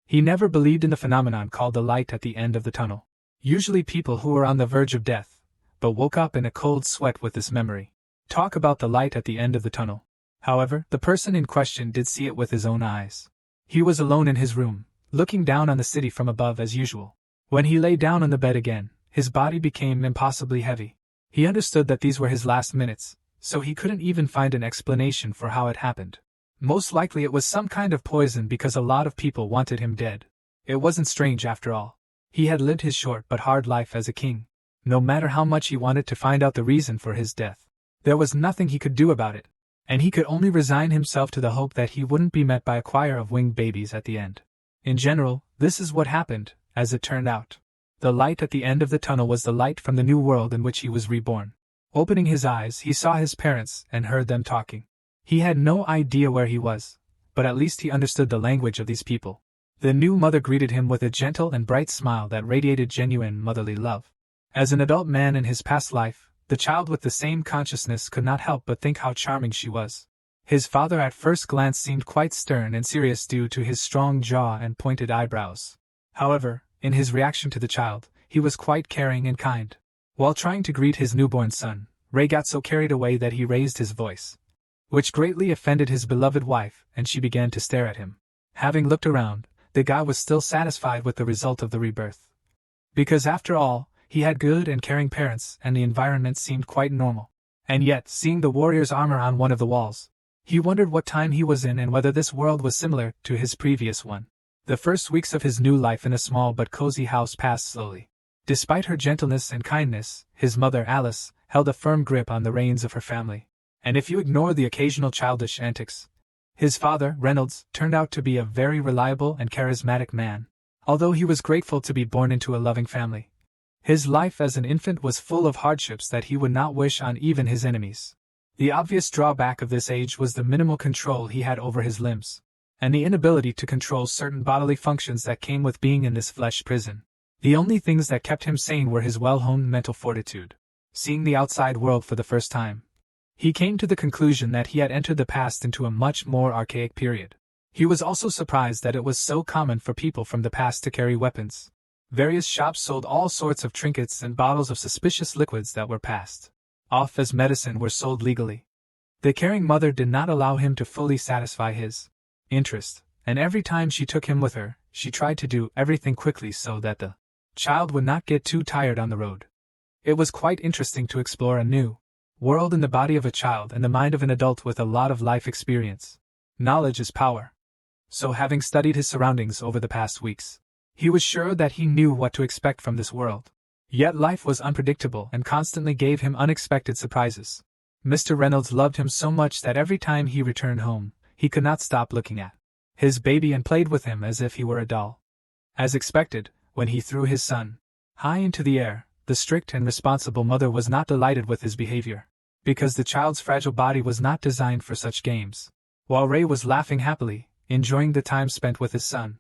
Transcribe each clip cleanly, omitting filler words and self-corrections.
He never believed in the phenomenon called the light at the end of the tunnel. Usually people who were on the verge of death, but woke up in a cold sweat with this memory, talk about the light at the end of the tunnel. However, the person in question did see it with his own eyes. He was alone in his room, looking down on the city from above as usual. When he lay down on the bed again, his body became impossibly heavy. He understood that these were his last minutes, so he couldn't even find an explanation for how it happened. Most likely it was some kind of poison because a lot of people wanted him dead. It wasn't strange after all. He had lived his short but hard life as a king. No matter how much he wanted to find out the reason for his death, there was nothing he could do about it, and he could only resign himself to the hope that he wouldn't be met by a choir of winged babies at the end. In general, this is what happened, as it turned out. The light at the end of the tunnel was the light from the new world in which he was reborn. Opening his eyes, he saw his parents and heard them talking. He had no idea where he was, but at least he understood the language of these people. The new mother greeted him with a gentle and bright smile that radiated genuine motherly love. As an adult man in his past life, the child with the same consciousness could not help but think how charming she was. His father at first glance seemed quite stern and serious due to his strong jaw and pointed eyebrows. However, in his reaction to the child, he was quite caring and kind. While trying to greet his newborn son, Ray got so carried away that he raised his voice, which greatly offended his beloved wife, and she began to stare at him. Having looked around, the guy was still satisfied with the result of the rebirth. Because after all, he had good and caring parents and the environment seemed quite normal. And yet, seeing the warrior's armor on one of the walls, he wondered what time he was in and whether this world was similar to his previous one. The first weeks of his new life in a small but cozy house passed slowly. Despite her gentleness and kindness, his mother, Alice, held a firm grip on the reins of her family. And if you ignore the occasional childish antics, his father, Reynolds, turned out to be a very reliable and charismatic man. Although he was grateful to be born into a loving family, his life as an infant was full of hardships that he would not wish on even his enemies. The obvious drawback of this age was the minimal control he had over his limbs, and the inability to control certain bodily functions that came with being in this flesh prison. The only things that kept him sane were his well-honed mental fortitude. Seeing the outside world for the first time, he came to the conclusion that he had entered the past into a much more archaic period. He was also surprised that it was so common for people from the past to carry weapons. Various shops sold all sorts of trinkets and bottles of suspicious liquids that were passed off as medicine were sold legally. The caring mother did not allow him to fully satisfy his interest, and every time she took him with her, she tried to do everything quickly so that the child would not get too tired on the road. It was quite interesting to explore a new world in the body of a child and the mind of an adult with a lot of life experience. Knowledge is power. So having studied his surroundings over the past weeks, he was sure that he knew what to expect from this world. Yet life was unpredictable and constantly gave him unexpected surprises. Mr. Reynolds loved him so much that every time he returned home, he could not stop looking at his baby and played with him as if he were a doll. As expected, when he threw his son high into the air, the strict and responsible mother was not delighted with his behavior, because the child's fragile body was not designed for such games. While Ray was laughing happily, enjoying the time spent with his son,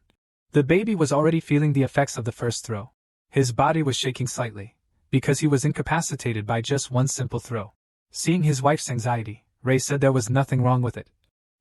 the baby was already feeling the effects of the first throw. His body was shaking slightly, because he was incapacitated by just one simple throw. Seeing his wife's anxiety, Ray said there was nothing wrong with it,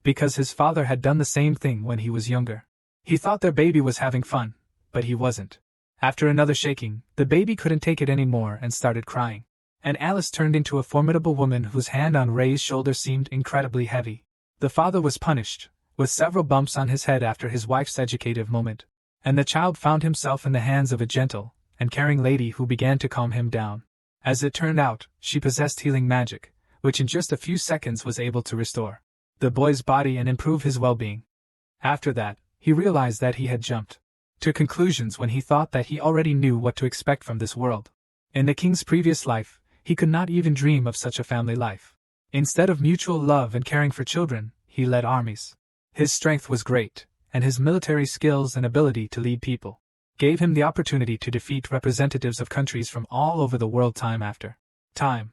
because his father had done the same thing when he was younger. He thought their baby was having fun, but he wasn't. After another shaking, the baby couldn't take it anymore and started crying. And Alice turned into a formidable woman whose hand on Ray's shoulder seemed incredibly heavy. The father was punished, with several bumps on his head after his wife's educative moment, and the child found himself in the hands of a gentle and caring lady who began to calm him down. As it turned out, she possessed healing magic, which in just a few seconds was able to restore the boy's body and improve his well-being. After that, he realized that he had jumped to conclusions when he thought that he already knew what to expect from this world. In the king's previous life, he could not even dream of such a family life. Instead of mutual love and caring for children, he led armies. His strength was great, and his military skills and ability to lead people gave him the opportunity to defeat representatives of countries from all over the world time after time.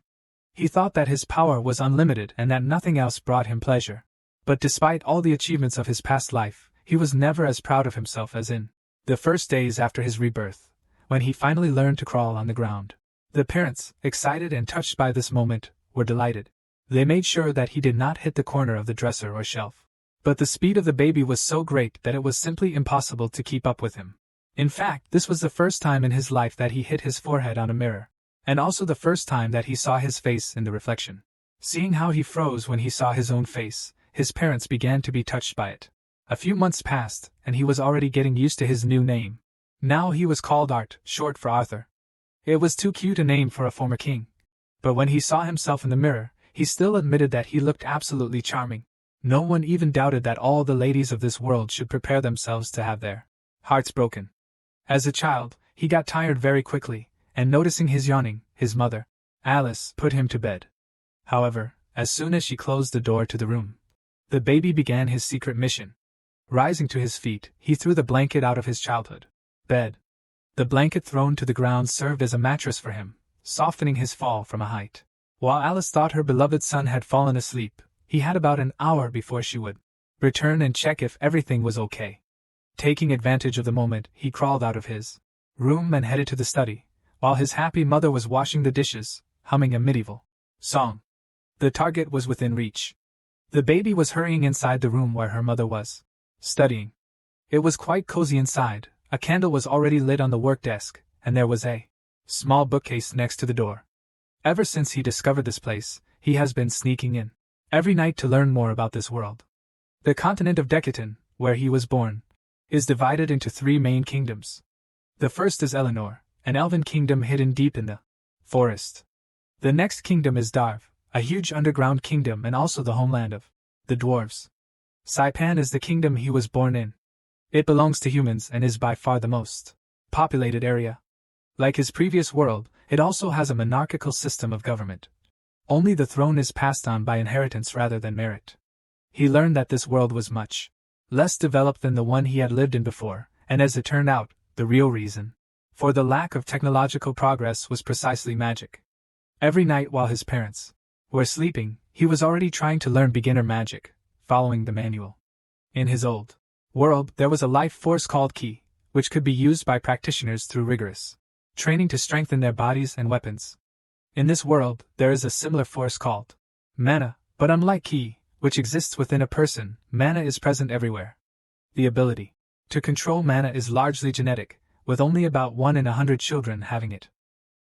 He thought that his power was unlimited and that nothing else brought him pleasure. But despite all the achievements of his past life, he was never as proud of himself as in the first days after his rebirth, when he finally learned to crawl on the ground. The parents, excited and touched by this moment, were delighted. They made sure that he did not hit the corner of the dresser or shelf. But the speed of the baby was so great that it was simply impossible to keep up with him. In fact, this was the first time in his life that he hit his forehead on a mirror, and also the first time that he saw his face in the reflection. Seeing how he froze when he saw his own face, his parents began to be touched by it. A few months passed, and he was already getting used to his new name. Now he was called Art, short for Arthur. It was too cute a name for a former king. But when he saw himself in the mirror, he still admitted that he looked absolutely charming. No one even doubted that all the ladies of this world should prepare themselves to have their hearts broken. As a child, he got tired very quickly, and noticing his yawning, his mother, Alice, put him to bed. However, as soon as she closed the door to the room, the baby began his secret mission. Rising to his feet, he threw the blanket out of his childhood bed. The blanket thrown to the ground served as a mattress for him, softening his fall from a height. While Alice thought her beloved son had fallen asleep, he had about an hour before she would return and check if everything was okay. Taking advantage of the moment, he crawled out of his room and headed to the study, while his happy mother was washing the dishes, humming a medieval song. The target was within reach. The baby was hurrying inside the room where her mother was studying. It was quite cozy inside. A candle was already lit on the work desk, and there was a small bookcase next to the door. Ever since he discovered this place, he has been sneaking in every night to learn more about this world. The continent of Decaton, where he was born, is divided into 3 main kingdoms. The first is Eleanor, an elven kingdom hidden deep in the forest. The next kingdom is Darv, a huge underground kingdom and also the homeland of the dwarves. Saipan is the kingdom he was born in. It belongs to humans and is by far the most populated area. Like his previous world, it also has a monarchical system of government. Only the throne is passed on by inheritance rather than merit. He learned that this world was much less developed than the one he had lived in before, and as it turned out, the real reason for the lack of technological progress was precisely magic. Every night while his parents were sleeping, he was already trying to learn beginner magic, following the manual. In his old world, there was a life force called Ki, which could be used by practitioners through rigorous training to strengthen their bodies and weapons. In this world, there is a similar force called mana, but unlike Ki, which exists within a person, mana is present everywhere. The ability to control mana is largely genetic, with only about 1 in 100 children having it.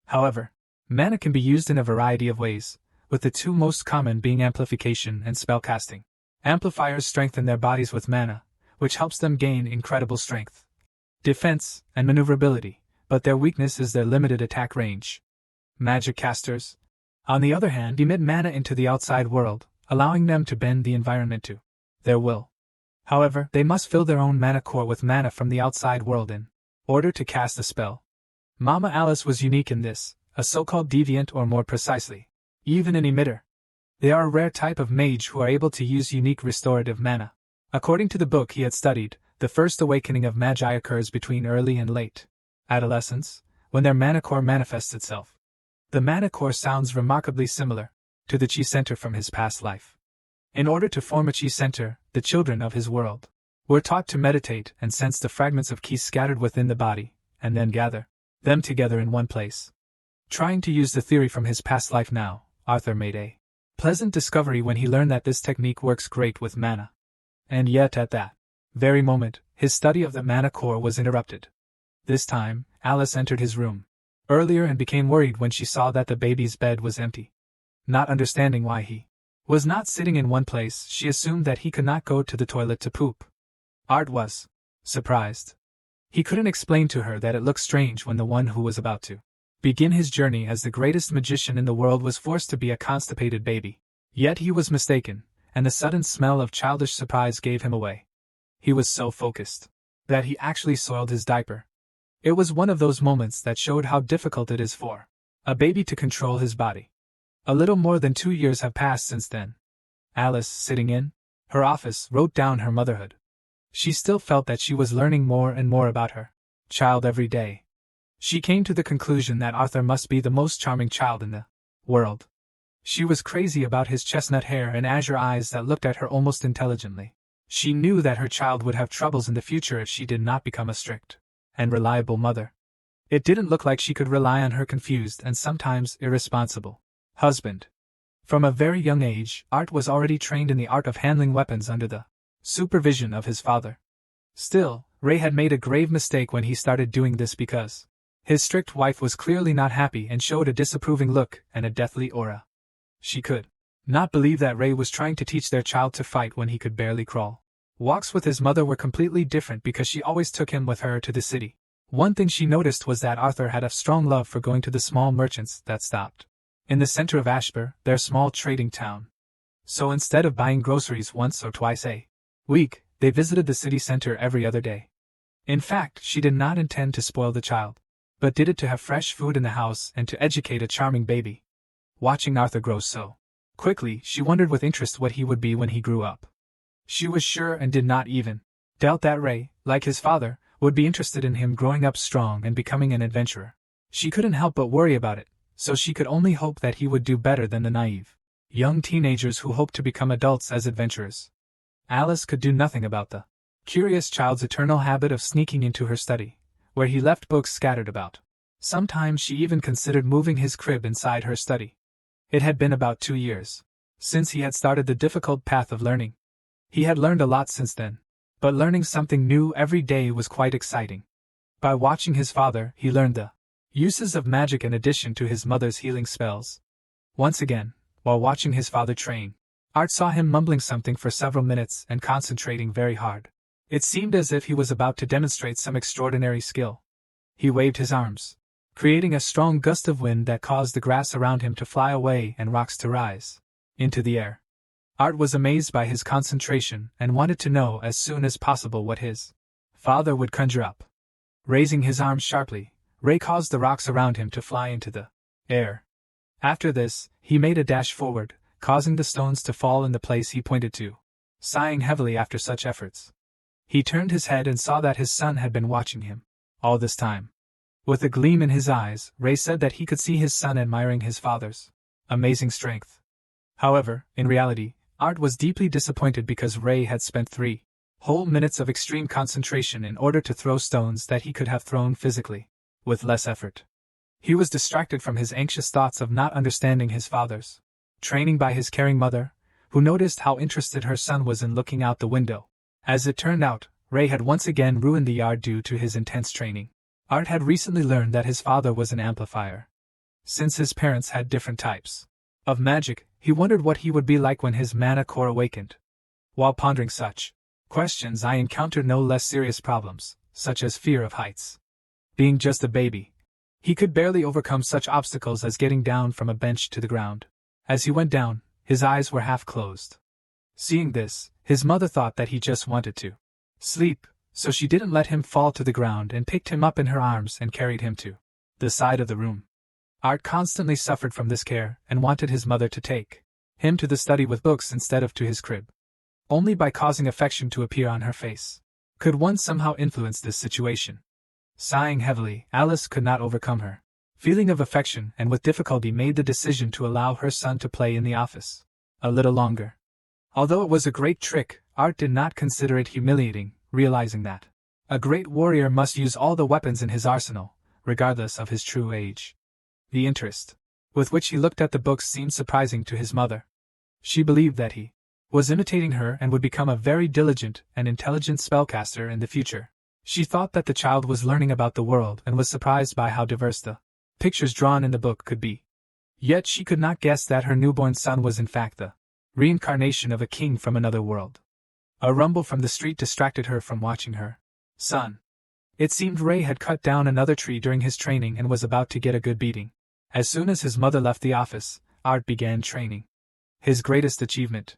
However, mana can be used in a variety of ways, with the 2 most common being amplification and spellcasting. Amplifiers strengthen their bodies with mana, which helps them gain incredible strength, defense, and maneuverability, but their weakness is their limited attack range. Magic casters, on the other hand, emit mana into the outside world, allowing them to bend the environment to their will. However, they must fill their own mana core with mana from the outside world in order to cast a spell. Mama Alice was unique in this, a so-called deviant, or more precisely, even an emitter. They are a rare type of mage who are able to use unique restorative mana. According to the book he had studied, the first awakening of Magi occurs between early and late adolescence, when their mana core manifests itself. The mana core sounds remarkably similar to the chi center from his past life. In order to form a chi center, the children of his world were taught to meditate and sense the fragments of ki scattered within the body, and then gather them together in one place. Trying to use the theory from his past life now, Arthur made a pleasant discovery when he learned that this technique works great with mana. And yet at that very moment, his study of the mana core was interrupted. This time, Alice entered his room earlier and became worried when she saw that the baby's bed was empty. Not understanding why he was not sitting in one place, she assumed that he could not go to the toilet to poop. Art was surprised. He couldn't explain to her that it looked strange when the one who was about to begin his journey as the greatest magician in the world was forced to be a constipated baby. Yet he was mistaken, and the sudden smell of childish surprise gave him away. He was so focused that he actually soiled his diaper. It was one of those moments that showed how difficult it is for a baby to control his body. A little more than 2 years have passed since then. Alice, sitting in her office, wrote down her motherhood. She still felt that she was learning more and more about her child every day. She came to the conclusion that Arthur must be the most charming child in the world. She was crazy about his chestnut hair and azure eyes that looked at her almost intelligently. She knew that her child would have troubles in the future if she did not become a strict and reliable mother. It didn't look like she could rely on her confused and sometimes irresponsible husband. From a very young age, Art was already trained in the art of handling weapons under the supervision of his father. Still, Ray had made a grave mistake when he started doing this because his strict wife was clearly not happy and showed a disapproving look and a deathly aura. She could not believe that Ray was trying to teach their child to fight when he could barely crawl. Walks with his mother were completely different because she always took him with her to the city. One thing she noticed was that Arthur had a strong love for going to the small merchants that stopped in the center of Ashbur, their small trading town. So instead of buying groceries once or twice a week, they visited the city center every other day. In fact, she did not intend to spoil the child, but did it to have fresh food in the house and to educate a charming baby. Watching Arthur grow so quickly, she wondered with interest what he would be when he grew up. She was sure and did not even doubt that Ray, like his father, would be interested in him growing up strong and becoming an adventurer. She couldn't help but worry about it, so she could only hope that he would do better than the naive young teenagers who hoped to become adults as adventurers. Alice could do nothing about the curious child's eternal habit of sneaking into her study, where he left books scattered about. Sometimes she even considered moving his crib inside her study. It had been about 2 years since he had started the difficult path of learning. He had learned a lot since then, but learning something new every day was quite exciting. By watching his father, he learned the uses of magic in addition to his mother's healing spells. Once again, while watching his father train, Art saw him mumbling something for several minutes and concentrating very hard. It seemed as if he was about to demonstrate some extraordinary skill. He waved his arms, creating a strong gust of wind that caused the grass around him to fly away and rocks to rise into the air. Art was amazed by his concentration and wanted to know as soon as possible what his father would conjure up. Raising his arms sharply, Ray caused the rocks around him to fly into the air. After this, he made a dash forward, causing the stones to fall in the place he pointed to. Sighing heavily after such efforts, he turned his head and saw that his son had been watching him all this time. With a gleam in his eyes, Ray said that he could see his son admiring his father's amazing strength. However, in reality, Art was deeply disappointed because Ray had spent 3 whole minutes of extreme concentration in order to throw stones that he could have thrown physically, with less effort. He was distracted from his anxious thoughts of not understanding his father's training by his caring mother, who noticed how interested her son was in looking out the window. As it turned out, Ray had once again ruined the yard due to his intense training. Art had recently learned that his father was an amplifier. Since his parents had different types of magic, he wondered what he would be like when his mana core awakened. While pondering such questions, I encountered no less serious problems, such as fear of heights. Being just a baby, he could barely overcome such obstacles as getting down from a bench to the ground. As he went down, his eyes were half closed. Seeing this, his mother thought that he just wanted to sleep, so she didn't let him fall to the ground and picked him up in her arms and carried him to the side of the room. Art constantly suffered from this care and wanted his mother to take him to the study with books instead of to his crib. Only by causing affection to appear on her face could one somehow influence this situation. Sighing heavily, Alice could not overcome her feeling of affection and with difficulty made the decision to allow her son to play in the office a little longer. Although it was a great trick, Art did not consider it humiliating, realizing that a great warrior must use all the weapons in his arsenal, regardless of his true age. The interest with which he looked at the books seemed surprising to his mother. She believed that he was imitating her and would become a very diligent and intelligent spellcaster in the future. She thought that the child was learning about the world and was surprised by how diverse the pictures drawn in the book could be. Yet she could not guess that her newborn son was in fact the reincarnation of a king from another world. A rumble from the street distracted her from watching her son. It seemed Ray had cut down another tree during his training and was about to get a good beating. As soon as his mother left the office, Art began training. His greatest achievement,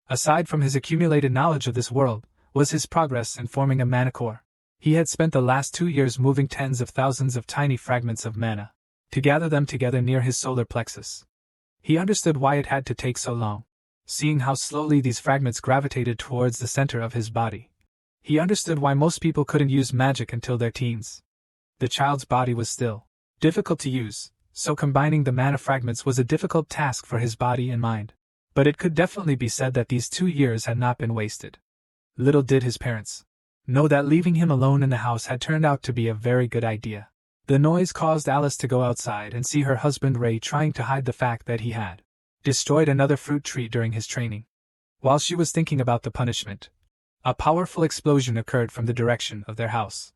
aside from his accumulated knowledge of this world, was his progress in forming a mana core. He had spent the last 2 years moving tens of thousands of tiny fragments of mana to gather them together near his solar plexus. He understood why it had to take so long. Seeing how slowly these fragments gravitated towards the center of his body, he understood why most people couldn't use magic until their teens. The child's body was still difficult to use, so combining the mana fragments was a difficult task for his body and mind. But it could definitely be said that these 2 years had not been wasted. Little did his parents know that leaving him alone in the house had turned out to be a very good idea. The noise caused Alice to go outside and see her husband Ray trying to hide the fact that he had destroyed another fruit tree during his training. While she was thinking about the punishment A powerful explosion occurred from the direction of their house.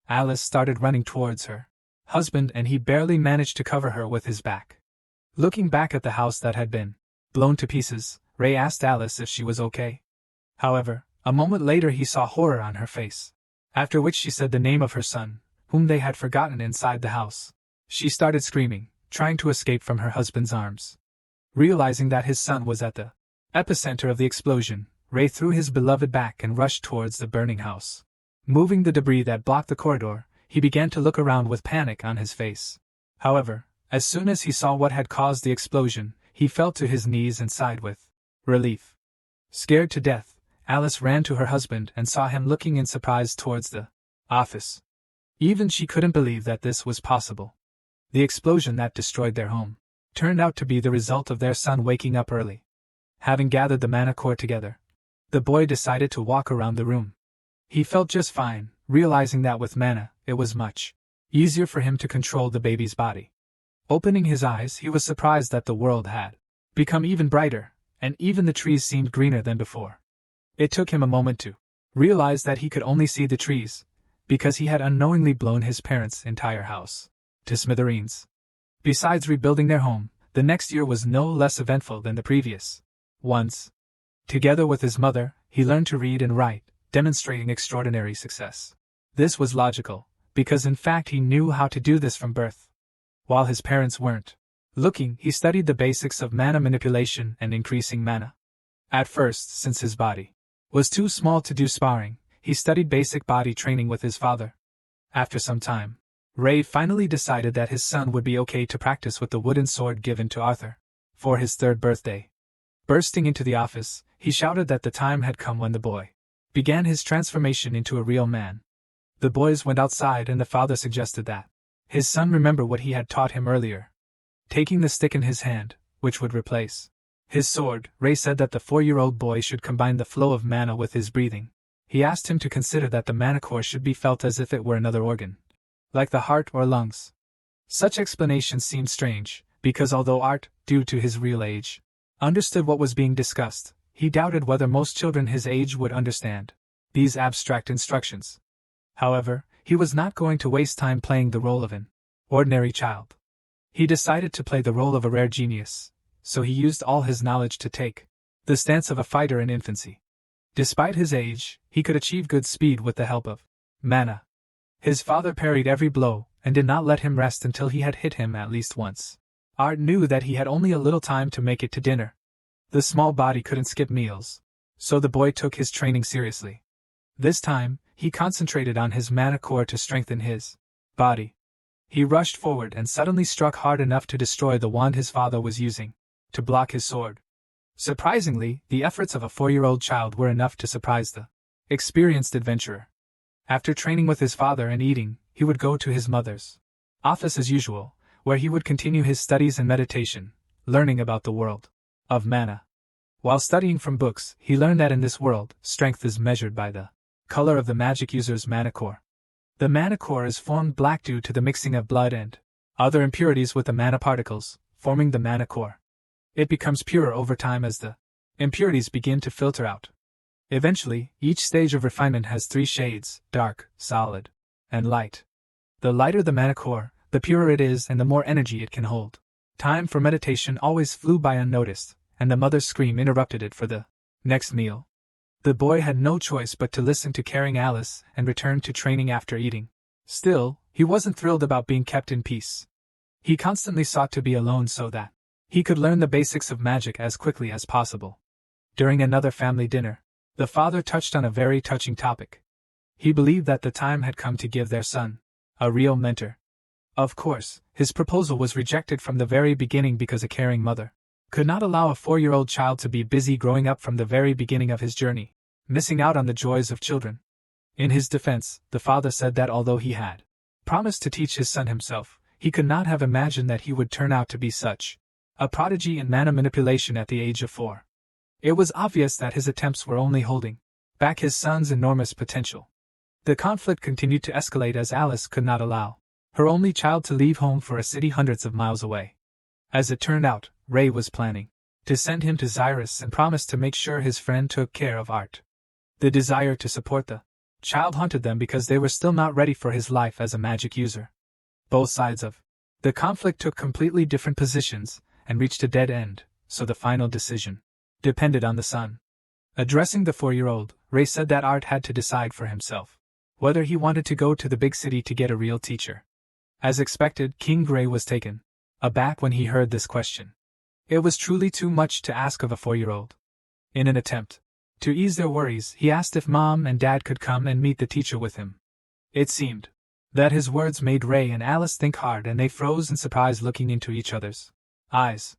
Alice started running towards her husband, and he barely managed to cover her with his back. Looking back at the house that had been blown to pieces, Ray asked Alice if she was okay. However, a moment later he saw horror on her face. After which she said the name of her son, whom they had forgotten, inside the house. She started screaming, trying to escape from her husband's arms. Realizing that his son was at the epicenter of the explosion, Ray threw his beloved back and rushed towards the burning house. Moving the debris that blocked the corridor, he began to look around with panic on his face. However, as soon as he saw what had caused the explosion, he fell to his knees and sighed with relief. Scared to death, Alice ran to her husband and saw him looking in surprise towards the office. Even she couldn't believe that this was possible. The explosion that destroyed their home turned out to be the result of their son waking up early. Having gathered the mana core together, the boy decided to walk around the room. He felt just fine, realizing that with mana, it was much easier for him to control the baby's body. Opening his eyes, he was surprised that the world had become even brighter, and even the trees seemed greener than before. It took him a moment to realize that he could only see the trees, because he had unknowingly blown his parents' entire house to smithereens. Besides rebuilding their home, the next year was no less eventful than the previous ones. Together with his mother, he learned to read and write, demonstrating extraordinary success. This was logical, because in fact he knew how to do this from birth. While his parents weren't looking, he studied the basics of mana manipulation and increasing mana. At first, since his body was too small to do sparring, he studied basic body training with his father. After some time, Ray finally decided that his son would be okay to practice with the wooden sword given to Arthur for his 3rd birthday. Bursting into the office, he shouted that the time had come when the boy began his transformation into a real man. The boys went outside and the father suggested that his son remember what he had taught him earlier. Taking the stick in his hand, which would replace his sword, Ray said that the 4-year-old boy should combine the flow of mana with his breathing. He asked him to consider that the mana core should be felt as if it were another organ, like the heart or lungs. Such explanations seemed strange, because although Art, due to his real age, understood what was being discussed, he doubted whether most children his age would understand these abstract instructions. However, he was not going to waste time playing the role of an ordinary child. He decided to play the role of a rare genius, so he used all his knowledge to take the stance of a fighter in infancy. Despite his age, he could achieve good speed with the help of mana. His father parried every blow, and did not let him rest until he had hit him at least once. Art knew that he had only a little time to make it to dinner. The small body couldn't skip meals, so the boy took his training seriously. This time, he concentrated on his mana core to strengthen his body. He rushed forward and suddenly struck hard enough to destroy the wand his father was using to block his sword. Surprisingly, the efforts of a 4-year-old child were enough to surprise the experienced adventurer. After training with his father and eating, he would go to his mother's office as usual, where he would continue his studies and meditation, learning about the world of mana. While studying from books, he learned that in this world, strength is measured by the color of the magic user's mana core. The mana core is formed black due to the mixing of blood and other impurities with the mana particles, forming the mana core. It becomes purer over time as the impurities begin to filter out. Eventually, each stage of refinement has 3 shades: dark, solid, and light. The lighter the mana core, the purer it is and the more energy it can hold. Time for meditation always flew by unnoticed, and the mother's scream interrupted it for the next meal. The boy had no choice but to listen to caring Alice and return to training after eating. Still, he wasn't thrilled about being kept in peace. He constantly sought to be alone so that he could learn the basics of magic as quickly as possible. During another family dinner, the father touched on a very touching topic. He believed that the time had come to give their son a real mentor. Of course, his proposal was rejected from the very beginning because a caring mother could not allow a 4-year-old child to be busy growing up from the very beginning of his journey, missing out on the joys of children. In his defense, the father said that although he had promised to teach his son himself, he could not have imagined that he would turn out to be such a prodigy in mana manipulation at the age of 4. It was obvious that his attempts were only holding back his son's enormous potential. The conflict continued to escalate as Alice could not allow her only child to leave home for a city hundreds of miles away. As it turned out, Ray was planning to send him to Xyrus and promised to make sure his friend took care of Art. The desire to support the child haunted them because they were still not ready for his life as a magic user. Both sides of the conflict took completely different positions and reached a dead end, so the final decision depended on the son. Addressing the 4-year-old, Ray said that Art had to decide for himself whether he wanted to go to the big city to get a real teacher. As expected, King Gray was taken aback when he heard this question. It was truly too much to ask of a 4-year-old. In an attempt to ease their worries, he asked if Mom and Dad could come and meet the teacher with him. It seemed that his words made Ray and Alice think hard, and they froze in surprise, looking into each other's eyes.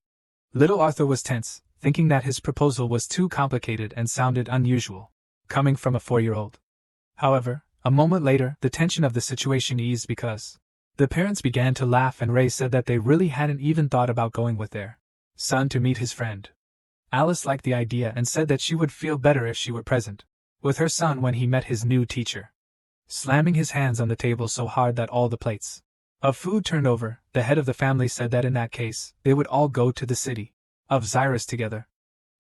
Little Arthur was tense, thinking that his proposal was too complicated and sounded unusual, coming from a 4-year-old. However, a moment later, the tension of the situation eased because the parents began to laugh, and Ray said that they really hadn't even thought about going with their son to meet his friend. Alice liked the idea and said that she would feel better if she were present with her son when he met his new teacher. Slamming his hands on the table so hard that all the plates of food turned over, the head of the family said that in that case, they would all go to the city of Xyrus together.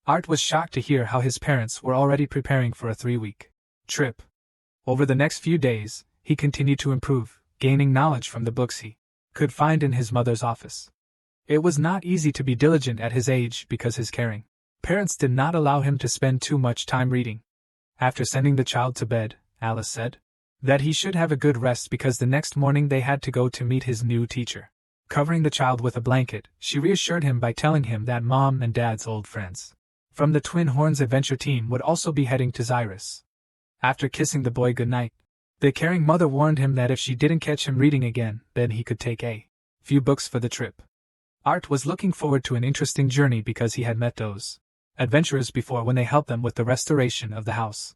Art was shocked to hear how his parents were already preparing for a 3-week trip. Over the next few days, he continued to improve, gaining knowledge from the books he could find in his mother's office. It was not easy to be diligent at his age because his caring parents did not allow him to spend too much time reading. After sending the child to bed, Alice said that he should have a good rest because the next morning they had to go to meet his new teacher. Covering the child with a blanket, she reassured him by telling him that Mom and Dad's old friends from the Twin Horns adventure team would also be heading to Xyrus. After kissing the boy goodnight, the caring mother warned him that if she didn't catch him reading again, then he could take a few books for the trip. Art was looking forward to an interesting journey because he had met those adventurers before when they helped them with the restoration of the house.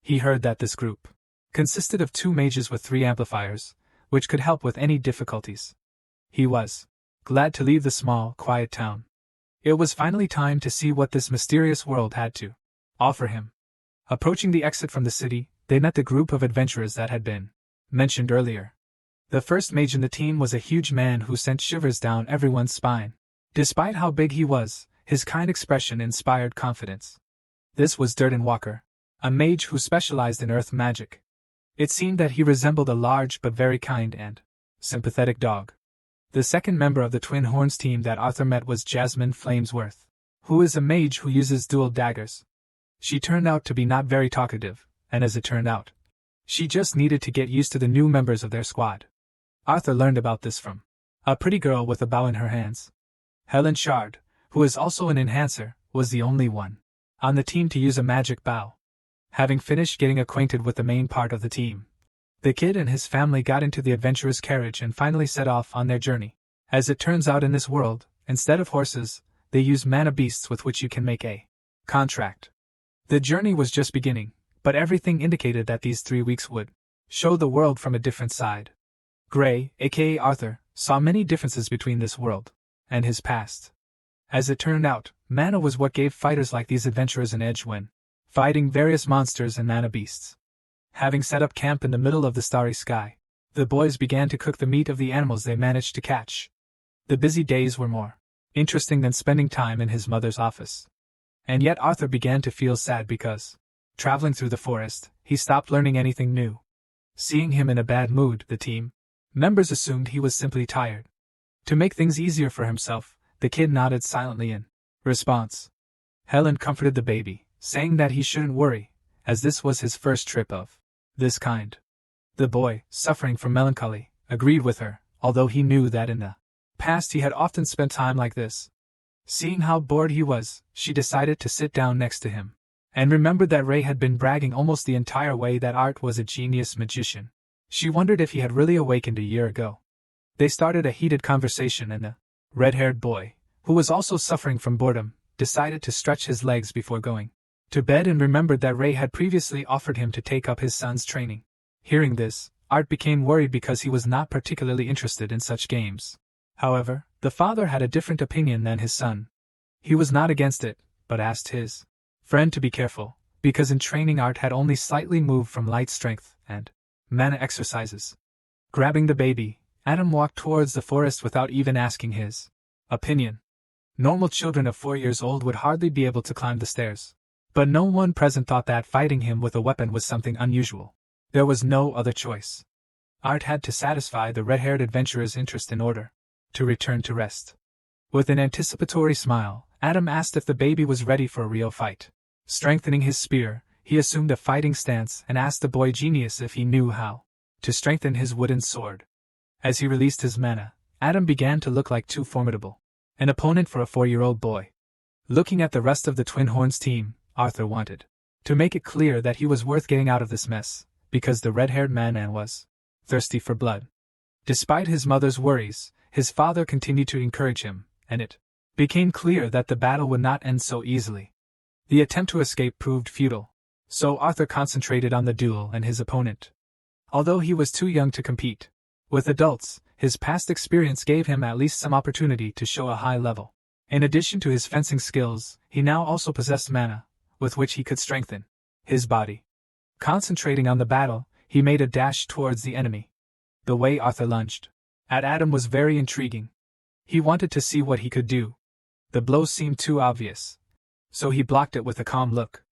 He heard that this group consisted of 2 mages with 3 amplifiers, which could help with any difficulties. He was glad to leave the small, quiet town. It was finally time to see what this mysterious world had to offer him. Approaching the exit from the city, they met the group of adventurers that had been mentioned earlier. The first mage in the team was a huge man who sent shivers down everyone's spine. Despite how big he was, his kind expression inspired confidence. This was Durden Walker, a mage who specialized in earth magic. It seemed that he resembled a large but very kind and sympathetic dog. The second member of the Twin Horns team that Arthur met was Jasmine Flamesworth, who is a mage who uses dual daggers. She turned out to be not very talkative, and as it turned out, she just needed to get used to the new members of their squad. Arthur learned about this from a pretty girl with a bow in her hands. Helen Shard, who is also an enhancer, was the only one on the team to use a magic bow. Having finished getting acquainted with the main part of the team, the kid and his family got into the adventurer's carriage and finally set off on their journey. As it turns out in this world, instead of horses, they use mana beasts with which you can make a contract. The journey was just beginning, but everything indicated that these 3 weeks would show the world from a different side. Gray, aka Arthur, saw many differences between this world and his past. As it turned out, mana was what gave fighters like these adventurers an edge when fighting various monsters and mana beasts. Having set up camp in the middle of the starry sky, the boys began to cook the meat of the animals they managed to catch. The busy days were more interesting than spending time in his mother's office. And yet Arthur began to feel sad because, traveling through the forest, he stopped learning anything new. Seeing him in a bad mood, the team members assumed he was simply tired. To make things easier for himself, the kid nodded silently in response. Helen comforted the baby, saying that he shouldn't worry, as this was his first trip of this kind. The boy, suffering from melancholy, agreed with her, although he knew that in the past he had often spent time like this. Seeing how bored he was, she decided to sit down next to him, and remembered that Ray had been bragging almost the entire way that Art was a genius magician. She wondered if he had really awakened a year ago. They started a heated conversation, and the red-haired boy, who was also suffering from boredom, decided to stretch his legs before going to bed and remembered that Ray had previously offered him to take up his son's training. Hearing this, Art became worried because he was not particularly interested in such games. However, the father had a different opinion than his son. He was not against it, but asked his friend to be careful, because in training Art had only slightly moved from light strength and mana exercises. Grabbing the baby, Adam walked towards the forest without even asking his opinion. Normal children of 4 years old would hardly be able to climb the stairs, But no one present thought that fighting him with a weapon was something unusual. There was no other choice. Art had to satisfy the red-haired adventurer's interest in order to return to rest. With an anticipatory smile, Adam asked if the baby was ready for a real fight. Strengthening his spear, he assumed a fighting stance and asked the boy genius if he knew how to strengthen his wooden sword. As he released his mana, Adam began to look like too formidable an opponent for a 4-year-old boy. Looking at the rest of the Twin Horns team, Arthur wanted to make it clear that he was worth getting out of this mess, because the red-haired man was thirsty for blood. Despite his mother's worries, his father continued to encourage him, and it became clear that the battle would not end so easily. The attempt to escape proved futile, so Arthur concentrated on the duel and his opponent. Although he was too young to compete with adults, his past experience gave him at least some opportunity to show a high level. In addition to his fencing skills, he now also possessed mana, with which he could strengthen his body. Concentrating on the battle, he made a dash towards the enemy. The way Arthur lunged at Adam was very intriguing. He wanted to see what he could do. The blow seemed too obvious, so he blocked it with a calm look.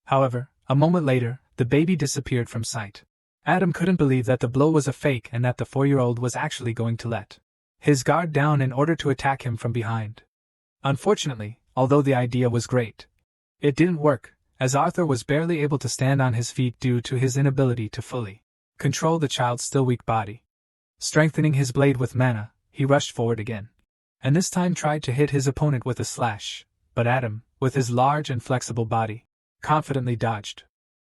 However, a moment later, the baby disappeared from sight. Adam couldn't believe that the blow was a fake and that the 4-year-old was actually going to let his guard down in order to attack him from behind. Unfortunately, although the idea was great, it didn't work, as Arthur was barely able to stand on his feet due to his inability to fully control the child's still weak body. Strengthening his blade with mana, he rushed forward again, and this time tried to hit his opponent with a slash, but Adam, with his large and flexible body, confidently dodged.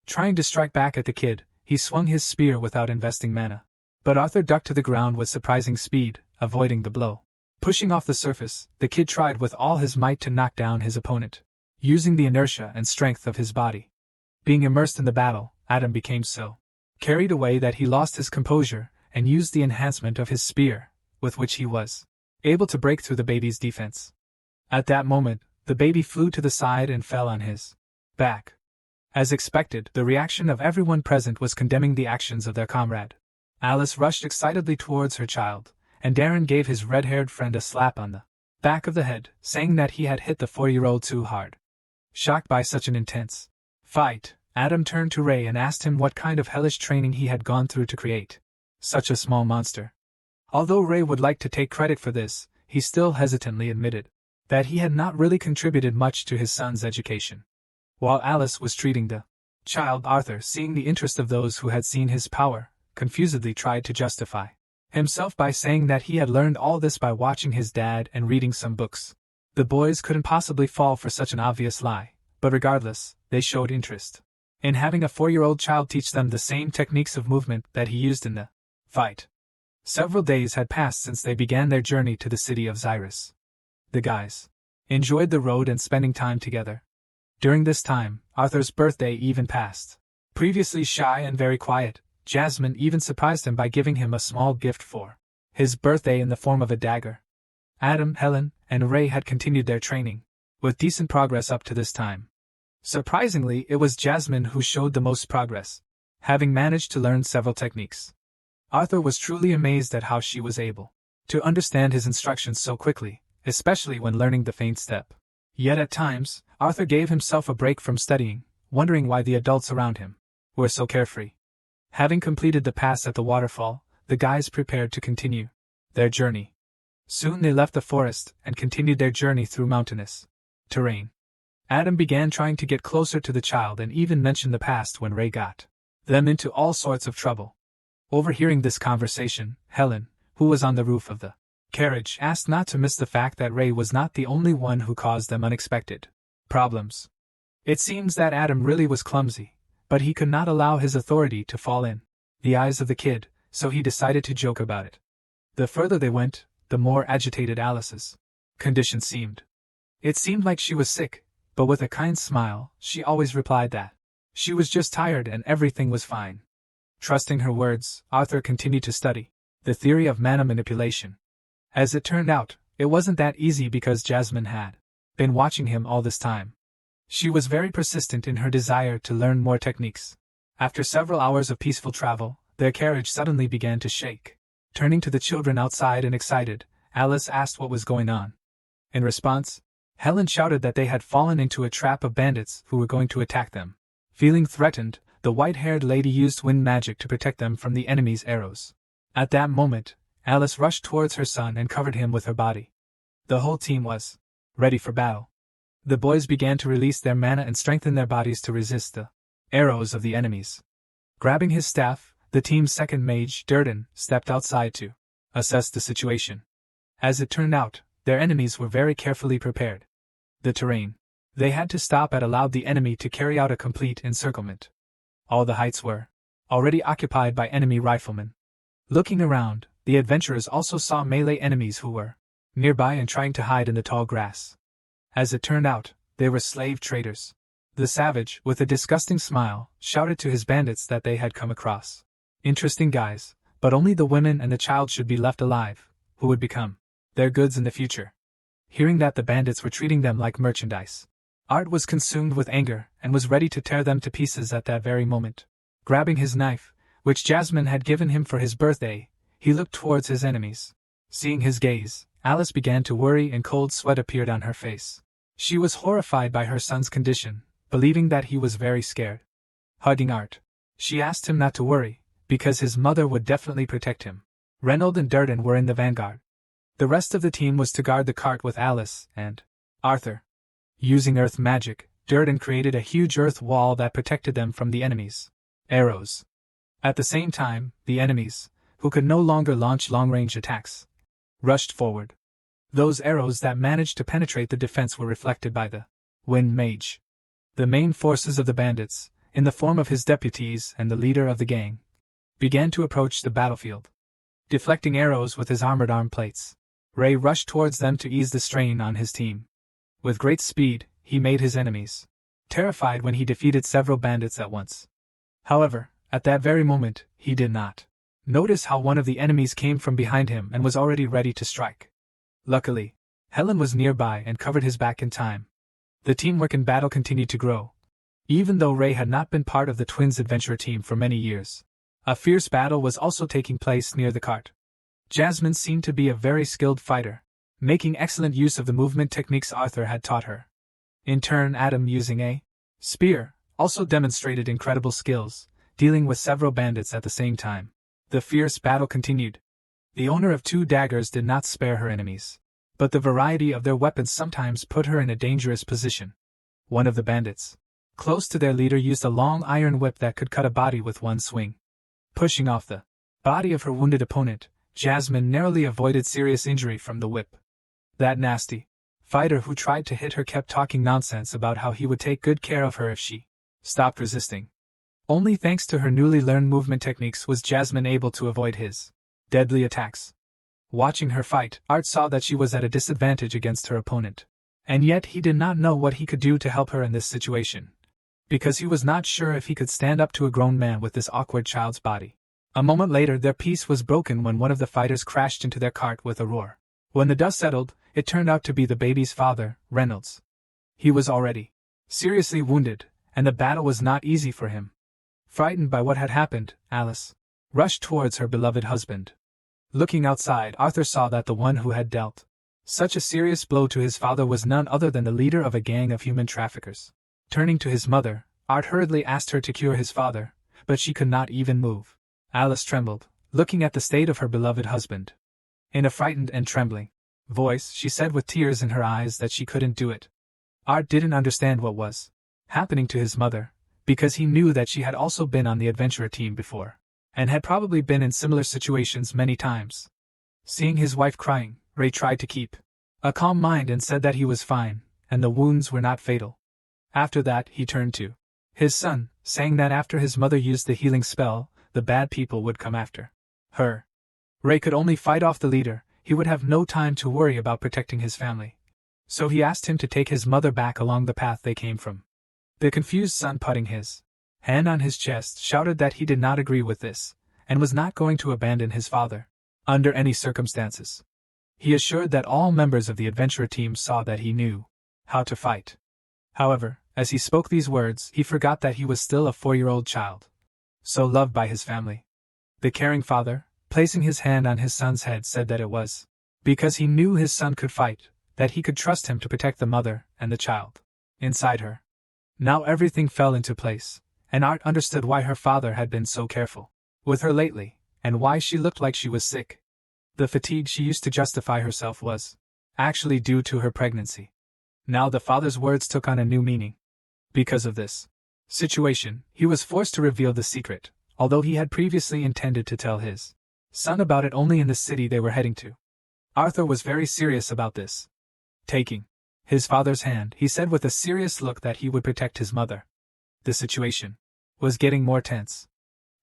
Trying to strike back at the kid, he swung his spear without investing mana. But Arthur ducked to the ground with surprising speed, avoiding the blow. Pushing off the surface, the kid tried with all his might to knock down his opponent, using the inertia and strength of his body. Being immersed in the battle, Adam became so carried away that he lost his composure and used the enhancement of his spear, with which he was able to break through the baby's defense. At that moment, the baby flew to the side and fell on his back. As expected, the reaction of everyone present was condemning the actions of their comrade. Alice rushed excitedly towards her child, and Darren gave his red-haired friend a slap on the back of the head, saying that he had hit the 4-year-old too hard. Shocked by such an intense fight, Adam turned to Ray and asked him what kind of hellish training he had gone through to create such a small monster. Although Ray would like to take credit for this, he still hesitantly admitted that he had not really contributed much to his son's education. While Alice was treating the child, Arthur, seeing the interest of those who had seen his power, confusedly tried to justify himself by saying that he had learned all this by watching his dad and reading some books. The boys couldn't possibly fall for such an obvious lie, but regardless, they showed interest in having a 4-year-old child teach them the same techniques of movement that he used in the fight. Several days had passed since they began their journey to the city of Xyrus. The guys enjoyed the road and spending time together. During this time, Arthur's birthday even passed. Previously shy and very quiet, Jasmine even surprised him by giving him a small gift for his birthday in the form of a dagger. Adam, Helen, and Ray had continued their training, with decent progress up to this time. Surprisingly, it was Jasmine who showed the most progress, having managed to learn several techniques. Arthur was truly amazed at how she was able to understand his instructions so quickly, especially when learning the feint step. Yet at times, Arthur gave himself a break from studying, wondering why the adults around him were so carefree. Having completed the pass at the waterfall, the guys prepared to continue their journey. Soon they left the forest and continued their journey through mountainous terrain. Adam began trying to get closer to the child and even mentioned the past when Ray got them into all sorts of trouble. Overhearing this conversation, Helen, who was on the roof of the carriage, asked not to miss the fact that Ray was not the only one who caused them unexpected problems. It seems that Adam really was clumsy, but he could not allow his authority to fall in the eyes of the kid, so he decided to joke about it. The further they went, the more agitated Alice's condition seemed. It seemed like she was sick, but with a kind smile, she always replied that she was just tired and everything was fine. Trusting her words, Arthur continued to study the theory of mana manipulation. As it turned out, it wasn't that easy because Jasmine had been watching him all this time. She was very persistent in her desire to learn more techniques. After several hours of peaceful travel, their carriage suddenly began to shake. Turning to the children outside and excited, Alice asked what was going on. In response, Helen shouted that they had fallen into a trap of bandits who were going to attack them. Feeling threatened, the white-haired lady used wind magic to protect them from the enemy's arrows. At that moment, Alice rushed towards her son and covered him with her body. The whole team was ready for battle. The boys began to release their mana and strengthen their bodies to resist the arrows of the enemies. Grabbing his staff, the team's second mage, Durden, stepped outside to assess the situation. As it turned out, their enemies were very carefully prepared. The terrain they had to stop at allowed the enemy to carry out a complete encirclement. All the heights were already occupied by enemy riflemen. Looking around, the adventurers also saw melee enemies who were nearby and trying to hide in the tall grass. As it turned out, they were slave traders. The savage, with a disgusting smile, shouted to his bandits that they had come across interesting guys, but only the women and the child should be left alive, who would become their goods in the future. Hearing that the bandits were treating them like merchandise, Art was consumed with anger and was ready to tear them to pieces at that very moment. Grabbing his knife, which Jasmine had given him for his birthday, he looked towards his enemies. Seeing his gaze, Alice began to worry and cold sweat appeared on her face. She was horrified by her son's condition, believing that he was very scared. Hugging Art, she asked him not to worry, because his mother would definitely protect him. Reynold and Durden were in the vanguard. The rest of the team was to guard the cart with Alice and Arthur. Using earth magic, Durden created a huge earth wall that protected them from the enemies' arrows. At the same time, the enemies, who could no longer launch long-range attacks, rushed forward. Those arrows that managed to penetrate the defense were reflected by the Wind Mage. The main forces of the bandits, in the form of his deputies and the leader of the gang, began to approach the battlefield. Deflecting arrows with his armored arm plates, Ray rushed towards them to ease the strain on his team. With great speed, he made his enemies terrified when he defeated several bandits at once. However, at that very moment, he did not notice how one of the enemies came from behind him and was already ready to strike. Luckily, Helen was nearby and covered his back in time. The teamwork in battle continued to grow. Even though Ray had not been part of the twins' adventure team for many years, a fierce battle was also taking place near the cart. Jasmine seemed to be a very skilled fighter, making excellent use of the movement techniques Arthur had taught her. In turn, Adam, using a spear, also demonstrated incredible skills, dealing with several bandits at the same time. The fierce battle continued. The owner of 2 daggers did not spare her enemies, but the variety of their weapons sometimes put her in a dangerous position. One of the bandits, close to their leader, used a long iron whip that could cut a body with one swing. Pushing off the body of her wounded opponent, Jasmine narrowly avoided serious injury from the whip. That nasty fighter who tried to hit her kept talking nonsense about how he would take good care of her if she stopped resisting. Only thanks to her newly learned movement techniques was Jasmine able to avoid his deadly attacks. Watching her fight, Art saw that she was at a disadvantage against her opponent. And yet he did not know what he could do to help her in this situation, because he was not sure if he could stand up to a grown man with this awkward child's body. A moment later, their peace was broken when one of the fighters crashed into their cart with a roar. When the dust settled, it turned out to be the baby's father, Reynolds. He was already seriously wounded, and the battle was not easy for him. Frightened by what had happened, Alice rushed towards her beloved husband. Looking outside, Arthur saw that the one who had dealt such a serious blow to his father was none other than the leader of a gang of human traffickers. Turning to his mother, Art hurriedly asked her to cure his father, but she could not even move. Alice trembled, looking at the state of her beloved husband. In a frightened and trembling voice, she said with tears in her eyes that she couldn't do it. Art didn't understand what was happening to his mother, because he knew that she had also been on the adventurer team before, and had probably been in similar situations many times. Seeing his wife crying, Ray tried to keep a calm mind and said that he was fine, and the wounds were not fatal. After that, he turned to his son, saying that after his mother used the healing spell, the bad people would come after her. Ray could only fight off the leader. He would have no time to worry about protecting his family. So he asked him to take his mother back along the path they came from. The confused son, putting his hand on his chest, shouted that he did not agree with this, and was not going to abandon his father under any circumstances. He assured that all members of the adventurer team saw that he knew how to fight. However, as he spoke these words, he forgot that he was still a 4-year-old child, so loved by his family. The caring father, placing his hand on his son's head, said that it was because he knew his son could fight, that he could trust him to protect the mother and the child inside her. Now everything fell into place, and Art understood why her father had been so careful with her lately, and why she looked like she was sick. The fatigue she used to justify herself was actually due to her pregnancy. Now the father's words took on a new meaning. Because of this situation, he was forced to reveal the secret, although he had previously intended to tell his son about it only in the city they were heading to. Arthur was very serious about this. Taking his father's hand, he said with a serious look that he would protect his mother. The situation was getting more tense.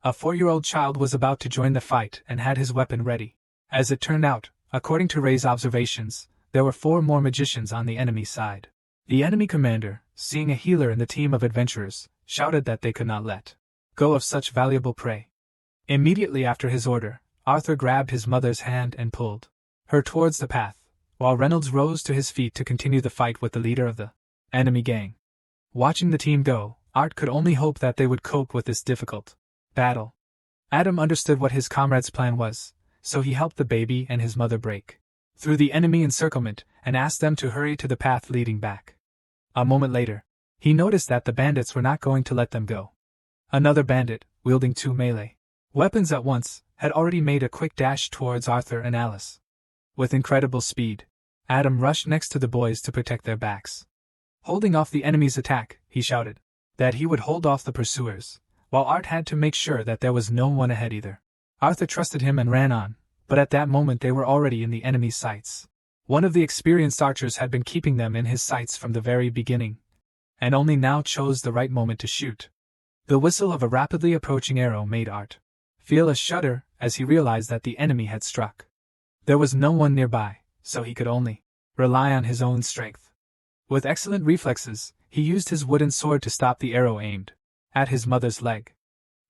A 4-year-old child was about to join the fight and had his weapon ready. As it turned out, according to Rei's observations, there were 4 more magicians on the enemy side. The enemy commander, seeing a healer in the team of adventurers, shouted that they could not let go of such valuable prey. Immediately after his order, Arthur grabbed his mother's hand and pulled her towards the path, while Reynolds rose to his feet to continue the fight with the leader of the enemy gang. Watching the team go, Art could only hope that they would cope with this difficult battle. Adam understood what his comrade's plan was, so he helped the baby and his mother break through the enemy encirclement and asked them to hurry to the path leading back. A moment later, he noticed that the bandits were not going to let them go. Another bandit, wielding 2 melee weapons at once, had already made a quick dash towards Arthur and Alice. With incredible speed, Adam rushed next to the boys to protect their backs. Holding off the enemy's attack, he shouted that he would hold off the pursuers, while Art had to make sure that there was no one ahead either. Arthur trusted him and ran on, but at that moment they were already in the enemy's sights. One of the experienced archers had been keeping them in his sights from the very beginning, and only now chose the right moment to shoot. The whistle of a rapidly approaching arrow made Art feel a shudder as he realized that the enemy had struck. There was no one nearby, so he could only rely on his own strength. With excellent reflexes, he used his wooden sword to stop the arrow aimed at his mother's leg.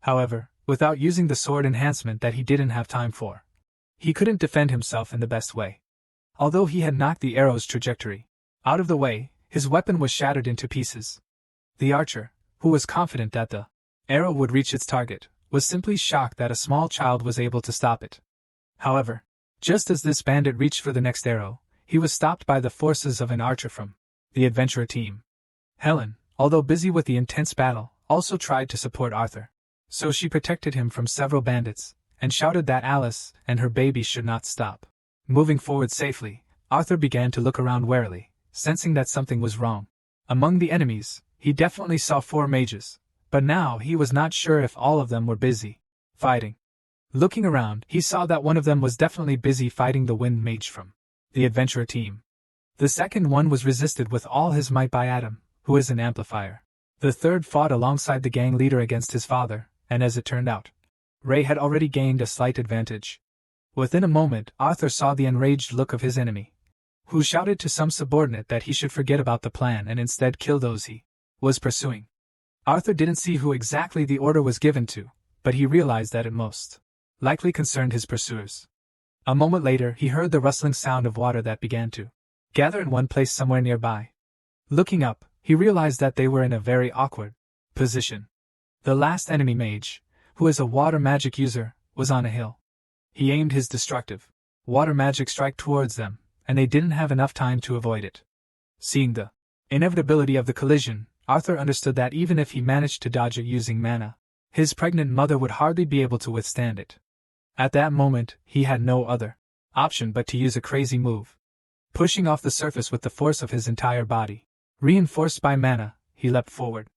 However, without using the sword enhancement that he didn't have time for, he couldn't defend himself in the best way. Although he had knocked the arrow's trajectory out of the way, his weapon was shattered into pieces. The archer, who was confident that the arrow would reach its target, was simply shocked that a small child was able to stop it. However, just as this bandit reached for the next arrow, he was stopped by the forces of an archer from the adventurer team. Helen, although busy with the intense battle, also tried to support Arthur. So she protected him from several bandits, and shouted that Alice and her baby should not stop moving forward safely. Arthur began to look around warily, sensing that something was wrong. Among the enemies, he definitely saw 4 mages, but now he was not sure if all of them were busy fighting. Looking around, he saw that one of them was definitely busy fighting the wind mage from the adventurer team. The second one was resisted with all his might by Adam, who is an amplifier. The third fought alongside the gang leader against his father, and as it turned out, Rei had already gained a slight advantage. Within a moment, Arthur saw the enraged look of his enemy, who shouted to some subordinate that he should forget about the plan and instead kill those he was pursuing. Arthur didn't see who exactly the order was given to, but he realized that it most likely concerned his pursuers. A moment later, he heard the rustling sound of water that began to gather in one place somewhere nearby. Looking up, he realized that they were in a very awkward position. The last enemy mage, who is a water magic user, was on a hill. He aimed his destructive water magic strike towards them, and they didn't have enough time to avoid it. Seeing the inevitability of the collision, Arthur understood that even if he managed to dodge it using mana, his pregnant mother would hardly be able to withstand it. At that moment, he had no other option but to use a crazy move. Pushing off the surface with the force of his entire body, reinforced by mana, he leapt forward.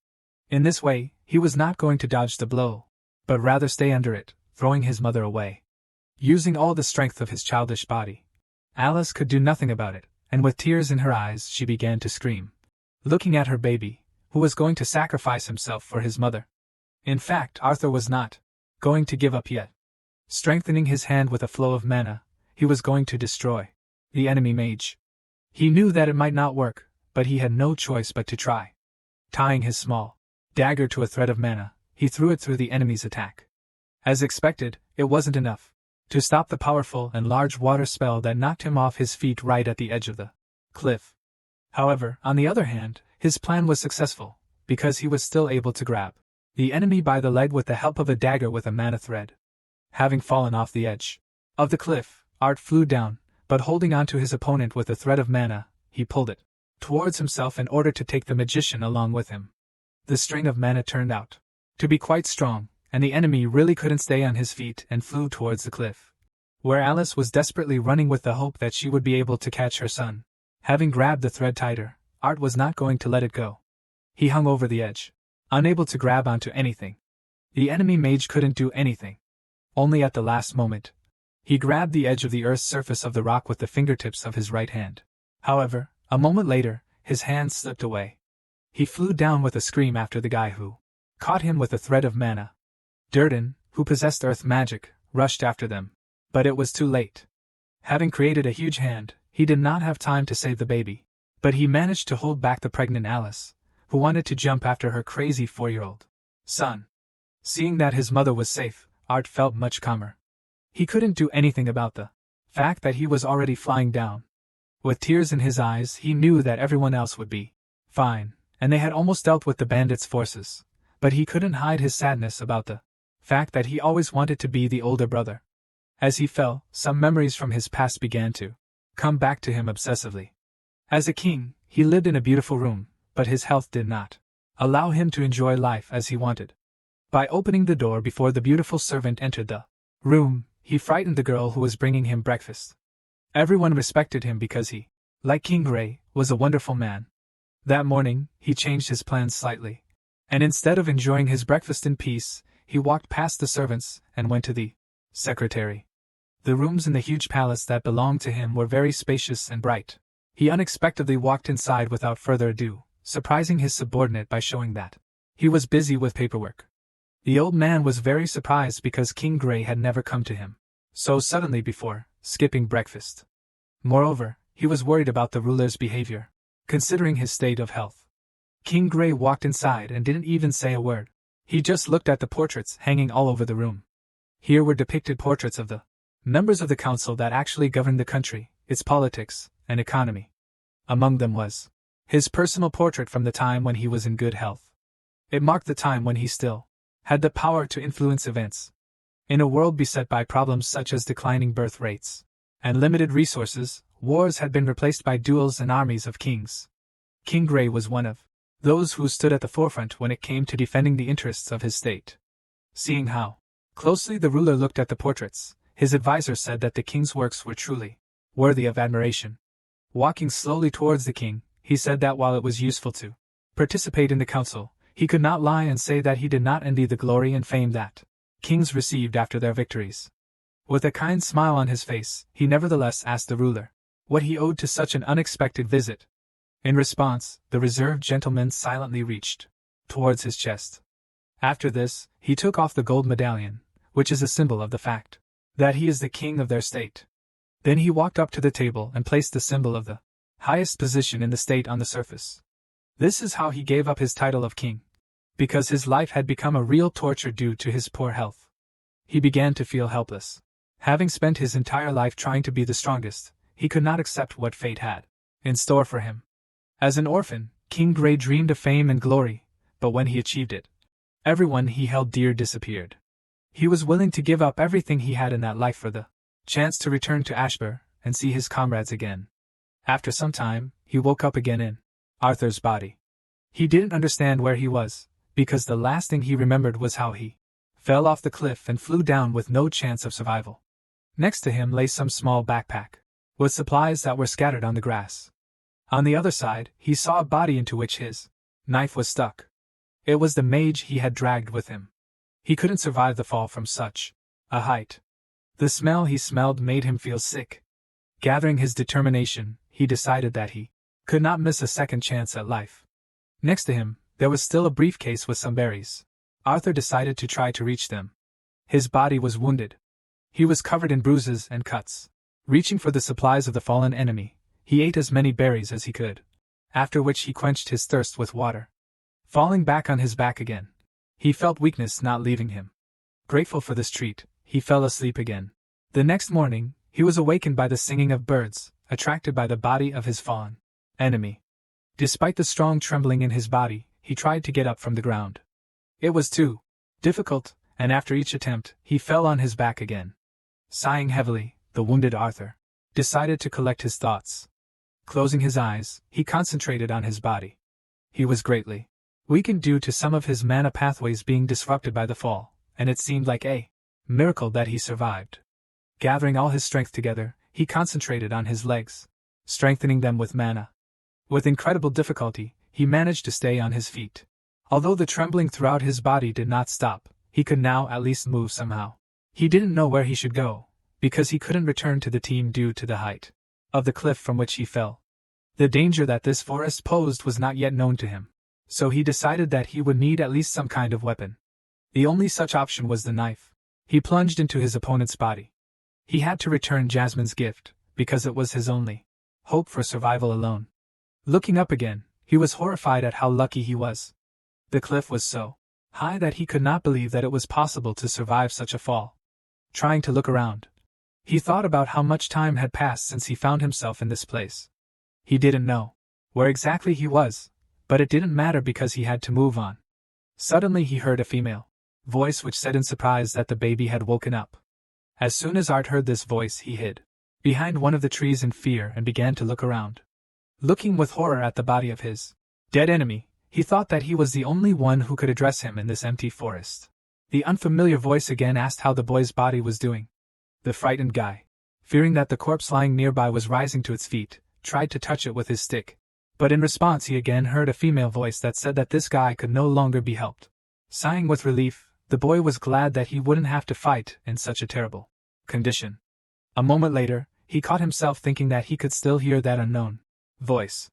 In this way, he was not going to dodge the blow, but rather stay under it, throwing his mother away. Using all the strength of his childish body, Alice could do nothing about it, and with tears in her eyes she began to scream, looking at her baby, who was going to sacrifice himself for his mother. In fact, Arthur was not going to give up yet. Strengthening his hand with a flow of mana, he was going to destroy the enemy mage. He knew that it might not work, but he had no choice but to try. Tying his small dagger to a thread of mana, he threw it through the enemy's attack. As expected, it wasn't enough to stop the powerful and large water spell that knocked him off his feet right at the edge of the cliff. However, on the other hand, his plan was successful, because he was still able to grab the enemy by the leg with the help of a dagger with a mana thread. Having fallen off the edge of the cliff, Art flew down, but holding on to his opponent with a thread of mana, he pulled it towards himself in order to take the magician along with him. The string of mana turned out to be quite strong, and the enemy really couldn't stay on his feet and flew towards the cliff, where Alice was desperately running with the hope that she would be able to catch her son. Having grabbed the thread tighter, Art was not going to let it go. He hung over the edge, unable to grab onto anything. The enemy mage couldn't do anything. Only at the last moment, he grabbed the edge of the earth's surface of the rock with the fingertips of his right hand. However, a moment later, his hand slipped away. He flew down with a scream after the guy who caught him with a thread of mana. Durden, who possessed earth magic, rushed after them, but it was too late. Having created a huge hand, he did not have time to save the baby, but he managed to hold back the pregnant Alice, who wanted to jump after her crazy 4-year-old son. Seeing that his mother was safe, Art felt much calmer. He couldn't do anything about the fact that he was already flying down. With tears in his eyes, he knew that everyone else would be fine, and they had almost dealt with the bandits' forces, but he couldn't hide his sadness about the fact that he always wanted to be the older brother. As he fell, some memories from his past began to come back to him obsessively. As a king, he lived in a beautiful room, but his health did not allow him to enjoy life as he wanted. By opening the door before the beautiful servant entered the room, he frightened the girl who was bringing him breakfast. Everyone respected him because he, like King Gray, was a wonderful man. That morning, he changed his plans slightly, and instead of enjoying his breakfast in peace, he walked past the servants and went to the secretary. The rooms in the huge palace that belonged to him were very spacious and bright. He unexpectedly walked inside without further ado, surprising his subordinate by showing that he was busy with paperwork. The old man was very surprised because King Gray had never come to him so suddenly before, skipping breakfast. Moreover, he was worried about the ruler's behavior, considering his state of health. King Gray walked inside and didn't even say a word. He just looked at the portraits hanging all over the room. Here were depicted portraits of the members of the council that actually governed the country, its politics, and economy. Among them was his personal portrait from the time when he was in good health. It marked the time when he still had the power to influence events. In a world beset by problems such as declining birth rates and limited resources, wars had been replaced by duels and armies of kings. King Gray was one of those who stood at the forefront when it came to defending the interests of his state. Seeing how closely the ruler looked at the portraits, his advisor said that the king's works were truly worthy of admiration. Walking slowly towards the king, he said that while it was useful to participate in the council, he could not lie and say that he did not envy the glory and fame that kings received after their victories. With a kind smile on his face, he nevertheless asked the ruler what he owed to such an unexpected visit. In response, the reserved gentleman silently reached towards his chest. After this, he took off the gold medallion, which is a symbol of the fact that he is the king of their state. Then he walked up to the table and placed the symbol of the highest position in the state on the surface. This is how he gave up his title of king, because his life had become a real torture due to his poor health. He began to feel helpless. Having spent his entire life trying to be the strongest, he could not accept what fate had in store for him. As an orphan, King Gray dreamed of fame and glory, but when he achieved it, everyone he held dear disappeared. He was willing to give up everything he had in that life for the chance to return to Ashbur and see his comrades again. After some time, he woke up again in Arthur's body. He didn't understand where he was, because the last thing he remembered was how he fell off the cliff and flew down with no chance of survival. Next to him lay some small backpack with supplies that were scattered on the grass. On the other side, he saw a body into which his knife was stuck. It was the mage he had dragged with him. He couldn't survive the fall from such a height. The smell he smelled made him feel sick. Gathering his determination, he decided that he could not miss a second chance at life. Next to him, there was still a briefcase with some berries. Arthur decided to try to reach them. His body was wounded. He was covered in bruises and cuts. Reaching for the supplies of the fallen enemy, he ate as many berries as he could, after which he quenched his thirst with water. Falling back on his back again, he felt weakness not leaving him. Grateful for this treat, he fell asleep again. The next morning, he was awakened by the singing of birds, attracted by the body of his fallen enemy. Despite the strong trembling in his body, he tried to get up from the ground. It was too difficult, and after each attempt, he fell on his back again. Sighing heavily, the wounded Arthur decided to collect his thoughts. Closing his eyes, he concentrated on his body. He was greatly weakened due to some of his mana pathways being disrupted by the fall, and it seemed like a miracle that he survived. Gathering all his strength together, he concentrated on his legs, strengthening them with mana. With incredible difficulty, he managed to stay on his feet. Although the trembling throughout his body did not stop, he could now at least move somehow. He didn't know where he should go, because he couldn't return to the team due to the height of the cliff from which he fell. The danger that this forest posed was not yet known to him, so he decided that he would need at least some kind of weapon. The only such option was the knife. He plunged into his opponent's body. He had to return Jasmine's gift, because it was his only hope for survival alone. Looking up again, he was horrified at how lucky he was. The cliff was so high that he could not believe that it was possible to survive such a fall. Trying to look around, he thought about how much time had passed since he found himself in this place. He didn't know where exactly he was, but it didn't matter because he had to move on. Suddenly he heard a female voice which said in surprise that the baby had woken up. As soon as Art heard this voice, he hid behind one of the trees in fear and began to look around. Looking with horror at the body of his dead enemy, he thought that he was the only one who could address him in this empty forest. The unfamiliar voice again asked how the boy's body was doing. The frightened guy, fearing that the corpse lying nearby was rising to its feet, tried to touch it with his stick. But in response he again heard a female voice that said that this guy could no longer be helped. Sighing with relief, the boy was glad that he wouldn't have to fight in such a terrible condition. A moment later, he caught himself thinking that he could still hear that unknown voice.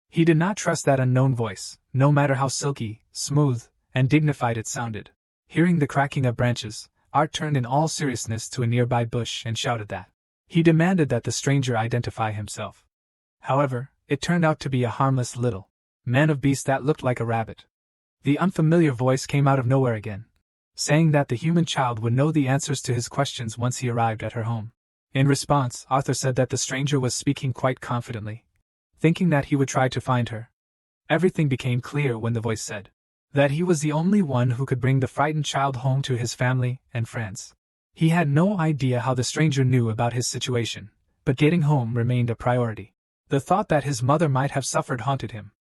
He did not trust that unknown voice, no matter how silky, smooth, and dignified it sounded. Hearing the cracking of branches, Art turned in all seriousness to a nearby bush and shouted that he demanded that the stranger identify himself. However, it turned out to be a harmless little man of beast that looked like a rabbit. The unfamiliar voice came out of nowhere again, saying that the human child would know the answers to his questions once he arrived at her home. In response, Arthur said that the stranger was speaking quite confidently, thinking that he would try to find her. Everything became clear when the voice said that he was the only one who could bring the frightened child home to his family and friends. He had no idea how the stranger knew about his situation, but getting home remained a priority. The thought that his mother might have suffered haunted him.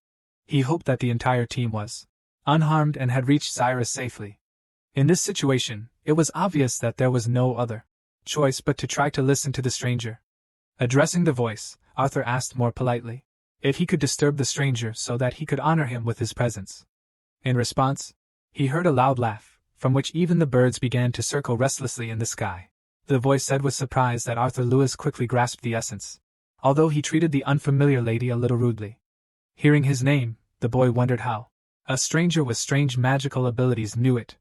He hoped that the entire team was unharmed and had reached Cyrus safely. In this situation, it was obvious that there was no other choice but to try to listen to the stranger. Addressing the voice, Arthur asked more politely if he could disturb the stranger so that he could honor him with his presence. In response, he heard a loud laugh, from which even the birds began to circle restlessly in the sky. The voice said with surprise that Arthur Lewis quickly grasped the essence, although he treated the unfamiliar lady a little rudely. Hearing his name, the boy wondered how a stranger with strange magical abilities knew it.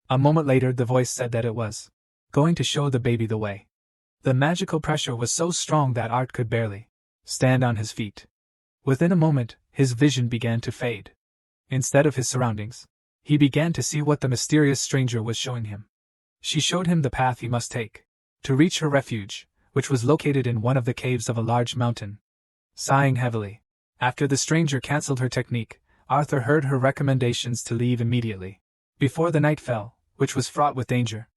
A moment later the voice said that it was going to show the baby the way. The magical pressure was so strong that Art could barely stand on his feet. Within a moment, his vision began to fade. Instead of his surroundings, he began to see what the mysterious stranger was showing him. She showed him the path he must take to reach her refuge, which was located in one of the caves of a large mountain. Sighing heavily, after the stranger cancelled her technique, Arthur heard her recommendations to leave immediately, before the night fell, which was fraught with danger.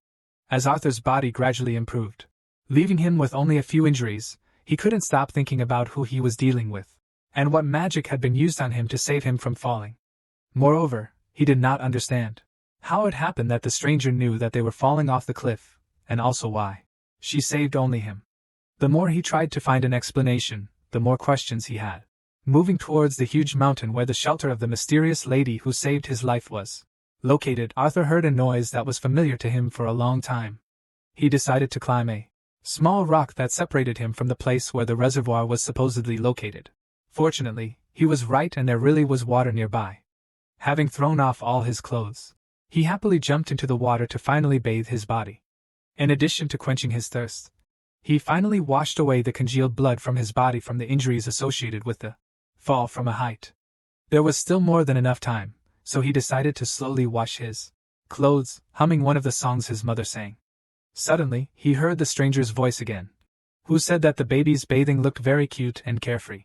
As Arthur's body gradually improved, leaving him with only a few injuries, he couldn't stop thinking about who he was dealing with, and what magic had been used on him to save him from falling. Moreover, he did not understand how it happened that the stranger knew that they were falling off the cliff, and also why she saved only him. The more he tried to find an explanation, the more questions he had. Moving towards the huge mountain where the shelter of the mysterious lady who saved his life was located, Arthur heard a noise that was familiar to him for a long time. He decided to climb a small rock that separated him from the place where the reservoir was supposedly located. Fortunately, he was right and there really was water nearby. Having thrown off all his clothes, he happily jumped into the water to finally bathe his body. In addition to quenching his thirst, he finally washed away the congealed blood from his body from the injuries associated with the fall from a height. There was still more than enough time, so he decided to slowly wash his clothes, humming one of the songs his mother sang. Suddenly, he heard the stranger's voice again, who said that the baby's bathing looked very cute and carefree.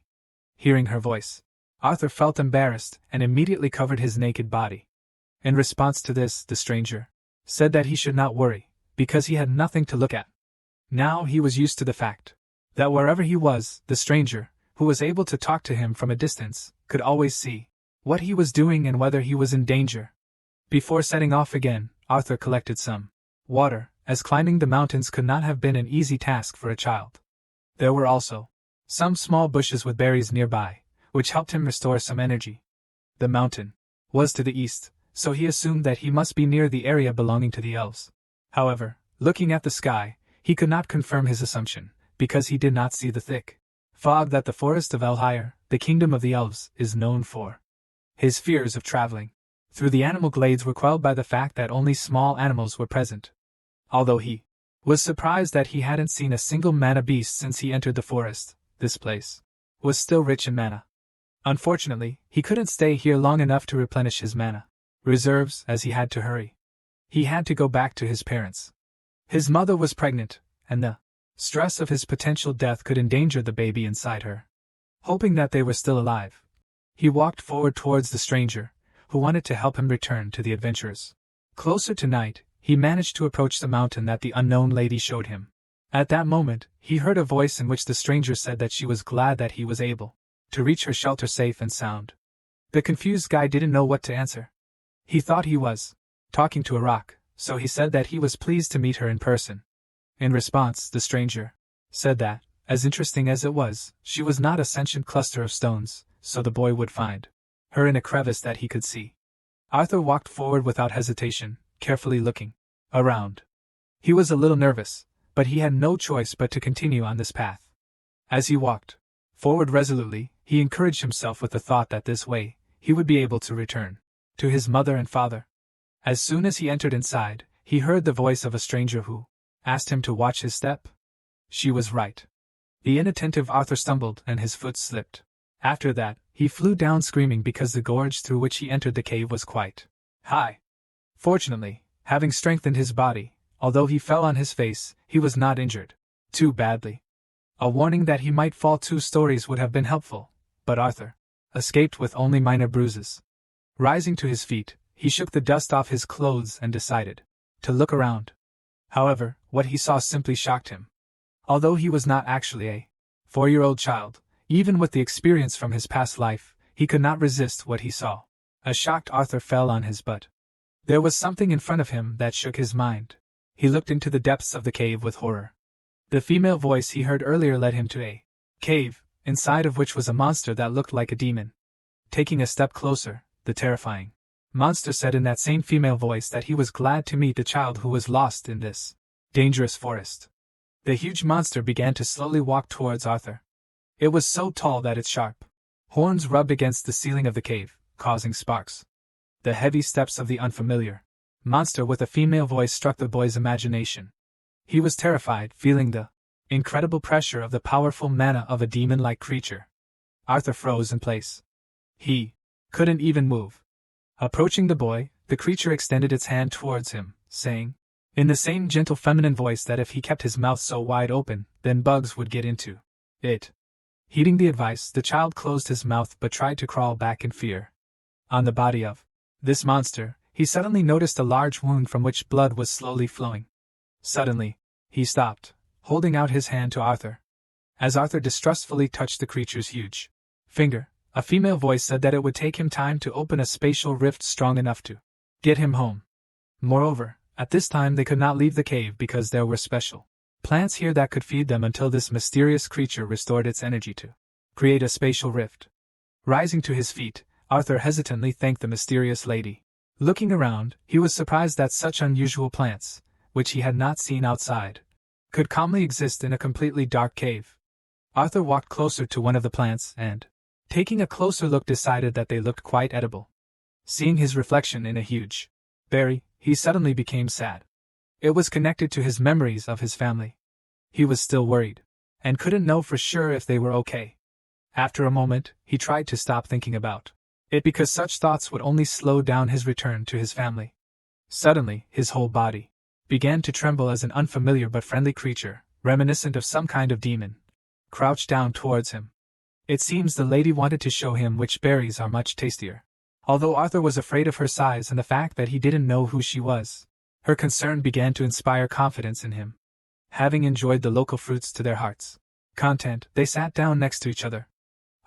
Hearing her voice, Arthur felt embarrassed and immediately covered his naked body. In response to this, the stranger said that he should not worry, because he had nothing to look at. Now he was used to the fact that wherever he was, the stranger, who was able to talk to him from a distance, could always see what he was doing and whether he was in danger. Before setting off again, Arthur collected some water, as climbing the mountains could not have been an easy task for a child. There were also some small bushes with berries nearby, which helped him restore some energy. The mountain was to the east, so he assumed that he must be near the area belonging to the elves. However, looking at the sky, he could not confirm his assumption, because he did not see the thick fog that the forest of Elhire, the kingdom of the elves, is known for. His fears of traveling through the animal glades were quelled by the fact that only small animals were present. Although he was surprised that he hadn't seen a single mana beast since he entered the forest, this place was still rich in mana. Unfortunately, he couldn't stay here long enough to replenish his mana reserves, as he had to hurry. He had to go back to his parents. His mother was pregnant, and the stress of his potential death could endanger the baby inside her. Hoping that they were still alive, he walked forward towards the stranger, who wanted to help him return to the adventurers. Closer to night, he managed to approach the mountain that the unknown lady showed him. At that moment, he heard a voice in which the stranger said that she was glad that he was able to reach her shelter safe and sound. The confused guy didn't know what to answer. He thought he was talking to a rock, so he said that he was pleased to meet her in person. In response, the stranger said that, as interesting as it was, she was not a sentient cluster of stones, so the boy would find her in a crevice that he could see. Arthur walked forward without hesitation, carefully looking around. He was a little nervous, but he had no choice but to continue on this path. As he walked forward resolutely, he encouraged himself with the thought that this way, he would be able to return to his mother and father. As soon as he entered inside, he heard the voice of a stranger who asked him to watch his step. She was right. The inattentive Arthur stumbled and his foot slipped. After that, he flew down screaming because the gorge through which he entered the cave was quite high. Fortunately, having strengthened his body, although he fell on his face, he was not injured too badly. A warning that he might fall 2 stories would have been helpful, but Arthur escaped with only minor bruises. Rising to his feet, he shook the dust off his clothes and decided to look around. However, what he saw simply shocked him. Although he was not actually a 4-year-old child, even with the experience from his past life, he could not resist what he saw. A shocked Arthur fell on his butt. There was something in front of him that shook his mind. He looked into the depths of the cave with horror. The female voice he heard earlier led him to a cave, inside of which was a monster that looked like a demon. Taking a step closer, the terrifying monster said in that same female voice that he was glad to meet the child who was lost in this dangerous forest. The huge monster began to slowly walk towards Arthur. It was so tall that its sharp horns rubbed against the ceiling of the cave, causing sparks. The heavy steps of the unfamiliar monster with a female voice struck the boy's imagination. He was terrified, feeling the incredible pressure of the powerful mana of a demon-like creature. Arthur froze in place. He couldn't even move. Approaching the boy, the creature extended its hand towards him, saying, in the same gentle feminine voice, that if he kept his mouth so wide open, then bugs would get into it. Heeding the advice, the child closed his mouth but tried to crawl back in fear. On the body of this monster, he suddenly noticed a large wound from which blood was slowly flowing. Suddenly, he stopped, holding out his hand to Arthur. As Arthur distrustfully touched the creature's huge finger, a female voice said that it would take him time to open a spatial rift strong enough to get him home. Moreover, at this time they could not leave the cave because there were special plants here that could feed them until this mysterious creature restored its energy to create a spatial rift. Rising to his feet, Arthur hesitantly thanked the mysterious lady. Looking around, he was surprised that such unusual plants, which he had not seen outside, could calmly exist in a completely dark cave. Arthur walked closer to one of the plants and, taking a closer look, decided that they looked quite edible. Seeing his reflection in a huge berry, he suddenly became sad. It was connected to his memories of his family. He was still worried, and couldn't know for sure if they were okay. After a moment, he tried to stop thinking about it because such thoughts would only slow down his return to his family. Suddenly, his whole body began to tremble as an unfamiliar but friendly creature, reminiscent of some kind of demon, crouched down towards him. It seems the lady wanted to show him which berries are much tastier. Although Arthur was afraid of her size and the fact that he didn't know who she was, her concern began to inspire confidence in him. Having enjoyed the local fruits to their heart's content, they sat down next to each other.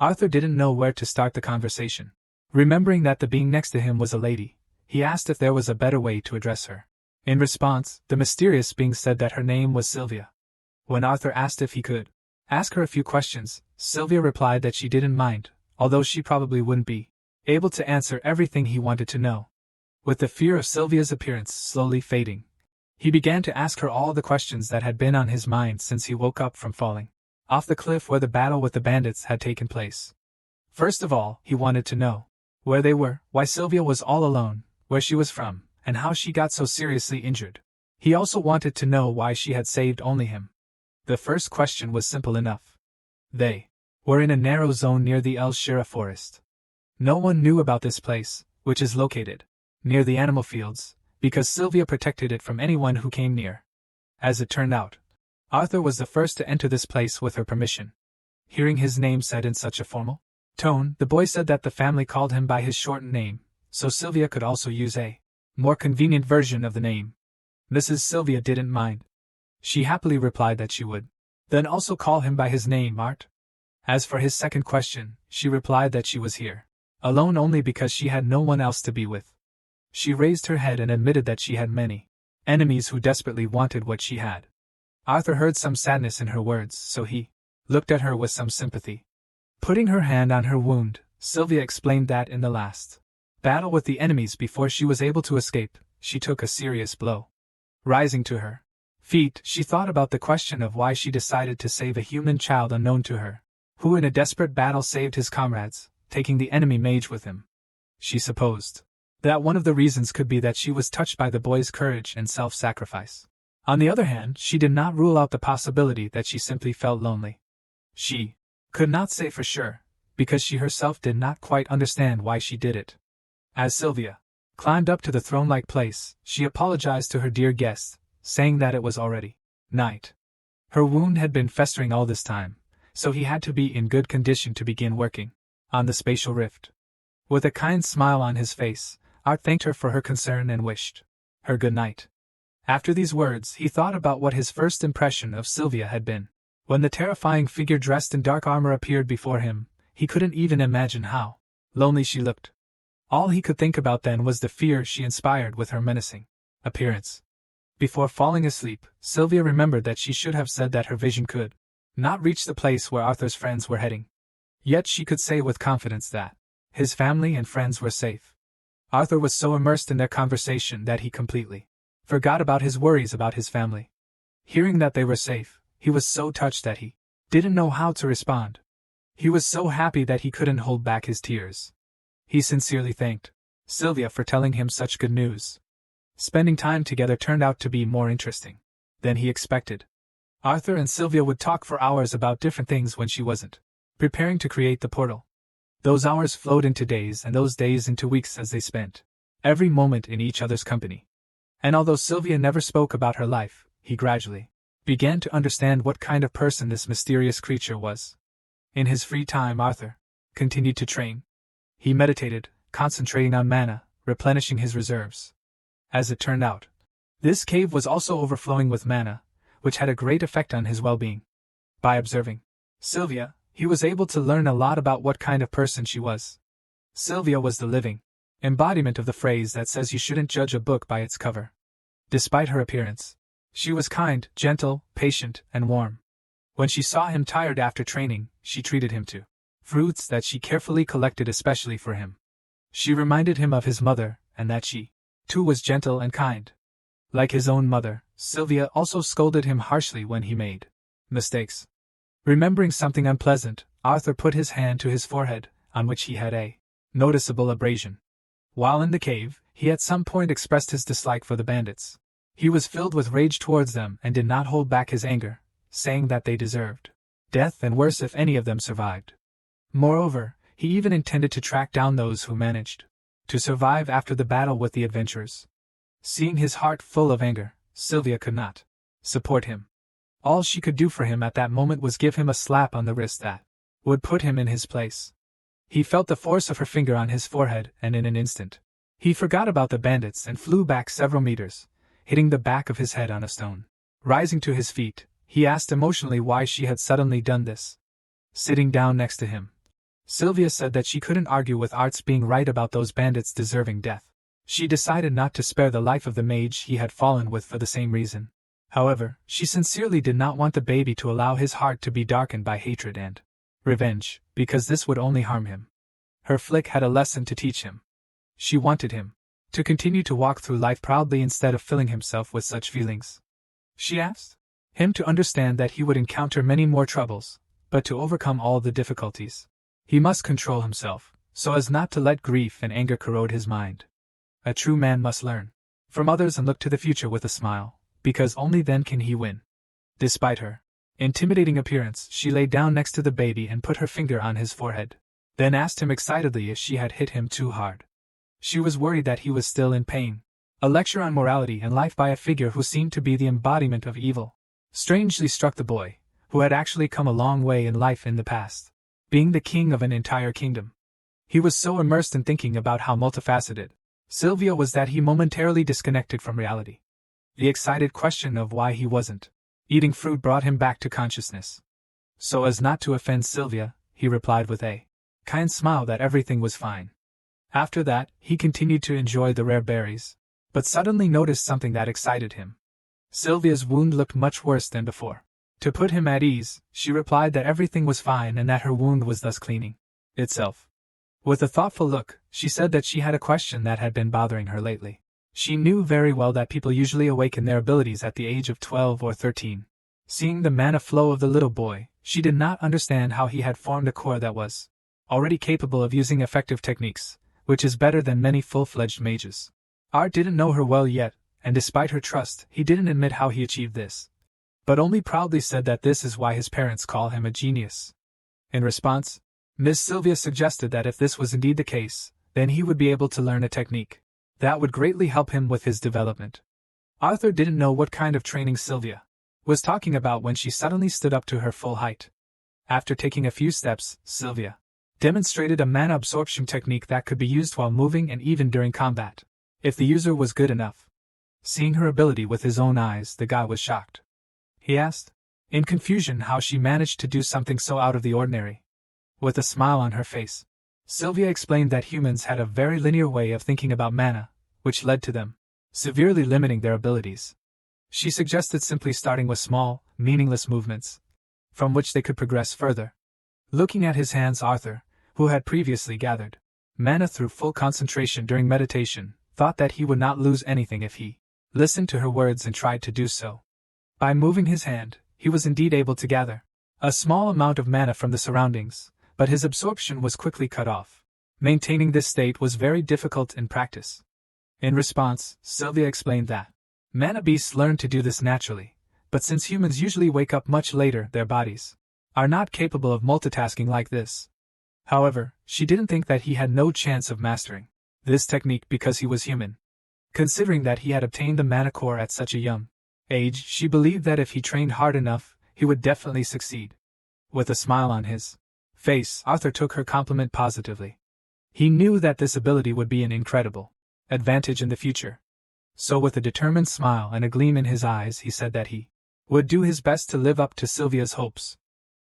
Arthur didn't know where to start the conversation. Remembering that the being next to him was a lady, he asked if there was a better way to address her. In response, the mysterious being said that her name was Sylvia. When Arthur asked if he could ask her a few questions, Sylvia replied that she didn't mind, although she probably wouldn't be able to answer everything he wanted to know. With the fear of Sylvia's appearance slowly fading, he began to ask her all the questions that had been on his mind since he woke up from falling off the cliff where the battle with the bandits had taken place. First of all, he wanted to know where they were, why Sylvia was all alone, where she was from, and how she got so seriously injured. He also wanted to know why she had saved only him. The first question was simple enough. They were in a narrow zone near the El Shira forest. No one knew about this place, which is located near the animal fields, because Sylvia protected it from anyone who came near. As it turned out, Arthur was the first to enter this place with her permission. Hearing his name said in such a formal tone, the boy said that the family called him by his shortened name, so Sylvia could also use a more convenient version of the name. Mrs. Sylvia didn't mind. She happily replied that she would then also call him by his name, Art. As for his second question, she replied that she was here alone only because she had no one else to be with. She raised her head and admitted that she had many enemies who desperately wanted what she had. Arthur heard some sadness in her words, so he looked at her with some sympathy. Putting her hand on her wound, Sylvia explained that in the last battle with the enemies before she was able to escape, she took a serious blow. Rising to her feet, she thought about the question of why she decided to save a human child unknown to her, who in a desperate battle saved his comrades, taking the enemy mage with him. She supposed that one of the reasons could be that she was touched by the boy's courage and self-sacrifice. On the other hand, she did not rule out the possibility that she simply felt lonely. She could not say for sure, because she herself did not quite understand why she did it. As Sylvia climbed up to the throne-like place, she apologized to her dear guest, saying that it was already night. Her wound had been festering all this time, so he had to be in good condition to begin working on the spatial rift. With a kind smile on his face, Art thanked her for her concern and wished her good night. After these words, he thought about what his first impression of Sylvia had been. When the terrifying figure dressed in dark armor appeared before him, he couldn't even imagine how lonely she looked. All he could think about then was the fear she inspired with her menacing appearance. Before falling asleep, Sylvia remembered that she should have said that her vision could not reach the place where Arthur's friends were heading. Yet she could say with confidence that his family and friends were safe. Arthur was so immersed in their conversation that he completely forgot about his worries about his family. Hearing that they were safe, he was so touched that he didn't know how to respond. He was so happy that he couldn't hold back his tears. He sincerely thanked Sylvia for telling him such good news. Spending time together turned out to be more interesting than he expected. Arthur and Sylvia would talk for hours about different things when she wasn't preparing to create the portal. Those hours flowed into days and those days into weeks as they spent every moment in each other's company. And although Sylvia never spoke about her life, he gradually began to understand what kind of person this mysterious creature was. In his free time, Arthur continued to train. He meditated, concentrating on mana, replenishing his reserves. As it turned out, this cave was also overflowing with mana, which had a great effect on his well-being. By observing Sylvia, he was able to learn a lot about what kind of person she was. Sylvia was the living embodiment of the phrase that says you shouldn't judge a book by its cover. Despite her appearance, she was kind, gentle, patient, and warm. When she saw him tired after training, she treated him to fruits that she carefully collected especially for him. She reminded him of his mother, and that she, too, was gentle and kind. Like his own mother, Sylvia also scolded him harshly when he made mistakes. Remembering something unpleasant, Arthur put his hand to his forehead, on which he had a noticeable abrasion. While in the cave, he at some point expressed his dislike for the bandits. He was filled with rage towards them and did not hold back his anger, saying that they deserved death and worse if any of them survived. Moreover, he even intended to track down those who managed to survive after the battle with the adventurers. Seeing his heart full of anger, Sylvia could not support him. All she could do for him at that moment was give him a slap on the wrist that would put him in his place. He felt the force of her finger on his forehead, and in an instant, he forgot about the bandits and flew back several meters, hitting the back of his head on a stone. Rising to his feet, he asked emotionally why she had suddenly done this. Sitting down next to him, Sylvia said that she couldn't argue with Art's being right about those bandits deserving death. She decided not to spare the life of the mage he had fallen with for the same reason. However, she sincerely did not want the baby to allow his heart to be darkened by hatred and revenge, because this would only harm him. Her flick had a lesson to teach him. She wanted him to continue to walk through life proudly instead of filling himself with such feelings. She asked him to understand that he would encounter many more troubles, but to overcome all the difficulties, he must control himself, so as not to let grief and anger corrode his mind. A true man must learn from others and look to the future with a smile, because only then can he win. Despite her intimidating appearance, she lay down next to the baby and put her finger on his forehead, then asked him excitedly if she had hit him too hard. She was worried that he was still in pain. A lecture on morality and life by a figure who seemed to be the embodiment of evil strangely struck the boy, who had actually come a long way in life in the past, being the king of an entire kingdom. He was so immersed in thinking about how multifaceted Sylvia was that he momentarily disconnected from reality. The excited question of why he wasn't eating fruit brought him back to consciousness. So as not to offend Sylvia, he replied with a kind smile that everything was fine. After that, he continued to enjoy the rare berries, but suddenly noticed something that excited him. Sylvia's wound looked much worse than before. To put him at ease, she replied that everything was fine and that her wound was thus cleaning itself. With a thoughtful look, she said that she had a question that had been bothering her lately. She knew very well that people usually awaken their abilities at the age of 12 or 13. Seeing the mana flow of the little boy, she did not understand how he had formed a core that was already capable of using effective techniques, which is better than many full-fledged mages. Art didn't know her well yet, and despite her trust, he didn't admit how he achieved this, but only proudly said that this is why his parents call him a genius. In response, Miss Sylvia suggested that if this was indeed the case, then he would be able to learn a technique that would greatly help him with his development. Arthur didn't know what kind of training Sylvia was talking about when she suddenly stood up to her full height. After taking a few steps, Sylvia demonstrated a mana absorption technique that could be used while moving and even during combat, if the user was good enough. Seeing her ability with his own eyes, the guy was shocked. He asked, in confusion, how she managed to do something so out of the ordinary. With a smile on her face, Sylvia explained that humans had a very linear way of thinking about mana, which led to them severely limiting their abilities. She suggested simply starting with small, meaningless movements, from which they could progress further. Looking at his hands, Arthur, who had previously gathered mana through full concentration during meditation, thought that he would not lose anything if he listened to her words and tried to do so. By moving his hand, he was indeed able to gather a small amount of mana from the surroundings, but his absorption was quickly cut off. Maintaining this state was very difficult in practice. In response, Sylvia explained that mana beasts learn to do this naturally, but since humans usually wake up much later, their bodies are not capable of multitasking like this. However, she didn't think that he had no chance of mastering this technique because he was human. Considering that he had obtained the mana core at such a young age, she believed that if he trained hard enough, he would definitely succeed. With a smile on his face, Arthur took her compliment positively. He knew that this ability would be an incredible advantage in the future. So with a determined smile and a gleam in his eyes, he said that he would do his best to live up to Sylvia's hopes.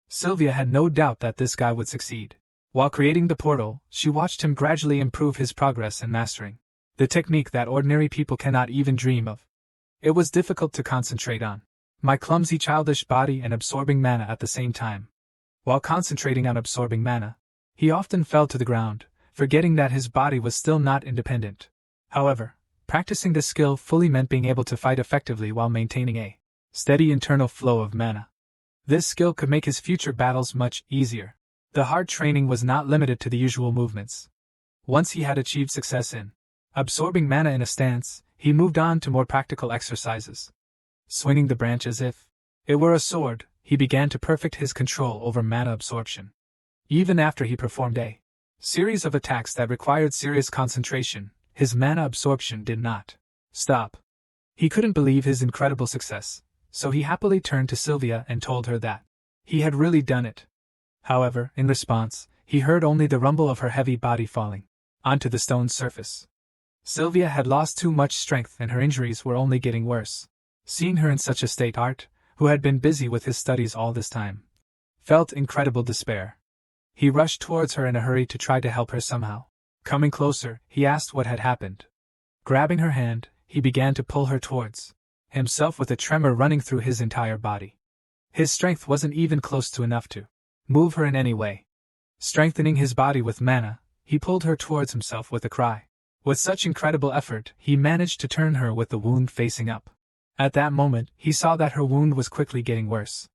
Sylvia had no doubt that this guy would succeed. While creating the portal, she watched him gradually improve his progress in mastering the technique that ordinary people cannot even dream of. It was difficult to concentrate on my clumsy childish body and absorbing mana at the same time. While concentrating on absorbing mana, he often fell to the ground, forgetting that his body was still not independent. However, practicing this skill fully meant being able to fight effectively while maintaining a steady internal flow of mana. This skill could make his future battles much easier. The hard training was not limited to the usual movements. Once he had achieved success in absorbing mana in a stance, he moved on to more practical exercises. Swinging the branch as if it were a sword, he began to perfect his control over mana absorption. Even after he performed a series of attacks that required serious concentration, his mana absorption did not stop. He couldn't believe his incredible success, so he happily turned to Sylvia and told her that he had really done it. However, in response, he heard only the rumble of her heavy body falling onto the stone surface. Sylvia had lost too much strength and her injuries were only getting worse. Seeing her in such a state, Art, who had been busy with his studies all this time, felt incredible despair. He rushed towards her in a hurry to try to help her somehow. Coming closer, he asked what had happened. Grabbing her hand, he began to pull her towards himself with a tremor running through his entire body. His strength wasn't even close to enough to move her in any way. Strengthening his body with mana, he pulled her towards himself with a cry. With such incredible effort, he managed to turn her with the wound facing up. At that moment, he saw that her wound was quickly getting worse.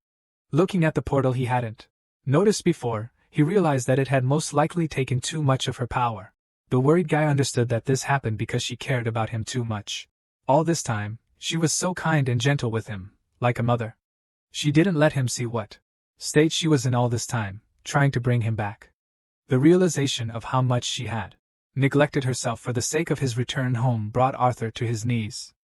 Looking at the portal he hadn't noticed before, he realized that it had most likely taken too much of her power. The worried guy understood that this happened because she cared about him too much. All this time, she was so kind and gentle with him, like a mother. She didn't let him see what state she was in all this time, trying to bring him back. The realization of how much she had neglected herself for the sake of his return home brought Arthur to his knees.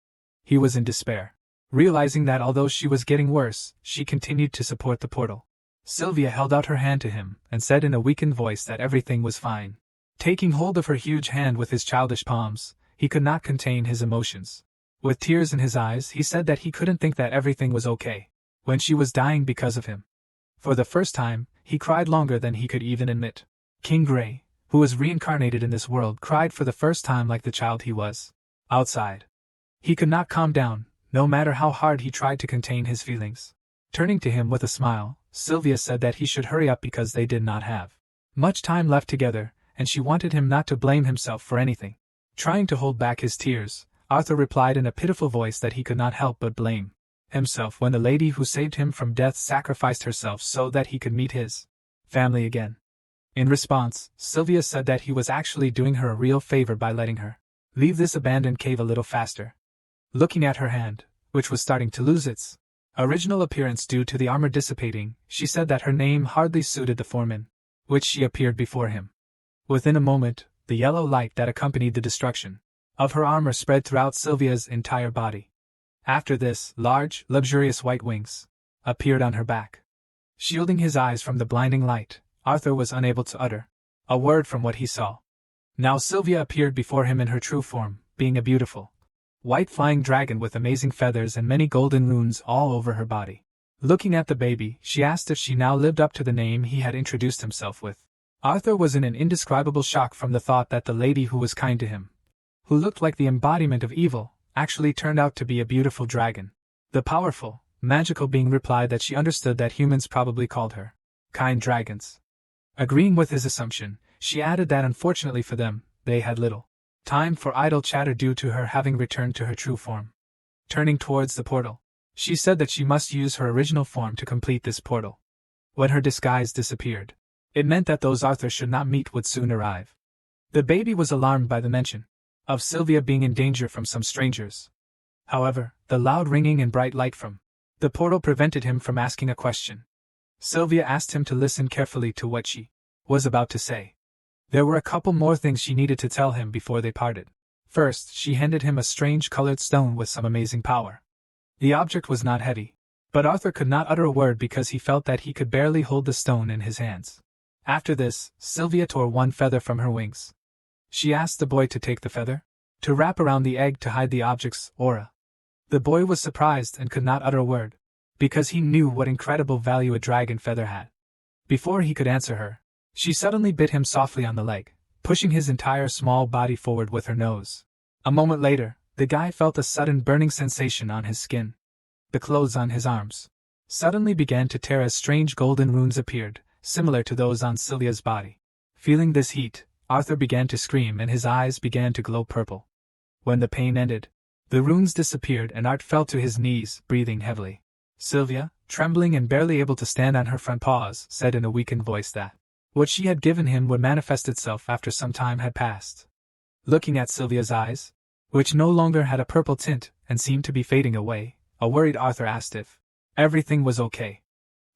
He was in despair, realizing that although she was getting worse, she continued to support the portal. Sylvia held out her hand to him and said in a weakened voice that everything was fine. Taking hold of her huge hand with his childish palms, he could not contain his emotions. With tears in his eyes, he said that he couldn't think that everything was okay when she was dying because of him. For the first time, he cried longer than he could even admit. King Grey, who was reincarnated in this world, cried for the first time like the child he was. Outside, he could not calm down, no matter how hard he tried to contain his feelings. Turning to him with a smile, Sylvia said that he should hurry up because they did not have much time left together, and she wanted him not to blame himself for anything. Trying to hold back his tears, Arthur replied in a pitiful voice that he could not help but blame himself when the lady who saved him from death sacrificed herself so that he could meet his family again. In response, Sylvia said that he was actually doing her a real favor by letting her leave this abandoned cave a little faster. Looking at her hand, which was starting to lose its original appearance due to the armor dissipating, she said that her name hardly suited the form in which she appeared before him. Within a moment, the yellow light that accompanied the destruction of her armor spread throughout Sylvia's entire body. After this, large, luxurious white wings appeared on her back. Shielding his eyes from the blinding light, Arthur was unable to utter a word from what he saw. Now Sylvia appeared before him in her true form, being a beautiful white flying dragon with amazing feathers and many golden runes all over her body. Looking at the baby, she asked if she now lived up to the name he had introduced himself with. Arthur was in an indescribable shock from the thought that the lady who was kind to him, who looked like the embodiment of evil, actually turned out to be a beautiful dragon. The powerful, magical being replied that she understood that humans probably called her kind dragons. Agreeing with his assumption, she added that unfortunately for them, they had little time for idle chatter due to her having returned to her true form. Turning towards the portal, she said that she must use her original form to complete this portal. When her disguise disappeared, it meant that those Arthur should not meet would soon arrive. The baby was alarmed by the mention of Sylvia being in danger from some strangers. However, the loud ringing and bright light from the portal prevented him from asking a question. Sylvia asked him to listen carefully to what she was about to say. There were a couple more things she needed to tell him before they parted. First, she handed him a strange colored stone with some amazing power. The object was not heavy, but Arthur could not utter a word because he felt that he could barely hold the stone in his hands. After this, Sylvia tore one feather from her wings. She asked the boy to take the feather, to wrap around the egg to hide the object's aura. The boy was surprised and could not utter a word, because he knew what incredible value a dragon feather had. Before he could answer her, she suddenly bit him softly on the leg, pushing his entire small body forward with her nose. A moment later, the guy felt a sudden burning sensation on his skin. The clothes on his arms suddenly began to tear as strange golden runes appeared, similar to those on Sylvia's body. Feeling this heat, Arthur began to scream and his eyes began to glow purple. When the pain ended, the runes disappeared and Art fell to his knees, breathing heavily. Sylvia, trembling and barely able to stand on her front paws, said in a weakened voice that what she had given him would manifest itself after some time had passed. Looking at Sylvia's eyes, which no longer had a purple tint and seemed to be fading away, a worried Arthur asked if everything was okay.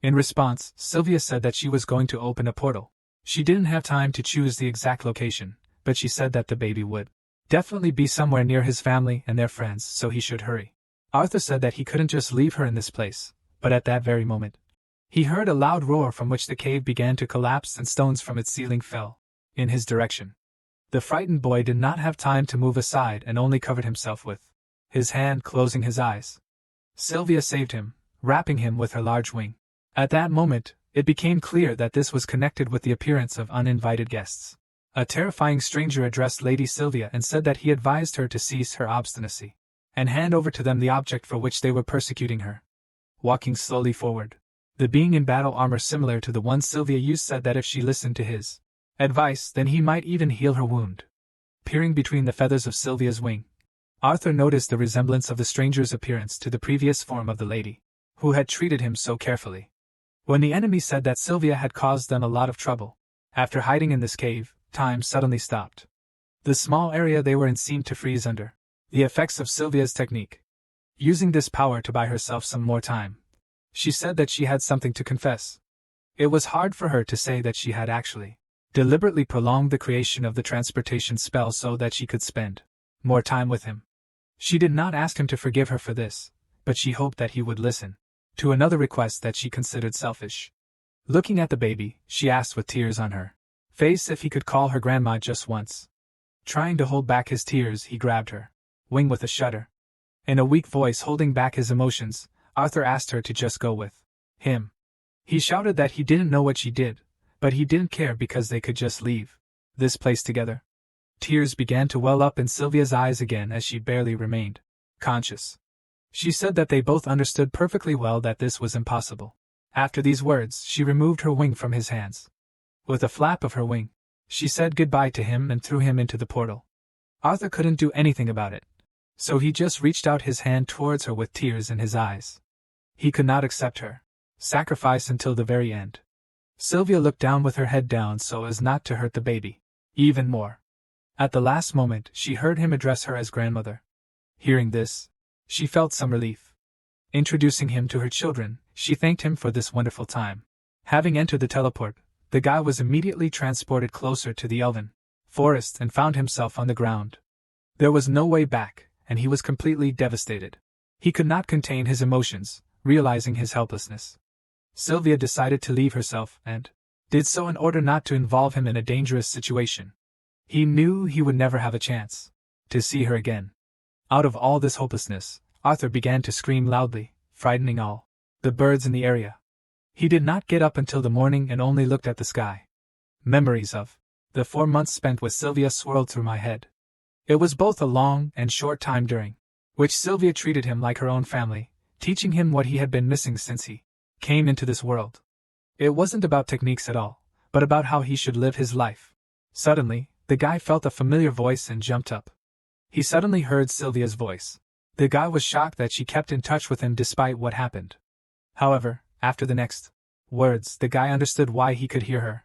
In response, Sylvia said that she was going to open a portal. She didn't have time to choose the exact location, but she said that the baby would definitely be somewhere near his family and their friends, so he should hurry. Arthur said that he couldn't just leave her in this place, but at that very moment, he heard a loud roar from which the cave began to collapse and stones from its ceiling fell in his direction. The frightened boy did not have time to move aside and only covered himself with his hand, closing his eyes. Sylvia saved him, wrapping him with her large wing. At that moment, it became clear that this was connected with the appearance of uninvited guests. A terrifying stranger addressed Lady Sylvia and said that he advised her to cease her obstinacy and hand over to them the object for which they were persecuting her. Walking slowly forward, the being in battle armor similar to the one Sylvia used said that if she listened to his advice, then he might even heal her wound. Peering between the feathers of Sylvia's wing, Arthur noticed the resemblance of the stranger's appearance to the previous form of the lady, who had treated him so carefully. When the enemy said that Sylvia had caused them a lot of trouble, after hiding in this cave, time suddenly stopped. The small area they were in seemed to freeze under the effects of Sylvia's technique. Using this power to buy herself some more time, she said that she had something to confess. It was hard for her to say that she had actually deliberately prolonged the creation of the transportation spell so that she could spend more time with him. She did not ask him to forgive her for this, but she hoped that he would listen to another request that she considered selfish. Looking at the baby, she asked with tears on her face if he could call her grandma just once. Trying to hold back his tears, he grabbed her wing with a shudder. In a weak voice holding back his emotions, Arthur asked her to just go with him. He shouted that he didn't know what she did, but he didn't care because they could just leave this place together. Tears began to well up in Sylvia's eyes again as she barely remained conscious. She said that they both understood perfectly well that this was impossible. After these words, she removed her wing from his hands. With a flap of her wing, she said goodbye to him and threw him into the portal. Arthur couldn't do anything about it, so he just reached out his hand towards her with tears in his eyes. He could not accept her sacrifice until the very end. Sylvia looked down with her head down so as not to hurt the baby even more. At the last moment, she heard him address her as grandmother. Hearing this, she felt some relief. Introducing him to her children, she thanked him for this wonderful time. Having entered the teleport, the guy was immediately transported closer to the elven forest and found himself on the ground. There was no way back, and he was completely devastated. He could not contain his emotions, realizing his helplessness. Sylvia decided to leave herself and did so in order not to involve him in a dangerous situation. He knew he would never have a chance to see her again. Out of all this hopelessness, Arthur began to scream loudly, frightening all the birds in the area. He did not get up until the morning and only looked at the sky. Memories of the 4 months spent with Sylvia swirled through my head. It was both a long and short time during which Sylvia treated him like her own family, teaching him what he had been missing since he came into this world. It wasn't about techniques at all, but about how he should live his life. Suddenly, the guy felt a familiar voice and jumped up. He suddenly heard Sylvia's voice. The guy was shocked that she kept in touch with him despite what happened. However, after the next words, the guy understood why he could hear her.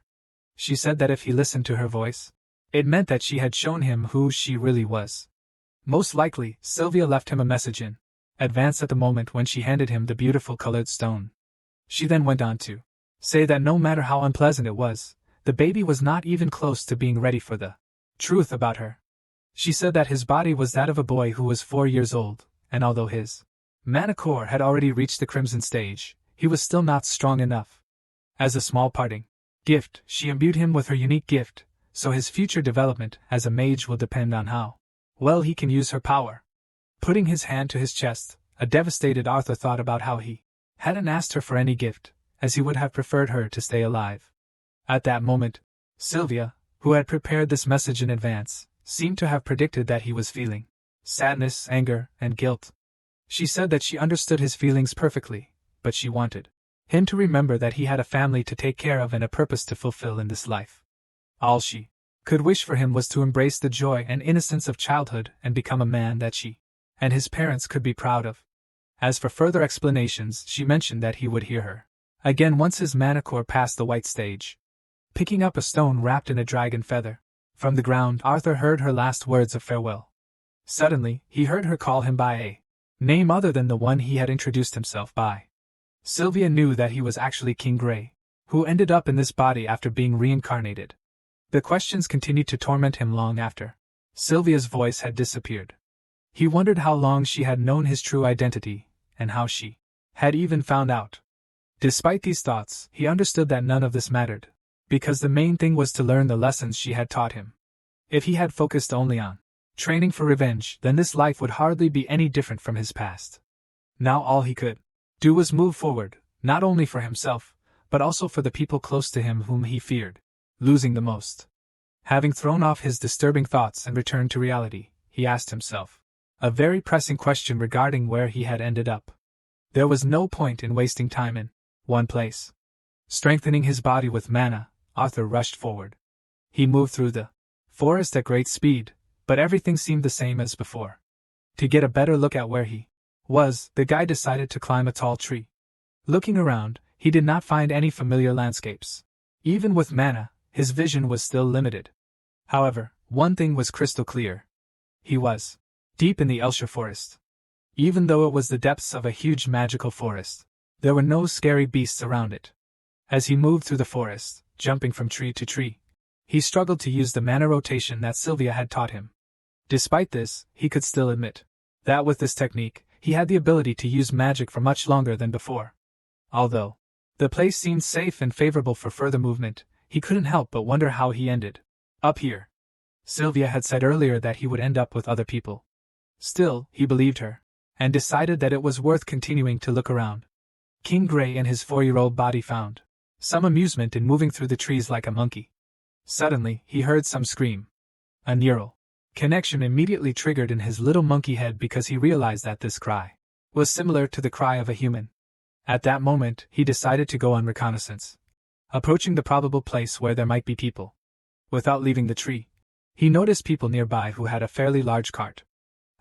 She said that if he listened to her voice, it meant that she had shown him who she really was. Most likely, Sylvia left him a message in advance at the moment when she handed him the beautiful colored stone. She then went on to say that no matter how unpleasant it was, the baby was not even close to being ready for the truth about her. She said that his body was that of a boy who was 4 years old, and although his Manticore had already reached the crimson stage, he was still not strong enough. As a small parting gift, she imbued him with her unique gift, so his future development as a mage will depend on how well he can use her power. Putting his hand to his chest, a devastated Arthur thought about how he hadn't asked her for any gift, as he would have preferred her to stay alive. At that moment, Sylvia, who had prepared this message in advance, seemed to have predicted that he was feeling sadness, anger, and guilt. She said that she understood his feelings perfectly, but she wanted him to remember that he had a family to take care of and a purpose to fulfill in this life. All she could wish for him was to embrace the joy and innocence of childhood and become a man that she and his parents could be proud of. As for further explanations, she mentioned that he would hear her again once his Manticore passed the white stage. Picking up a stone wrapped in a dragon feather from the ground, Arthur heard her last words of farewell. Suddenly, he heard her call him by a name other than the one he had introduced himself by. Sylvia knew that he was actually King Grey, who ended up in this body after being reincarnated. The questions continued to torment him long after Sylvia's voice had disappeared. He wondered how long she had known his true identity, and how she had even found out. Despite these thoughts, he understood that none of this mattered, because the main thing was to learn the lessons she had taught him. If he had focused only on training for revenge, then this life would hardly be any different from his past. Now all he could do was move forward, not only for himself, but also for the people close to him whom he feared losing the most. Having thrown off his disturbing thoughts and returned to reality, he asked himself a very pressing question regarding where he had ended up. There was no point in wasting time in one place. Strengthening his body with mana, Arthur rushed forward. He moved through the forest at great speed, but everything seemed the same as before. To get a better look at where he was, the guy decided to climb a tall tree. Looking around, he did not find any familiar landscapes. Even with mana, his vision was still limited. However, one thing was crystal clear. He was deep in the Elsha forest. Even though it was the depths of a huge magical forest, there were no scary beasts around it. As he moved through the forest, jumping from tree to tree, he struggled to use the mana rotation that Sylvia had taught him. Despite this, he could still admit that with this technique, he had the ability to use magic for much longer than before. Although the place seemed safe and favorable for further movement, he couldn't help but wonder how he ended up here. Sylvia had said earlier that he would end up with other people. Still, he believed her, and decided that it was worth continuing to look around. King Gray and his 4-year-old body found some amusement in moving through the trees like a monkey. Suddenly, he heard some scream. A neural connection immediately triggered in his little monkey head because he realized that this cry was similar to the cry of a human. At that moment, he decided to go on reconnaissance, approaching the probable place where there might be people. Without leaving the tree, he noticed people nearby who had a fairly large cart.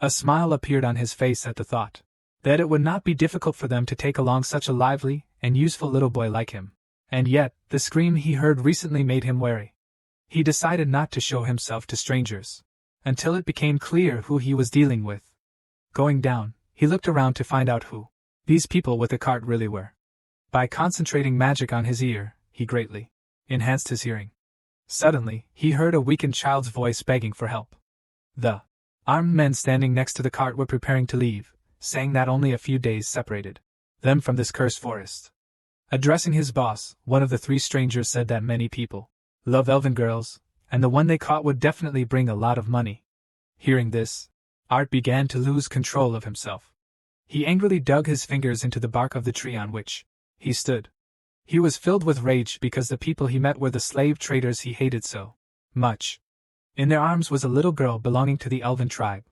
A smile appeared on his face at the thought that it would not be difficult for them to take along such a lively and useful little boy like him. And yet, the scream he heard recently made him wary. He decided not to show himself to strangers until it became clear who he was dealing with. Going down, he looked around to find out who these people with the cart really were. By concentrating magic on his ear, he greatly enhanced his hearing. Suddenly, he heard a weakened child's voice begging for help. The armed men standing next to the cart were preparing to leave, saying that only a few days separated them from this cursed forest. Addressing his boss, one of the 3 strangers said that many people love elven girls, and the one they caught would definitely bring a lot of money. Hearing this, Art began to lose control of himself. He angrily dug his fingers into the bark of the tree on which he stood. He was filled with rage because the people he met were the slave traders he hated so much. In their arms was a little girl belonging to the elven tribe.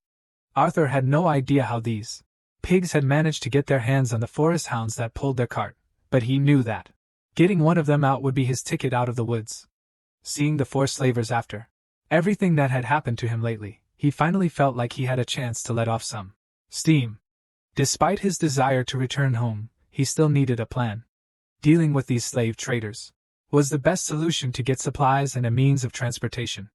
Arthur had no idea how these pigs had managed to get their hands on the forest hounds that pulled their cart, but he knew that getting one of them out would be his ticket out of the woods. Seeing the 4 slavers after everything that had happened to him lately, he finally felt like he had a chance to let off some steam. Despite his desire to return home, he still needed a plan. Dealing with these slave traders was the best solution to get supplies and a means of transportation.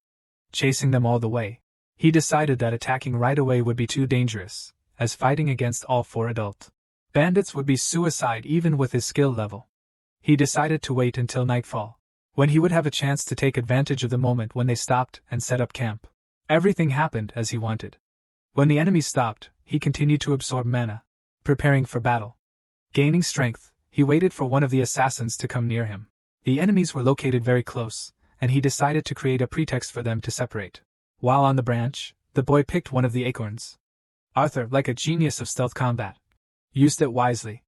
Chasing them all the way, he decided that attacking right away would be too dangerous, as fighting against all 4 adult bandits would be suicide even with his skill level. He decided to wait until nightfall, when he would have a chance to take advantage of the moment when they stopped and set up camp. Everything happened as he wanted. When the enemy stopped, he continued to absorb mana, preparing for battle. Gaining strength, he waited for one of the assassins to come near him. The enemies were located very close, and he decided to create a pretext for them to separate. While on the branch, the boy picked one of the acorns. Arthur, like a genius of stealth combat, used it wisely.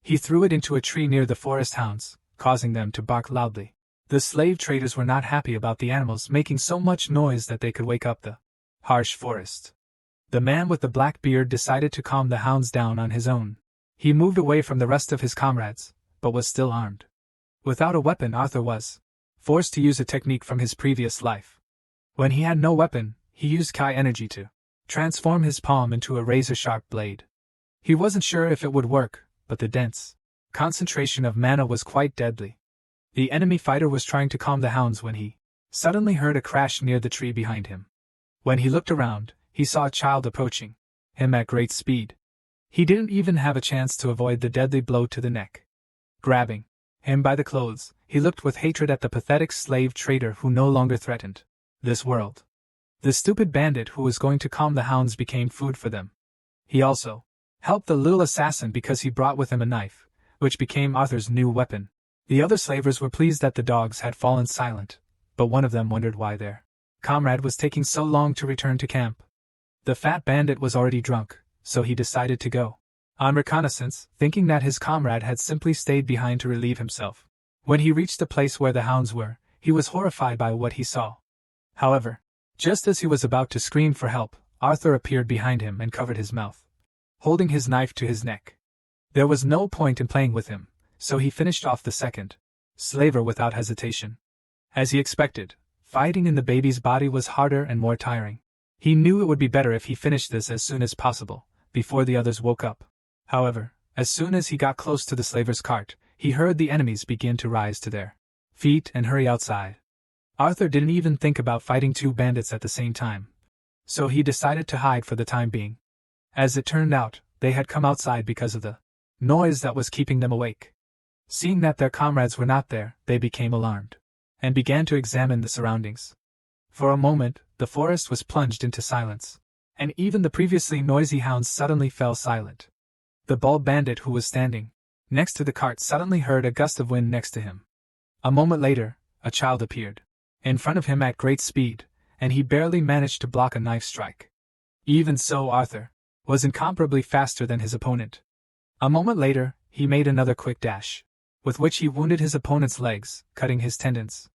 He threw it into a tree near the forest hounds, causing them to bark loudly. The slave traders were not happy about the animals making so much noise that they could wake up the harsh forest. The man with the black beard decided to calm the hounds down on his own. He moved away from the rest of his comrades, but was still armed. Without a weapon, Arthur was forced to use a technique from his previous life. When he had no weapon, he used Kai energy to transform his palm into a razor-sharp blade. He wasn't sure if it would work, but the dense concentration of mana was quite deadly. The enemy fighter was trying to calm the hounds when he suddenly heard a crash near the tree behind him. When he looked around, he saw a child approaching him at great speed. He didn't even have a chance to avoid the deadly blow to the neck. Grabbing him by the clothes, he looked with hatred at the pathetic slave trader who no longer threatened this world. The stupid bandit who was going to calm the hounds became food for them. He also helped the little assassin because he brought with him a knife, which became Arthur's new weapon. The other slavers were pleased that the dogs had fallen silent, but one of them wondered why their comrade was taking so long to return to camp. The fat bandit was already drunk, so he decided to go on reconnaissance, thinking that his comrade had simply stayed behind to relieve himself. When he reached the place where the hounds were, he was horrified by what he saw. However, just as he was about to scream for help, Arthur appeared behind him and covered his mouth, holding his knife to his neck. There was no point in playing with him, so he finished off the second slaver without hesitation. As he expected, fighting in the baby's body was harder and more tiring. He knew it would be better if he finished this as soon as possible, before the others woke up. However, as soon as he got close to the slaver's cart, he heard the enemies begin to rise to their feet and hurry outside. Arthur didn't even think about fighting two bandits at the same time, so he decided to hide for the time being. As it turned out, they had come outside because of the noise that was keeping them awake. Seeing that their comrades were not there, they became alarmed, and began to examine the surroundings. For a moment, the forest was plunged into silence, and even the previously noisy hounds suddenly fell silent. The bald bandit who was standing next to the cart suddenly heard a gust of wind next to him. A moment later, a child appeared in front of him at great speed, and he barely managed to block a knife strike. Even so, Arthur was incomparably faster than his opponent. A moment later, he made another quick dash, with which he wounded his opponent's legs, cutting his tendons.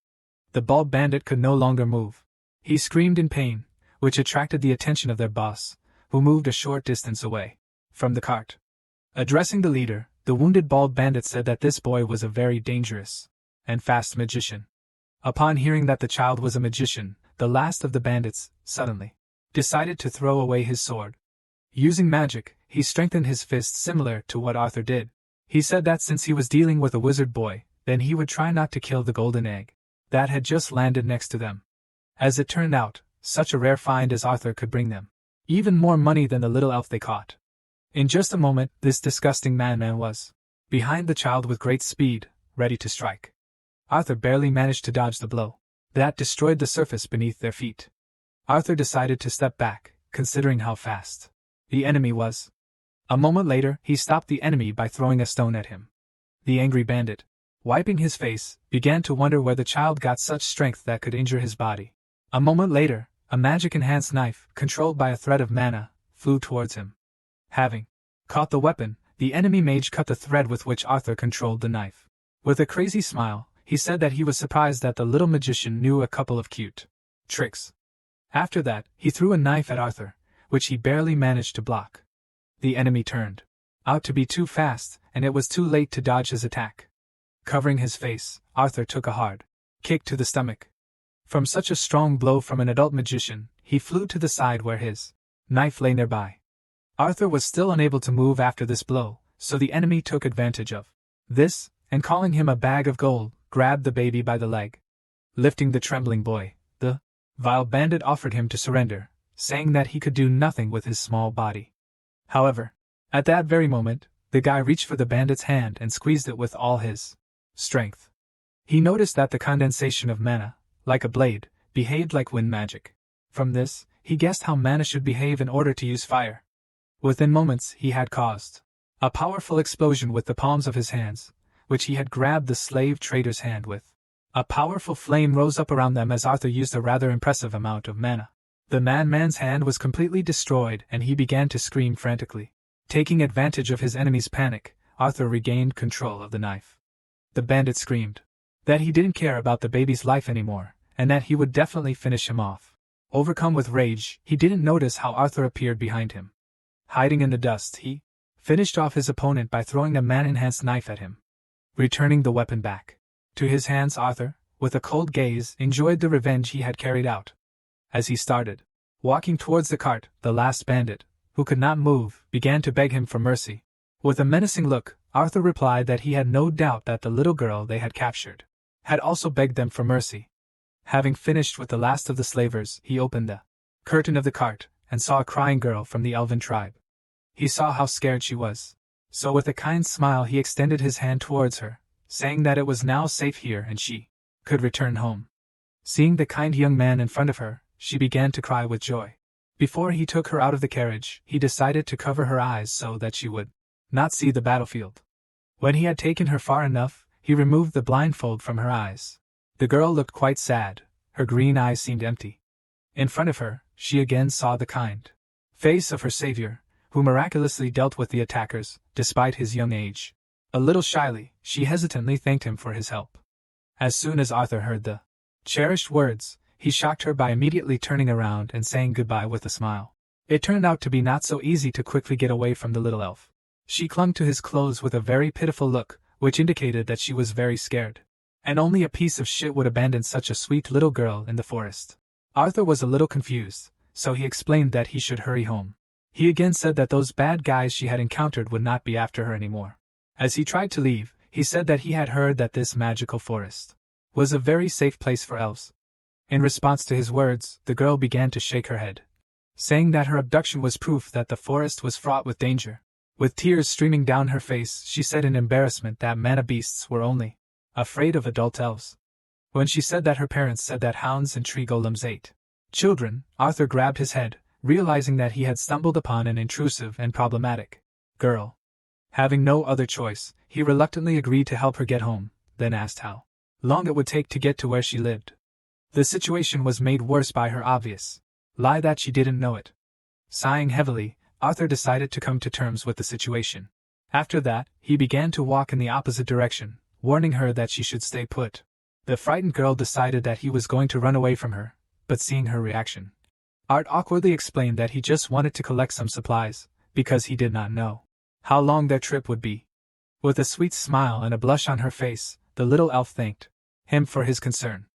The bald bandit could no longer move. He screamed in pain, which attracted the attention of their boss, who moved a short distance away from the cart. Addressing the leader, the wounded bald bandit said that this boy was a very dangerous and fast magician. Upon hearing that the child was a magician, the last of the bandits, suddenly, decided to throw away his sword. Using magic, he strengthened his fist similar to what Arthur did. He said that since he was dealing with a wizard boy, then he would try not to kill the golden egg that had just landed next to them. As it turned out, such a rare find as Arthur could bring them even more money than the little elf they caught. In just a moment, this disgusting madman was behind the child with great speed, ready to strike. Arthur barely managed to dodge the blow that destroyed the surface beneath their feet. Arthur decided to step back, considering how fast the enemy was. A moment later, he stopped the enemy by throwing a stone at him. The angry bandit, wiping his face, began to wonder where the child got such strength that could injure his body. A moment later, a magic-enhanced knife, controlled by a thread of mana, flew towards him. Having caught the weapon, the enemy mage cut the thread with which Arthur controlled the knife. With a crazy smile, he said that he was surprised that the little magician knew a couple of cute tricks. After that, he threw a knife at Arthur, which he barely managed to block. The enemy turned out to be too fast, and it was too late to dodge his attack. Covering his face, Arthur took a hard kick to the stomach. From such a strong blow from an adult magician, he flew to the side where his knife lay nearby. Arthur was still unable to move after this blow, so the enemy took advantage of this, and calling him a bag of gold, grabbed the baby by the leg. Lifting the trembling boy, the vile bandit offered him to surrender, saying that he could do nothing with his small body. However, at that very moment, the guy reached for the bandit's hand and squeezed it with all his strength. He noticed that the condensation of mana, like a blade, behaved like wind magic. From this, he guessed how mana should behave in order to use fire. Within moments, he had caused a powerful explosion with the palms of his hands, which he had grabbed the slave trader's hand with. A powerful flame rose up around them as Arthur used a rather impressive amount of mana. The madman's hand was completely destroyed and he began to scream frantically. Taking advantage of his enemy's panic, Arthur regained control of the knife. The bandit screamed that he didn't care about the baby's life anymore, and that he would definitely finish him off. Overcome with rage, he didn't notice how Arthur appeared behind him. Hiding in the dust, he finished off his opponent by throwing a man-enhanced knife at him. Returning the weapon back to his hands, Arthur, with a cold gaze, enjoyed the revenge he had carried out. As he started walking towards the cart, the last bandit, who could not move, began to beg him for mercy. With a menacing look, Arthur replied that he had no doubt that the little girl they had captured had also begged them for mercy. Having finished with the last of the slavers, he opened the curtain of the cart and saw a crying girl from the elven tribe. He saw how scared she was, so with a kind smile he extended his hand towards her, saying that it was now safe here and she could return home. Seeing the kind young man in front of her, she began to cry with joy. Before he took her out of the carriage, he decided to cover her eyes so that she would not see the battlefield. When he had taken her far enough, he removed the blindfold from her eyes. The girl looked quite sad, her green eyes seemed empty. In front of her, she again saw the kind face of her savior, who miraculously dealt with the attackers, despite his young age. A little shyly, she hesitantly thanked him for his help. As soon as Arthur heard the cherished words, he shocked her by immediately turning around and saying goodbye with a smile. It turned out to be not so easy to quickly get away from the little elf. She clung to his clothes with a very pitiful look, which indicated that she was very scared. And only a piece of shit would abandon such a sweet little girl in the forest. Arthur was a little confused, so he explained that he should hurry home. He again said that those bad guys she had encountered would not be after her anymore. As he tried to leave, he said that he had heard that this magical forest was a very safe place for elves. In response to his words, the girl began to shake her head, saying that her abduction was proof that the forest was fraught with danger. With tears streaming down her face, she said in embarrassment that mana beasts were only afraid of adult elves. When she said that her parents said that hounds and tree golems ate children, Arthur grabbed his head, realizing that he had stumbled upon an intrusive and problematic girl. Having no other choice, he reluctantly agreed to help her get home, then asked how long it would take to get to where she lived. The situation was made worse by her obvious lie that she didn't know it. Sighing heavily, Arthur decided to come to terms with the situation. After that, he began to walk in the opposite direction, warning her that she should stay put. The frightened girl decided that he was going to run away from her, but seeing her reaction, Art awkwardly explained that he just wanted to collect some supplies, because he did not know how long their trip would be. With a sweet smile and a blush on her face, the little elf thanked him for his concern.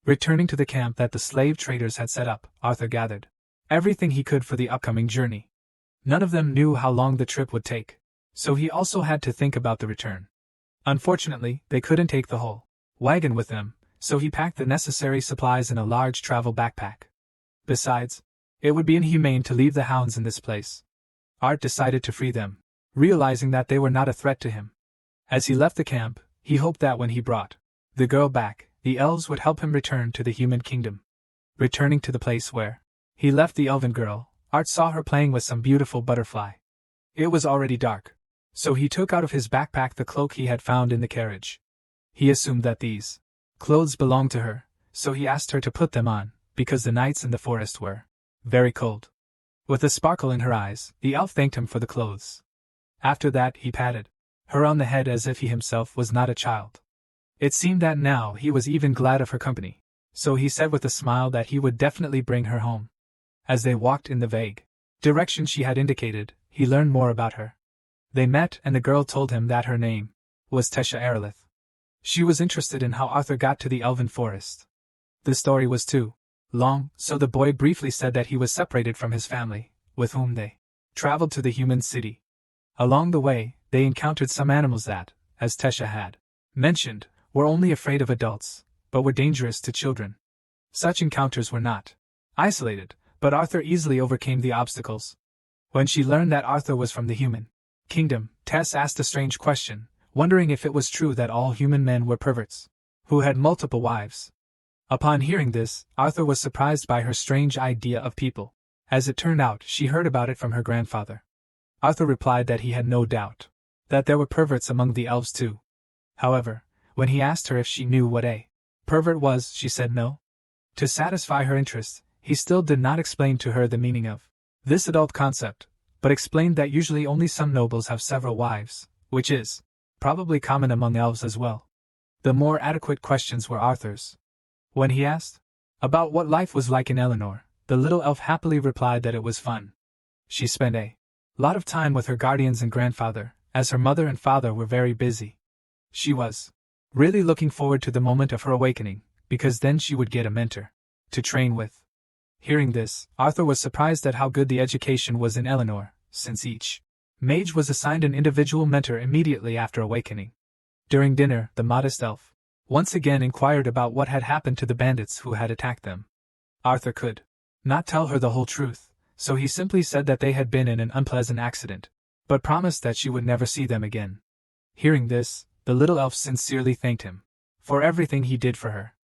Returning to the camp that the slave traders had set up, Arthur gathered everything he could for the upcoming journey. None of them knew how long the trip would take, so he also had to think about the return. Unfortunately, they couldn't take the whole wagon with them, so he packed the necessary supplies in a large travel backpack. Besides, it would be inhumane to leave the hounds in this place. Art decided to free them, realizing that they were not a threat to him. As he left the camp, he hoped that when he brought the girl back, the elves would help him return to the human kingdom. Returning to the place where he left the elven girl, Art saw her playing with some beautiful butterfly. It was already dark, so he took out of his backpack the cloak he had found in the carriage. He assumed that these clothes belonged to her, so he asked her to put them on, because the nights in the forest were very cold. With a sparkle in her eyes, the elf thanked him for the clothes. After that, he patted her on the head as if he himself was not a child. It seemed that now he was even glad of her company, so he said with a smile that he would definitely bring her home. As they walked in the vague direction she had indicated, he learned more about her. They met and the girl told him that her name was Tesha Aerolith. She was interested in how Arthur got to the elven forest. The story was too long, so the boy briefly said that he was separated from his family, with whom they traveled to the human city. Along the way, they encountered some animals that, as Tesha had mentioned, were only afraid of adults, but were dangerous to children. Such encounters were not isolated, but Arthur easily overcame the obstacles. When she learned that Arthur was from the human kingdom, Tess asked a strange question, wondering if it was true that all human men were perverts, who had multiple wives. Upon hearing this, Arthur was surprised by her strange idea of people. As it turned out, she heard about it from her grandfather. Arthur replied that he had no doubt that there were perverts among the elves too. However, when he asked her if she knew what a pervert was, she said no. To satisfy her interest, he still did not explain to her the meaning of this adult concept, but explained that usually only some nobles have several wives, which is probably common among elves as well. The more adequate questions were Arthur's. When he asked about what life was like in Eleanor, the little elf happily replied that it was fun. She spent a lot of time with her guardians and grandfather, as her mother and father were very busy. She was really looking forward to the moment of her awakening, because then she would get a mentor to train with. Hearing this, Arthur was surprised at how good the education was in Eleanor, since each mage was assigned an individual mentor immediately after awakening. During dinner, the modest elf once again inquired about what had happened to the bandits who had attacked them. Arthur could not tell her the whole truth, so he simply said that they had been in an unpleasant accident, but promised that she would never see them again. Hearing this, the little elf sincerely thanked him for everything he did for her.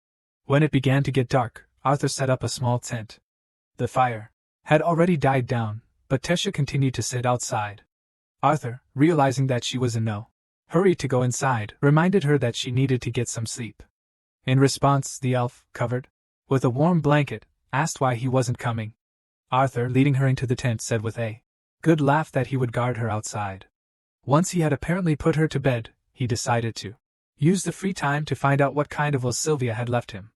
When it began to get dark, Arthur set up a small tent. The fire had already died down, but Tesha continued to sit outside. Arthur, realizing that she was in no hurry to go inside, reminded her that she needed to get some sleep. In response, the elf, covered with a warm blanket, asked why he wasn't coming. Arthur, leading her into the tent, said with a good laugh that he would guard her outside. Once he had apparently put her to bed, he decided to used the free time to find out what kind of will Sylvia had left him.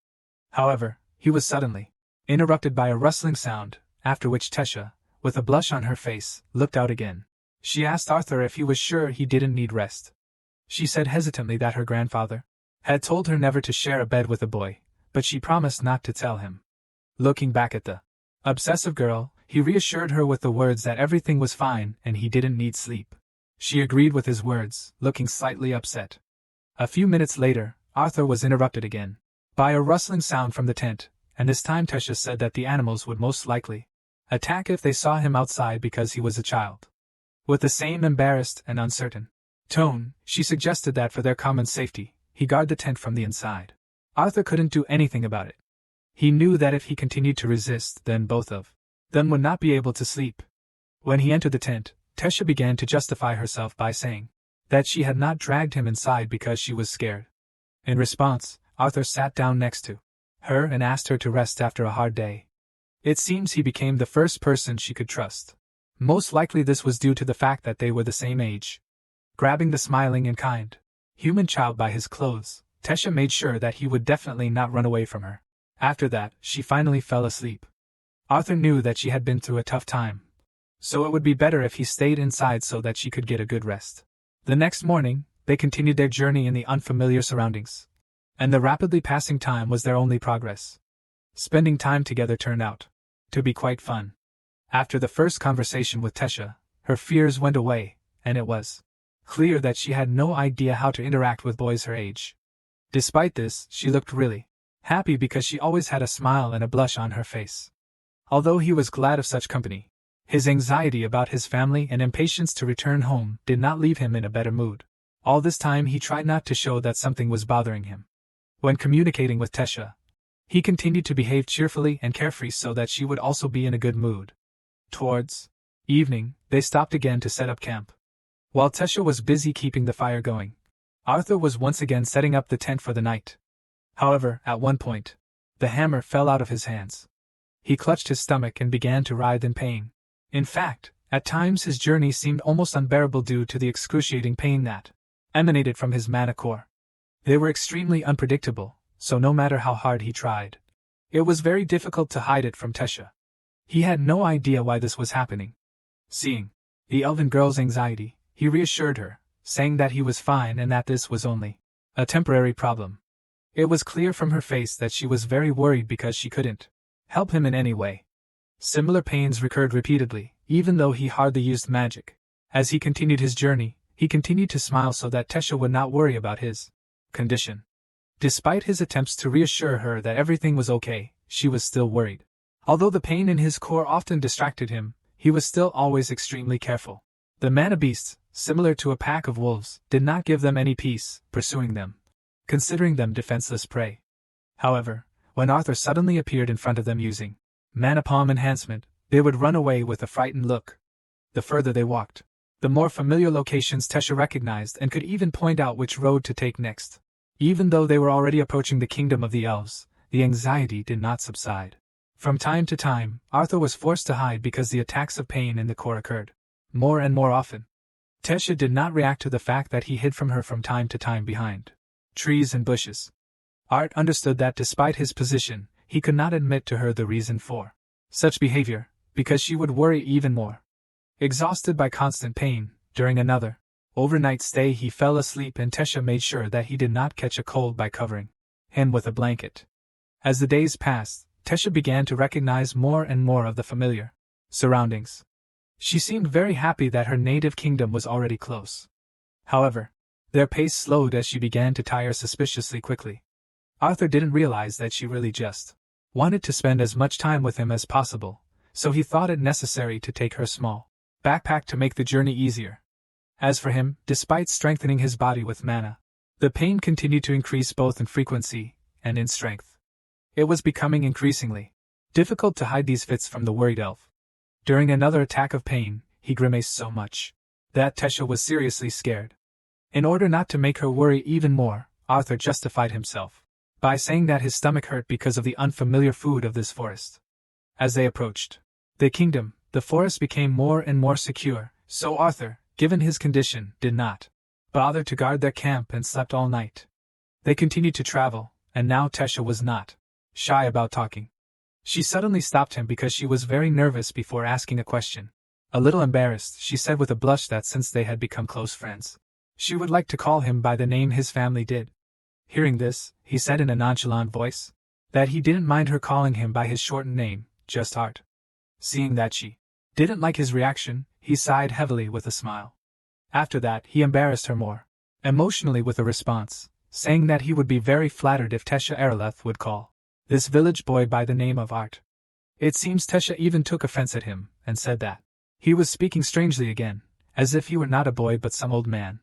However, he was suddenly interrupted by a rustling sound, after which Tesha, with a blush on her face, looked out again. She asked Arthur if he was sure he didn't need rest. She said hesitantly that her grandfather had told her never to share a bed with a boy, but she promised not to tell him. Looking back at the obsessive girl, he reassured her with the words that everything was fine and he didn't need sleep. She agreed with his words, looking slightly upset. A few minutes later, Arthur was interrupted again by a rustling sound from the tent, and this time Tesha said that the animals would most likely attack if they saw him outside because he was a child. With the same embarrassed and uncertain tone, she suggested that for their common safety, he guard the tent from the inside. Arthur couldn't do anything about it. He knew that if he continued to resist, then both of them would not be able to sleep. When he entered the tent, Tesha began to justify herself by saying that she had not dragged him inside because she was scared. In response, Arthur sat down next to her and asked her to rest after a hard day. It seems he became the first person she could trust. Most likely this was due to the fact that they were the same age. Grabbing the smiling and kind human child by his clothes, Tesha made sure that he would definitely not run away from her. After that, she finally fell asleep. Arthur knew that she had been through a tough time, so it would be better if he stayed inside so that she could get a good rest. The next morning, they continued their journey in the unfamiliar surroundings, and the rapidly passing time was their only progress. Spending time together turned out to be quite fun. After the first conversation with Tesha, her fears went away, and it was clear that she had no idea how to interact with boys her age. Despite this, she looked really happy because she always had a smile and a blush on her face. Although he was glad of such company, his anxiety about his family and impatience to return home did not leave him in a better mood. All this time he tried not to show that something was bothering him. When communicating with Tesha, he continued to behave cheerfully and carefree so that she would also be in a good mood. Towards evening, they stopped again to set up camp. While Tesha was busy keeping the fire going, Arthur was once again setting up the tent for the night. However, at one point, the hammer fell out of his hands. He clutched his stomach and began to writhe in pain. In fact, at times his journey seemed almost unbearable due to the excruciating pain that emanated from his mana core. They were extremely unpredictable, so no matter how hard he tried, it was very difficult to hide it from Tesha. He had no idea why this was happening. Seeing the elven girl's anxiety, he reassured her, saying that he was fine and that this was only a temporary problem. It was clear from her face that she was very worried because she couldn't help him in any way. Similar pains recurred repeatedly, even though he hardly used magic. As he continued his journey, he continued to smile so that Tesha would not worry about his condition. Despite his attempts to reassure her that everything was okay, she was still worried. Although the pain in his core often distracted him, he was still always extremely careful. The mana beasts, similar to a pack of wolves, did not give them any peace, pursuing them, considering them defenseless prey. However, when Arthur suddenly appeared in front of them using mana palm enhancement, they would run away with a frightened look. The further they walked, the more familiar locations Tesha recognized and could even point out which road to take next. Even though they were already approaching the kingdom of the elves, the anxiety did not subside. From time to time, Arthur was forced to hide because the attacks of pain in the core occurred more and more often. Tesha did not react to the fact that he hid from her from time to time behind trees and bushes. Art understood that despite his position, he could not admit to her the reason for such behavior, because she would worry even more. Exhausted by constant pain, during another overnight stay he fell asleep and Tesha made sure that he did not catch a cold by covering him with a blanket. As the days passed, Tesha began to recognize more and more of the familiar surroundings. She seemed very happy that her native kingdom was already close. However, their pace slowed as she began to tire suspiciously quickly. Arthur didn't realize that she really just wanted to spend as much time with him as possible, so he thought it necessary to take her small backpack to make the journey easier. As for him, despite strengthening his body with mana, the pain continued to increase both in frequency and in strength. It was becoming increasingly difficult to hide these fits from the worried elf. During another attack of pain, he grimaced so much that Tesha was seriously scared. In order not to make her worry even more, Arthur justified himself by saying that his stomach hurt because of the unfamiliar food of this forest. As they approached the kingdom, the forest became more and more secure, so Arthur, given his condition, did not bother to guard their camp and slept all night. They continued to travel, and now Tesha was not shy about talking. She suddenly stopped him because she was very nervous before asking a question. A little embarrassed, she said with a blush that since they had become close friends, she would like to call him by the name his family did. Hearing this, he said in a nonchalant voice that he didn't mind her calling him by his shortened name, just Art. Seeing that she didn't like his reaction, he sighed heavily with a smile. After that, he embarrassed her more emotionally with a response, saying that he would be very flattered if Tesha Aeroleth would call this village boy by the name of Art. It seems Tesha even took offense at him, and said that he was speaking strangely again, as if he were not a boy but some old man.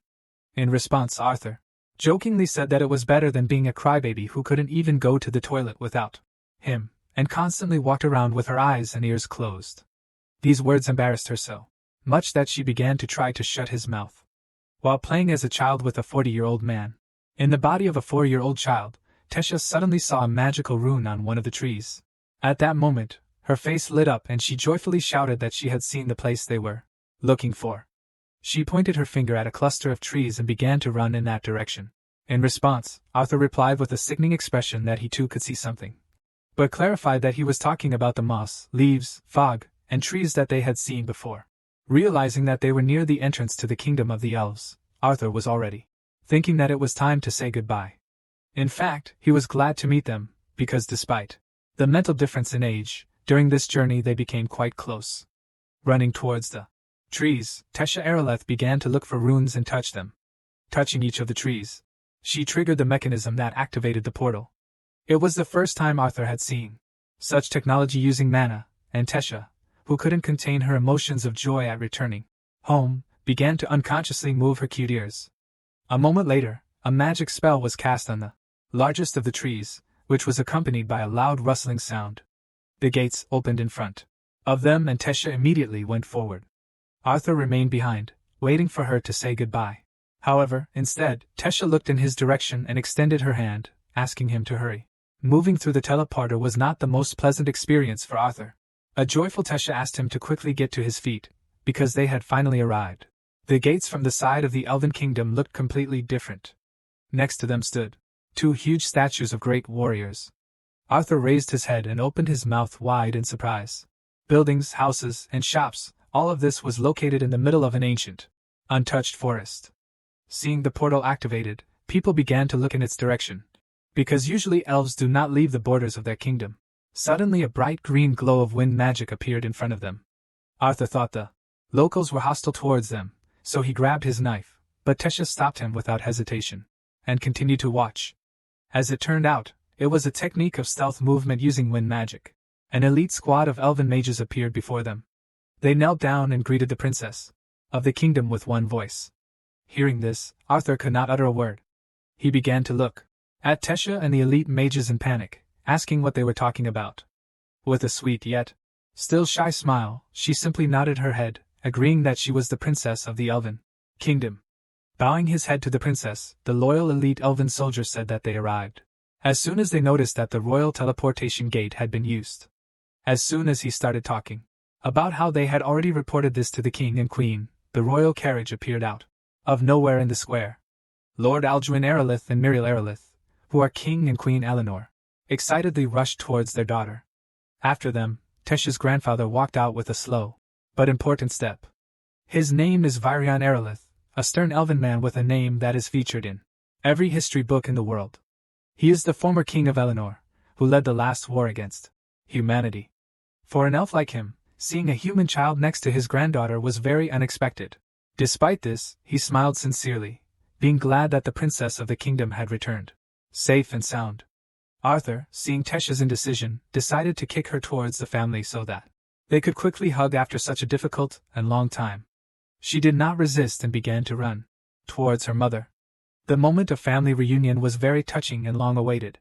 In response, Arthur jokingly said that it was better than being a crybaby who couldn't even go to the toilet without him, and constantly walked around with her eyes and ears closed. These words embarrassed her so much that she began to try to shut his mouth. While playing as a child with a 40-year-old man, in the body of a 4-year-old child, Tesha suddenly saw a magical rune on one of the trees. At that moment, her face lit up and she joyfully shouted that she had seen the place they were looking for. She pointed her finger at a cluster of trees and began to run in that direction. In response, Arthur replied with a sickening expression that he too could see something, but clarified that he was talking about the moss, leaves, fog, and trees that they had seen before. Realizing that they were near the entrance to the kingdom of the elves, Arthur was already thinking that it was time to say goodbye. In fact, he was glad to meet them, because despite the mental difference in age, during this journey they became quite close. Running towards the trees, Tesha Aeroleth began to look for runes and touch them. Touching each of the trees, she triggered the mechanism that activated the portal. It was the first time Arthur had seen such technology using mana, and Tesha, who couldn't contain her emotions of joy at returning home, began to unconsciously move her cute ears. A moment later, a magic spell was cast on the largest of the trees, which was accompanied by a loud rustling sound. The gates opened in front of them and Tesha immediately went forward. Arthur remained behind, waiting for her to say goodbye. However, instead, Tesha looked in his direction and extended her hand, asking him to hurry. Moving through the teleporter was not the most pleasant experience for Arthur. A joyful Tesha asked him to quickly get to his feet, because they had finally arrived. The gates from the side of the Elven Kingdom looked completely different. Next to them stood 2 huge statues of great warriors. Arthur raised his head and opened his mouth wide in surprise. Buildings, houses, and shops, all of this was located in the middle of an ancient, untouched forest. Seeing the portal activated, people began to look in its direction, because usually elves do not leave the borders of their kingdom. Suddenly a bright green glow of wind magic appeared in front of them. Arthur thought the locals were hostile towards them, so he grabbed his knife, but Tesha stopped him without hesitation, and continued to watch. As it turned out, it was a technique of stealth movement using wind magic. An elite squad of elven mages appeared before them. They knelt down and greeted the princess of the kingdom with one voice. Hearing this, Arthur could not utter a word. He began to look at Tesha and the elite mages in panic, asking what they were talking about. With a sweet yet still shy smile, she simply nodded her head, agreeing that she was the princess of the Elven Kingdom. Bowing his head to the princess, the loyal elite elven soldier said that they arrived as soon as they noticed that the royal teleportation gate had been used. As soon as he started talking about how they had already reported this to the king and queen, the royal carriage appeared out of nowhere in the square. Lord Alduin Aerolith and Muriel Aerolith, who are King and Queen Eleanor, excitedly rushed towards their daughter. After them, Tesha's grandfather walked out with a slow but important step. His name is Virion Aerolith, a stern elven man with a name that is featured in every history book in the world. He is the former king of Eleanor, who led the last war against humanity. For an elf like him, seeing a human child next to his granddaughter was very unexpected. Despite this, he smiled sincerely, being glad that the princess of the kingdom had returned safe and sound. Arthur, seeing Tesha's indecision, decided to kick her towards the family so that they could quickly hug after such a difficult and long time. She did not resist and began to run towards her mother. The moment of family reunion was very touching and long awaited.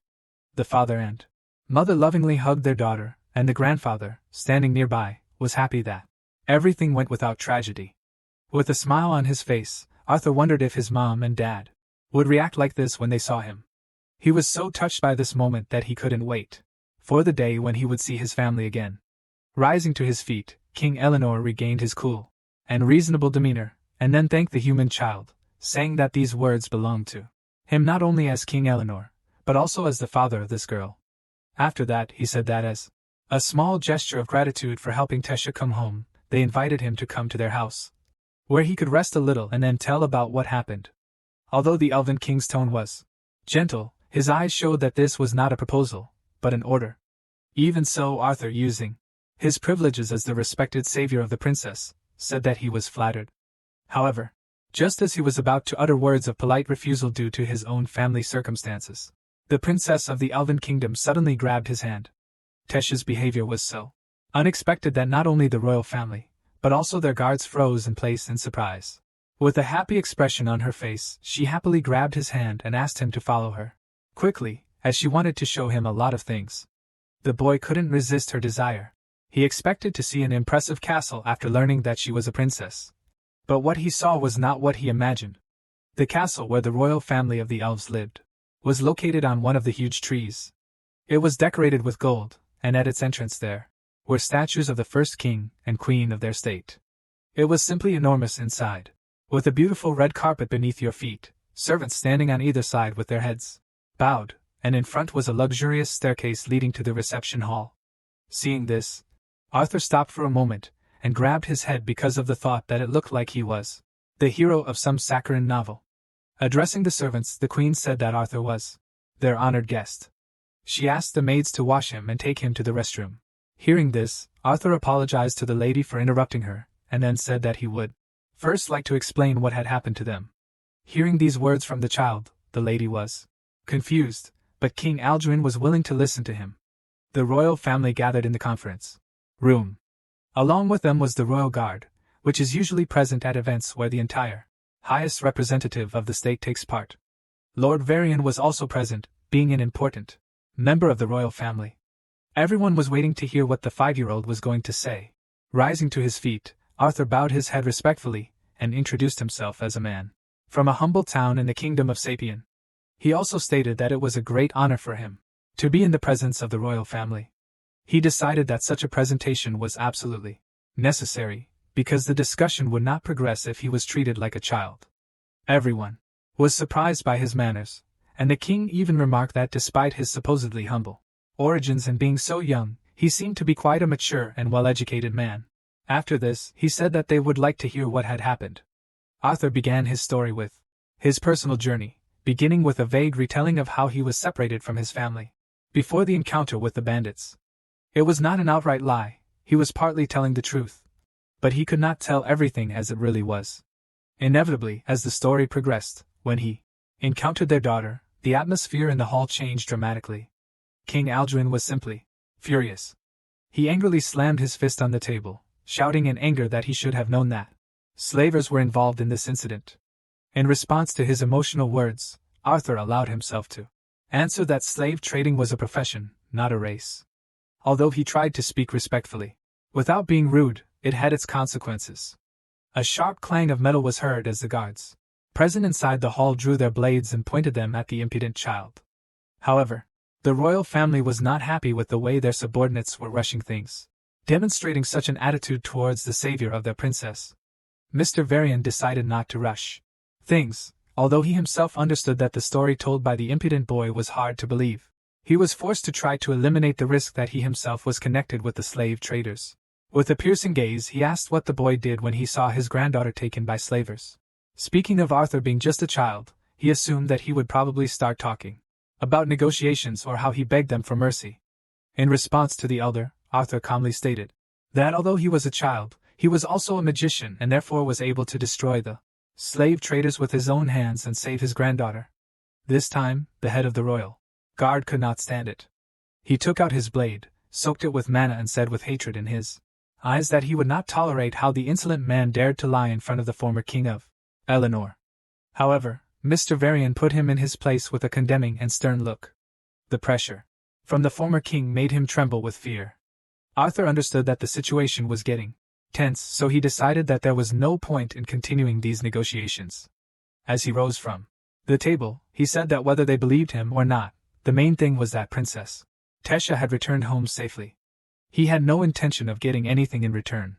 The father and mother lovingly hugged their daughter, and the grandfather, standing nearby, was happy that everything went without tragedy. With a smile on his face, Arthur wondered if his mom and dad would react like this when they saw him. He was so touched by this moment that he couldn't wait for the day when he would see his family again. Rising to his feet, King Eleanor regained his cool and reasonable demeanor, and then thanked the human child, saying that these words belonged to him not only as King Eleanor, but also as the father of this girl. After that, he said that as a small gesture of gratitude for helping Tesha come home, they invited him to come to their house, where he could rest a little and then tell about what happened. Although the Elven King's tone was gentle, his eyes showed that this was not a proposal, but an order. Even so, Arthur, using his privileges as the respected savior of the princess, said that he was flattered. However, just as he was about to utter words of polite refusal due to his own family circumstances, the princess of the Elven Kingdom suddenly grabbed his hand. Tesha's behavior was so unexpected that not only the royal family, but also their guards froze in place in surprise. With a happy expression on her face, she happily grabbed his hand and asked him to follow her quickly, as she wanted to show him a lot of things. The boy couldn't resist her desire. He expected to see an impressive castle after learning that she was a princess. But what he saw was not what he imagined. The castle where the royal family of the elves lived was located on one of the huge trees. It was decorated with gold, and at its entrance there were statues of the first king and queen of their state. It was simply enormous inside, with a beautiful red carpet beneath your feet, servants standing on either side with their heads bowed, and in front was a luxurious staircase leading to the reception hall. Seeing this, Arthur stopped for a moment and grabbed his head because of the thought that it looked like he was the hero of some saccharine novel. Addressing the servants, the queen said that Arthur was their honored guest. She asked the maids to wash him and take him to the restroom. Hearing this, Arthur apologized to the lady for interrupting her, and then said that he would first like to explain what had happened to them. Hearing these words from the child, the lady was confused, but King Alduin was willing to listen to him. The royal family gathered in the conference room. Along with them was the royal guard, which is usually present at events where the entire highest representative of the state takes part. Lord Varian was also present, being an important member of the royal family. Everyone was waiting to hear what the 5-year-old was going to say. Rising to his feet, Arthur bowed his head respectfully and introduced himself as a man from a humble town in the kingdom of Sapien. He also stated that it was a great honor for him to be in the presence of the royal family. He decided that such a presentation was absolutely necessary, because the discussion would not progress if he was treated like a child. Everyone was surprised by his manners, and the king even remarked that despite his supposedly humble origins and being so young, he seemed to be quite a mature and well-educated man. After this, he said that they would like to hear what had happened. Arthur began his story with his personal journey, beginning with a vague retelling of how he was separated from his family before the encounter with the bandits. It was not an outright lie, he was partly telling the truth. But he could not tell everything as it really was. Inevitably, as the story progressed, when he encountered their daughter, the atmosphere in the hall changed dramatically. King Alduin was simply furious. He angrily slammed his fist on the table, shouting in anger that he should have known that slavers were involved in this incident. In response to his emotional words, Arthur allowed himself to answer that slave trading was a profession, not a race. Although he tried to speak respectfully, without being rude, it had its consequences. A sharp clang of metal was heard as the guards present inside the hall drew their blades and pointed them at the impudent child. However, the royal family was not happy with the way their subordinates were rushing things, demonstrating such an attitude towards the savior of their princess. Mr. Varian decided not to rush things, although he himself understood that the story told by the impudent boy was hard to believe. He was forced to try to eliminate the risk that he himself was connected with the slave traders. With a piercing gaze, he asked what the boy did when he saw his granddaughter taken by slavers. Speaking of Arthur being just a child, he assumed that he would probably start talking about negotiations or how he begged them for mercy. In response to the elder, Arthur calmly stated that although he was a child, he was also a magician and therefore was able to destroy the slave traders with his own hands and save his granddaughter. This time, the head of the royal guard could not stand it. He took out his blade, soaked it with mana and said with hatred in his eyes that he would not tolerate how the insolent man dared to lie in front of the former king of Eleanor. However, Mr. Varian put him in his place with a condemning and stern look. The pressure from the former king made him tremble with fear. Arthur understood that the situation was getting tense, so he decided that there was no point in continuing these negotiations. As he rose from the table, he said that whether they believed him or not, the main thing was that Princess Tesha had returned home safely. He had no intention of getting anything in return,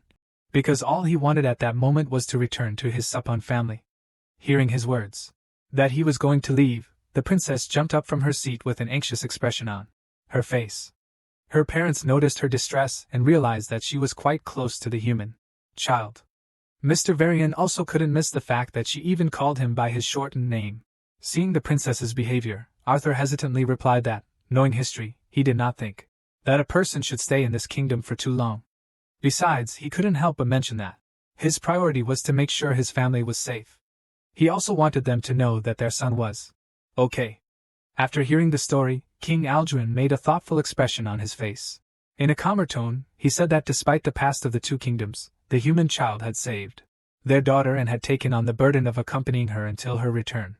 because all he wanted at that moment was to return to his Sapon family. Hearing his words, that he was going to leave, The princess jumped up from her seat with an anxious expression on her face. Her parents noticed her distress and realized that she was quite close to the human child. Mr. Varian also couldn't miss the fact that she even called him by his shortened name. Seeing the princess's behavior, Arthur hesitantly replied that, knowing history, he did not think that a person should stay in this kingdom for too long. Besides, he couldn't help but mention that his priority was to make sure his family was safe. He also wanted them to know that their son was okay. After hearing the story, King Alduin made a thoughtful expression on his face. In a calmer tone, he said that despite the past of the two kingdoms, the human child had saved their daughter and had taken on the burden of accompanying her until her return.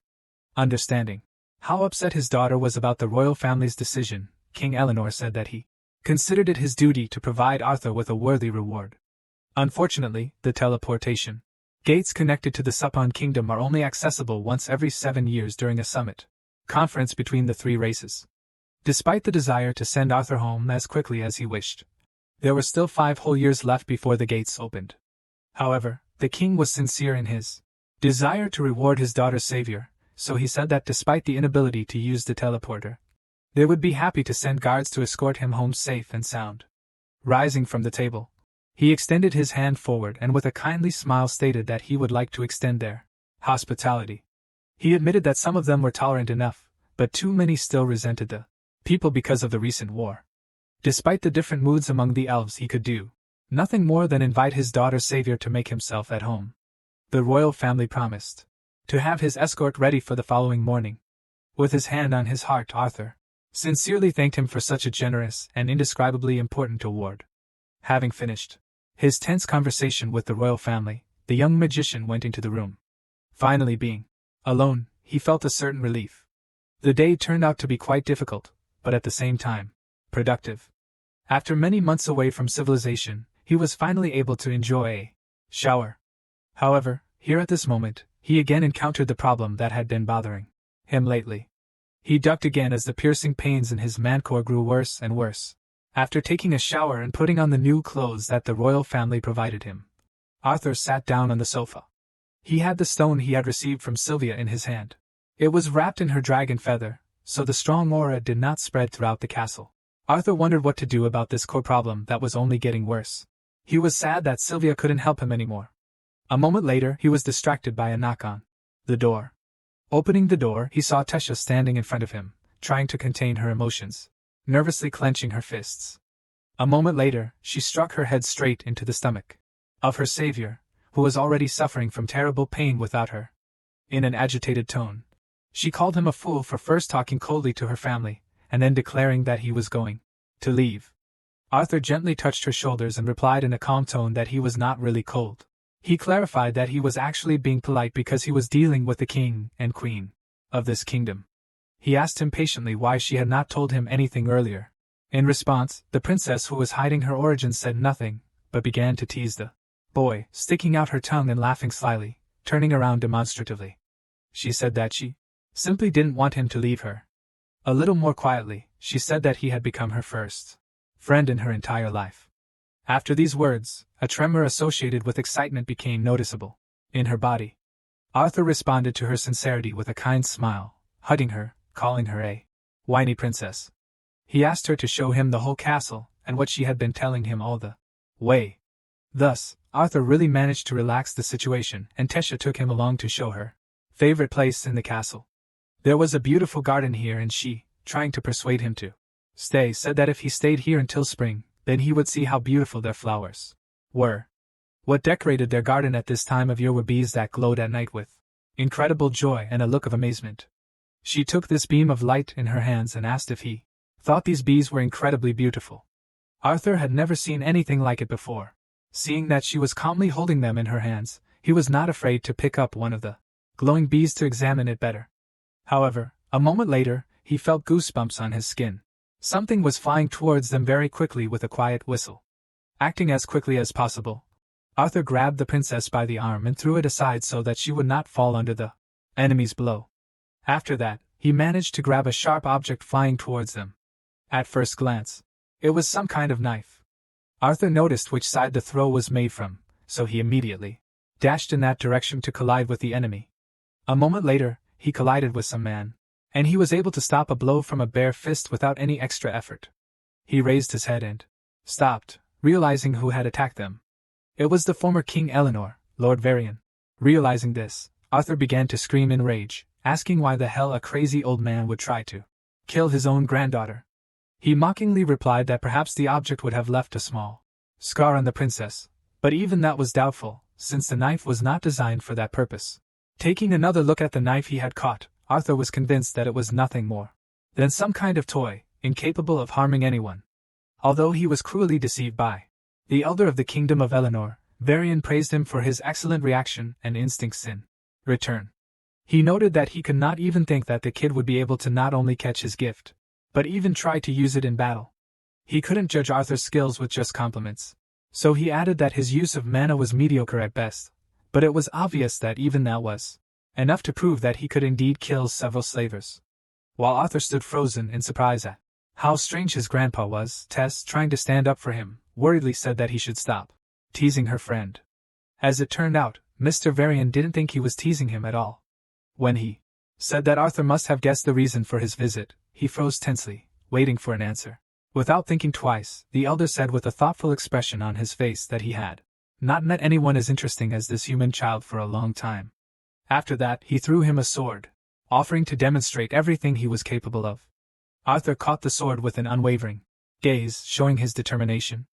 Understanding how upset his daughter was about the royal family's decision, King Eleanor said that he considered it his duty to provide Arthur with a worthy reward. Unfortunately, the teleportation gates connected to the Suppan Kingdom are only accessible once every 7 years during a summit conference between the three races. Despite the desire to send Arthur home as quickly as he wished, there were still 5 whole years left before the gates opened. However, the king was sincere in his desire to reward his daughter's savior, so he said that despite the inability to use the teleporter, they would be happy to send guards to escort him home safe and sound. Rising from the table, he extended his hand forward and with a kindly smile stated that he would like to extend their hospitality. He admitted that some of them were tolerant enough, but too many still resented the people because of the recent war. Despite the different moods among the elves, he could do nothing more than invite his daughter's savior to make himself at home. The royal family promised to have his escort ready for the following morning. With his hand on his heart, Arthur sincerely thanked him for such a generous and indescribably important award. Having finished his tense conversation with the royal family, the young magician went into the room. Finally being alone, he felt a certain relief. The day turned out to be quite difficult, but at the same time, productive. After many months away from civilization, he was finally able to enjoy a shower. However, here at this moment, he again encountered the problem that had been bothering him lately. He ducked again as the piercing pains in his mancore grew worse and worse. After taking a shower and putting on the new clothes that the royal family provided him, Arthur sat down on the sofa. He had the stone he had received from Sylvia in his hand. It was wrapped in her dragon feather, so the strong aura did not spread throughout the castle. Arthur wondered what to do about this core problem that was only getting worse. He was sad that Sylvia couldn't help him anymore. A moment later, he was distracted by a knock on the door. Opening the door, he saw Tesha standing in front of him, trying to contain her emotions, nervously clenching her fists. A moment later, she struck her head straight into the stomach of her savior, who was already suffering from terrible pain without her. In an agitated tone, she called him a fool for first talking coldly to her family, and then declaring that he was going to leave. Arthur gently touched her shoulders and replied in a calm tone that he was not really cold. He clarified that he was actually being polite because he was dealing with the king and queen of this kingdom. He asked impatiently why she had not told him anything earlier. In response, the princess who was hiding her origin said nothing, but began to tease the boy, sticking out her tongue and laughing slyly, turning around demonstratively. She said that she simply didn't want him to leave her. A little more quietly, she said that he had become her first friend in her entire life. After these words, a tremor associated with excitement became noticeable in her body. Arthur responded to her sincerity with a kind smile, hugging her, calling her a whiny princess. He asked her to show him the whole castle and what she had been telling him all the way. Thus, Arthur really managed to relax the situation, and Tesha took him along to show her favorite place in the castle. There was a beautiful garden here, and she, trying to persuade him to stay, said that if he stayed here until spring, then he would see how beautiful their flowers were. What decorated their garden at this time of year were bees that glowed at night with incredible joy and a look of amazement. She took this beam of light in her hands and asked if he thought these bees were incredibly beautiful. Arthur had never seen anything like it before. Seeing that she was calmly holding them in her hands, he was not afraid to pick up one of the glowing bees to examine it better. However, a moment later, he felt goosebumps on his skin. Something was flying towards them very quickly with a quiet whistle. Acting as quickly as possible, Arthur grabbed the princess by the arm and threw it aside so that she would not fall under the enemy's blow. After that, he managed to grab a sharp object flying towards them. At first glance, it was some kind of knife. Arthur noticed which side the throw was made from, so he immediately dashed in that direction to collide with the enemy. A moment later, he collided with some man and he was able to stop a blow from a bare fist without any extra effort. He raised his head and stopped, realizing who had attacked them. It was the former King Eleanor, Lord Varian. Realizing this, Arthur began to scream in rage, asking why the hell a crazy old man would try to kill his own granddaughter. He mockingly replied that perhaps the object would have left a small scar on the princess, but even that was doubtful, since the knife was not designed for that purpose. Taking another look at the knife he had caught, Arthur was convinced that it was nothing more than some kind of toy, incapable of harming anyone. Although he was cruelly deceived by the elder of the kingdom of Eleanor, Varian praised him for his excellent reaction and instincts in return. He noted that he could not even think that the kid would be able to not only catch his gift, but even try to use it in battle. He couldn't judge Arthur's skills with just compliments, so he added that his use of mana was mediocre at best, but it was obvious that even that was enough to prove that he could indeed kill several slavers. While Arthur stood frozen in surprise at how strange his grandpa was, Tess, trying to stand up for him, worriedly said that he should stop teasing her friend. As it turned out, Mr. Varian didn't think he was teasing him at all. When he said that Arthur must have guessed the reason for his visit, he froze tensely, waiting for an answer. Without thinking twice, the elder said with a thoughtful expression on his face that he had not met anyone as interesting as this human child for a long time. After that, he threw him a sword, offering to demonstrate everything he was capable of. Arthur caught the sword with an unwavering gaze, showing his determination.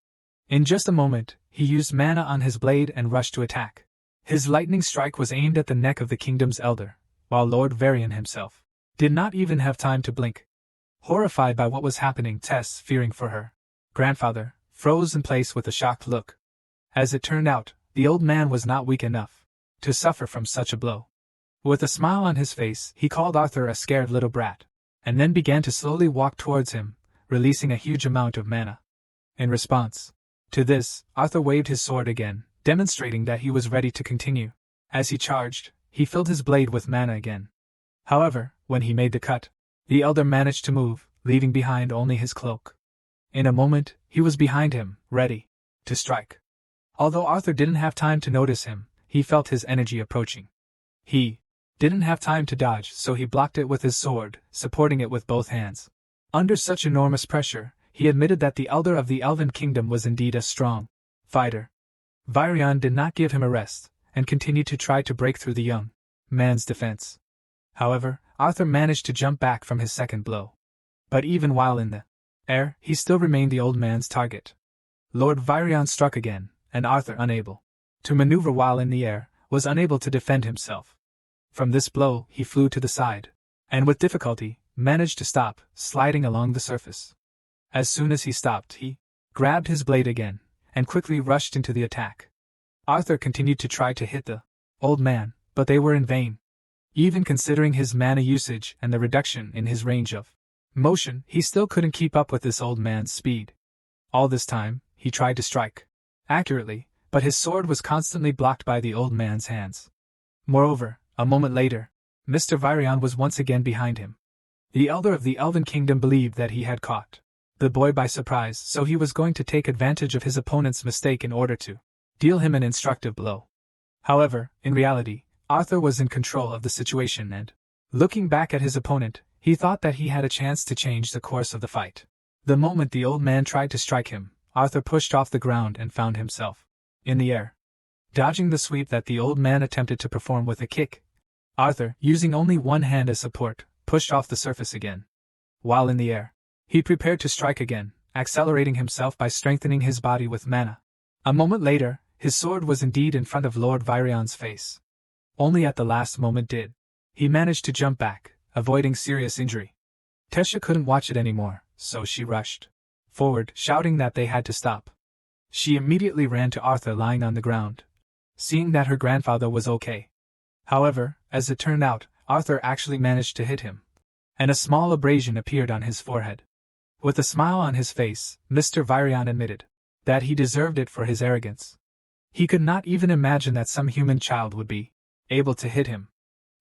In just a moment, he used mana on his blade and rushed to attack. His lightning strike was aimed at the neck of the kingdom's elder, while Lord Varian himself did not even have time to blink. Horrified by what was happening, Tess, fearing for her grandfather, froze in place with a shocked look. As it turned out, the old man was not weak enough to suffer from such a blow. With a smile on his face, he called Arthur a scared little brat, and then began to slowly walk towards him, releasing a huge amount of mana. In response to this, Arthur waved his sword again, demonstrating that he was ready to continue. As he charged, he filled his blade with mana again. However, when he made the cut, the elder managed to move, leaving behind only his cloak. In a moment, he was behind him, ready to strike. Although Arthur didn't have time to notice him, he felt his energy approaching. He didn't have time to dodge, so he blocked it with his sword, supporting it with both hands. Under such enormous pressure, he admitted that the elder of the Elven Kingdom was indeed a strong fighter. Varian did not give him a rest, and continued to try to break through the young man's defense. However, Arthur managed to jump back from his second blow. But even while in the air, he still remained the old man's target. Lord Varian struck again, and Arthur, unable to maneuver while in the air, was unable to defend himself. From this blow, he flew to the side, and with difficulty, managed to stop, sliding along the surface. As soon as he stopped, he grabbed his blade again, and quickly rushed into the attack. Arthur continued to try to hit the old man, but they were in vain. Even considering his mana usage and the reduction in his range of motion, he still couldn't keep up with this old man's speed. All this time, he tried to strike accurately, but his sword was constantly blocked by the old man's hands. Moreover, a moment later, Mr. Varian was once again behind him. The elder of the Elven Kingdom believed that he had caught the boy by surprise, so he was going to take advantage of his opponent's mistake in order to deal him an instructive blow. However, in reality, Arthur was in control of the situation and, looking back at his opponent, he thought that he had a chance to change the course of the fight. The moment the old man tried to strike him, Arthur pushed off the ground and found himself in the air. Dodging the sweep that the old man attempted to perform with a kick, Arthur, using only one hand as support, pushed off the surface again. While in the air, he prepared to strike again, accelerating himself by strengthening his body with mana. A moment later, his sword was indeed in front of Lord Varian's face. Only at the last moment did he manage to jump back, avoiding serious injury. Tesha couldn't watch it anymore, so she rushed forward, shouting that they had to stop. She immediately ran to Arthur lying on the ground, seeing that her grandfather was okay. However, as it turned out, Arthur actually managed to hit him, and a small abrasion appeared on his forehead. With a smile on his face, Mr. Varian admitted that he deserved it for his arrogance. He could not even imagine that some human child would be able to hit him.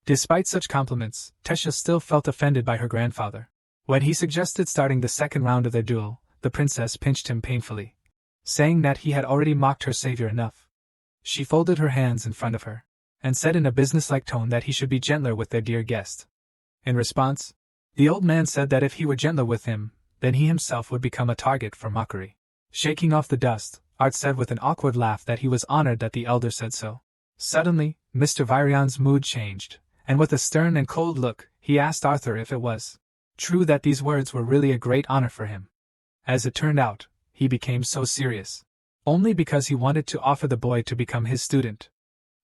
Despite such compliments, Tesha still felt offended by her grandfather. When he suggested starting the second round of their duel, the princess pinched him painfully, saying that he had already mocked her savior enough. She folded her hands in front of her, and said in a businesslike tone that he should be gentler with their dear guest. In response, The old man said that if he were gentler with him, then he himself would become a target for mockery. Shaking off the dust, Art said with an awkward laugh that he was honored that the elder said so. Suddenly, Mr. Virian's mood changed, and with a stern and cold look, he asked Arthur if it was true that these words were really a great honor for him. As it turned out, he became so serious only because he wanted to offer the boy to become his student.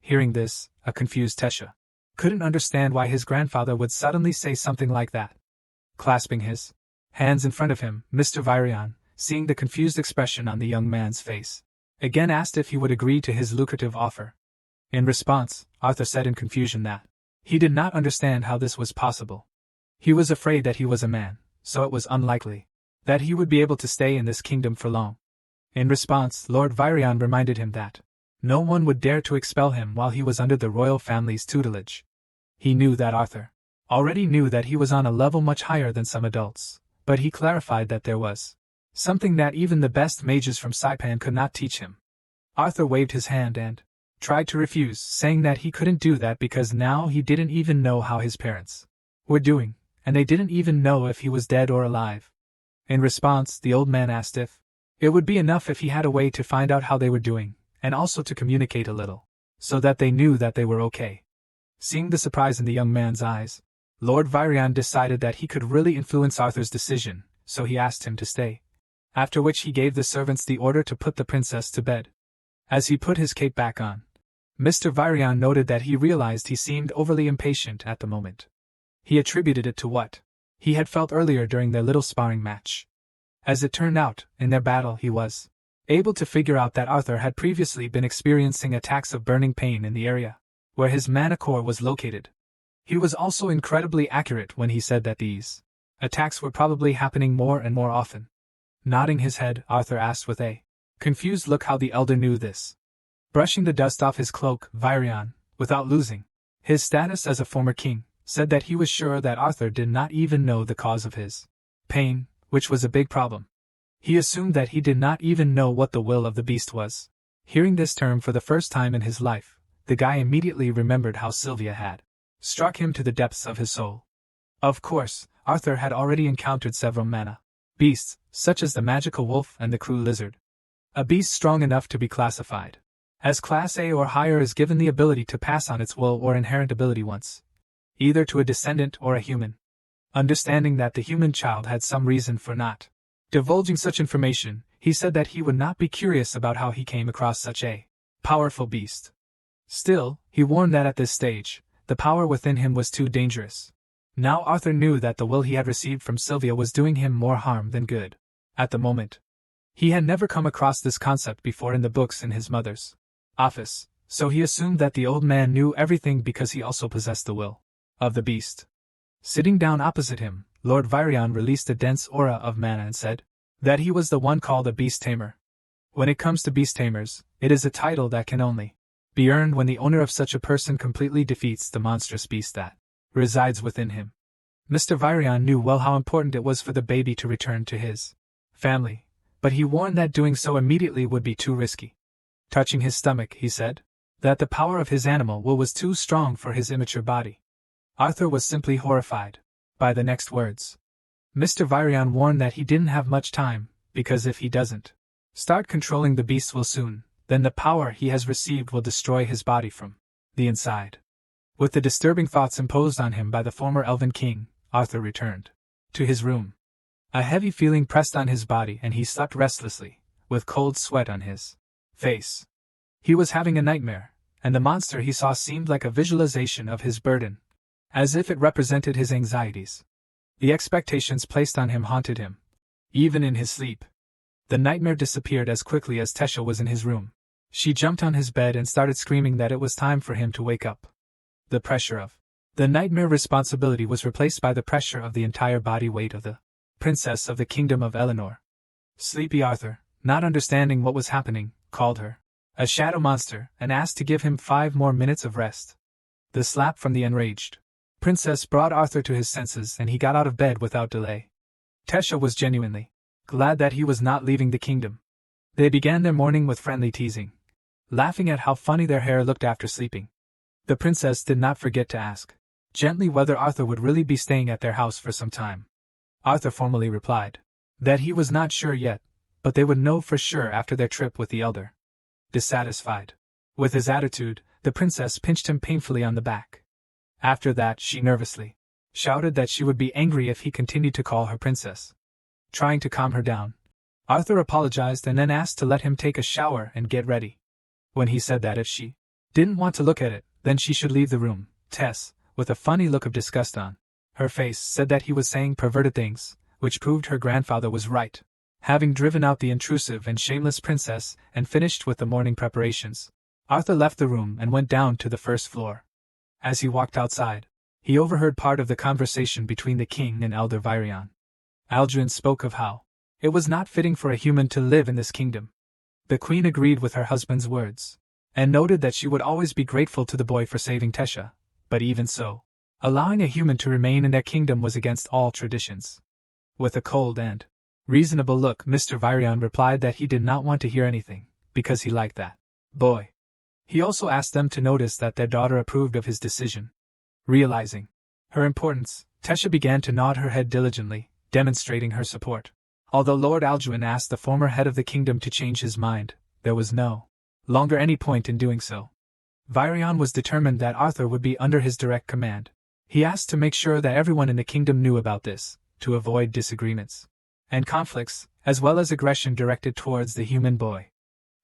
Hearing this, a confused Tesha couldn't understand why his grandfather would suddenly say something like that. Clasping his hands in front of him, Mr. Virian, seeing the confused expression on the young man's face, again asked if he would agree to his lucrative offer. In response, Arthur said in confusion that he did not understand how this was possible. He was afraid that he was a man, so it was unlikely that he would be able to stay in this kingdom for long. In response, Lord Virion reminded him that no one would dare to expel him while he was under the royal family's tutelage. He knew that Arthur already knew that he was on a level much higher than some adults, but he clarified that there was something that even the best mages from Saipan could not teach him. Arthur waved his hand and tried to refuse, saying that he couldn't do that because now he didn't even know how his parents were doing, and they didn't even know if he was dead or alive. In response, the old man asked if it would be enough if he had a way to find out how they were doing, and also to communicate a little, so that they knew that they were okay. Seeing the surprise in the young man's eyes, Lord Virion decided that he could really influence Arthur's decision, so he asked him to stay. After which he gave the servants the order to put the princess to bed. As he put his cape back on, Mr. Virion noted that he realized he seemed overly impatient at the moment. He attributed it to what he had felt earlier during their little sparring match. As it turned out, in their battle he was able to figure out that Arthur had previously been experiencing attacks of burning pain in the area where his mana core was located. He was also incredibly accurate when he said that these attacks were probably happening more and more often. Nodding his head, Arthur asked with a confused look how the elder knew this. Brushing the dust off his cloak, Virion, without losing his status as a former king, said that he was sure that Arthur did not even know the cause of his pain, which was a big problem. He assumed that he did not even know what the will of the beast was. Hearing this term for the first time in his life, the guy immediately remembered how Sylvia had struck him to the depths of his soul. Of course, Arthur had already encountered several mana beasts, such as the magical wolf and the cruel lizard. A beast strong enough to be classified as Class A or higher is given the ability to pass on its will or inherent ability once, either to a descendant or a human. Understanding that the human child had some reason for not divulging such information, he said that he would not be curious about how he came across such a powerful beast. Still, he warned that at this stage, the power within him was too dangerous. Now Arthur knew that the will he had received from Sylvia was doing him more harm than good. At the moment, he had never come across this concept before in the books in his mother's office, so he assumed that the old man knew everything because he also possessed the will of the beast. Sitting down opposite him, Lord Virion released a dense aura of mana and said that he was the one called a beast tamer. When it comes to beast tamers, it is a title that can only be earned when the owner of such a person completely defeats the monstrous beast that resides within him. Mr. Virion knew well how important it was for the baby to return to his family, but he warned that doing so immediately would be too risky. Touching his stomach, he said that the power of his animal will was too strong for his immature body. Arthur was simply horrified by the next words. Mr. Virion warned that he didn't have much time, because if he doesn't start controlling the beast will soon, then the power he has received will destroy his body from the inside. With the disturbing thoughts imposed on him by the former Elven King, Arthur returned to his room. A heavy feeling pressed on his body and he slept restlessly, with cold sweat on his face. He was having a nightmare, and the monster he saw seemed like a visualization of his burden, as if it represented his anxieties. The expectations placed on him haunted him, even in his sleep. The nightmare disappeared as quickly as Tesha was in his room. She jumped on his bed and started screaming that it was time for him to wake up. The pressure of the nightmare responsibility was replaced by the pressure of the entire body weight of the princess of the kingdom of Eleanor. Sleepy Arthur, not understanding what was happening, called her a shadow monster and asked to give him 5 more minutes of rest. The slap from the enraged princess brought Arthur to his senses and he got out of bed without delay. Tesha was genuinely glad that he was not leaving the kingdom. They began their morning with friendly teasing, laughing at how funny their hair looked after sleeping. The princess did not forget to ask gently whether Arthur would really be staying at their house for some time. Arthur formally replied that he was not sure yet, but they would know for sure after their trip with the elder. Dissatisfied with his attitude, the princess pinched him painfully on the back. After that, she nervously shouted that she would be angry if he continued to call her princess. Trying to calm her down, Arthur apologized and then asked to let him take a shower and get ready. When he said that if she didn't want to look at it, then she should leave the room, Tess, with a funny look of disgust on her face, said that he was saying perverted things, which proved her grandfather was right. Having driven out the intrusive and shameless princess and finished with the morning preparations, Arthur left the room and went down to the first floor. As he walked outside, he overheard part of the conversation between the king and Elder Virion. Alduin spoke of how it was not fitting for a human to live in this kingdom. The queen agreed with her husband's words, and noted that she would always be grateful to the boy for saving Tesha, but even so, allowing a human to remain in their kingdom was against all traditions. With a cold and reasonable look, Mr. Virion replied that he did not want to hear anything, because he liked that boy. He also asked them to notice that their daughter approved of his decision. Realizing her importance, Tesha began to nod her head diligently, demonstrating her support. Although Lord Alduin asked the former head of the kingdom to change his mind, there was no longer any point in doing so. Virion was determined that Arthur would be under his direct command. He asked to make sure that everyone in the kingdom knew about this, to avoid disagreements and conflicts, as well as aggression directed towards the human boy.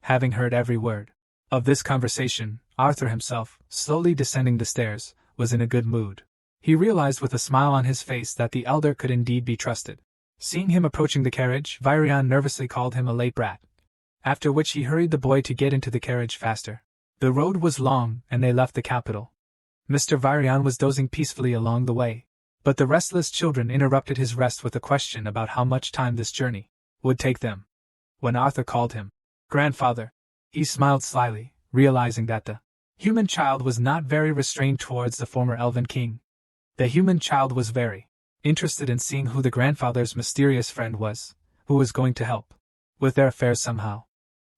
Having heard every word of this conversation, Arthur himself, slowly descending the stairs, was in a good mood. He realized with a smile on his face that the elder could indeed be trusted. Seeing him approaching the carriage, Virion nervously called him a late brat, after which he hurried the boy to get into the carriage faster. The road was long, and they left the capital. Mr. Virion was dozing peacefully along the way, but the restless children interrupted his rest with a question about how much time this journey would take them. When Arthur called him grandfather, he smiled slyly, realizing that the human child was not very restrained towards the former elven king. The human child was very interested in seeing who the grandfather's mysterious friend was, who was going to help with their affairs somehow.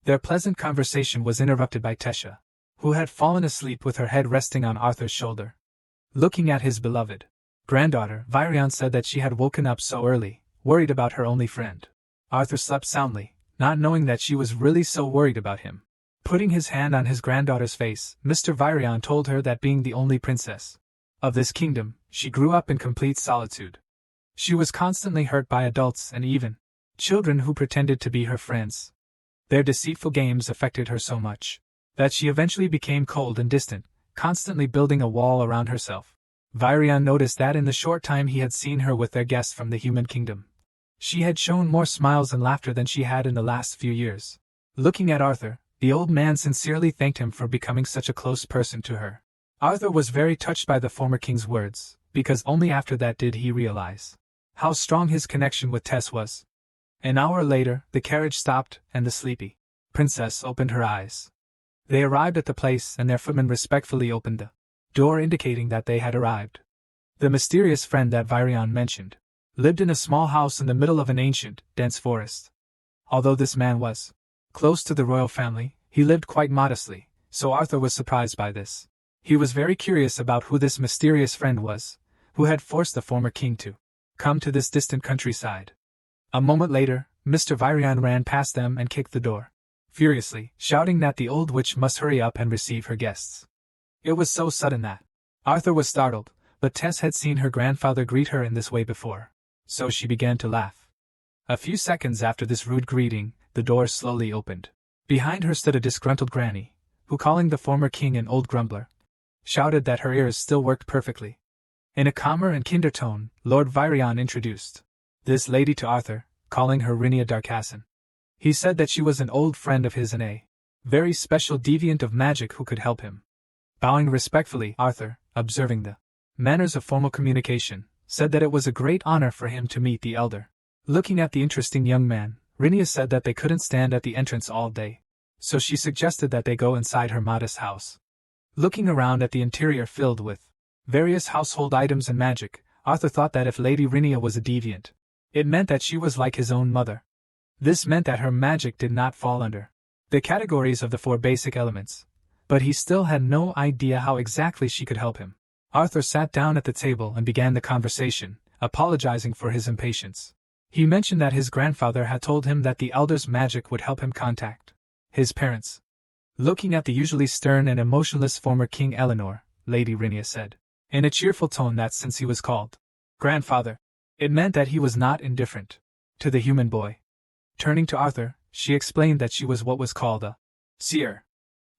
Their pleasant conversation was interrupted by Tesha, who had fallen asleep with her head resting on Arthur's shoulder. Looking at his beloved granddaughter, Virion said that she had woken up so early, worried about her only friend. Arthur slept soundly, not knowing that she was really so worried about him. Putting his hand on his granddaughter's face, Mr. Virion told her that being the only princess of this kingdom, she grew up in complete solitude. She was constantly hurt by adults and even children who pretended to be her friends. Their deceitful games affected her so much that she eventually became cold and distant, constantly building a wall around herself. Virion noticed that in the short time he had seen her with their guests from the human kingdom, she had shown more smiles and laughter than she had in the last few years. Looking at Arthur, the old man sincerely thanked him for becoming such a close person to her. Arthur was very touched by the former king's words, because only after that did he realize how strong his connection with Tess was. An hour later, the carriage stopped, and the sleepy princess opened her eyes. They arrived at the place, and their footman respectfully opened the door, indicating that they had arrived. The mysterious friend that Virion mentioned lived in a small house in the middle of an ancient, dense forest. Although this man was close to the royal family, he lived quite modestly, so Arthur was surprised by this. He was very curious about who this mysterious friend was, who had forced the former king to come to this distant countryside. A moment later, Mr. Virion ran past them and kicked the door furiously, shouting that the old witch must hurry up and receive her guests. It was so sudden that Arthur was startled, but Tess had seen her grandfather greet her in this way before, so she began to laugh. A few seconds after this rude greeting, the door slowly opened. Behind her stood a disgruntled granny, who, calling the former king an old grumbler, shouted that her ears still worked perfectly. In a calmer and kinder tone, Lord Virion introduced this lady to Arthur, calling her Rinia Darkasson. He said that she was an old friend of his and a very special deviant of magic who could help him. Bowing respectfully, Arthur, observing the manners of formal communication, said that it was a great honor for him to meet the elder. Looking at the interesting young man, Rinia said that they couldn't stand at the entrance all day, so she suggested that they go inside her modest house. Looking around at the interior filled with various household items and magic, Arthur thought that if Lady Rinia was a deviant, it meant that she was like his own mother. This meant that her magic did not fall under the categories of the 4 basic elements, but he still had no idea how exactly she could help him. Arthur sat down at the table and began the conversation, apologizing for his impatience. He mentioned that his grandfather had told him that the elder's magic would help him contact his parents. Looking at the usually stern and emotionless former King Eleanor, Lady Rhenia said, in a cheerful tone, that since he was called grandfather, it meant that he was not indifferent to the human boy. Turning to Arthur, she explained that she was what was called a seer.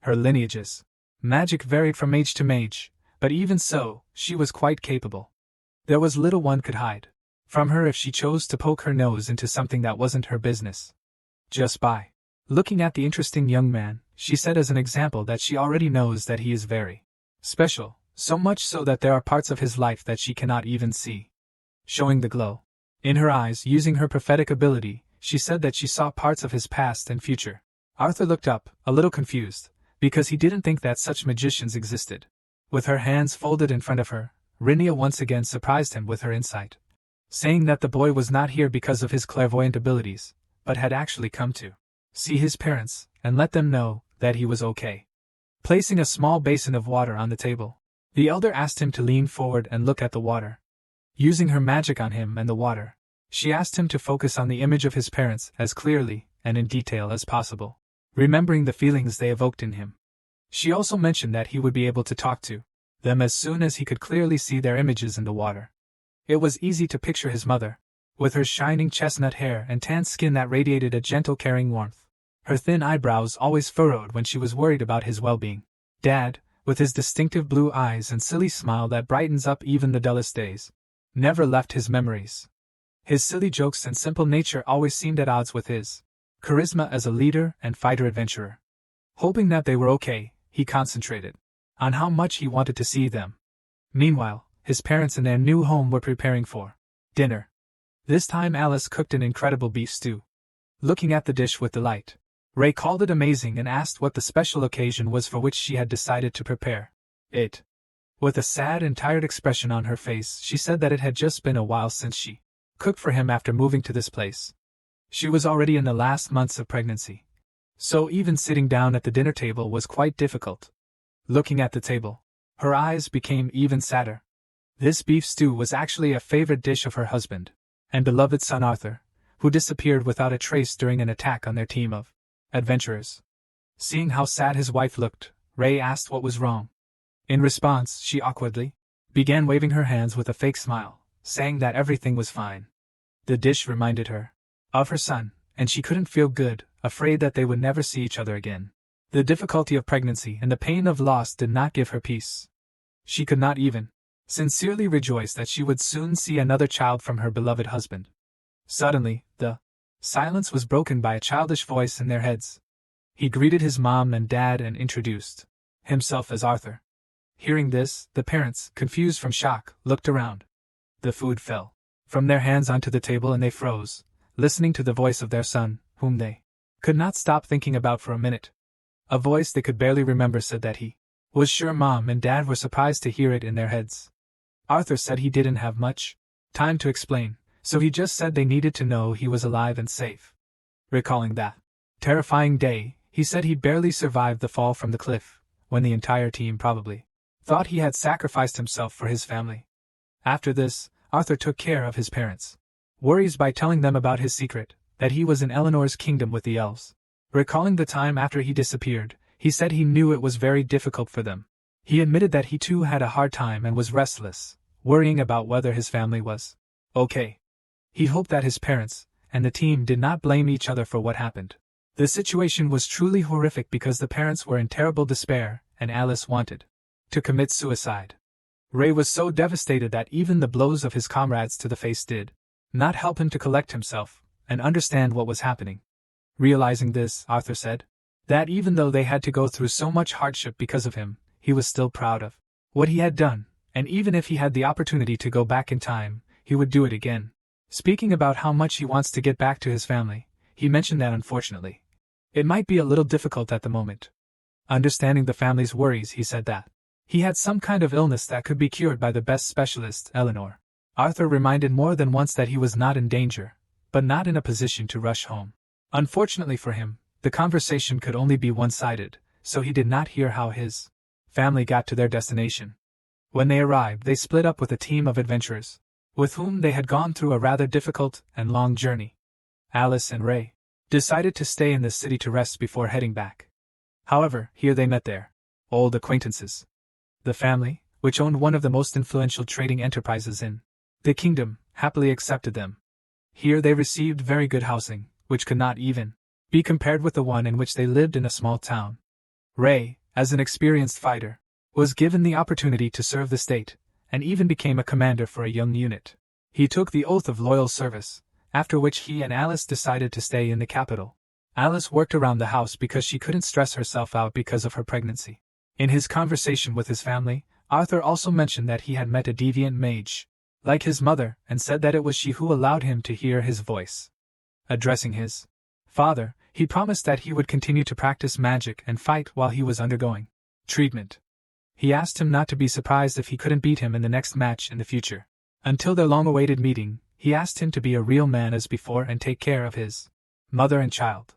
Her lineage's magic varied from mage to mage, but even so, she was quite capable. There was little one could hide from her if she chose to poke her nose into something that wasn't her business. Just by looking at the interesting young man, she said as an example that she already knows that he is very special, so much so that there are parts of his life that she cannot even see. Showing the glow in her eyes using her prophetic ability, she said that she saw parts of his past and future. Arthur looked up, a little confused, because he didn't think that such magicians existed. With her hands folded in front of her, Rhenia once again surprised him with her insight, saying that the boy was not here because of his clairvoyant abilities, but had actually come to see his parents and let them know that he was okay. Placing a small basin of water on the table, the elder asked him to lean forward and look at the water. Using her magic on him and the water, she asked him to focus on the image of his parents as clearly and in detail as possible, remembering the feelings they evoked in him. She also mentioned that he would be able to talk to them as soon as he could clearly see their images in the water. It was easy to picture his mother, with her shining chestnut hair and tan skin that radiated a gentle caring warmth, her thin eyebrows always furrowed when she was worried about his well-being. Dad, with his distinctive blue eyes and silly smile that brightens up even the dullest days, never left his memories. His silly jokes and simple nature always seemed at odds with his charisma as a leader and fighter-adventurer. Hoping that they were okay, he concentrated on how much he wanted to see them. Meanwhile, his parents in their new home were preparing for dinner. This time Alice cooked an incredible beef stew. Looking at the dish with delight, Ray called it amazing and asked what the special occasion was for which she had decided to prepare it. With a sad and tired expression on her face, she said that it had just been a while since she cooked for him after moving to this place. She was already in the last months of pregnancy, so even sitting down at the dinner table was quite difficult. Looking at the table, her eyes became even sadder. This beef stew was actually a favorite dish of her husband and beloved son Arthur, who disappeared without a trace during an attack on their team of adventurers. Seeing how sad his wife looked, Ray asked what was wrong. In response, she awkwardly began waving her hands with a fake smile, saying that everything was fine. The dish reminded her of her son, and she couldn't feel good, afraid that they would never see each other again. The difficulty of pregnancy and the pain of loss did not give her peace. She could not even sincerely rejoice that she would soon see another child from her beloved husband. Suddenly, the silence was broken by a childish voice in their heads. He greeted his mom and dad and introduced himself as Arthur. Hearing this, the parents, confused from shock, looked around. The food fell from their hands onto the table and they froze, listening to the voice of their son, whom they could not stop thinking about for a minute. A voice they could barely remember said that he was sure Mom and Dad were surprised to hear it in their heads. Arthur said he didn't have much time to explain, so he just said they needed to know he was alive and safe. Recalling that terrifying day, he said he barely survived the fall from the cliff, when the entire team probably thought he had sacrificed himself for his family. After this, Arthur took care of his parents' worries by telling them about his secret, that he was in Eleanor's kingdom with the elves. Recalling the time after he disappeared, he said he knew it was very difficult for them. He admitted that he too had a hard time and was restless, worrying about whether his family was okay. He hoped that his parents and the team did not blame each other for what happened. The situation was truly horrific because the parents were in terrible despair and Alice wanted to commit suicide. Ray was so devastated that even the blows of his comrades to the face did not help him to collect himself and understand what was happening. Realizing this, Arthur said that even though they had to go through so much hardship because of him, he was still proud of what he had done, and even if he had the opportunity to go back in time, he would do it again. Speaking about how much he wants to get back to his family, he mentioned that unfortunately, it might be a little difficult at the moment. Understanding the family's worries, he said that he had some kind of illness that could be cured by the best specialist, Eleanor. Arthur reminded more than once that he was not in danger, but not in a position to rush home. Unfortunately for him, the conversation could only be one-sided, so he did not hear how his family got to their destination. When they arrived, they split up with a team of adventurers, with whom they had gone through a rather difficult and long journey. Alice and Ray decided to stay in the city to rest before heading back. However, here they met their old acquaintances. The family, which owned one of the most influential trading enterprises in the kingdom, happily accepted them. Here they received very good housing, which could not even be compared with the one in which they lived in a small town. Ray, as an experienced fighter, was given the opportunity to serve the state, and even became a commander for a young unit. He took the oath of loyal service, after which he and Alice decided to stay in the capital. Alice worked around the house because she couldn't stress herself out because of her pregnancy. In his conversation with his family, Arthur also mentioned that he had met a deviant mage, like his mother, and said that it was she who allowed him to hear his voice. Addressing his father, he promised that he would continue to practice magic and fight while he was undergoing treatment. He asked him not to be surprised if he couldn't beat him in the next match in the future. Until their long-awaited meeting, he asked him to be a real man as before and take care of his mother and child.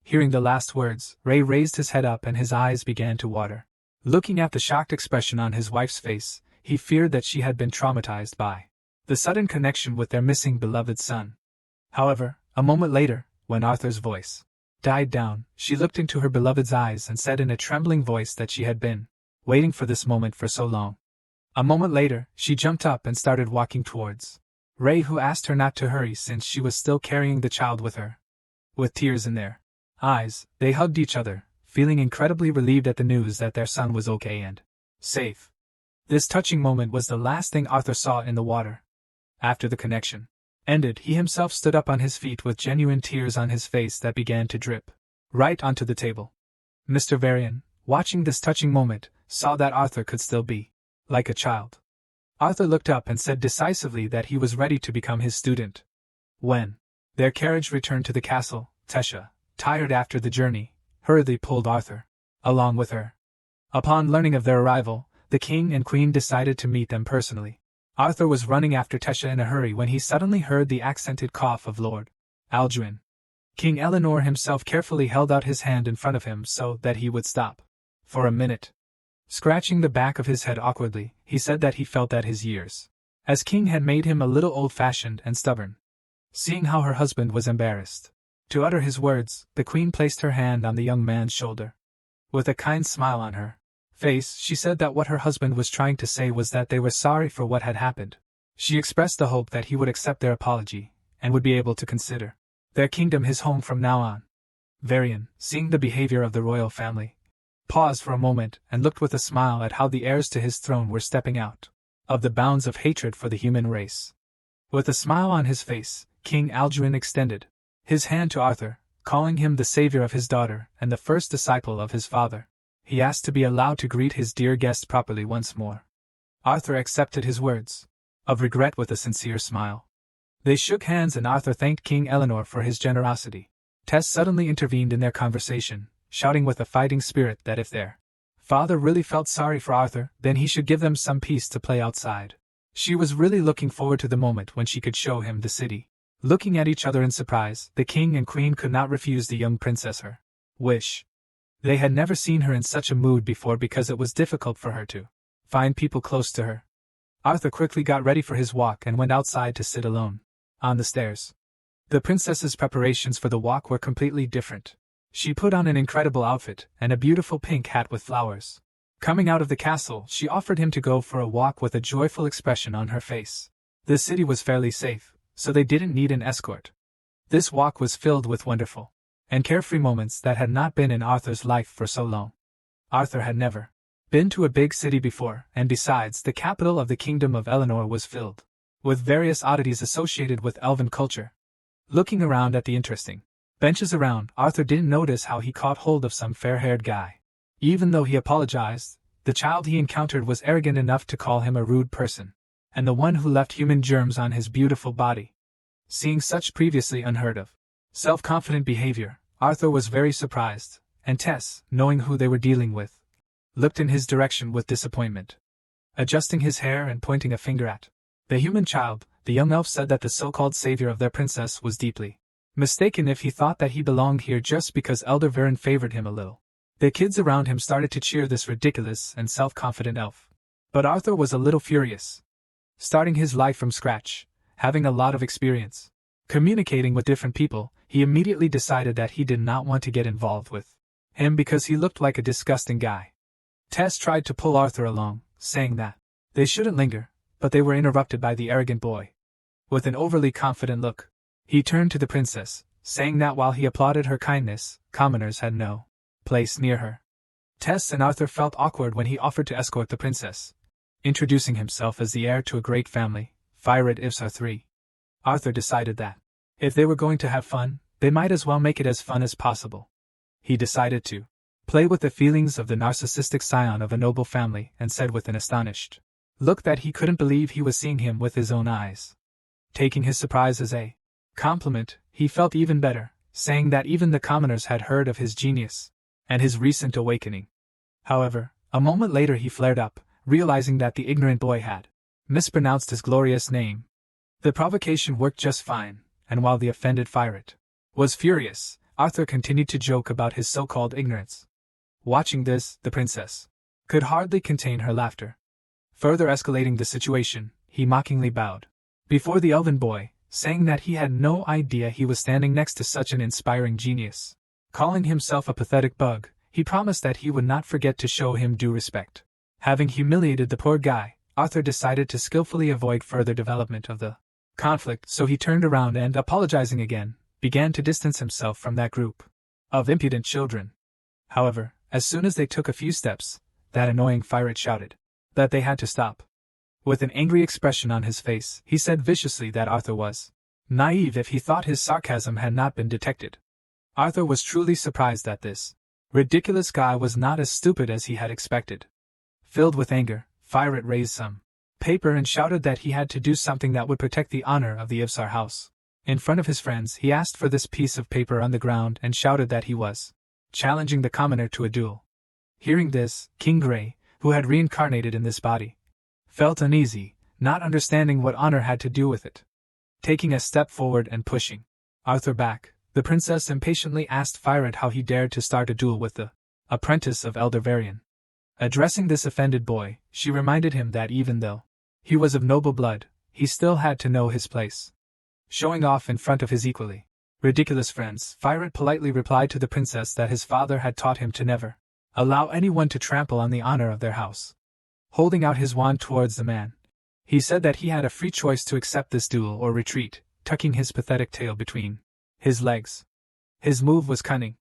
Hearing the last words, Ray raised his head up and his eyes began to water. Looking at the shocked expression on his wife's face, he feared that she had been traumatized by the sudden connection with their missing beloved son. However, a moment later, when Arthur's voice died down, she looked into her beloved's eyes and said in a trembling voice that she had been waiting for this moment for so long. A moment later, she jumped up and started walking towards Ray, who asked her not to hurry since she was still carrying the child with her. With tears in their eyes, they hugged each other, feeling incredibly relieved at the news that their son was okay and safe. This touching moment was the last thing Arthur saw in the water. After the connection ended, he himself stood up on his feet with genuine tears on his face that began to drip right onto the table. Mr. Varian, watching this touching moment, saw that Arthur could still be like a child. Arthur looked up and said decisively that he was ready to become his student. When their carriage returned to the castle, Tesha, tired after the journey, hurriedly pulled Arthur along with her. Upon learning of their arrival, the king and queen decided to meet them personally. Arthur was running after Tesha in a hurry when he suddenly heard the accented cough of Lord Aldrin. King Eleanor himself carefully held out his hand in front of him so that he would stop. For a minute, scratching the back of his head awkwardly, he said that he felt that his years as king had made him a little old-fashioned and stubborn. Seeing how her husband was embarrassed to utter his words, the queen placed her hand on the young man's shoulder. With a kind smile on her face, she said that what her husband was trying to say was that they were sorry for what had happened. She expressed the hope that he would accept their apology, and would be able to consider their kingdom his home from now on. Varian, seeing the behavior of the royal family, paused for a moment and looked with a smile at how the heirs to his throne were stepping out of the bounds of hatred for the human race. With a smile on his face, King Alduin extended his hand to Arthur, calling him the savior of his daughter and the first disciple of his father. He asked to be allowed to greet his dear guest properly once more. Arthur accepted his words of regret with a sincere smile. They shook hands and Arthur thanked King Eleanor for his generosity. Tess suddenly intervened in their conversation, shouting with a fighting spirit that if their father really felt sorry for Arthur, then he should give them some peace to play outside. She was really looking forward to the moment when she could show him the city. Looking at each other in surprise, the king and queen could not refuse the young princess her wish. They had never seen her in such a mood before because it was difficult for her to find people close to her. Arthur quickly got ready for his walk and went outside to sit alone on the stairs. The princess's preparations for the walk were completely different. She put on an incredible outfit and a beautiful pink hat with flowers. Coming out of the castle, she offered him to go for a walk with a joyful expression on her face. The city was fairly safe, so they didn't need an escort. This walk was filled with wonderful and carefree moments that had not been in Arthur's life for so long. Arthur had never been to a big city before, and besides, the capital of the kingdom of Eleanor was filled with various oddities associated with elven culture. Looking around at the interesting benches around, Arthur didn't notice how he caught hold of some fair-haired guy. Even though he apologized, the child he encountered was arrogant enough to call him a rude person, and the one who left human germs on his beautiful body. Seeing such previously unheard of self-confident behavior, Arthur was very surprised, and Tess, knowing who they were dealing with, looked in his direction with disappointment. Adjusting his hair and pointing a finger at the human child, the young elf said that the so-called savior of their princess was deeply mistaken if he thought that he belonged here just because Elder Varen favored him a little. The kids around him started to cheer this ridiculous and self-confident elf. But Arthur was a little furious. Starting his life from scratch, having a lot of experience, communicating with different people, he immediately decided that he did not want to get involved with him because he looked like a disgusting guy. Tess tried to pull Arthur along, saying that they shouldn't linger, but they were interrupted by the arrogant boy. With an overly confident look, he turned to the princess, saying that while he applauded her kindness, commoners had no place near her. Tess and Arthur felt awkward when he offered to escort the princess, introducing himself as the heir to a great family, Firat Ivsar III. Arthur decided that if they were going to have fun, they might as well make it as fun as possible. He decided to play with the feelings of the narcissistic scion of a noble family and said with an astonished look that he couldn't believe he was seeing him with his own eyes. Taking his surprise as a compliment, he felt even better, saying that even the commoners had heard of his genius and his recent awakening. However, a moment later he flared up, realizing that the ignorant boy had mispronounced his glorious name. The provocation worked just fine, and while the offended Firat was furious, Arthur continued to joke about his so-called ignorance. Watching this, the princess could hardly contain her laughter. Further escalating the situation, he mockingly bowed before the elven boy, saying that he had no idea he was standing next to such an inspiring genius. Calling himself a pathetic bug, he promised that he would not forget to show him due respect. Having humiliated the poor guy, Arthur decided to skillfully avoid further development of the conflict, so he turned around and, apologizing again, began to distance himself from that group of impudent children. However, as soon as they took a few steps, that annoying Firat shouted that they had to stop. With an angry expression on his face, he said viciously that Arthur was naive if he thought his sarcasm had not been detected. Arthur was truly surprised that this ridiculous guy was not as stupid as he had expected. Filled with anger, Firat raised some paper and shouted that he had to do something that would protect the honor of the Ivsar house. In front of his friends, he asked for this piece of paper on the ground and shouted that he was challenging the commoner to a duel. Hearing this, King Grey, who had reincarnated in this body, felt uneasy, not understanding what honor had to do with it. Taking a step forward and pushing Arthur back, the princess impatiently asked Firat how he dared to start a duel with the apprentice of Elder Varian. Addressing this offended boy, she reminded him that even though he was of noble blood, he still had to know his place. Showing off in front of his equally ridiculous friends, Firat politely replied to the princess that his father had taught him to never allow anyone to trample on the honor of their house. Holding out his wand towards the man, he said that he had a free choice to accept this duel or retreat, tucking his pathetic tail between his legs. His move was cunning.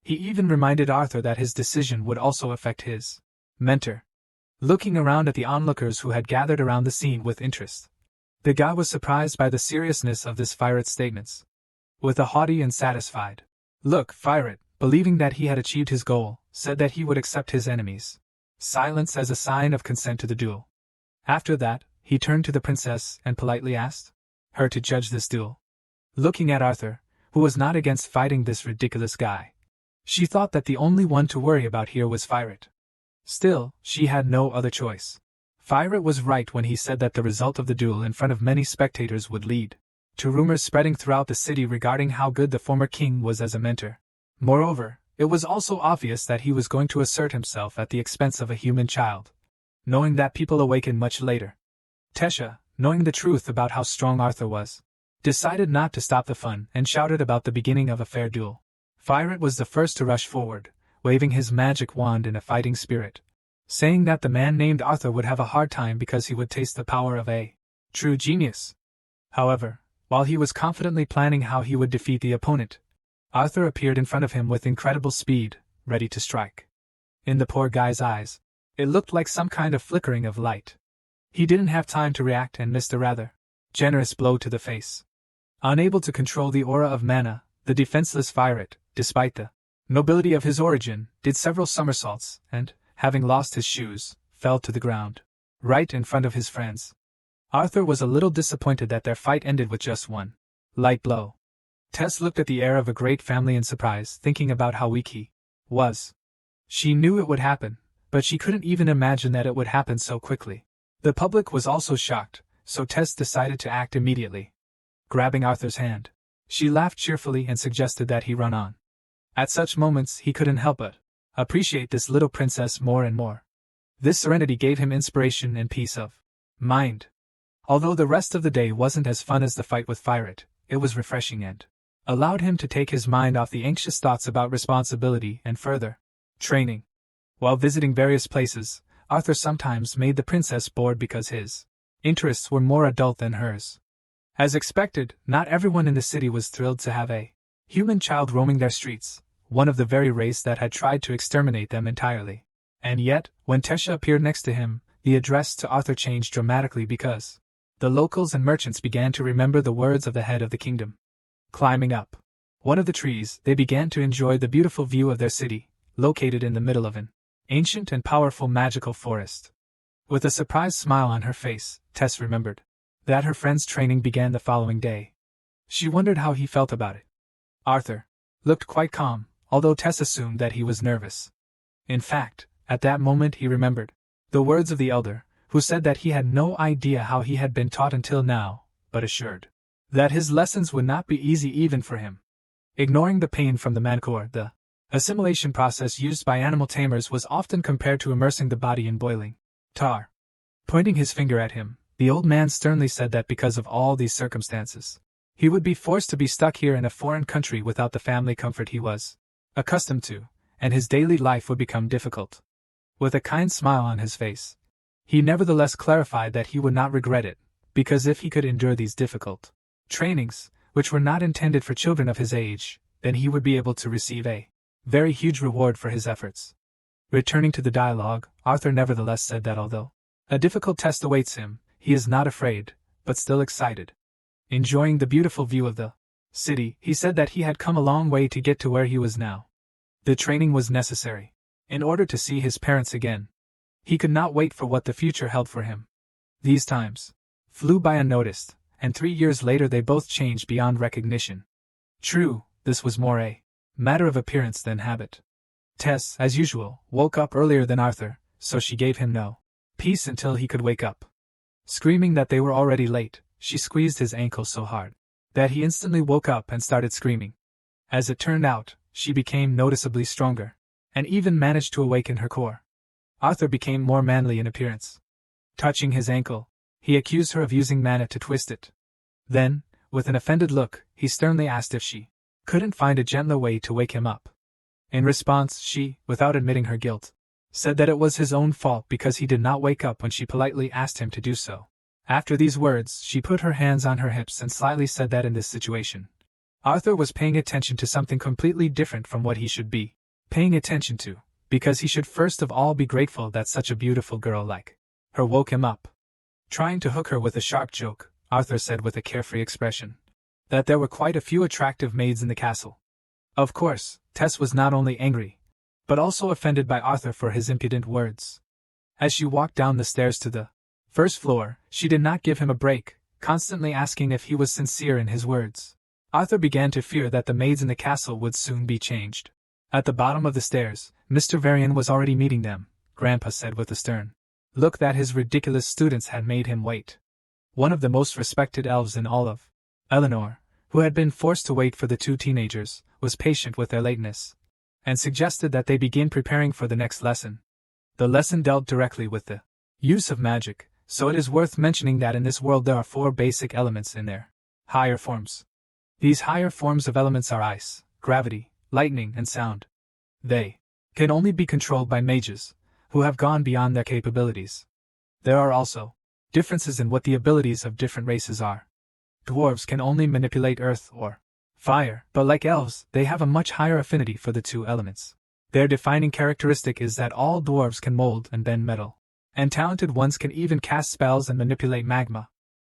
He even reminded Arthur that his decision would also affect his mentor. Looking around at the onlookers who had gathered around the scene with interest, the guy was surprised by the seriousness of this Firat's statements. With a haughty and satisfied look, Firat, believing that he had achieved his goal, said that he would accept his enemy's silence as a sign of consent to the duel. After that, he turned to the princess and politely asked her to judge this duel. Looking at Arthur, who was not against fighting this ridiculous guy, she thought that the only one to worry about here was Firat. Still, she had no other choice. Firat was right when he said that the result of the duel in front of many spectators would lead to rumors spreading throughout the city regarding how good the former king was as a mentor. Moreover, it was also obvious that he was going to assert himself at the expense of a human child. Knowing that people awakened much later, Tesha, knowing the truth about how strong Arthur was, decided not to stop the fun and shouted about the beginning of a fair duel. Firat was the first to rush forward, waving his magic wand in a fighting spirit, saying that the man named Arthur would have a hard time because he would taste the power of a true genius. However, while he was confidently planning how he would defeat the opponent, Arthur appeared in front of him with incredible speed, ready to strike. In the poor guy's eyes, it looked like some kind of flickering of light. He didn't have time to react and missed a rather generous blow to the face. Unable to control the aura of mana, the defenseless Firat, despite the nobility of his origin, did several somersaults and, having lost his shoes, fell to the ground, right in front of his friends. Arthur was a little disappointed that their fight ended with just one light blow. Tess looked at the heir of a great family in surprise, thinking about how weak he was. She knew it would happen, but she couldn't even imagine that it would happen so quickly. The public was also shocked, so Tess decided to act immediately. Grabbing Arthur's hand, she laughed cheerfully and suggested that he run on. At such moments he couldn't help but appreciate this little princess more and more. This serenity gave him inspiration and peace of mind. Although the rest of the day wasn't as fun as the fight with Fireit, it was refreshing and allowed him to take his mind off the anxious thoughts about responsibility and further training. While visiting various places, Arthur sometimes made the princess bored because his interests were more adult than hers. As expected, not everyone in the city was thrilled to have a human child roaming their streets, one of the very race that had tried to exterminate them entirely. And yet, when Tesha appeared next to him, the address to Arthur changed dramatically because the locals and merchants began to remember the words of the head of the kingdom. Climbing up one of the trees, they began to enjoy the beautiful view of their city, located in the middle of an ancient and powerful magical forest. With a surprised smile on her face, Tess remembered that her friend's training began the following day. She wondered how he felt about it. Arthur looked quite calm, although Tess assumed that he was nervous. In fact, at that moment he remembered the words of the elder, who said that he had no idea how he had been taught until now, but assured that his lessons would not be easy even for him. Ignoring the pain from the manticore, the assimilation process used by animal tamers was often compared to immersing the body in boiling tar. Pointing his finger at him, the old man sternly said that because of all these circumstances, he would be forced to be stuck here in a foreign country without the family comfort he was accustomed to, and his daily life would become difficult. With a kind smile on his face, he nevertheless clarified that he would not regret it, because if he could endure these difficult trainings, which were not intended for children of his age, then he would be able to receive a very huge reward for his efforts. Returning to the dialogue, Arthur nevertheless said that although a difficult test awaits him, he is not afraid, but still excited. Enjoying the beautiful view of the city, he said that he had come a long way to get to where he was now. The training was necessary in order to see his parents again. He could not wait for what the future held for him. These times flew by unnoticed, and 3 years later they both changed beyond recognition. True, this was more a matter of appearance than habit. Tess, as usual, woke up earlier than Arthur, so she gave him no peace until he could wake up. Screaming that they were already late, she squeezed his ankle so hard that he instantly woke up and started screaming. As it turned out, she became noticeably stronger, and even managed to awaken her core. Arthur became more manly in appearance. Touching his ankle, he accused her of using mana to twist it. Then, with an offended look, he sternly asked if she couldn't find a gentler way to wake him up. In response, she, without admitting her guilt, said that it was his own fault because he did not wake up when she politely asked him to do so. After these words, she put her hands on her hips and slyly said that in this situation, Arthur was paying attention to something completely different from what he should be paying attention to, because he should first of all be grateful that such a beautiful girl like her woke him up. Trying to hook her with a sharp joke, Arthur said with a carefree expression that there were quite a few attractive maids in the castle. Of course, Tess was not only angry, but also offended by Arthur for his impudent words. As she walked down the stairs to the first floor, she did not give him a break, constantly asking if he was sincere in his words. Arthur began to fear that the maids in the castle would soon be changed. At the bottom of the stairs, Mr. Varian was already meeting them. Grandpa said with a stern look that his ridiculous students had made him wait. One of the most respected elves in all of Eleanor, who had been forced to wait for the two teenagers, was patient with their lateness, and suggested that they begin preparing for the next lesson. The lesson dealt directly with the use of magic, so it is worth mentioning that in this world there are 4 basic elements in their higher forms. These higher forms of elements are ice, gravity, lightning, and sound. They can only be controlled by mages, who have gone beyond their capabilities. There are also differences in what the abilities of different races are. Dwarves can only manipulate earth or fire, but like elves, they have a much higher affinity for the 2 elements. Their defining characteristic is that all dwarves can mold and bend metal, and talented ones can even cast spells and manipulate magma.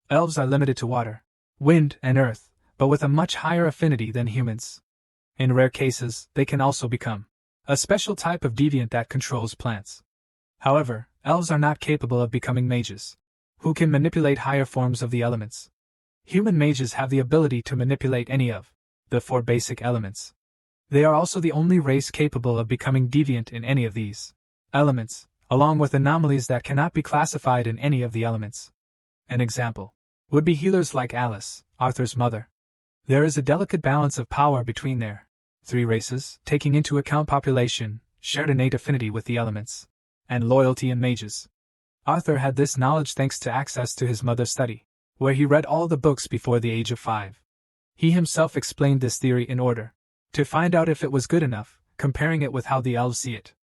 Elves are limited to water, wind, and earth, but with a much higher affinity than humans. In rare cases, they can also become a special type of deviant that controls plants. However, elves are not capable of becoming mages, who can manipulate higher forms of the elements. Human mages have the ability to manipulate any of the 4 basic elements. They are also the only race capable of becoming deviant in any of these elements, along with anomalies that cannot be classified in any of the elements. An example would be healers like Alice, Arthur's mother. There is a delicate balance of power between their 3 races, taking into account population, shared innate affinity with the elements. and loyalty in mages. Arthur had this knowledge thanks to access to his mother's study, where he read all the books before the age of 5. He himself explained this theory in order to find out if it was good enough, comparing it with how the elves see it.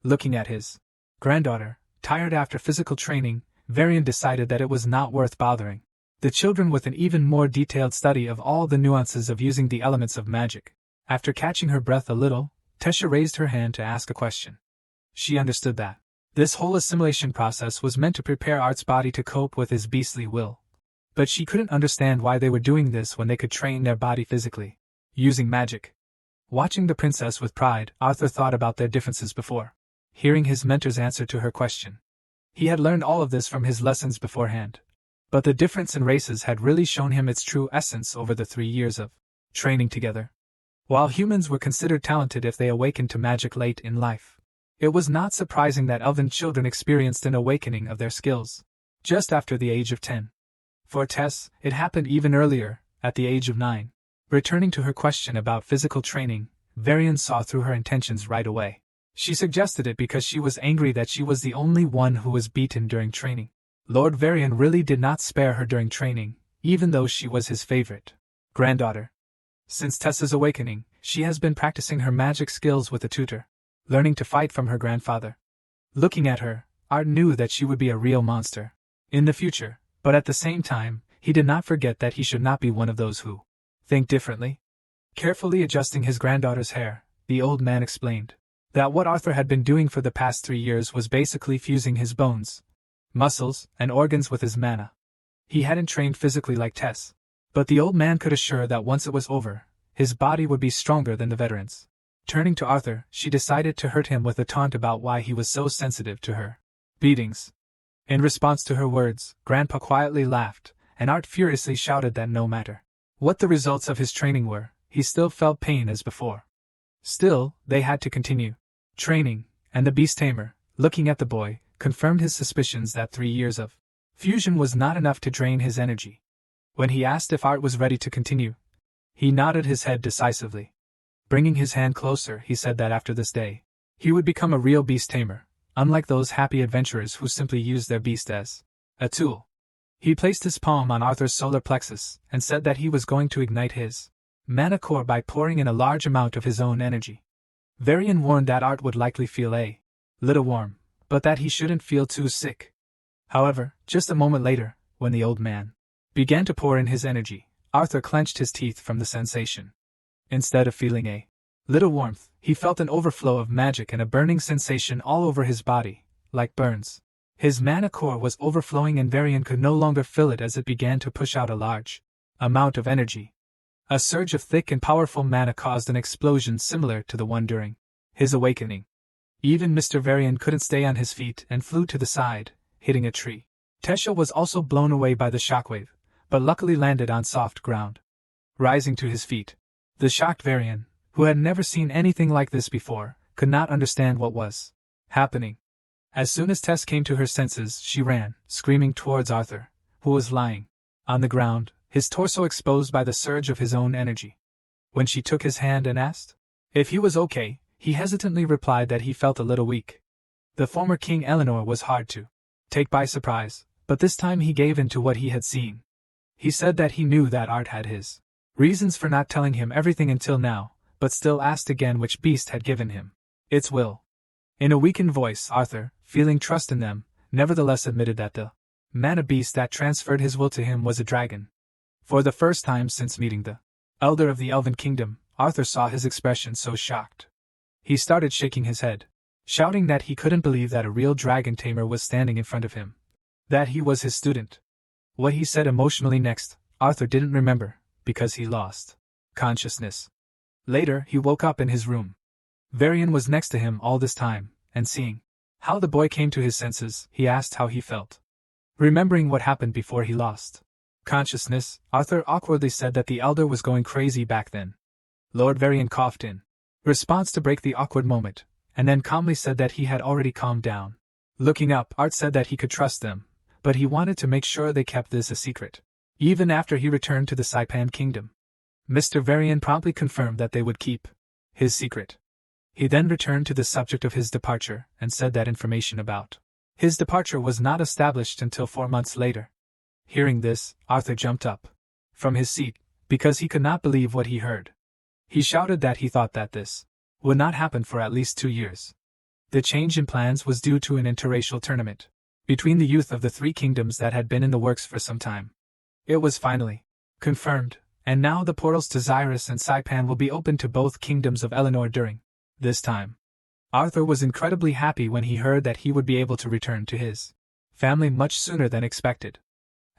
Looking at his granddaughter, tired after physical training, Varian decided that it was not worth bothering the children with an even more detailed study of all the nuances of using the elements of magic. After catching her breath a little, Tesha raised her hand to ask a question. She understood that this whole assimilation process was meant to prepare Art's body to cope with his beastly will. But she couldn't understand why they were doing this when they could train their body physically, using magic. Watching the princess with pride, Arthur thought about their differences before hearing his mentor's answer to her question. He had learned all of this from his lessons beforehand. But the difference in races had really shown him its true essence over the 3 years of training together. While humans were considered talented if they awakened to magic late in life, it was not surprising that elven children experienced an awakening of their skills just after the age of 10. For Tess, it happened even earlier, at the age of 9. Returning to her question about physical training, Varian saw through her intentions right away. She suggested it because she was angry that she was the only one who was beaten during training. Lord Varian really did not spare her during training, even though she was his favorite granddaughter. Since Tessa's awakening, she has been practicing her magic skills with a tutor, learning to fight from her grandfather. Looking at her, Art knew that she would be a real monster in the future, but at the same time, he did not forget that he should not be one of those who think differently. Carefully adjusting his granddaughter's hair, the old man explained that what Arthur had been doing for the past 3 years was basically fusing his bones, muscles, and organs with his mana. He hadn't trained physically like Tess, but the old man could assure that once it was over, his body would be stronger than the veterans. Turning to Arthur, she decided to hurt him with a taunt about why he was so sensitive to her beatings. In response to her words, Grandpa quietly laughed, and Art furiously shouted that no matter what the results of his training were, he still felt pain as before. Still, they had to continue training, and the beast tamer, looking at the boy, confirmed his suspicions that 3 years of fusion was not enough to drain his energy. When he asked if Art was ready to continue, he nodded his head decisively. Bringing his hand closer, he said that after this day, he would become a real beast tamer, unlike those happy adventurers who simply used their beast as a tool. He placed his palm on Arthur's solar plexus and said that he was going to ignite his mana core by pouring in a large amount of his own energy. Varian warned that Art would likely feel a little warm, but that he shouldn't feel too sick. However, just a moment later, when the old man began to pour in his energy, Arthur clenched his teeth from the sensation. Instead of feeling a little warmth, he felt an overflow of magic and a burning sensation all over his body, like burns. His mana core was overflowing and Varian could no longer fill it as it began to push out a large amount of energy. A surge of thick and powerful mana caused an explosion similar to the one during his awakening. Even Mr. Varian couldn't stay on his feet and flew to the side, hitting a tree. Tesha was also blown away by the shockwave, but luckily landed on soft ground. Rising to his feet, the shocked Varian, who had never seen anything like this before, could not understand what was happening. As soon as Tess came to her senses, she ran, screaming towards Arthur, who was lying on the ground, his torso exposed by the surge of his own energy. When she took his hand and asked if he was okay, he hesitantly replied that he felt a little weak. The former King Eleanor was hard to take by surprise, but this time he gave in to what he had seen. He said that he knew that Art had his reasons for not telling him everything until now, but still asked again which beast had given him its will. In a weakened voice, Arthur, feeling trust in them, nevertheless admitted that the mana beast that transferred his will to him was a dragon. For the first time since meeting the elder of the Elven Kingdom, Arthur saw his expression so shocked. He started shaking his head, shouting that he couldn't believe that a real dragon tamer was standing in front of him, that he was his student. What he said emotionally next, Arthur didn't remember, because he lost consciousness. Later, he woke up in his room. Varian was next to him all this time, and seeing how the boy came to his senses, he asked how he felt. Remembering what happened before he lost consciousness, Arthur awkwardly said that the elder was going crazy back then. Lord Varian coughed in response to break the awkward moment, and then calmly said that he had already calmed down. Looking up, Art said that he could trust them, but he wanted to make sure they kept this a secret, even after he returned to the Saipan Kingdom. Mr. Varian promptly confirmed that they would keep his secret. He then returned to the subject of his departure and said that information about his departure was not established until 4 months later. Hearing this, Arthur jumped up from his seat, because he could not believe what he heard. He shouted that he thought that this would not happen for at least 2 years. The change in plans was due to an interracial tournament between the youth of the 3 kingdoms that had been in the works for some time. It was finally confirmed, and now the portals to Xyrus and Saipan will be open to both kingdoms of Eleanor during this time. Arthur was incredibly happy when he heard that he would be able to return to his family much sooner than expected.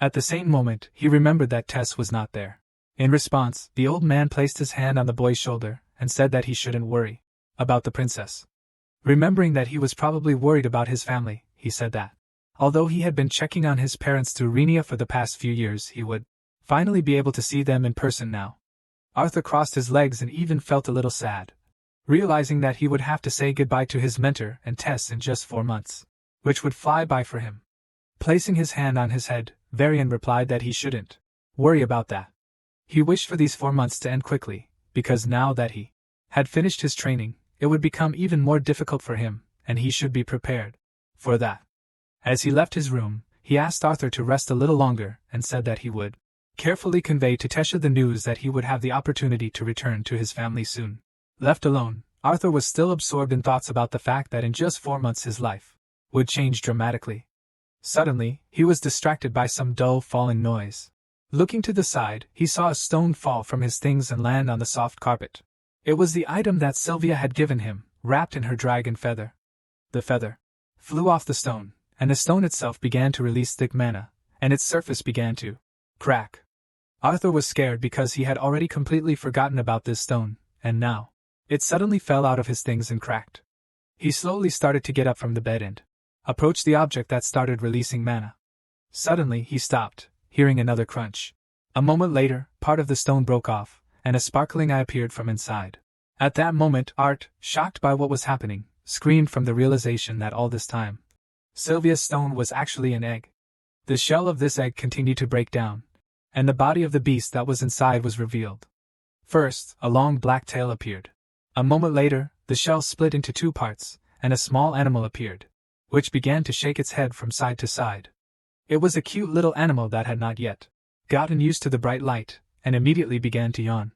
At the same moment, he remembered that Tess was not there. In response, the old man placed his hand on the boy's shoulder and said that he shouldn't worry about the princess. Remembering that he was probably worried about his family, he said that although he had been checking on his parents through Renia for the past few years, he would finally be able to see them in person now. Arthur crossed his legs and even felt a little sad, realizing that he would have to say goodbye to his mentor and Tess in just 4 months, which would fly by for him. Placing his hand on his head, Varian replied that he shouldn't worry about that. He wished for these 4 months to end quickly, because now that he had finished his training, it would become even more difficult for him, and he should be prepared for that. As he left his room, he asked Arthur to rest a little longer and said that he would carefully convey to Tesha the news that he would have the opportunity to return to his family soon. Left alone, Arthur was still absorbed in thoughts about the fact that in just 4 months his life would change dramatically. Suddenly, he was distracted by some dull falling noise. Looking to the side, he saw a stone fall from his things and land on the soft carpet. It was the item that Sylvia had given him, wrapped in her dragon feather. The feather flew off the stone, and the stone itself began to release thick mana, and its surface began to crack. Arthur was scared because he had already completely forgotten about this stone, and now it suddenly fell out of his things and cracked. He slowly started to get up from the bed and approached the object that started releasing mana. Suddenly he stopped, hearing another crunch. A moment later, part of the stone broke off, and a sparkling eye appeared from inside. At that moment, Art, shocked by what was happening, screamed from the realization that all this time, Sylvia's stone was actually an egg. The shell of this egg continued to break down, and the body of the beast that was inside was revealed. First, a long black tail appeared. A moment later, the shell split into 2 parts, and a small animal appeared, which began to shake its head from side to side. It was a cute little animal that had not yet gotten used to the bright light, and immediately began to yawn.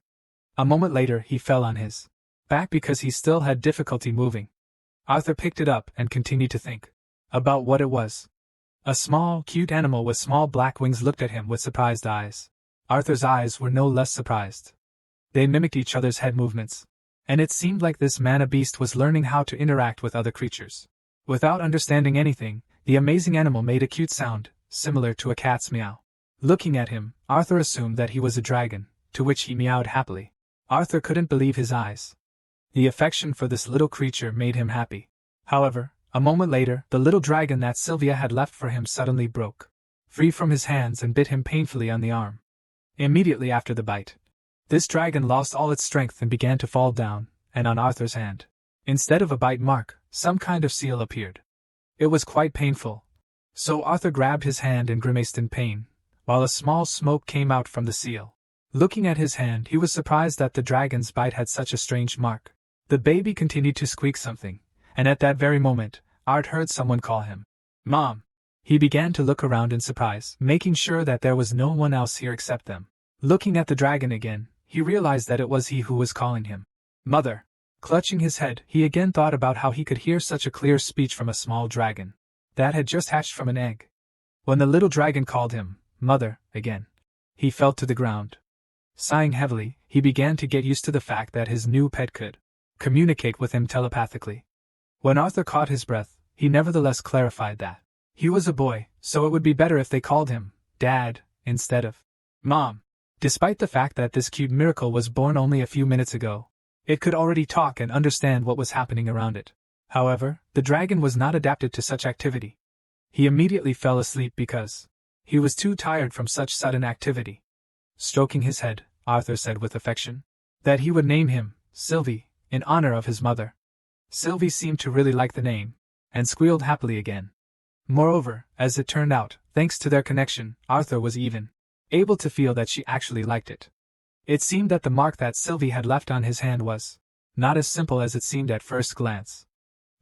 A moment later he fell on his back because he still had difficulty moving. Arthur picked it up and continued to think about what it was. A small, cute animal with small black wings looked at him with surprised eyes. Arthur's eyes were no less surprised. They mimicked each other's head movements, and it seemed like this mana beast was learning how to interact with other creatures. Without understanding anything, the amazing animal made a cute sound, similar to a cat's meow. Looking at him, Arthur assumed that he was a dragon, to which he meowed happily. Arthur couldn't believe his eyes. The affection for this little creature made him happy. However, a moment later, the little dragon that Sylvia had left for him suddenly broke free from his hands and bit him painfully on the arm. Immediately after the bite, this dragon lost all its strength and began to fall down, and on Arthur's hand, instead of a bite mark, some kind of seal appeared. It was quite painful, so Arthur grabbed his hand and grimaced in pain, while a small smoke came out from the seal. Looking at his hand, he was surprised that the dragon's bite had such a strange mark. The baby continued to squeak something, and at that very moment, Art heard someone call him, "Mom!" He began to look around in surprise, making sure that there was no one else here except them. Looking at the dragon again, he realized that it was he who was calling him, "Mother!" Clutching his head, he again thought about how he could hear such a clear speech from a small dragon that had just hatched from an egg. When the little dragon called him, "Mother," again, he fell to the ground. Sighing heavily, he began to get used to the fact that his new pet could communicate with him telepathically. When Arthur caught his breath, he nevertheless clarified that he was a boy, so it would be better if they called him Dad instead of Mom. Despite the fact that this cute miracle was born only a few minutes ago, it could already talk and understand what was happening around it. However, the dragon was not adapted to such activity. He immediately fell asleep because he was too tired from such sudden activity. Stroking his head, Arthur said with affection that he would name him Sylvie, in honor of his mother. Sylvie seemed to really like the name, and squealed happily again. Moreover, as it turned out, thanks to their connection, Arthur was even able to feel that she actually liked it. It seemed that the mark that Sylvie had left on his hand was not as simple as it seemed at first glance.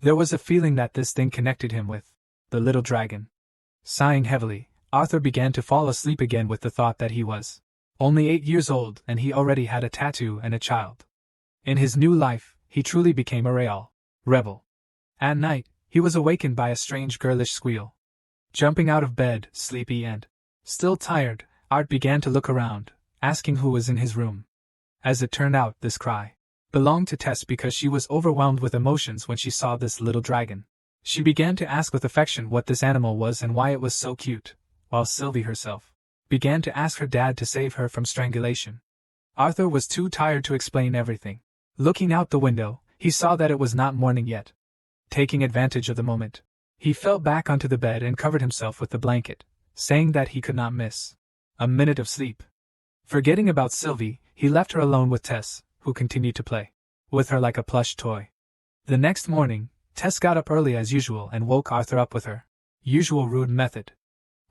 There was a feeling that this thing connected him with the little dragon. Sighing heavily, Arthur began to fall asleep again with the thought that he was only 8 years old and he already had a tattoo and a child. In his new life, he truly became a real rebel. At night, he was awakened by a strange girlish squeal. Jumping out of bed, sleepy and still tired, Art began to look around, asking who was in his room. As it turned out, this cry belonged to Tess because she was overwhelmed with emotions when she saw this little dragon. She began to ask with affection what this animal was and why it was so cute, while Sylvie herself began to ask her dad to save her from strangulation. Arthur was too tired to explain everything. Looking out the window, he saw that it was not morning yet. Taking advantage of the moment, he fell back onto the bed and covered himself with the blanket, saying that he could not miss a minute of sleep. Forgetting about Sylvie, he left her alone with Tess, who continued to play with her like a plush toy. The next morning, Tess got up early as usual and woke Arthur up with her usual rude method.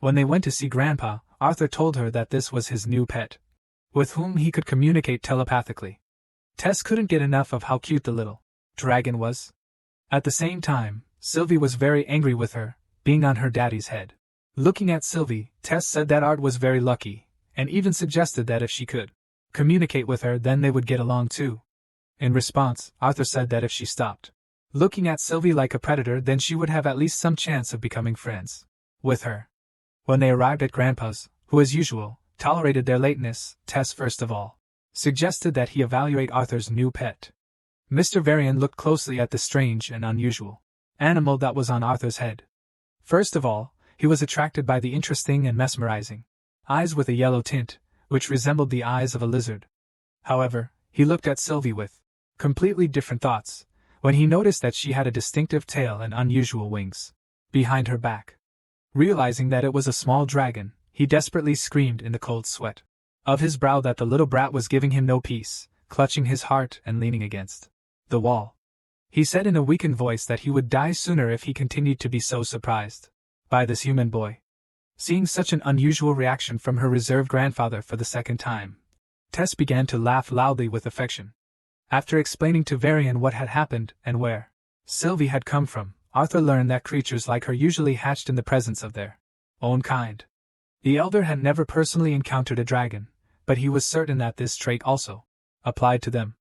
When they went to see Grandpa, Arthur told her that this was his new pet, with whom he could communicate telepathically. Tess couldn't get enough of how cute the little dragon was. At the same time, Sylvie was very angry with her, being on her daddy's head. Looking at Sylvie, Tess said that Art was very lucky, and even suggested that if she could communicate with her then they would get along too. In response, Arthur said that if she stopped looking at Sylvie like a predator then she would have at least some chance of becoming friends with her. When they arrived at Grandpa's, who as usual, tolerated their lateness, Tess first of all suggested that he evaluate Arthur's new pet. Mr. Varian looked closely at the strange and unusual animal that was on Arthur's head. First of all, he was attracted by the interesting and mesmerizing eyes with a yellow tint, which resembled the eyes of a lizard. However, he looked at Sylvie with completely different thoughts, when he noticed that she had a distinctive tail and unusual wings behind her back. Realizing that it was a small dragon, he desperately screamed in the cold sweat of his brow that the little brat was giving him no peace, clutching his heart and leaning against the wall. He said in a weakened voice that he would die sooner if he continued to be so surprised by this human boy. Seeing such an unusual reaction from her reserved grandfather for the second time, Tess began to laugh loudly with affection. After explaining to Varian what had happened and where Sylvie had come from, Arthur learned that creatures like her usually hatched in the presence of their own kind. The elder had never personally encountered a dragon, but he was certain that this trait also applied to them.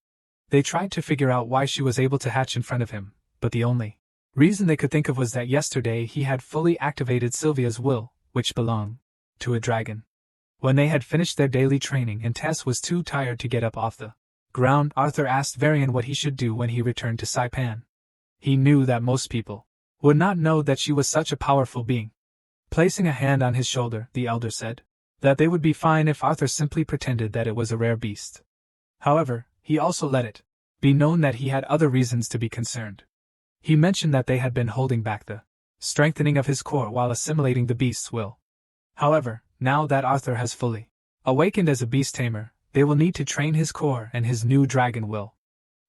They tried to figure out why she was able to hatch in front of him, but the only reason they could think of was that yesterday he had fully activated Sylvia's will, which belonged to a dragon. When they had finished their daily training and Tess was too tired to get up off the ground, Arthur asked Varian what he should do when he returned to Saipan. He knew that most people would not know that she was such a powerful being. Placing a hand on his shoulder, the elder said that they would be fine if Arthur simply pretended that it was a rare beast. However, he also let it be known that he had other reasons to be concerned. He mentioned that they had been holding back the strengthening of his core while assimilating the beast's will. However, now that Arthur has fully awakened as a beast tamer, they will need to train his core and his new dragon will.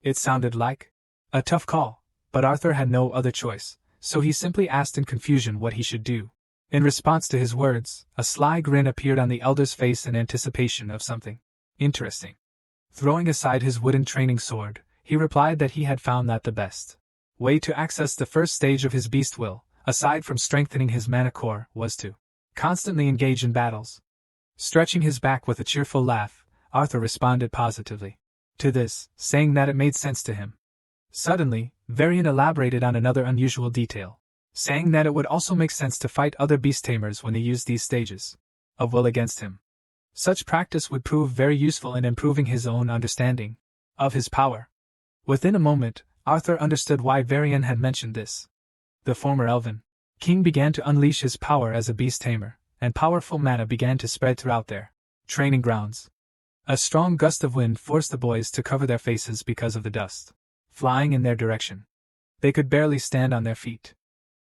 It sounded like a tough call, but Arthur had no other choice, so he simply asked in confusion what he should do. In response to his words, a sly grin appeared on the elder's face in anticipation of something interesting. Throwing aside his wooden training sword, he replied that he had found that the best way to access the first stage of his beast will, aside from strengthening his mana core, was to constantly engage in battles. Stretching his back with a cheerful laugh, Arthur responded positively to this, saying that it made sense to him. Suddenly, Varian elaborated on another unusual detail, saying that it would also make sense to fight other beast tamers when they used these stages of will against him. Such practice would prove very useful in improving his own understanding of his power. Within a moment, Arthur understood why Varian had mentioned this. The former elven king began to unleash his power as a beast tamer, and powerful mana began to spread throughout their training grounds. A strong gust of wind forced the boys to cover their faces because of the dust flying in their direction. They could barely stand on their feet.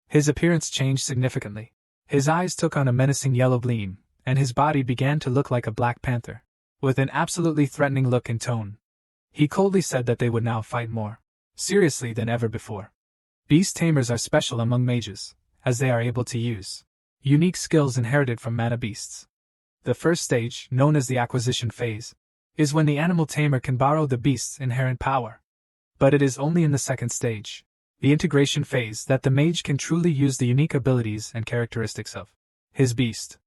His appearance changed significantly. His eyes took on a menacing yellow gleam, and his body began to look like a black panther, with an absolutely threatening look and tone. He coldly said that they would now fight more seriously than ever before. Beast tamers are special among mages, as they are able to use unique skills inherited from mana beasts. The first stage, known as the acquisition phase, is when the animal tamer can borrow the beast's inherent power. But it is only in the second stage, the integration phase, that the mage can truly use the unique abilities and characteristics of his beast.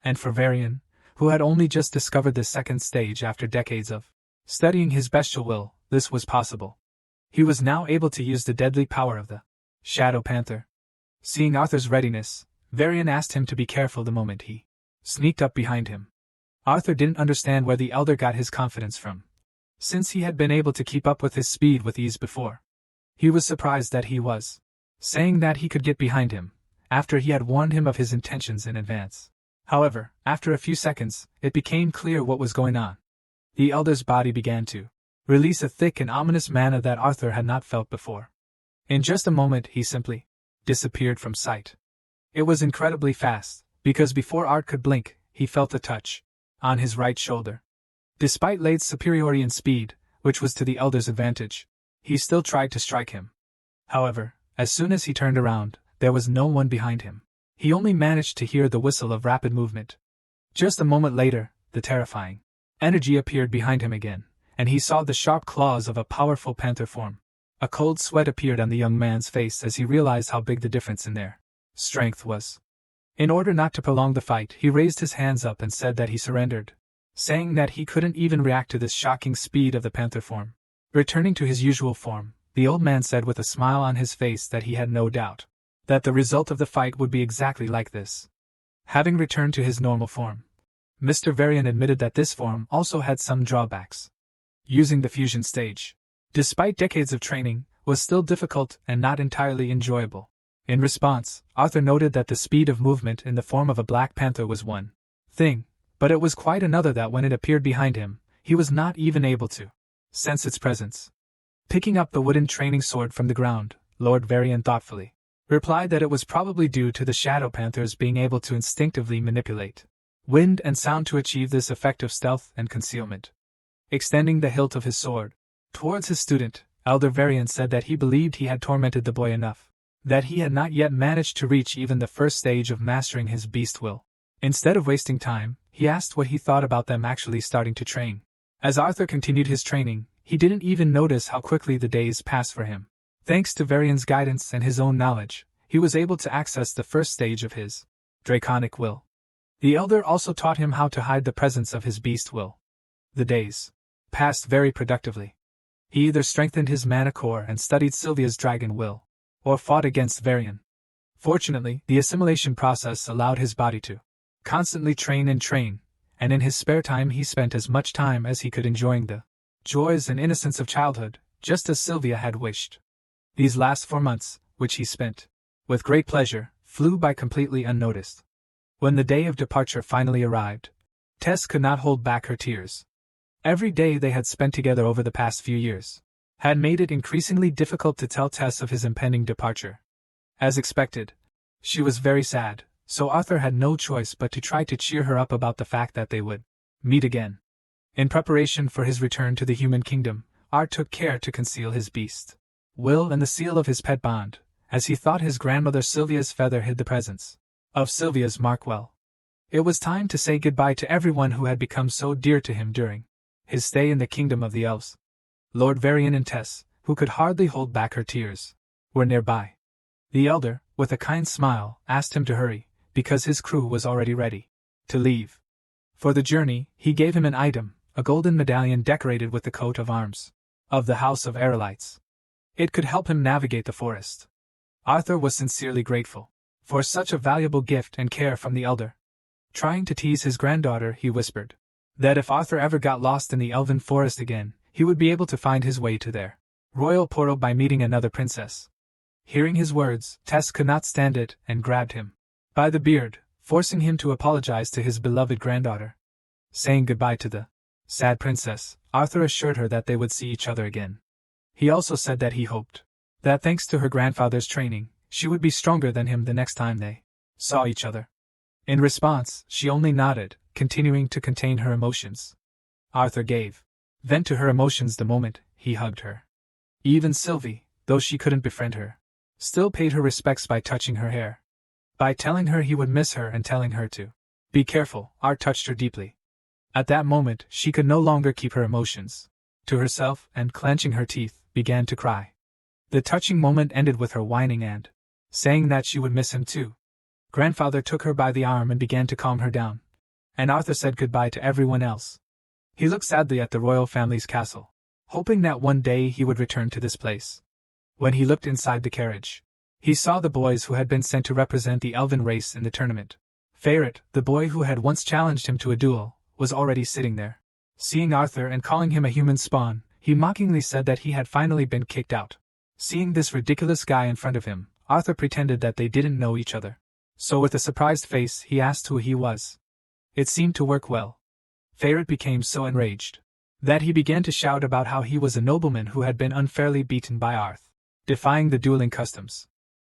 And for Varian, who had only just discovered this second stage after decades of studying his bestial will, this was possible. He was now able to use the deadly power of the Shadow Panther. Seeing Arthur's readiness, Varian asked him to be careful the moment he sneaked up behind him. Arthur didn't understand where the elder got his confidence from, since he had been able to keep up with his speed with ease before. He was surprised that he was saying that he could get behind him, after he had warned him of his intentions in advance. However, after a few seconds, it became clear what was going on. The elder's body began to release a thick and ominous mana that Arthur had not felt before. In just a moment he simply disappeared from sight. It was incredibly fast, because before Art could blink, he felt a touch on his right shoulder. Despite Lade's superiority in speed, which was to the elder's advantage, he still tried to strike him. However, as soon as he turned around, there was no one behind him. He only managed to hear the whistle of rapid movement. Just a moment later, the terrifying energy appeared behind him again, and he saw the sharp claws of a powerful panther form. A cold sweat appeared on the young man's face as he realized how big the difference in their strength was. In order not to prolong the fight, he raised his hands up and said that he surrendered, saying that he couldn't even react to this shocking speed of the panther form. Returning to his usual form, the old man said with a smile on his face that he had no doubt that the result of the fight would be exactly like this. Having returned to his normal form, Mr. Varian admitted that this form also had some drawbacks. Using the fusion stage, despite decades of training, was still difficult and not entirely enjoyable. In response, Arthur noted that the speed of movement in the form of a black panther was one thing, but it was quite another that when it appeared behind him, he was not even able to sense its presence. Picking up the wooden training sword from the ground, Lord Varian thoughtfully replied that it was probably due to the Shadow Panthers being able to instinctively manipulate wind and sound to achieve this effect of stealth and concealment. Extending the hilt of his sword towards his student, Elder Varian said that he believed he had tormented the boy enough, that he had not yet managed to reach even the first stage of mastering his beast will. Instead of wasting time, he asked what he thought about them actually starting to train. As Arthur continued his training, he didn't even notice how quickly the days passed for him. Thanks to Varian's guidance and his own knowledge, he was able to access the first stage of his draconic will. The elder also taught him how to hide the presence of his beast will. The days passed very productively. He either strengthened his mana core and studied Sylvia's dragon will, or fought against Varian. Fortunately, the assimilation process allowed his body to constantly train, and in his spare time he spent as much time as he could enjoying the joys and innocence of childhood, just as Sylvia had wished. These last 4 months, which he spent with great pleasure, flew by completely unnoticed. When the day of departure finally arrived, Tess could not hold back her tears. Every day they had spent together over the past few years had made it increasingly difficult to tell Tess of his impending departure. As expected, she was very sad, so Arthur had no choice but to try to cheer her up about the fact that they would meet again. In preparation for his return to the human kingdom, Art took care to conceal his beast will and the seal of his pet bond, as he thought his grandmother Sylvia's feather hid the presence of Sylvia's mark well. It was time to say goodbye to everyone who had become so dear to him during his stay in the kingdom of the elves. Lord Varian and Tess, who could hardly hold back her tears, were nearby. The elder, with a kind smile, asked him to hurry, because his crew was already ready to leave. For the journey, he gave him an item, a golden medallion decorated with the coat of arms of the House of Aerolites. It could help him navigate the forest. Arthur was sincerely grateful for such a valuable gift and care from the elder. Trying to tease his granddaughter, he whispered that if Arthur ever got lost in the elven forest again, he would be able to find his way to their royal portal by meeting another princess. Hearing his words, Tess could not stand it and grabbed him by the beard, forcing him to apologize to his beloved granddaughter. Saying goodbye to the sad princess, Arthur assured her that they would see each other again. He also said that he hoped that thanks to her grandfather's training, she would be stronger than him the next time they saw each other. In response, she only nodded, continuing to contain her emotions. Arthur gave vent to her emotions the moment he hugged her. Even Sylvie, though she couldn't befriend her, still paid her respects by touching her hair. By telling her he would miss her and telling her to be careful, Art touched her deeply. At that moment, she could no longer keep her emotions to herself, and clenching her teeth, began to cry. The touching moment ended with her whining and saying that she would miss him too. Grandfather took her by the arm and began to calm her down, and Arthur said goodbye to everyone else. He looked sadly at the royal family's castle, hoping that one day he would return to this place. When he looked inside the carriage, he saw the boys who had been sent to represent the elven race in the tournament. Ferret, the boy who had once challenged him to a duel, was already sitting there. Seeing Arthur and calling him a human spawn, he mockingly said that he had finally been kicked out. Seeing this ridiculous guy in front of him, Arthur pretended that they didn't know each other. So with a surprised face, he asked who he was. It seemed to work well. Ferret became so enraged that he began to shout about how he was a nobleman who had been unfairly beaten by Arth, defying the dueling customs.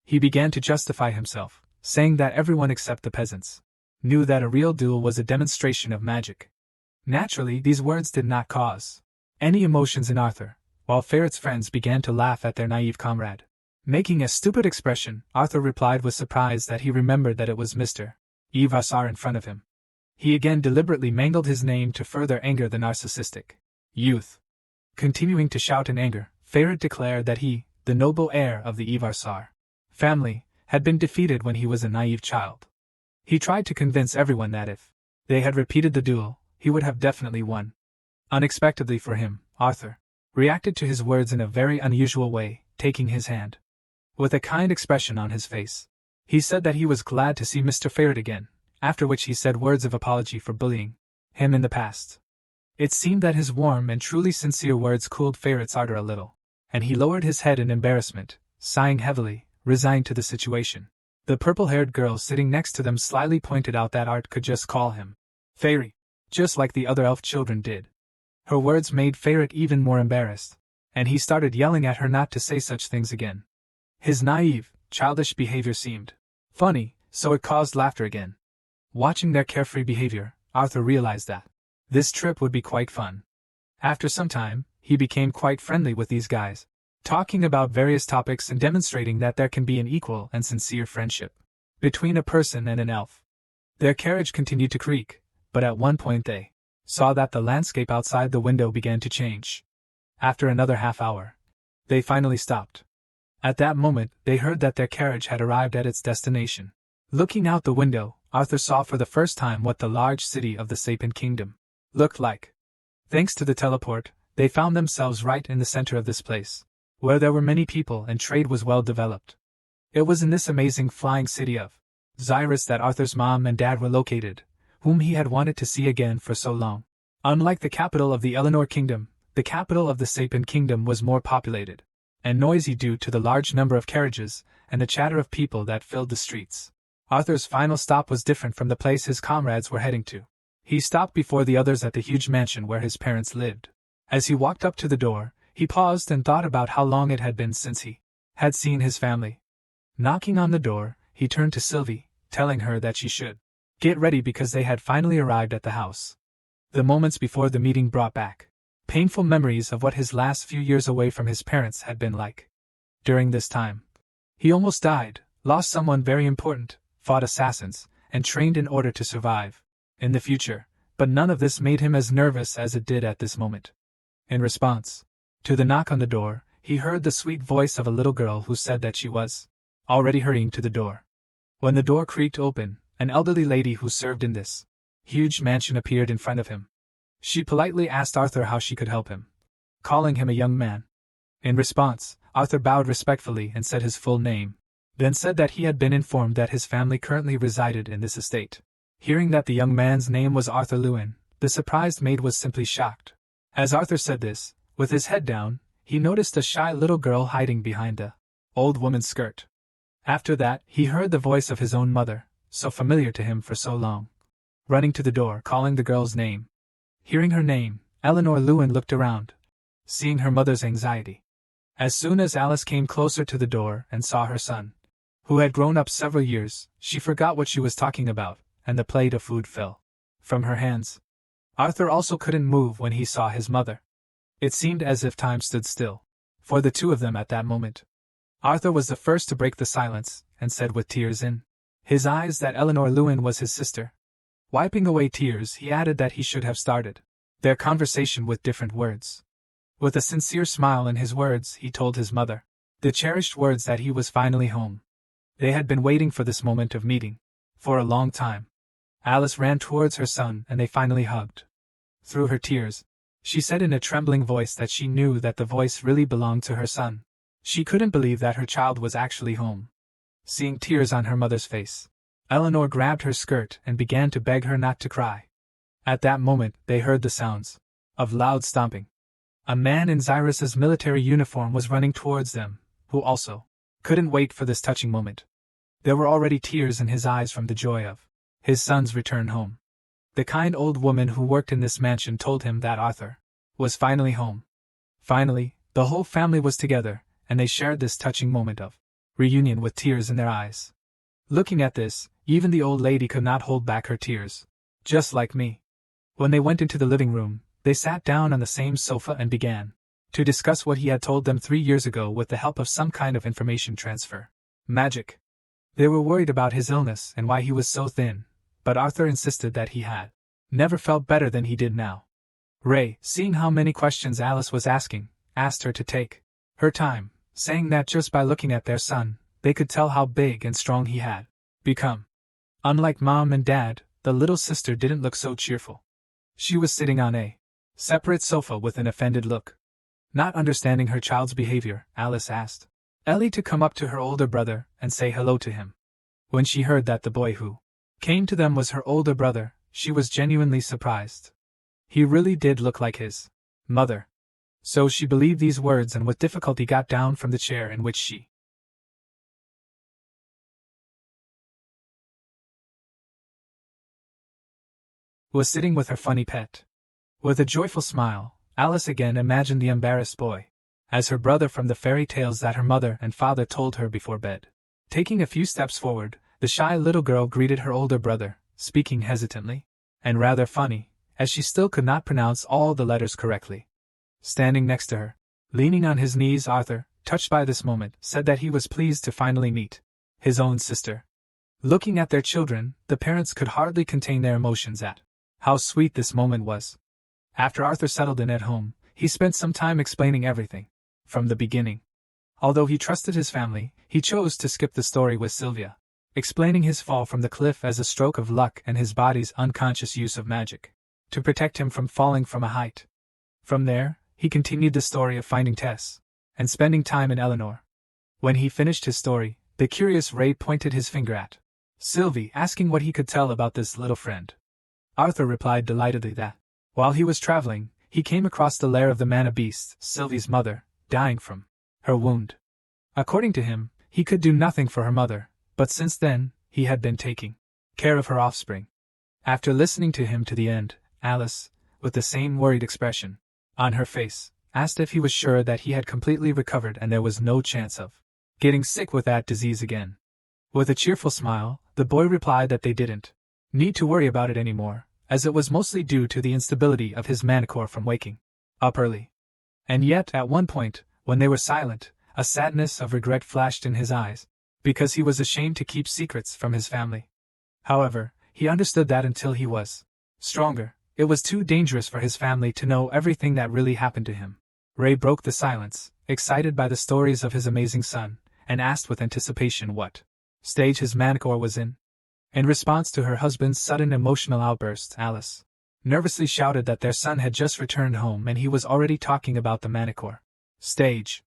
He began to justify himself, saying that everyone except the peasants knew that a real duel was a demonstration of magic. Naturally, these words did not cause any emotions in Arthur, while Ferret's friends began to laugh at their naive comrade. Making a stupid expression, Arthur replied with surprise that he remembered that it was Mr. Ivarsar in front of him. He again deliberately mangled his name to further anger the narcissistic youth. Continuing to shout in anger, Ferret declared that he, the noble heir of the Ivarsar family, had been defeated when he was a naive child. He tried to convince everyone that if they had repeated the duel, he would have definitely won. Unexpectedly for him, Arthur reacted to his words in a very unusual way, taking his hand. With a kind expression on his face, he said that he was glad to see Mr. Ferret again, after which he said words of apology for bullying him in the past. It seemed that his warm and truly sincere words cooled Ferret's ardor a little, and he lowered his head in embarrassment, sighing heavily, resigned to the situation. The purple-haired girl sitting next to them slyly pointed out that Art could just call him Fairy, just like the other elf children did. Her words made Ferret even more embarrassed, and he started yelling at her not to say such things again. His naive, childish behavior seemed funny, so it caused laughter again. Watching their carefree behavior, Arthur realized that this trip would be quite fun. After some time, he became quite friendly with these guys, talking about various topics and demonstrating that there can be an equal and sincere friendship between a person and an elf. Their carriage continued to creak, but at one point they saw that the landscape outside the window began to change. After another half hour, they finally stopped. At that moment, they heard that their carriage had arrived at its destination. Looking out the window, Arthur saw for the first time what the large city of the Sapient Kingdom looked like. Thanks to the teleport, they found themselves right in the center of this place, where there were many people and trade was well developed. It was in this amazing flying city of Xyrus that Arthur's mom and dad were located, whom he had wanted to see again for so long. Unlike the capital of the Eleanor Kingdom, the capital of the Sapient Kingdom was more populated and noisy due to the large number of carriages and the chatter of people that filled the streets. Arthur's final stop was different from the place his comrades were heading to. He stopped before the others at the huge mansion where his parents lived. As he walked up to the door, he paused and thought about how long it had been since he had seen his family. Knocking on the door, he turned to Sylvie, telling her that she should get ready because they had finally arrived at the house. The moments before the meeting brought back painful memories of what his last few years away from his parents had been like. During this time, he almost died, lost someone very important, fought assassins, and trained in order to survive in the future, but none of this made him as nervous as it did at this moment. In response to the knock on the door, he heard the sweet voice of a little girl who said that she was already hurrying to the door. When the door creaked open, an elderly lady who served in this huge mansion appeared in front of him. She politely asked Arthur how she could help him, calling him a young man. In response, Arthur bowed respectfully and said his full name, then said that he had been informed that his family currently resided in this estate. Hearing that the young man's name was Arthur Lewin, the surprised maid was simply shocked. As Arthur said this, with his head down, he noticed a shy little girl hiding behind the old woman's skirt. After that, he heard the voice of his own mother, so familiar to him for so long, running to the door, calling the girl's name. Hearing her name, Eleanor Lewin looked around, seeing her mother's anxiety. As soon as Alice came closer to the door and saw her son, who had grown up several years, she forgot what she was talking about, and the plate of food fell from her hands. Arthur also couldn't move when he saw his mother. It seemed as if time stood still for the two of them at that moment. Arthur was the first to break the silence, and said with tears in his eyes that Eleanor Lewin was his sister. Wiping away tears, he added that he should have started their conversation with different words. With a sincere smile in his words, he told his mother the cherished words that he was finally home. They had been waiting for this moment of meeting for a long time. Alice ran towards her son and they finally hugged. Through her tears, she said in a trembling voice that she knew that the voice really belonged to her son. She couldn't believe that her child was actually home. Seeing tears on her mother's face, Eleanor grabbed her skirt and began to beg her not to cry. At that moment, they heard the sounds of loud stomping. A man in Cyrus's military uniform was running towards them, who also couldn't wait for this touching moment. There were already tears in his eyes from the joy of his son's return home. The kind old woman who worked in this mansion told him that Arthur was finally home. Finally, the whole family was together, and they shared this touching moment of reunion with tears in their eyes. Looking at this, even the old lady could not hold back her tears. Just like me. When they went into the living room, they sat down on the same sofa and began to discuss what he had told them 3 years ago with the help of some kind of information transfer. Magic. They were worried about his illness and why he was so thin, but Arthur insisted that he had never felt better than he did now. Ray, seeing how many questions Alice was asking, asked her to take her time, saying that just by looking at their son, they could tell how big and strong he had become. Unlike Mom and Dad, the little sister didn't look so cheerful. She was sitting on a separate sofa with an offended look. Not understanding her child's behavior, Alice asked Ellie to come up to her older brother and say hello to him. When she heard that the boy who came to them was her older brother, she was genuinely surprised. He really did look like his mother. So she believed these words and with difficulty got down from the chair in which she was sitting with her funny pet. With a joyful smile, Alice again imagined the embarrassed boy as her brother from the fairy tales that her mother and father told her before bed. Taking a few steps forward, the shy little girl greeted her older brother, speaking hesitantly and rather funny, as she still could not pronounce all the letters correctly. Standing next to her, leaning on his knees, Arthur, touched by this moment, said that he was pleased to finally meet his own sister. Looking at their children, the parents could hardly contain their emotions at how sweet this moment was. After Arthur settled in at home, he spent some time explaining everything from the beginning. Although he trusted his family, he chose to skip the story with Sylvia, explaining his fall from the cliff as a stroke of luck and his body's unconscious use of magic to protect him from falling from a height. From there, he continued the story of finding Tess and spending time in Eleanor. When he finished his story, the curious Ray pointed his finger at Sylvie, asking what he could tell about this little friend. Arthur replied delightedly that, while he was traveling, he came across the lair of the mana beast, Sylvie's mother, dying from her wound. According to him, he could do nothing for her mother, but since then, he had been taking care of her offspring. After listening to him to the end, Alice, with the same worried expression on her face, asked if he was sure that he had completely recovered and there was no chance of getting sick with that disease again. With a cheerful smile, the boy replied that they didn't need to worry about it anymore, as it was mostly due to the instability of his manicore from waking up early. And yet, at one point, when they were silent, a sadness of regret flashed in his eyes, because he was ashamed to keep secrets from his family. However, he understood that until he was stronger, it was too dangerous for his family to know everything that really happened to him. Ray broke the silence, excited by the stories of his amazing son, and asked with anticipation what stage his manicore was in. In response to her husband's sudden emotional outburst, Alice nervously shouted that their son had just returned home and he was already talking about the manicore stage.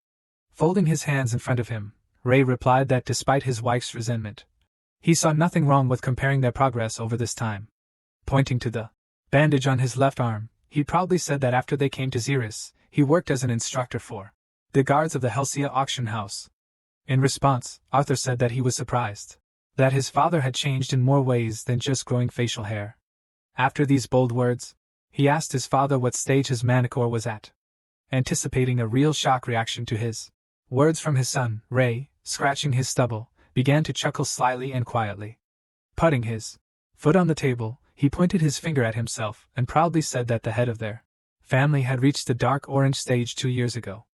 Folding his hands in front of him, Ray replied that despite his wife's resentment, he saw nothing wrong with comparing their progress over this time. Pointing to the bandage on his left arm, he proudly said that after they came to Xeris, he worked as an instructor for the guards of the Helsia auction house. In response, Arthur said that he was surprised that his father had changed in more ways than just growing facial hair. After these bold words, he asked his father what stage his manicore was at. Anticipating a real shock reaction to his words from his son, Ray, scratching his stubble, began to chuckle slyly and quietly. Putting his foot on the table, he pointed his finger at himself and proudly said that the head of their family had reached the dark orange stage 2 years ago.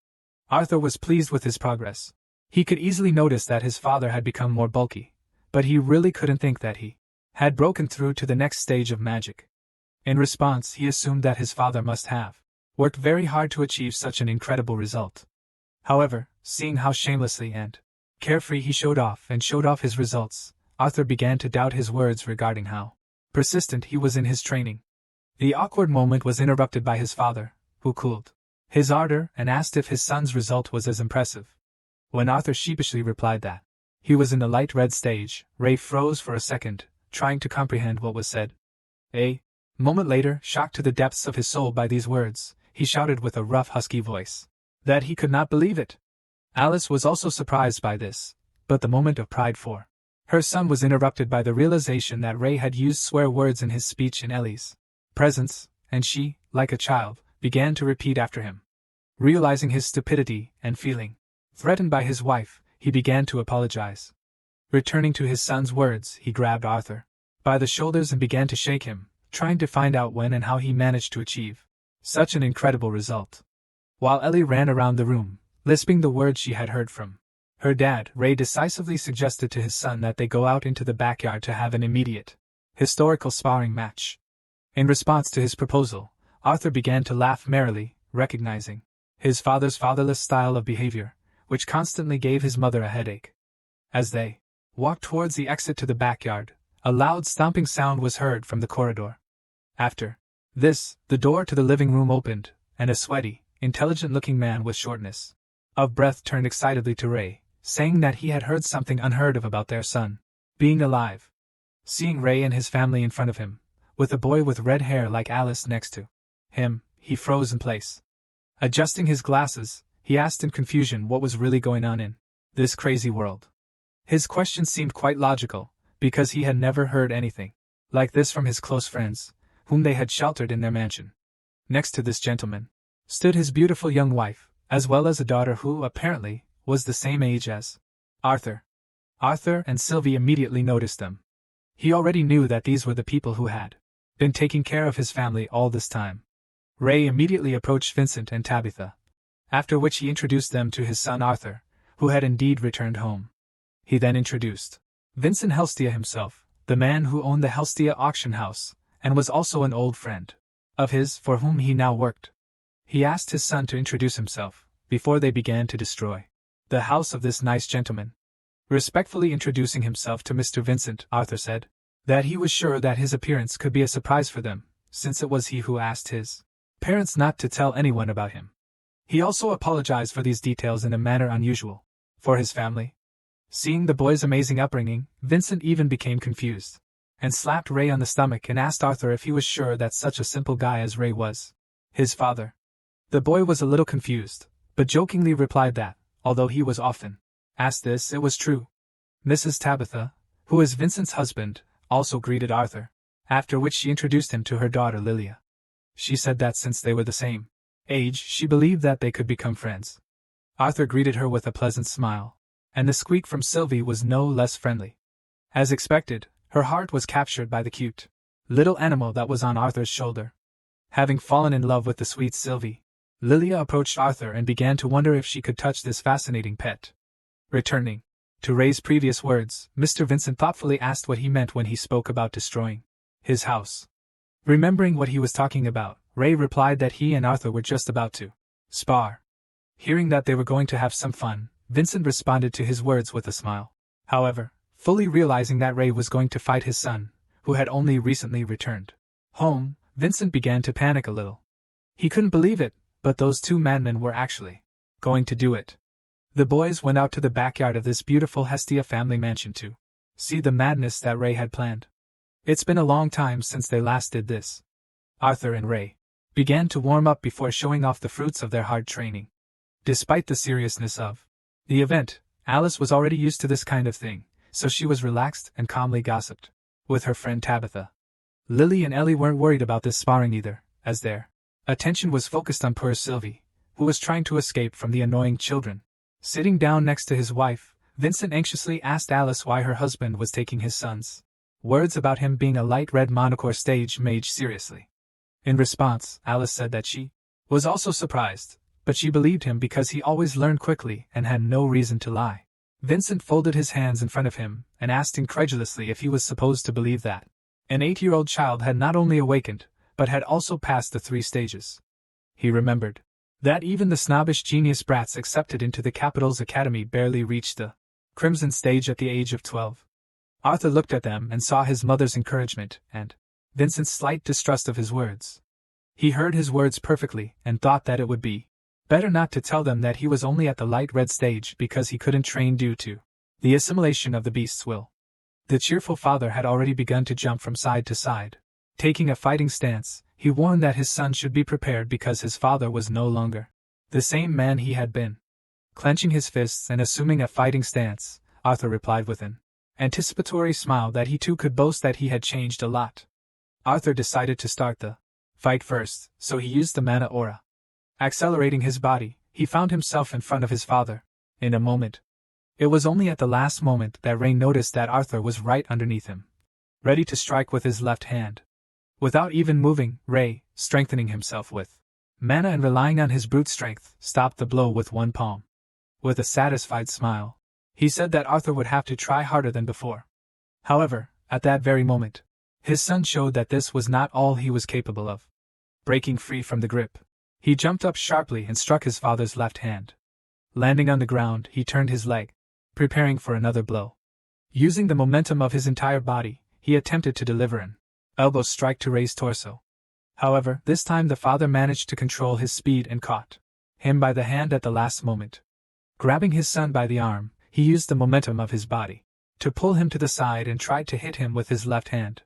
Arthur was pleased with his progress. He could easily notice that his father had become more bulky, but he really couldn't think that he had broken through to the next stage of magic. In response, he assumed that his father must have worked very hard to achieve such an incredible result. However, seeing how shamelessly and carefree he showed off his results, Arthur began to doubt his words regarding how persistent he was in his training. The awkward moment was interrupted by his father, who cooled his ardor and asked if his son's result was as impressive. When Arthur sheepishly replied that he was in the light red stage, Ray froze for a second, trying to comprehend what was said. A moment later, shocked to the depths of his soul by these words, he shouted with a rough husky voice that he could not believe it. Alice was also surprised by this, but the moment of pride for her son was interrupted by the realization that Ray had used swear words in his speech in Ellie's presence, and she, like a child, began to repeat after him. Realizing his stupidity and feeling threatened by his wife, he began to apologize. Returning to his son's words, he grabbed Arthur by the shoulders and began to shake him, trying to find out when and how he managed to achieve such an incredible result. While Ellie ran around the room, lisping the words she had heard from her dad, Ray decisively suggested to his son that they go out into the backyard to have an immediate historical sparring match. In response to his proposal, Arthur began to laugh merrily, recognizing his father's fatherless style of behavior, which constantly gave his mother a headache. As they walked towards the exit to the backyard, a loud stomping sound was heard from the corridor. After this, the door to the living room opened, and a sweaty, intelligent-looking man with shortness of breath turned excitedly to Ray, saying that he had heard something unheard of about their son being alive. Seeing Ray and his family in front of him, with a boy with red hair like Alice next to him, he froze in place. Adjusting his glasses, he asked in confusion what was really going on in this crazy world. His question seemed quite logical, because he had never heard anything like this from his close friends, whom they had sheltered in their mansion. Next to this gentleman stood his beautiful young wife, as well as a daughter who, apparently, was the same age as Arthur. Arthur and Sylvie immediately noticed them. He already knew that these were the people who had been taking care of his family all this time. Ray immediately approached Vincent and Tabitha, after which he introduced them to his son Arthur, who had indeed returned home. He then introduced Vincent Helstia himself, the man who owned the Helstia auction house, and was also an old friend of his for whom he now worked. He asked his son to introduce himself, before they began to destroy the house of this nice gentleman. Respectfully introducing himself to Mr. Vincent, Arthur said that he was sure that his appearance could be a surprise for them, since it was he who asked his parents not to tell anyone about him. He also apologized for these details in a manner unusual for his family. Seeing the boy's amazing upbringing, Vincent even became confused, and slapped Ray on the stomach and asked Arthur if he was sure that such a simple guy as Ray was his father. The boy was a little confused, but jokingly replied that, although he was often asked this, it was true. Mrs. Tabitha, who is Vincent's husband, also greeted Arthur, after which she introduced him to her daughter Lilia. She said that since they were the same age, she believed that they could become friends. Arthur greeted her with a pleasant smile, and the squeak from Sylvie was no less friendly. As expected, her heart was captured by the cute little animal that was on Arthur's shoulder. Having fallen in love with the sweet Sylvie, Lilia approached Arthur and began to wonder if she could touch this fascinating pet. Returning to Ray's previous words, Mr. Vincent thoughtfully asked what he meant when he spoke about destroying his house. Remembering what he was talking about, Ray replied that he and Arthur were just about to spar. Hearing that they were going to have some fun, Vincent responded to his words with a smile. However, fully realizing that Ray was going to fight his son, who had only recently returned home, Vincent began to panic a little. He couldn't believe it, but those two madmen were actually going to do it. The boys went out to the backyard of this beautiful Hestia family mansion to see the madness that Ray had planned. It's been a long time since they last did this. Arthur and Ray began to warm up before showing off the fruits of their hard training. Despite the seriousness of the event, Alice was already used to this kind of thing, so she was relaxed and calmly gossiped with her friend Tabitha. Lily and Ellie weren't worried about this sparring either, as their attention was focused on poor Sylvie, who was trying to escape from the annoying children. Sitting down next to his wife, Vincent anxiously asked Alice why her husband was taking his son's words about him being a light red monocore stage mage seriously. In response, Alice said that she was also surprised, but she believed him because he always learned quickly and had no reason to lie. Vincent folded his hands in front of him and asked incredulously if he was supposed to believe that an 8-year-old child had not only awakened, but had also passed the 3 stages. He remembered that even the snobbish genius brats accepted into the capital's academy barely reached the crimson stage at the age of 12. Arthur looked at them and saw his mother's encouragement and Vincent's slight distrust of his words. He heard his words perfectly and thought that it would be better not to tell them that he was only at the light red stage because he couldn't train due to the assimilation of the beast's will. The cheerful father had already begun to jump from side to side. Taking a fighting stance, he warned that his son should be prepared because his father was no longer the same man he had been. Clenching his fists and assuming a fighting stance, Arthur replied with an anticipatory smile that he too could boast that he had changed a lot. Arthur decided to start the fight first, so he used the mana aura. Accelerating his body, he found himself in front of his father. In a moment. It was only at the last moment that Ray noticed that Arthur was right underneath him, ready to strike with his left hand. Without even moving, Ray, strengthening himself with mana and relying on his brute strength, stopped the blow with one palm. With a satisfied smile, he said that Arthur would have to try harder than before. However, at that very moment, his son showed that this was not all he was capable of. Breaking free from the grip, he jumped up sharply and struck his father's left hand. Landing on the ground, he turned his leg, preparing for another blow. Using the momentum of his entire body, he attempted to deliver an elbow strike to Ray's torso. However, this time the father managed to control his speed and caught him by the hand at the last moment. Grabbing his son by the arm, he used the momentum of his body to pull him to the side and tried to hit him with his left hand.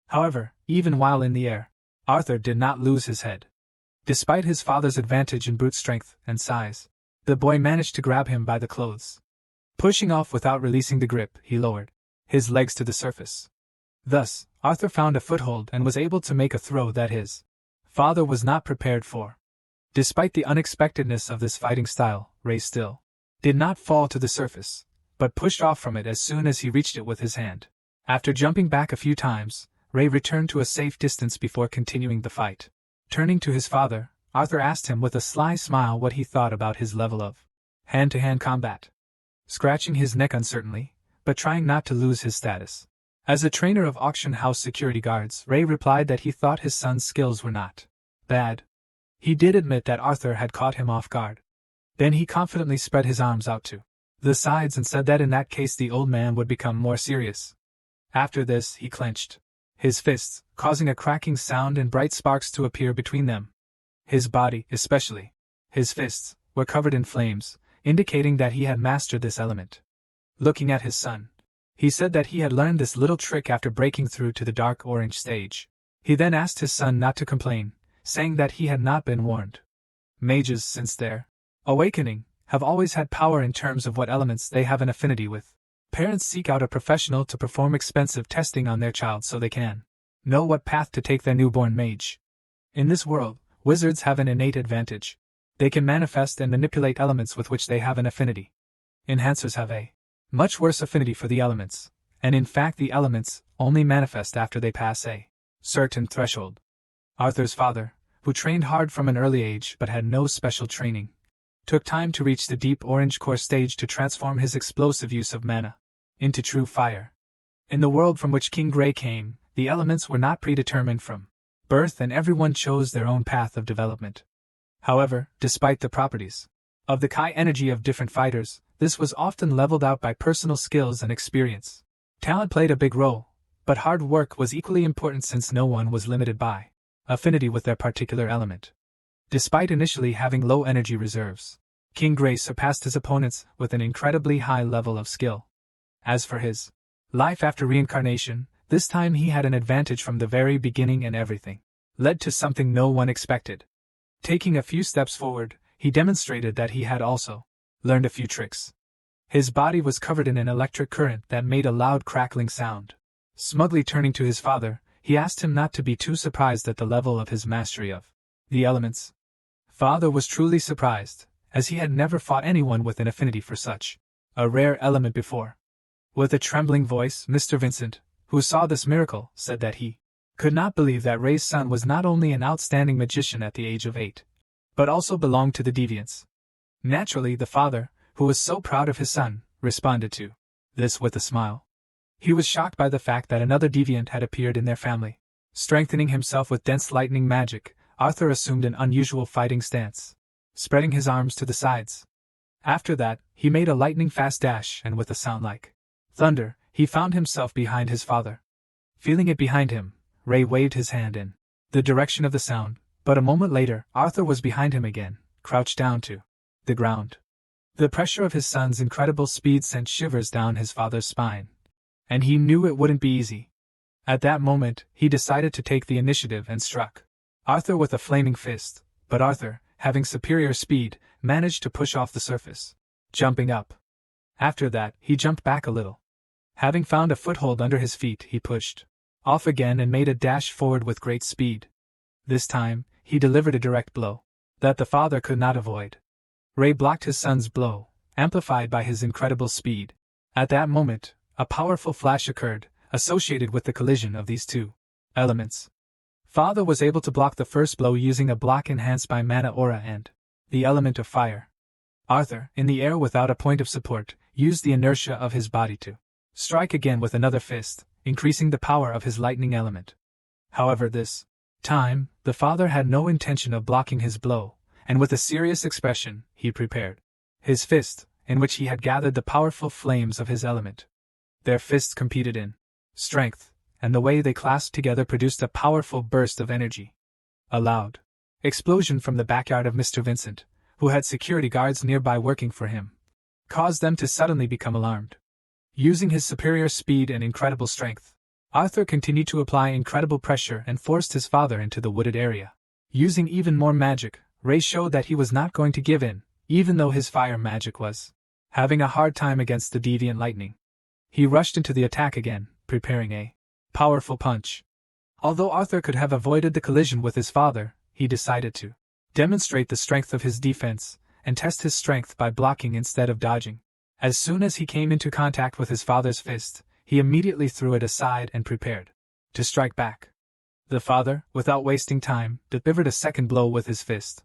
However, even while in the air, Arthur did not lose his head. Despite his father's advantage in brute strength and size, the boy managed to grab him by the clothes. Pushing off without releasing the grip, he lowered his legs to the surface. Thus, Arthur found a foothold and was able to make a throw that his father was not prepared for. Despite the unexpectedness of this fighting style, Ray still did not fall to the surface, but pushed off from it as soon as he reached it with his hand. After jumping back a few times, Ray returned to a safe distance before continuing the fight. Turning to his father, Arthur asked him with a sly smile what he thought about his level of hand-to-hand combat. Scratching his neck uncertainly, but trying not to lose his status as a trainer of auction house security guards, Ray replied that he thought his son's skills were not bad. He did admit that Arthur had caught him off guard. Then he confidently spread his arms out to the sides and said that in that case the old man would become more serious. After this, he clenched his fists, causing a cracking sound and bright sparks to appear between them. His body, especially his fists, were covered in flames, indicating that he had mastered this element. Looking at his son, he said that he had learned this little trick after breaking through to the dark orange stage. He then asked his son not to complain, saying that he had not been warned. Mages, since their awakening, have always had power in terms of what elements they have an affinity with. Parents seek out a professional to perform expensive testing on their child so they can know what path to take their newborn mage. In this world, wizards have an innate advantage. They can manifest and manipulate elements with which they have an affinity. Enhancers have a much worse affinity for the elements, and in fact the elements only manifest after they pass a certain threshold. Arthur's father, who trained hard from an early age but had no special training, took time to reach the deep orange core stage to transform his explosive use of mana into true fire. In the world from which King Gray came, the elements were not predetermined from birth and everyone chose their own path of development. However, despite the properties of the Kai energy of different fighters, this was often leveled out by personal skills and experience. Talent played a big role, but hard work was equally important since no one was limited by affinity with their particular element. Despite initially having low energy reserves, King Gray surpassed his opponents with an incredibly high level of skill. As for his life after reincarnation, this time he had an advantage from the very beginning and everything led to something no one expected. Taking a few steps forward, he demonstrated that he had also learned a few tricks. His body was covered in an electric current that made a loud crackling sound. Smugly turning to his father, he asked him not to be too surprised at the level of his mastery of the elements. Father was truly surprised, as he had never fought anyone with an affinity for such a rare element before. With a trembling voice, Mr. Vincent, who saw this miracle, said that he could not believe that Ray's son was not only an outstanding magician at the age of 8, but also belonged to the deviants. Naturally, the father, who was so proud of his son, responded to this with a smile. He was shocked by the fact that another deviant had appeared in their family. Strengthening himself with dense lightning magic, Arthur assumed an unusual fighting stance, spreading his arms to the sides. After that, he made a lightning-fast dash, and with a sound like thunder, he found himself behind his father. Feeling it behind him, Ray waved his hand in the direction of the sound, but a moment later, Arthur was behind him again, crouched down to the ground. The pressure of his son's incredible speed sent shivers down his father's spine, and he knew it wouldn't be easy. At that moment, he decided to take the initiative and struck Arthur with a flaming fist, but Arthur, having superior speed, managed to push off the surface, jumping up. After that, he jumped back a little. Having found a foothold under his feet, he pushed off again and made a dash forward with great speed. This time, he delivered a direct blow that the father could not avoid. Ray blocked his son's blow, amplified by his incredible speed. At that moment, a powerful flash occurred, associated with the collision of these two elements. Father was able to block the first blow using a block enhanced by mana aura and the element of fire. Arthur, in the air without a point of support, used the inertia of his body to strike again with another fist, increasing the power of his lightning element. However, this time, the father had no intention of blocking his blow, and with a serious expression, he prepared his fist, in which he had gathered the powerful flames of his element. Their fists competed in strength, and the way they clasped together produced a powerful burst of energy. A loud explosion from the backyard of Mr. Vincent, who had security guards nearby working for him, caused them to suddenly become alarmed. Using his superior speed and incredible strength, Arthur continued to apply incredible pressure and forced his father into the wooded area. Using even more magic, Ray showed that he was not going to give in, even though his fire magic was having a hard time against the deviant lightning. He rushed into the attack again, preparing a powerful punch. Although Arthur could have avoided the collision with his father, he decided to demonstrate the strength of his defense and test his strength by blocking instead of dodging. As soon as he came into contact with his father's fist, he immediately threw it aside and prepared to strike back. The father, without wasting time, delivered a second blow with his fist.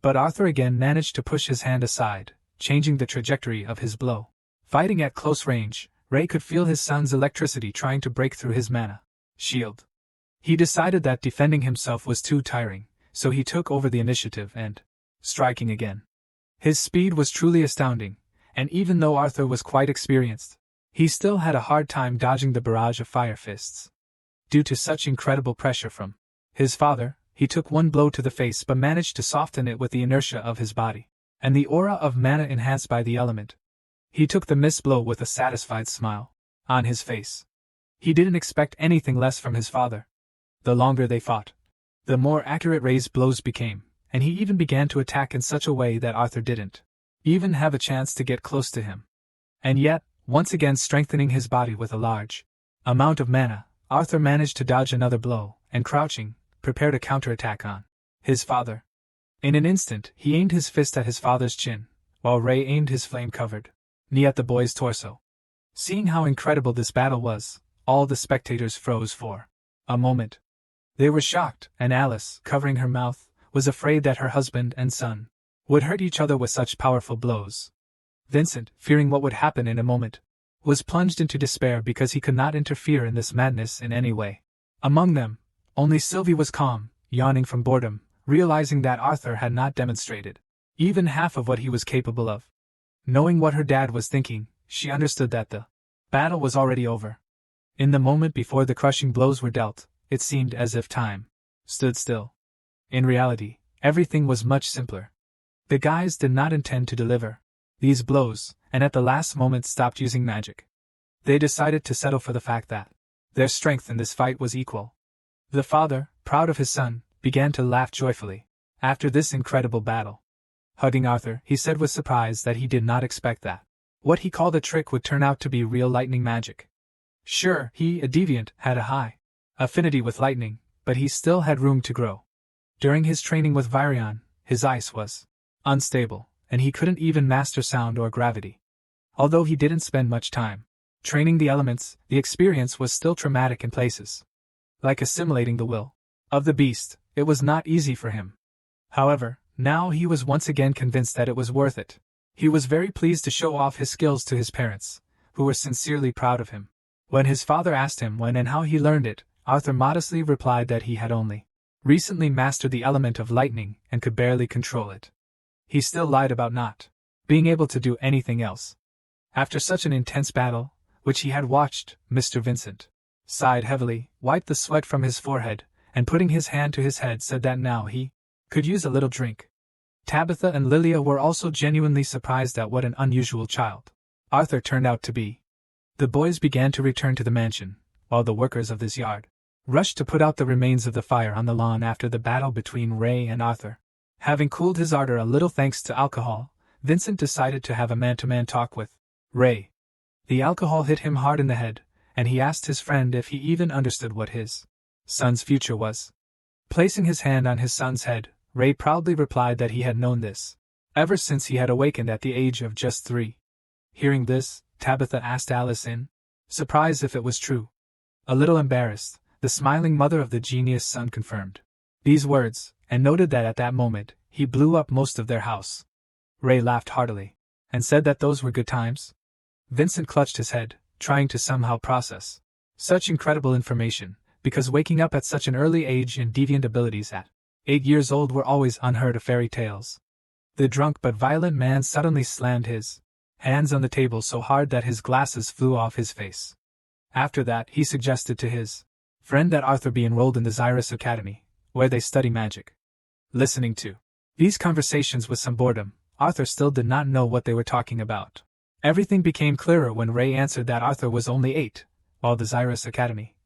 But Arthur again managed to push his hand aside, changing the trajectory of his blow. Fighting at close range, Ray could feel his son's electricity trying to break through his mana shield. He decided that defending himself was too tiring, so he took over the initiative and striking again. His speed was truly astounding, and even though Arthur was quite experienced, he still had a hard time dodging the barrage of fire fists. Due to such incredible pressure from his father, he took one blow to the face but managed to soften it with the inertia of his body and the aura of mana enhanced by the element. He took the missed blow with a satisfied smile on his face. He didn't expect anything less from his father. The longer they fought, the more accurate Ray's blows became, and he even began to attack in such a way that Arthur didn't even have a chance to get close to him. And yet, once again strengthening his body with a large amount of mana, Arthur managed to dodge another blow, and crouching, prepared a counterattack on his father. In an instant, he aimed his fist at his father's chin, while Ray aimed his flame-covered knee at the boy's torso. Seeing how incredible this battle was, all the spectators froze for a moment. They were shocked, and Alice, covering her mouth, was afraid that her husband and son would hurt each other with such powerful blows. Vincent, fearing what would happen in a moment, was plunged into despair because he could not interfere in this madness in any way. Among them, only Sylvie was calm, yawning from boredom, realizing that Arthur had not demonstrated even half of what he was capable of. Knowing what her dad was thinking, she understood that the battle was already over. In the moment before the crushing blows were dealt, it seemed as if time stood still. In reality, everything was much simpler. The guys did not intend to deliver these blows, and at the last moment stopped using magic. They decided to settle for the fact that their strength in this fight was equal. The father, proud of his son, began to laugh joyfully after this incredible battle. Hugging Arthur, he said with surprise that he did not expect that what he called a trick would turn out to be real lightning magic. Sure, he, a deviant, had a high affinity with lightning, but he still had room to grow. During his training with Virion, his ice was unstable, and he couldn't even master sound or gravity. Although he didn't spend much time training the elements, the experience was still traumatic in places. Like assimilating the will of the beast, it was not easy for him. However, now he was once again convinced that it was worth it. He was very pleased to show off his skills to his parents, who were sincerely proud of him. When his father asked him when and how he learned it, Arthur modestly replied that he had only recently mastered the element of lightning and could barely control it. He still lied about not being able to do anything else. After such an intense battle, which he had watched, Mr. Vincent sighed heavily, wiped the sweat from his forehead, and putting his hand to his head said that now he could use a little drink. Tabitha and Lilia were also genuinely surprised at what an unusual child Arthur turned out to be. The boys began to return to the mansion, while the workers of this yard rushed to put out the remains of the fire on the lawn after the battle between Ray and Arthur. Having cooled his ardor a little thanks to alcohol, Vincent decided to have a man-to-man talk with Ray. The alcohol hit him hard in the head, and he asked his friend if he even understood what his son's future was. Placing his hand on his son's head, Ray proudly replied that he had known this ever since he had awakened at the age of just 3. Hearing this, Tabitha asked Alice in surprise if it was true. A little embarrassed, the smiling mother of the genius son confirmed these words, and noted that at that moment, he blew up most of their house. Ray laughed heartily, and said that those were good times. Vincent clutched his head, trying to somehow process such incredible information, because waking up at such an early age and deviant abilities at 8 years old were always unheard of fairy tales. The drunk but violent man suddenly slammed his hands on the table so hard that his glasses flew off his face. After that, he suggested to his friend that Arthur be enrolled in the Xyrus Academy, where they study magic. Listening to these conversations with some boredom, Arthur still did not know what they were talking about. Everything became clearer when Ray answered that Arthur was only 8, while the Xyrus Academy,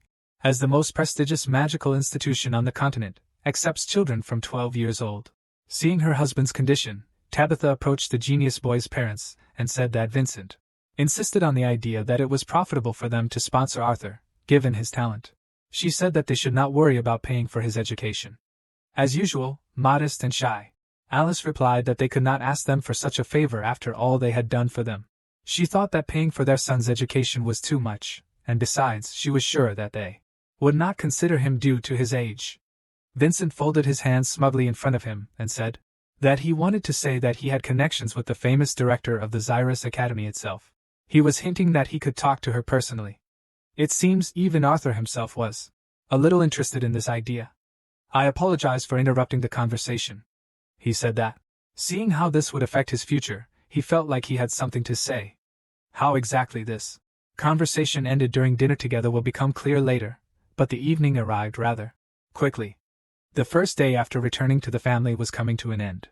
as the most prestigious magical institution on the continent, accepts children from 12 years old. Seeing her husband's condition, Tabitha approached the genius boy's parents and said that Vincent insisted on the idea that it was profitable for them to sponsor Arthur, given his talent. She said that they should not worry about paying for his education. As usual, modest and shy, Alice replied that they could not ask them for such a favor after all they had done for them. She thought that paying for their son's education was too much, and besides, she was sure that they would not consider him due to his age. Vincent folded his hands smugly in front of him and said that he wanted to say that he had connections with the famous director of the Xyrus Academy itself. He was hinting that he could talk to her personally. It seems even Arthur himself was a little interested in this idea. I apologize for interrupting the conversation. He said that, seeing how this would affect his future, he felt like he had something to say. How exactly this conversation ended during dinner together will become clear later, but the evening arrived rather quickly. The first day after returning to the family was coming to an end.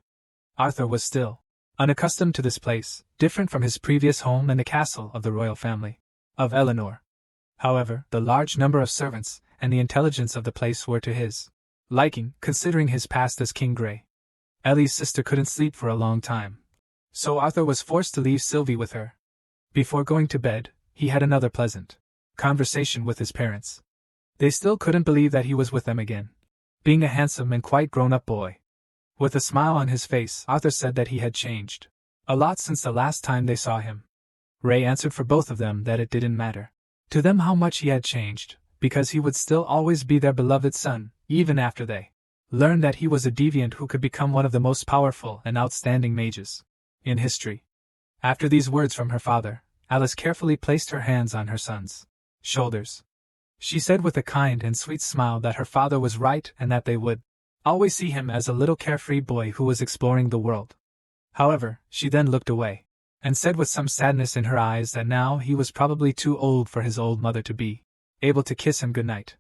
Arthur was still unaccustomed to this place, different from his previous home and the castle of the royal family of Eleanor. However, the large number of servants and the intelligence of the place were to his liking, considering his past as King Grey. Ellie's sister couldn't sleep for a long time, so Arthur was forced to leave Sylvie with her. Before going to bed, he had another pleasant conversation with his parents. They still couldn't believe that he was with them again, being a handsome and quite grown-up boy. With a smile on his face, Arthur said that he had changed a lot since the last time they saw him. Ray answered for both of them that it didn't matter to them how much he had changed, because he would still always be their beloved son, even after they learned that he was a deviant who could become one of the most powerful and outstanding mages in history. After these words from her father, Alice carefully placed her hands on her son's shoulders. She said with a kind and sweet smile that her father was right and that they would always see him as a little carefree boy who was exploring the world. However, she then looked away, and said with some sadness in her eyes that now he was probably too old for his old mother to be able to kiss him goodnight.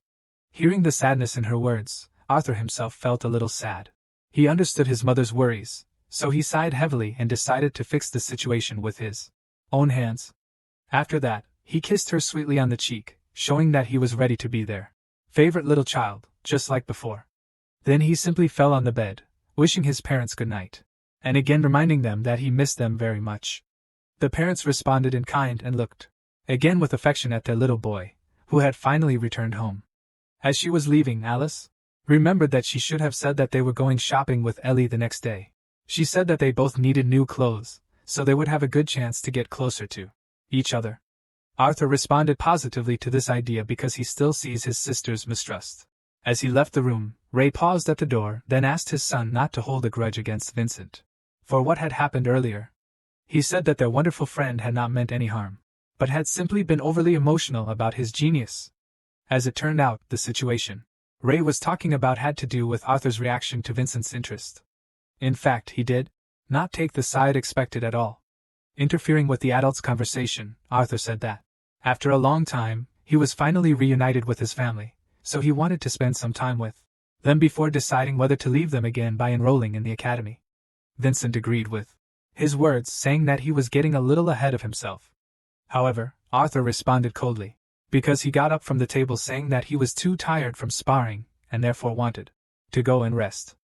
Hearing the sadness in her words, Arthur himself felt a little sad. He understood his mother's worries, so he sighed heavily and decided to fix the situation with his own hands. After that, he kissed her sweetly on the cheek, showing that he was ready to be their favorite little child, just like before. Then he simply fell on the bed, wishing his parents good night, and again reminding them that he missed them very much. The parents responded in kind and looked again with affection at their little boy, who had finally returned home. As she was leaving, Alice remembered that she should have said that they were going shopping with Ellie the next day. She said that they both needed new clothes, so they would have a good chance to get closer to each other. Arthur responded positively to this idea because he still sees his sister's mistrust. As he left the room, Ray paused at the door, then asked his son not to hold a grudge against Vincent for what had happened earlier. He said that their wonderful friend had not meant any harm, but had simply been overly emotional about his genius. As it turned out, the situation Ray was talking about had to do with Arthur's reaction to Vincent's interest. In fact, he did not take the side expected at all. Interfering with the adults' conversation, Arthur said that, after a long time, he was finally reunited with his family, so he wanted to spend some time with them before deciding whether to leave them again by enrolling in the academy. Vincent agreed with his words, saying that he was getting a little ahead of himself. However, Arthur responded coldly, because he got up from the table saying that he was too tired from sparring, and therefore wanted to go and rest.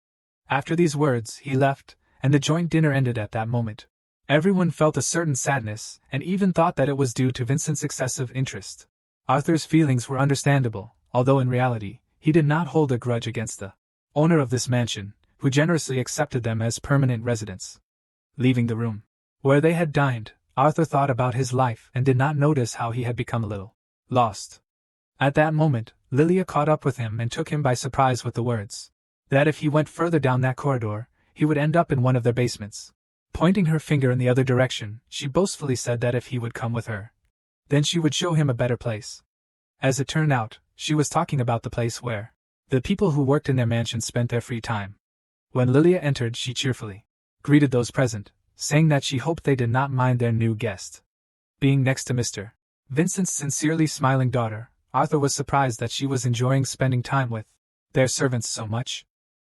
After these words, he left, and the joint dinner ended at that moment. Everyone felt a certain sadness, and even thought that it was due to Vincent's excessive interest. Arthur's feelings were understandable, although in reality, he did not hold a grudge against the owner of this mansion, who generously accepted them as permanent residents. Leaving the room where they had dined, Arthur thought about his life and did not notice how he had become a little lost. At that moment, Lilia caught up with him and took him by surprise with the words that if he went further down that corridor, he would end up in one of their basements. Pointing her finger in the other direction, she boastfully said that if he would come with her, then she would show him a better place. As it turned out, she was talking about the place where the people who worked in their mansion spent their free time. When Lilia entered, she cheerfully greeted those present, saying that she hoped they did not mind their new guest being next to Mr. Vincent's sincerely smiling daughter. Arthur was surprised that she was enjoying spending time with their servants so much.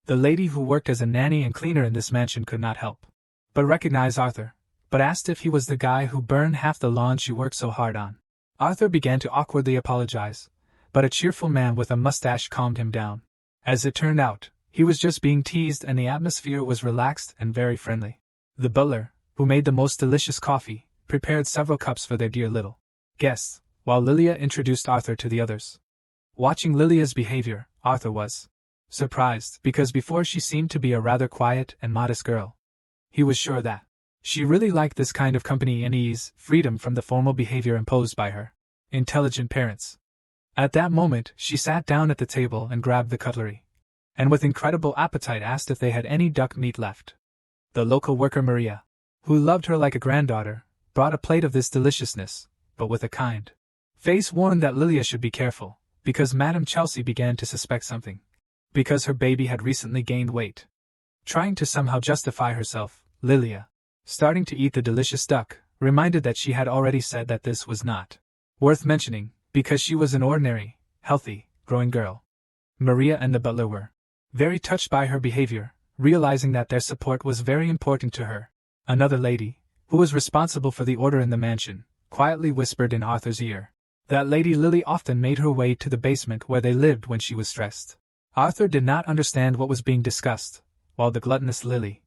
The lady who worked as a nanny and cleaner in this mansion could not help but recognize Arthur, but asked if he was the guy who burned half the lawn she worked so hard on. Arthur began to awkwardly apologize, but a cheerful man with a mustache calmed him down. As it turned out, he was just being teased and the atmosphere was relaxed and very friendly. The butler, who made the most delicious coffee, prepared several cups for their dear little guests, while Lilia introduced Arthur to the others. Watching Lilia's behavior, Arthur was surprised, because before she seemed to be a rather quiet and modest girl. He was sure that she really liked this kind of company and ease, freedom from the formal behavior imposed by her intelligent parents. At that moment, she sat down at the table and grabbed the cutlery, and with incredible appetite asked if they had any duck meat left. The local worker Maria, who loved her like a granddaughter, brought a plate of this deliciousness, but with a kind face warned that Lilia should be careful, because Madame Chelsea began to suspect something, because her baby had recently gained weight. Trying to somehow justify herself, Lilia, starting to eat the delicious duck, reminded that she had already said that this was not worth mentioning, because she was an ordinary, healthy, growing girl. Maria and the butler were very touched by her behavior, realizing that their support was very important to her. Another lady, who was responsible for the order in the mansion, quietly whispered in Arthur's ear that Lady Lily often made her way to the basement where they lived when she was stressed. Arthur did not understand what was being discussed, while the gluttonous Lily,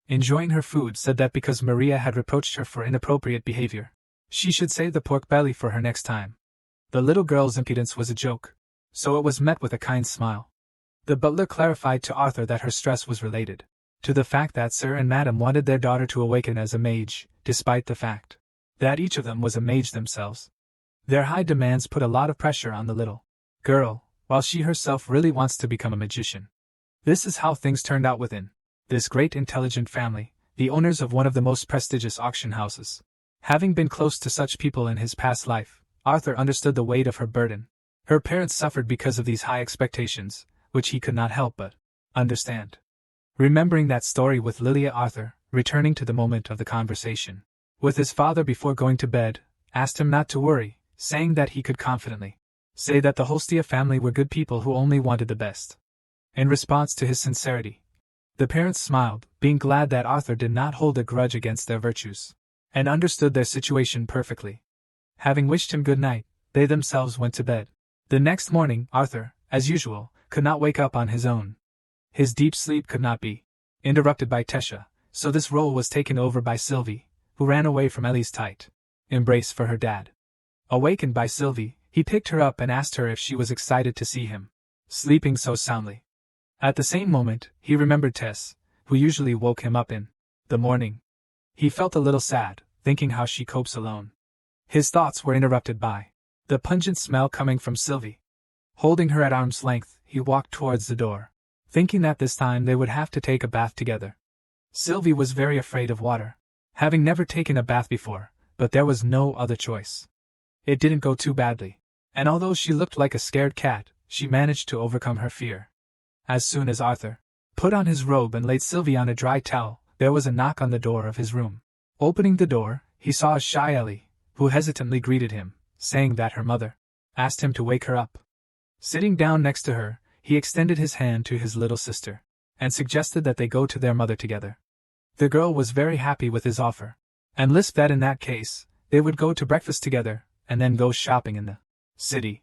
enjoying her food, said that because Maria had reproached her for inappropriate behavior, she should save the pork belly for her next time. The little girl's impudence was a joke, so it was met with a kind smile. The butler clarified to Arthur that her stress was related to the fact that Sir and Madam wanted their daughter to awaken as a mage, despite the fact that each of them was a mage themselves. Their high demands put a lot of pressure on the little girl, while she herself really wants to become a magician. This is how things turned out within this great intelligent family, the owners of one of the most prestigious auction houses. Having been close to such people in his past life, Arthur understood the weight of her burden. Her parents suffered because of these high expectations, which he could not help but understand. Remembering that story with Lilia, Arthur, returning to the moment of the conversation with his father before going to bed, asked him not to worry, saying that he could confidently say that the Hostia family were good people who only wanted the best. In response to his sincerity, the parents smiled, being glad that Arthur did not hold a grudge against their virtues, and understood their situation perfectly. Having wished him good night, they themselves went to bed. The next morning, Arthur, as usual, could not wake up on his own. His deep sleep could not be interrupted by Tessia, so this role was taken over by Sylvie, who ran away from Ellie's tight embrace for her dad. Awakened by Sylvie, he picked her up and asked her if she was excited to see him sleeping so soundly. At the same moment, he remembered Tess, who usually woke him up in the morning. He felt a little sad, thinking how she copes alone. His thoughts were interrupted by the pungent smell coming from Sylvie. Holding her at arm's length, he walked towards the door, thinking that this time they would have to take a bath together. Sylvie was very afraid of water, having never taken a bath before, but there was no other choice. It didn't go too badly, and although she looked like a scared cat, she managed to overcome her fear. As soon as Arthur put on his robe and laid Sylvie on a dry towel, there was a knock on the door of his room. Opening the door, he saw a shy Ellie, who hesitantly greeted him, saying that her mother asked him to wake her up. Sitting down next to her, he extended his hand to his little sister, and suggested that they go to their mother together. The girl was very happy with his offer, and lisped that in that case, they would go to breakfast together, and then go shopping in the city.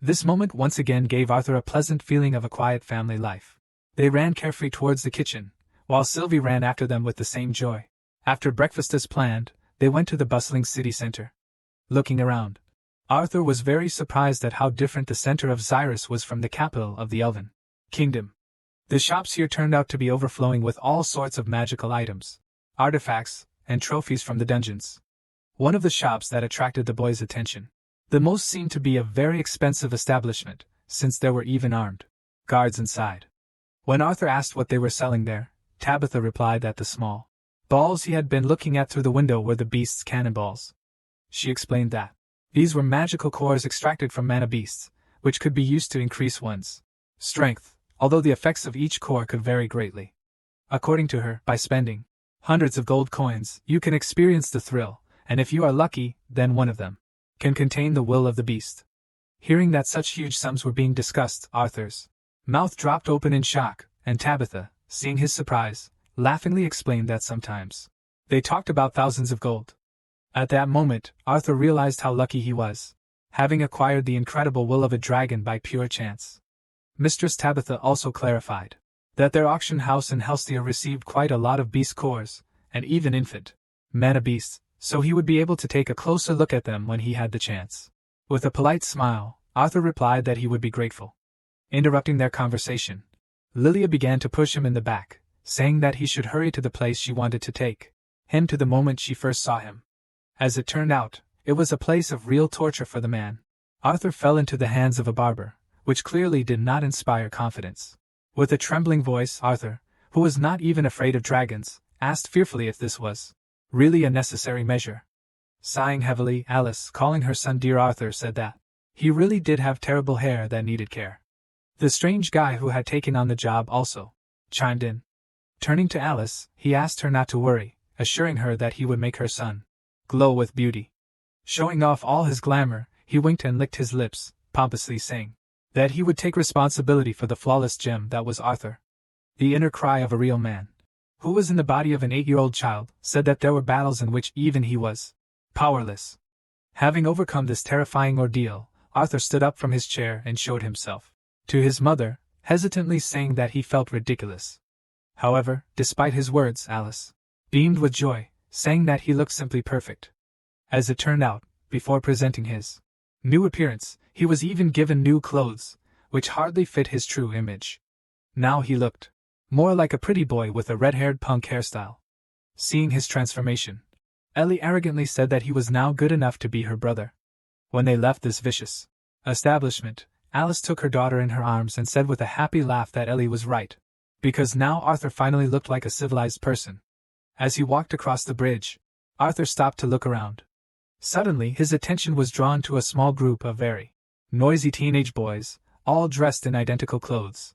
This moment once again gave Arthur a pleasant feeling of a quiet family life. They ran carefree towards the kitchen, while Sylvie ran after them with the same joy. After breakfast as planned, they went to the bustling city center. Looking around, Arthur was very surprised at how different the center of Xyrus was from the capital of the Elven Kingdom. The shops here turned out to be overflowing with all sorts of magical items, artifacts, and trophies from the dungeons. One of the shops that attracted the boys' attention the most seemed to be a very expensive establishment, since there were even armed guards inside. When Arthur asked what they were selling there, Tabitha replied that the small balls he had been looking at through the window were the beast's cannonballs. She explained that these were magical cores extracted from mana beasts, which could be used to increase one's strength, although the effects of each core could vary greatly. According to her, by spending hundreds of gold coins, you can experience the thrill, and if you are lucky, then one of them can contain the will of the beast. Hearing that such huge sums were being discussed, Arthur's mouth dropped open in shock, and Tabitha, seeing his surprise, laughingly explained that sometimes they talked about thousands of gold. At that moment, Arthur realized how lucky he was, having acquired the incredible will of a dragon by pure chance. Mistress Tabitha also clarified that their auction house in Helstia received quite a lot of beast cores, and even infant mana beasts, so he would be able to take a closer look at them when he had the chance. With a polite smile, Arthur replied that he would be grateful. Interrupting their conversation, Lilia began to push him in the back, saying that he should hurry to the place she wanted to take him to the moment she first saw him. As it turned out, it was a place of real torture for the man. Arthur fell into the hands of a barber, which clearly did not inspire confidence. With a trembling voice, Arthur, who was not even afraid of dragons, asked fearfully if this was really a necessary measure. Sighing heavily, Alice, calling her son dear Arthur, said that he really did have terrible hair that needed care. The strange guy who had taken on the job also chimed in. Turning to Alice, he asked her not to worry, assuring her that he would make her son glow with beauty. Showing off all his glamour, he winked and licked his lips, pompously saying that he would take responsibility for the flawless gem that was Arthur. The inner cry of a real man, who was in the body of an 8-year-old child, said that there were battles in which even he was powerless. Having overcome this terrifying ordeal, Arthur stood up from his chair and showed himself to his mother, hesitantly saying that he felt ridiculous. However, despite his words, Alice beamed with joy, saying that he looked simply perfect. As it turned out, before presenting his new appearance, he was even given new clothes, which hardly fit his true image. Now he looked more like a pretty boy with a red-haired punk hairstyle. Seeing his transformation, Ellie arrogantly said that he was now good enough to be her brother. When they left this vicious establishment, Alice took her daughter in her arms and said with a happy laugh that Ellie was right, because now Arthur finally looked like a civilized person. As he walked across the bridge, Arthur stopped to look around. Suddenly his attention was drawn to a small group of very noisy teenage boys, all dressed in identical clothes.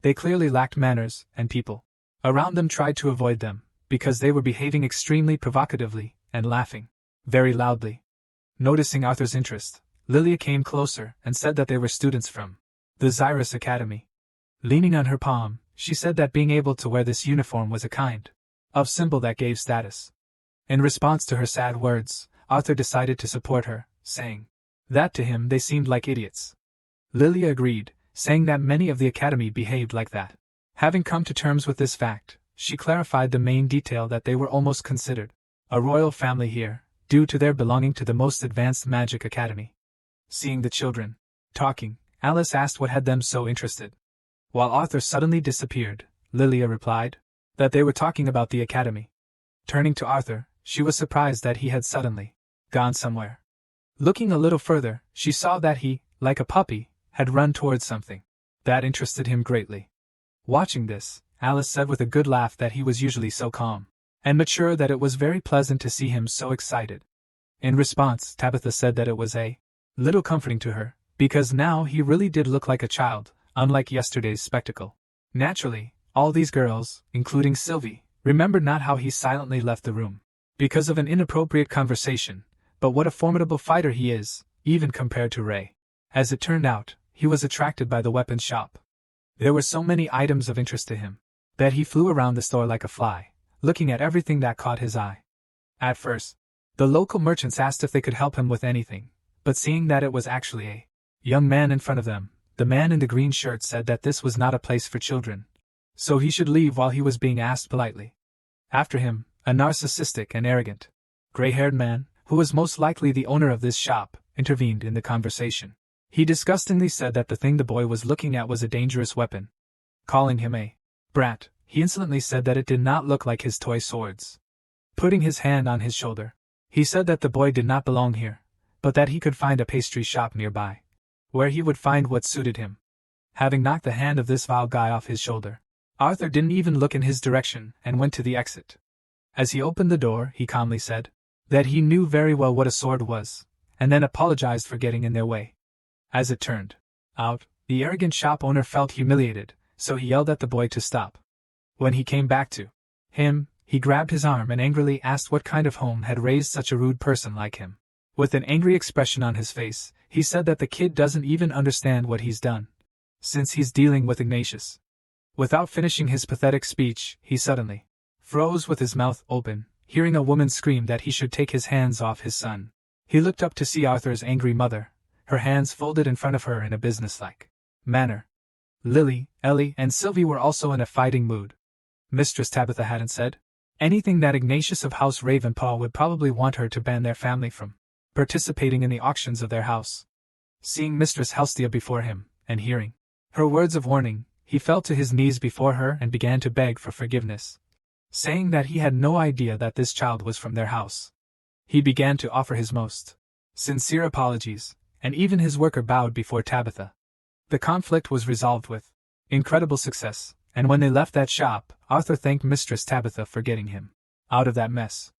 They clearly lacked manners, and people around them tried to avoid them, because they were behaving extremely provocatively and laughing very loudly. Noticing Arthur's interest, Lilia came closer and said that they were students from the Xyrus Academy. Leaning on her palm, she said that being able to wear this uniform was a kind of symbol that gave status. In response to her sad words, Arthur decided to support her, saying that to him they seemed like idiots. Lilia agreed, saying that many of the academy behaved like that. Having come to terms with this fact, she clarified the main detail that they were almost considered a royal family here, due to their belonging to the most advanced magic academy. Seeing the children talking, Alice asked what had them so interested. While Arthur suddenly disappeared, Lilia replied that they were talking about the academy. Turning to Arthur, she was surprised that he had suddenly gone somewhere. Looking a little further, she saw that he, like a puppy, had run towards something that interested him greatly. Watching this, Alice said with a good laugh that he was usually so calm and mature that it was very pleasant to see him so excited. In response, Tabitha said that it was a little comforting to her, because now he really did look like a child, unlike yesterday's spectacle. Naturally, all these girls, including Sylvie, remembered not how he silently left the room because of an inappropriate conversation, but what a formidable fighter he is, even compared to Ray. As it turned out, he was attracted by the weapons shop. There were so many items of interest to him that he flew around the store like a fly, looking at everything that caught his eye. At first, the local merchants asked if they could help him with anything, but seeing that it was actually a young man in front of them, the man in the green shirt said that this was not a place for children, so he should leave while he was being asked politely. After him, a narcissistic and arrogant, gray-haired man, who was most likely the owner of this shop, intervened in the conversation. He disgustingly said that the thing the boy was looking at was a dangerous weapon. Calling him a brat, he insolently said that it did not look like his toy swords. Putting his hand on his shoulder, he said that the boy did not belong here, but that he could find a pastry shop nearby, where he would find what suited him. Having knocked the hand of this vile guy off his shoulder, Arthur didn't even look in his direction and went to the exit. As he opened the door, he calmly said that he knew very well what a sword was, and then apologized for getting in their way. As it turned out, the arrogant shop owner felt humiliated, so he yelled at the boy to stop. When he came back to him, he grabbed his arm and angrily asked what kind of home had raised such a rude person like him. With an angry expression on his face, he said that the kid doesn't even understand what he's done, since he's dealing with Ignatius. Without finishing his pathetic speech, he suddenly froze with his mouth open, hearing a woman scream that he should take his hands off his son. He looked up to see Arthur's angry mother, her hands folded in front of her in a businesslike manner. Lily, Ellie, and Sylvie were also in a fighting mood. Mistress Tabitha hadn't said anything that Ignatius of House Ravenpaw would probably want her to ban their family from participating in the auctions of their house. Seeing Mistress Helstia before him, and hearing her words of warning, he fell to his knees before her and began to beg for forgiveness, saying that he had no idea that this child was from their house. He began to offer his most sincere apologies, and even his worker bowed before Tabitha. The conflict was resolved with incredible success, and when they left that shop, Arthur thanked Mistress Tabitha for getting him out of that mess.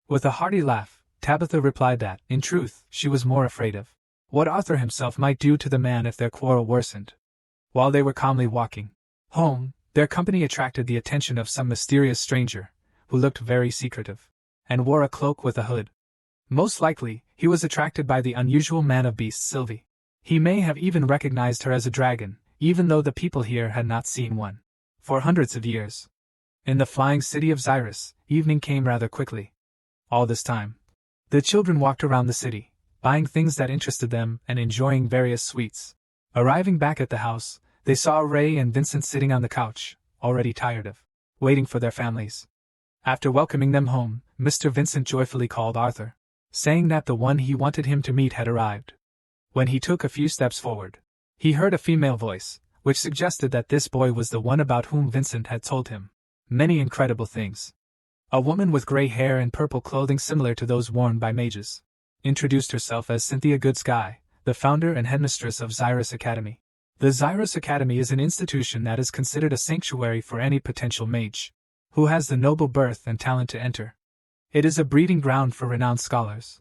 With a hearty laugh, Tabitha replied that, in truth, she was more afraid of what Arthur himself might do to the man if their quarrel worsened. While they were calmly walking home, their company attracted the attention of some mysterious stranger, who looked very secretive, and wore a cloak with a hood. Most likely, he was attracted by the unusual man-of-beasts Sylvie. He may have even recognized her as a dragon, even though the people here had not seen one for hundreds of years. In the flying city of Xyrus, evening came rather quickly. All this time, the children walked around the city, buying things that interested them and enjoying various sweets. Arriving back at the house, they saw Ray and Vincent sitting on the couch, already tired of waiting for their families. After welcoming them home, Mr. Vincent joyfully called Arthur, saying that the one he wanted him to meet had arrived. When he took a few steps forward, he heard a female voice, which suggested that this boy was the one about whom Vincent had told him many incredible things. A woman with gray hair and purple clothing similar to those worn by mages introduced herself as Cynthia Goodsky, the founder and headmistress of Xyrus Academy. The Xyrus Academy is an institution that is considered a sanctuary for any potential mage who has the noble birth and talent to enter. It is a breeding ground for renowned scholars,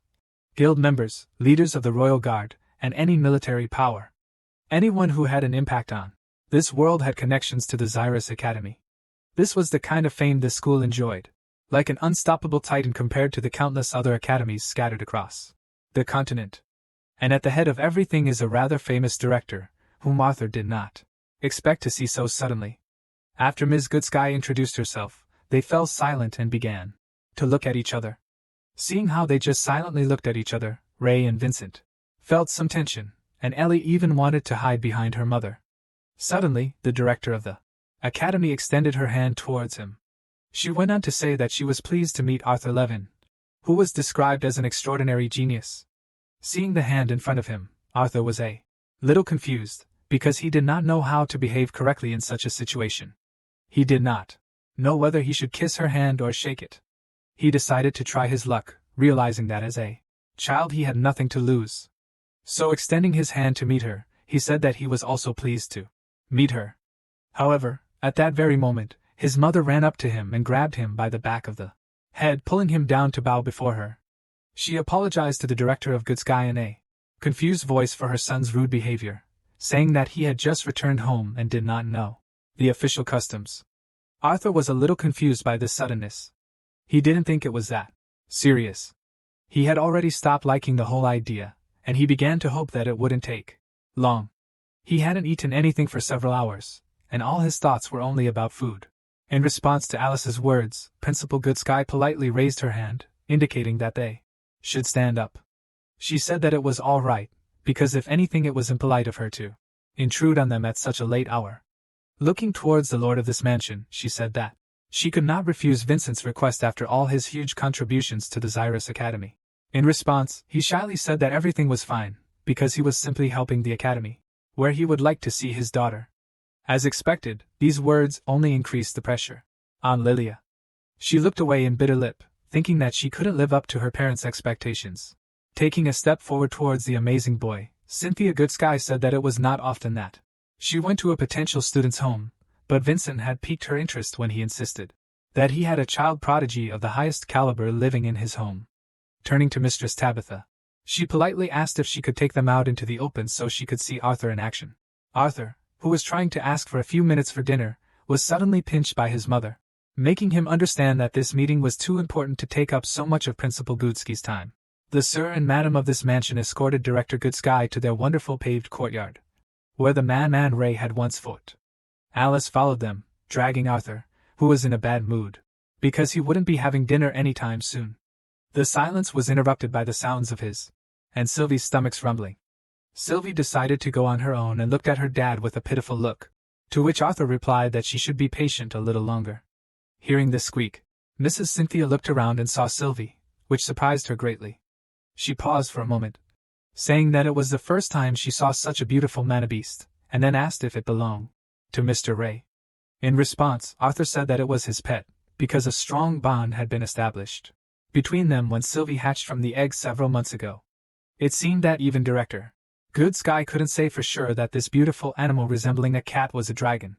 guild members, leaders of the royal guard, and any military power. Anyone who had an impact on this world had connections to the Xyrus Academy. This was the kind of fame this school enjoyed, like an unstoppable titan compared to the countless other academies scattered across the continent. And at the head of everything is a rather famous director, whom Arthur did not expect to see so suddenly. After Ms. Goodsky introduced herself, they fell silent and began to look at each other. Seeing how they just silently looked at each other, Ray and Vincent felt some tension, and Ellie even wanted to hide behind her mother. Suddenly, the director of the academy extended her hand towards him. She went on to say that she was pleased to meet Arthur Levin, who was described as an extraordinary genius. Seeing the hand in front of him, Arthur was a little confused, because he did not know how to behave correctly in such a situation. He did not know whether he should kiss her hand or shake it. He decided to try his luck, realizing that as a child he had nothing to lose. So extending his hand to meet her, he said that he was also pleased to meet her. However, at that very moment, his mother ran up to him and grabbed him by the back of the head, pulling him down to bow before her. She apologized to the director of Goodsky in a confused voice for her son's rude behavior, saying that he had just returned home and did not know the official customs. Arthur was a little confused by this suddenness. He didn't think it was that serious. He had already stopped liking the whole idea, and he began to hope that it wouldn't take long. He hadn't eaten anything for several hours, and all his thoughts were only about food. In response to Alice's words, Principal Goodsky politely raised her hand, indicating that they should stand up. She said that it was all right, because if anything it was impolite of her to intrude on them at such a late hour. Looking towards the lord of this mansion, she said that she could not refuse Vincent's request after all his huge contributions to the Xyrus Academy. In response, he shyly said that everything was fine, because he was simply helping the academy, where he would like to see his daughter. As expected, these words only increased the pressure on Lilia. She looked away in bitter lip, thinking that she couldn't live up to her parents' expectations. Taking a step forward towards the amazing boy, Cynthia Goodsky said that it was not often that she went to a potential student's home, but Vincent had piqued her interest when he insisted that he had a child prodigy of the highest caliber living in his home. Turning to Mistress Tabitha, she politely asked if she could take them out into the open so she could see Arthur in action. Arthur, who was trying to ask for a few minutes for dinner, was suddenly pinched by his mother, making him understand that this meeting was too important to take up so much of Principal Goodsky's time. The sir and madam of this mansion escorted Director Goodsky to their wonderful paved courtyard, where the man Ray had once fought. Alice followed them, dragging Arthur, who was in a bad mood, because he wouldn't be having dinner anytime soon. The silence was interrupted by the sounds of his and Sylvie's stomachs rumbling. Sylvie decided to go on her own and looked at her dad with a pitiful look, to which Arthur replied that she should be patient a little longer. Hearing this squeak, Mrs. Cynthia looked around and saw Sylvie, which surprised her greatly. She paused for a moment, saying that it was the first time she saw such a beautiful mannabeast, and then asked if it belonged to Mr. Ray. In response, Arthur said that it was his pet, because a strong bond had been established between them when Sylvie hatched from the egg several months ago. It seemed that even Director Goodsky couldn't say for sure that this beautiful animal resembling a cat was a dragon.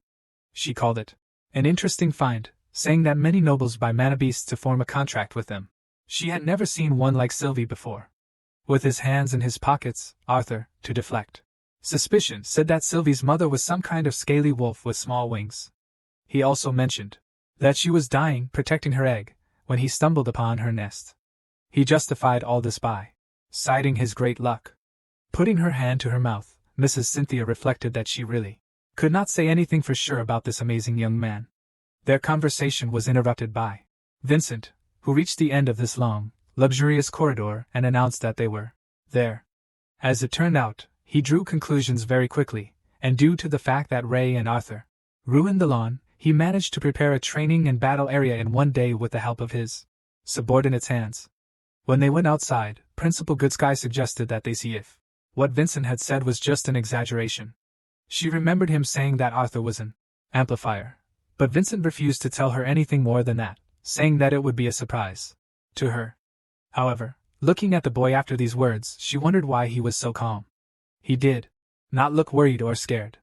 She called it an interesting find, saying that many nobles buy mannabeasts to form a contract with them. She had never seen one like Sylvie before. With his hands in his pockets, Arthur, to deflect suspicion, said that Sylvie's mother was some kind of scaly wolf with small wings. He also mentioned that she was dying, protecting her egg, when he stumbled upon her nest. He justified all this by citing his great luck. Putting her hand to her mouth, Mrs. Cynthia reflected that she really could not say anything for sure about this amazing young man. Their conversation was interrupted by Vincent, who reached the end of this long, luxurious corridor and announced that they were there. As it turned out, he drew conclusions very quickly, and due to the fact that Ray and Arthur ruined the lawn, he managed to prepare a training and battle area in one day with the help of his subordinates' hands. When they went outside, Principal Goodsky suggested that they see if what Vincent had said was just an exaggeration. She remembered him saying that Arthur was an amplifier, but Vincent refused to tell her anything more than that, saying that it would be a surprise to her. However, looking at the boy after these words, she wondered why he was so calm. He did not look worried or scared.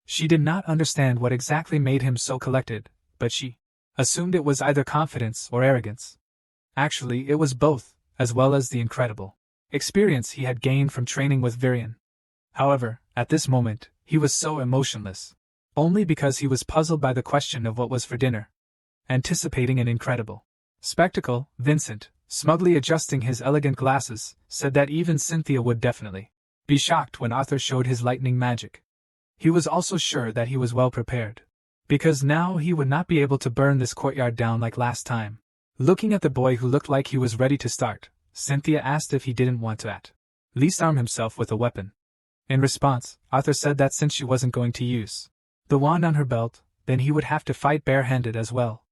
She did not understand what exactly made him so collected, but she assumed it was either confidence or arrogance. Actually, it was both, as well as the incredible experience he had gained from training with Virion. However, at this moment, he was so emotionless, only because he was puzzled by the question of what was for dinner. Anticipating an incredible spectacle, Vincent, smugly adjusting his elegant glasses, said that even Cynthia would definitely be shocked when Arthur showed his lightning magic. He was also sure that he was well prepared, because now he would not be able to burn this courtyard down like last time. Looking at the boy who looked like he was ready to start, Cynthia asked if he didn't want to at least arm himself with a weapon. In response, Arthur said that since she wasn't going to use the wand on her belt, then he would have to fight barehanded as well.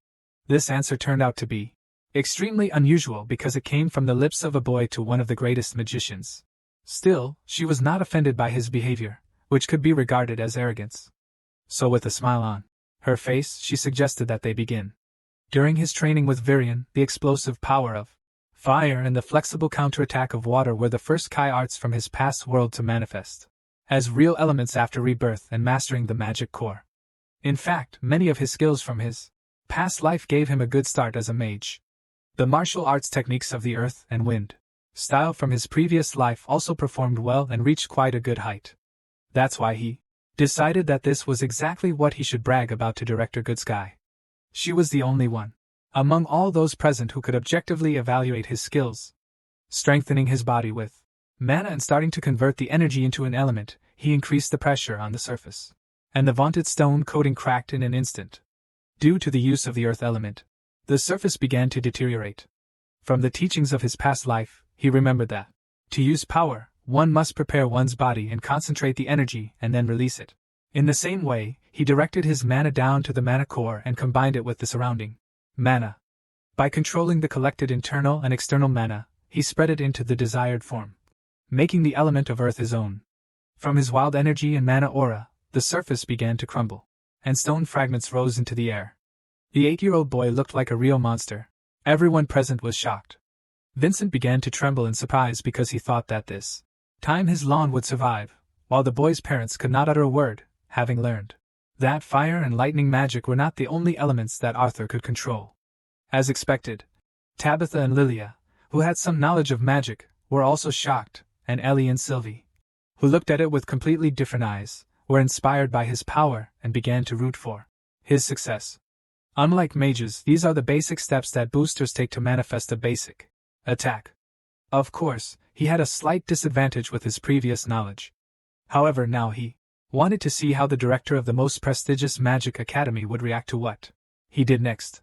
This answer turned out to be extremely unusual because it came from the lips of a boy to one of the greatest magicians. Still, she was not offended by his behavior, which could be regarded as arrogance. So with a smile on her face, she suggested that they begin. During his training with Virion, the explosive power of fire and the flexible counterattack of water were the first Kai arts from his past world to manifest as real elements after rebirth and mastering the magic core. In fact, many of his skills from his past life gave him a good start as a mage. The martial arts techniques of the earth and wind style from his previous life also performed well and reached quite a good height. That's why he decided that this was exactly what he should brag about to Director Good Sky. She was the only one among all those present who could objectively evaluate his skills. Strengthening his body with mana and starting to convert the energy into an element, he increased the pressure on the surface. And the vaunted stone coating cracked in an instant. Due to the use of the earth element, the surface began to deteriorate. From the teachings of his past life, he remembered that to use power, one must prepare one's body and concentrate the energy and then release it. In the same way, he directed his mana down to the mana core and combined it with the surrounding mana. By controlling the collected internal and external mana, he spread it into the desired form, making the element of earth his own. From his wild energy and mana aura, the surface began to crumble, and stone fragments rose into the air. The 8-year-old boy looked like a real monster. Everyone present was shocked. Vincent began to tremble in surprise because he thought that this time his lawn would survive, while the boy's parents could not utter a word, having learned that fire and lightning magic were not the only elements that Arthur could control. As expected, Tabitha and Lilia, who had some knowledge of magic, were also shocked, and Ellie and Sylvie, who looked at it with completely different eyes, were inspired by his power and began to root for his success. Unlike mages, these are the basic steps that boosters take to manifest a basic attack. Of course, he had a slight disadvantage with his previous knowledge. However, now he wanted to see how the director of the most prestigious magic academy would react to what he did next.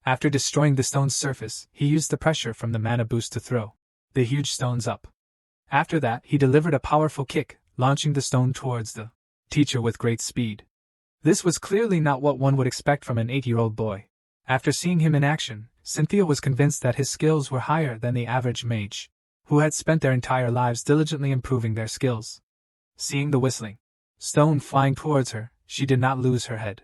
After destroying the stone's surface, he used the pressure from the mana boost to throw the huge stones up. After that, he delivered a powerful kick, launching the stone towards the teacher with great speed. This was clearly not what one would expect from an 8-year-old boy. After seeing him in action, Cynthia was convinced that his skills were higher than the average mage, who had spent their entire lives diligently improving their skills. Seeing the whistling stone flying towards her, she did not lose her head.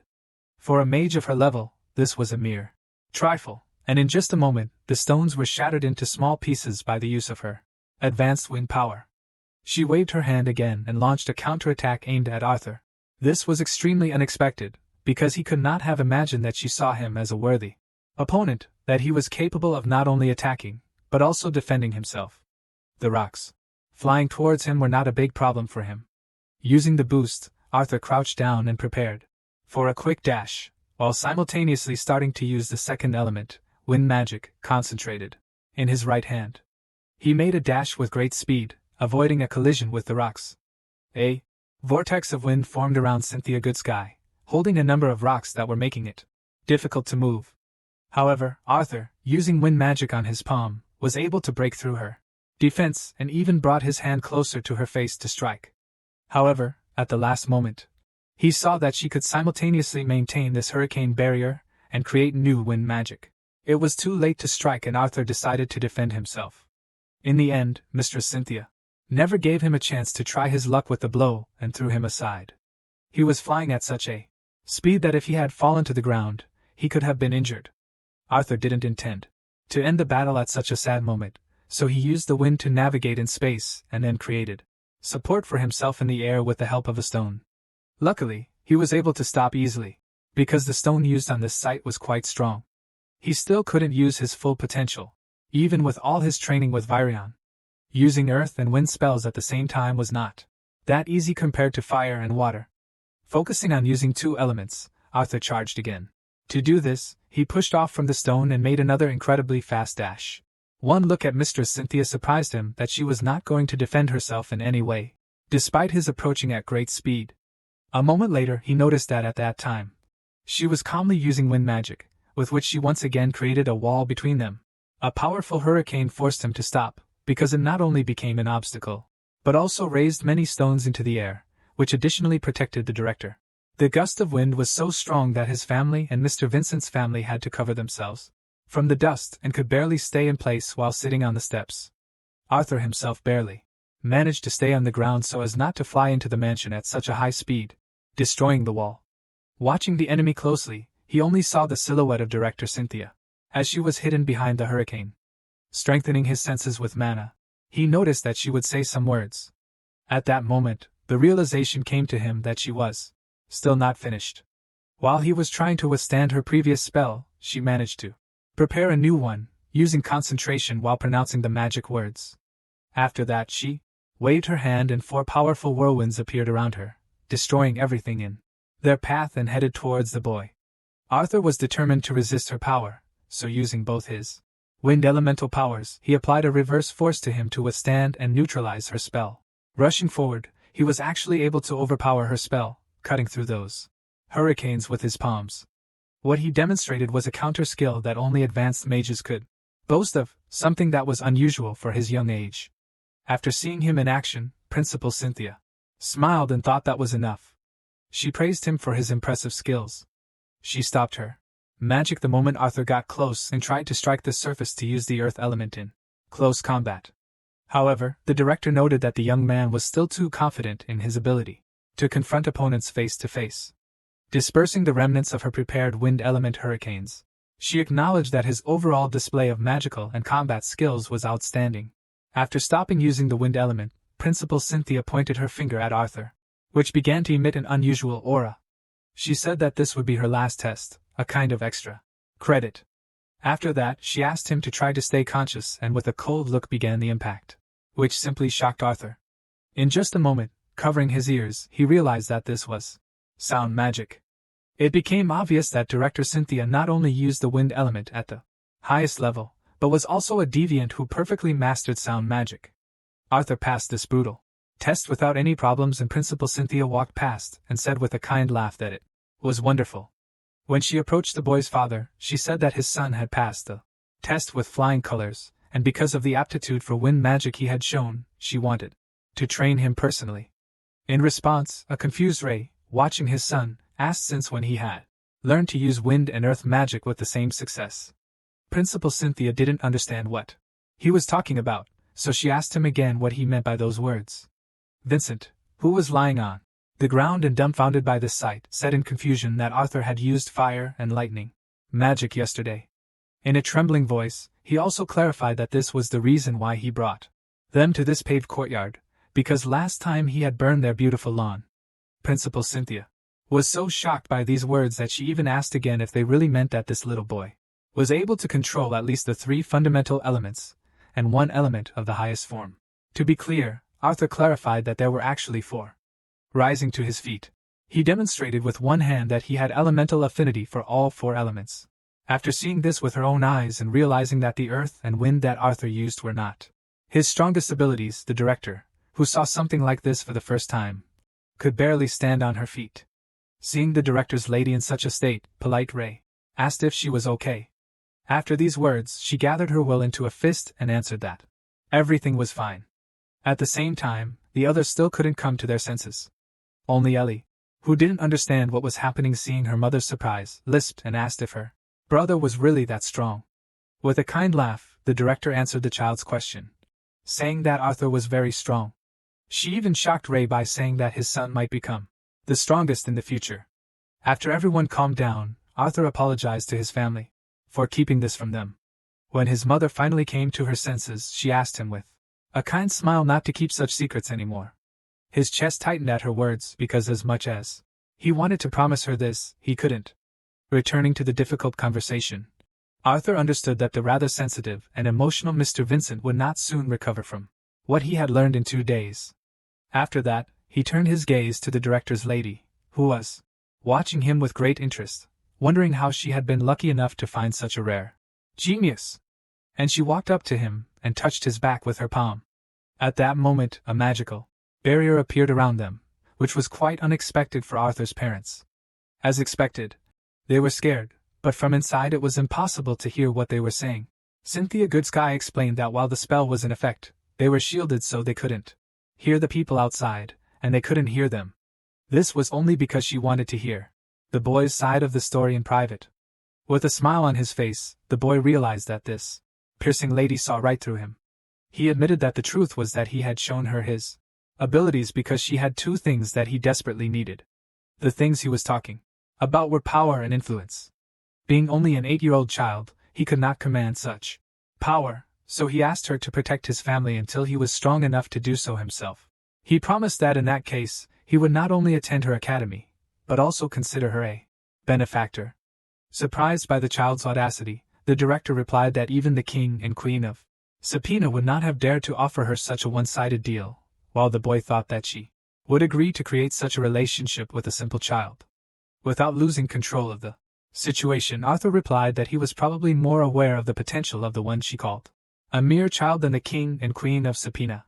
For a mage of her level, this was a mere trifle, and in just a moment, the stones were shattered into small pieces by the use of her advanced wind power. She waved her hand again and launched a counterattack aimed at Arthur. This was extremely unexpected, because he could not have imagined that she saw him as a worthy opponent, that he was capable of not only attacking, but also defending himself. The rocks flying towards him were not a big problem for him. Using the boost, Arthur crouched down and prepared for a quick dash, while simultaneously starting to use the second element, wind magic, concentrated in his right hand. He made a dash with great speed, avoiding a collision with the rocks. A vortex of wind formed around Cynthia Good Sky, holding a number of rocks that were making it difficult to move. However, Arthur, using wind magic on his palm, was able to break through her defense and even brought his hand closer to her face to strike. However, at the last moment, he saw that she could simultaneously maintain this hurricane barrier and create new wind magic. It was too late to strike, and Arthur decided to defend himself. In the end, Mistress Cynthia never gave him a chance to try his luck with the blow and threw him aside. He was flying at such a speed that if he had fallen to the ground, he could have been injured. Arthur didn't intend to end the battle at such a sad moment, so he used the wind to navigate in space and then created support for himself in the air with the help of a stone. Luckily, he was able to stop easily, because the stone used on this site was quite strong. He still couldn't use his full potential, even with all his training with Virion. Using earth and wind spells at the same time was not that easy compared to fire and water. Focusing on using two elements, Arthur charged again. To do this, he pushed off from the stone and made another incredibly fast dash. One look at Mistress Cynthia surprised him that she was not going to defend herself in any way, despite his approaching at great speed. A moment later, he noticed that at that time, she was calmly using wind magic, with which she once again created a wall between them. A powerful hurricane forced him to stop, because it not only became an obstacle, but also raised many stones into the air, which additionally protected the director. The gust of wind was so strong that his family and Mr. Vincent's family had to cover themselves from the dust and could barely stay in place while sitting on the steps. Arthur himself barely managed to stay on the ground so as not to fly into the mansion at such a high speed, destroying the wall. Watching the enemy closely, he only saw the silhouette of Director Cynthia, as she was hidden behind the hurricane. Strengthening his senses with mana, he noticed that she would say some words. At that moment, the realization came to him that she was still not finished. While he was trying to withstand her previous spell, she managed to prepare a new one, using concentration while pronouncing the magic words. After that she waved her hand and 4 powerful whirlwinds appeared around her, destroying everything in their path and headed towards the boy. Arthur was determined to resist her power, so using both his wind elemental powers, he applied a reverse force to him to withstand and neutralize her spell. Rushing forward, he was actually able to overpower her spell, cutting through those hurricanes with his palms. What he demonstrated was a counter skill that only advanced mages could boast of, something that was unusual for his young age. After seeing him in action, Principal Cynthia smiled and thought that was enough. She praised him for his impressive skills. She stopped her magic the moment Arthur got close and tried to strike the surface to use the earth element in close combat. However, the director noted that the young man was still too confident in his ability to confront opponents face to face. Dispersing the remnants of her prepared wind element hurricanes, she acknowledged that his overall display of magical and combat skills was outstanding. After stopping using the wind element, Principal Cynthia pointed her finger at Arthur, which began to emit an unusual aura. She said that this would be her last test, a kind of extra credit. After that, she asked him to try to stay conscious and with a cold look began the impact, which simply shocked Arthur. In just a moment, covering his ears, he realized that this was sound magic. It became obvious that Director Cynthia not only used the wind element at the highest level, but was also a deviant who perfectly mastered sound magic. Arthur passed this brutal test without any problems and Principal Cynthia walked past and said with a kind laugh that it was wonderful. When she approached the boy's father, she said that his son had passed the test with flying colors, and because of the aptitude for wind magic he had shown, she wanted to train him personally. In response, a confused Ray, watching his son, asked since when he had learned to use wind and earth magic with the same success. Principal Cynthia didn't understand what he was talking about, so she asked him again what he meant by those words. Vincent, who was lying on the ground and dumbfounded by this sight, said in confusion that Arthur had used fire and lightning magic yesterday. In a trembling voice, he also clarified that this was the reason why he brought them to this paved courtyard, because last time he had burned their beautiful lawn. Principal Cynthia was so shocked by these words that she even asked again if they really meant that this little boy was able to control at least the 3 fundamental elements, and 1 element of the highest form. To be clear, Arthur clarified that there were actually 4. Rising to his feet, he demonstrated with one hand that he had elemental affinity for all 4 elements. After seeing this with her own eyes and realizing that the earth and wind that Arthur used were not his strongest abilities, the director, who saw something like this for the first time, could barely stand on her feet. Seeing the director's lady in such a state, polite Ray asked if she was okay. After these words, she gathered her will into a fist and answered that everything was fine. At the same time, the others still couldn't come to their senses. Only Ellie, who didn't understand what was happening seeing her mother's surprise, lisped and asked if her brother was really that strong. With a kind laugh, the director answered the child's question, saying that Arthur was very strong. She even shocked Ray by saying that his son might become the strongest in the future. After everyone calmed down, Arthur apologized to his family for keeping this from them. When his mother finally came to her senses, she asked him with a kind smile not to keep such secrets anymore. His chest tightened at her words because as much as he wanted to promise her this, he couldn't. Returning to the difficult conversation, Arthur understood that the rather sensitive and emotional Mr. Vincent would not soon recover from what he had learned in 2 days. After that, he turned his gaze to the director's lady, who was watching him with great interest, wondering how she had been lucky enough to find such a rare genius. And she walked up to him and touched his back with her palm. At that moment, a magical barrier appeared around them, which was quite unexpected for Arthur's parents. As expected, they were scared, but from inside it was impossible to hear what they were saying. Cynthia Goodsky explained that while the spell was in effect, they were shielded so they couldn't hear the people outside, and they couldn't hear them. This was only because she wanted to hear the boy's side of the story in private. With a smile on his face, the boy realized that this piercing lady saw right through him. He admitted that the truth was that he had shown her his abilities because she had 2 things that he desperately needed. The things he was talking about were power and influence. Being only an 8-year-old child, he could not command such power, so he asked her to protect his family until he was strong enough to do so himself. He promised that in that case, he would not only attend her academy, but also consider her a benefactor. Surprised by the child's audacity, the director replied that even the king and queen of Sabina would not have dared to offer her such a one-sided deal, while the boy thought that she would agree to create such a relationship with a simple child. Without losing control of the situation, Arthur replied that he was probably more aware of the potential of the one she called a mere child than the king and queen of Sabina.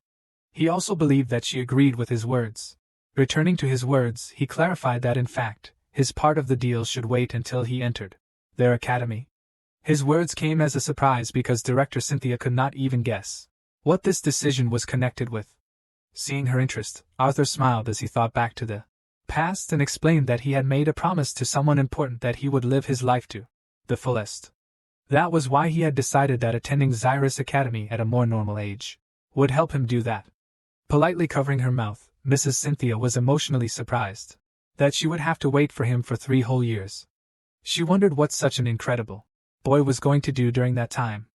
He also believed that she agreed with his words. Returning to his words, he clarified that in fact, his part of the deal should wait until he entered their academy. His words came as a surprise because Director Cynthia could not even guess what this decision was connected with. Seeing her interest, Arthur smiled as he thought back to the past and explained that he had made a promise to someone important that he would live his life to the fullest. That was why he had decided that attending Xyrus Academy at a more normal age would help him do that. Politely covering her mouth, Mrs. Cynthia was emotionally surprised that she would have to wait for him for 3 whole years. She wondered what such an incredible boy was going to do during that time.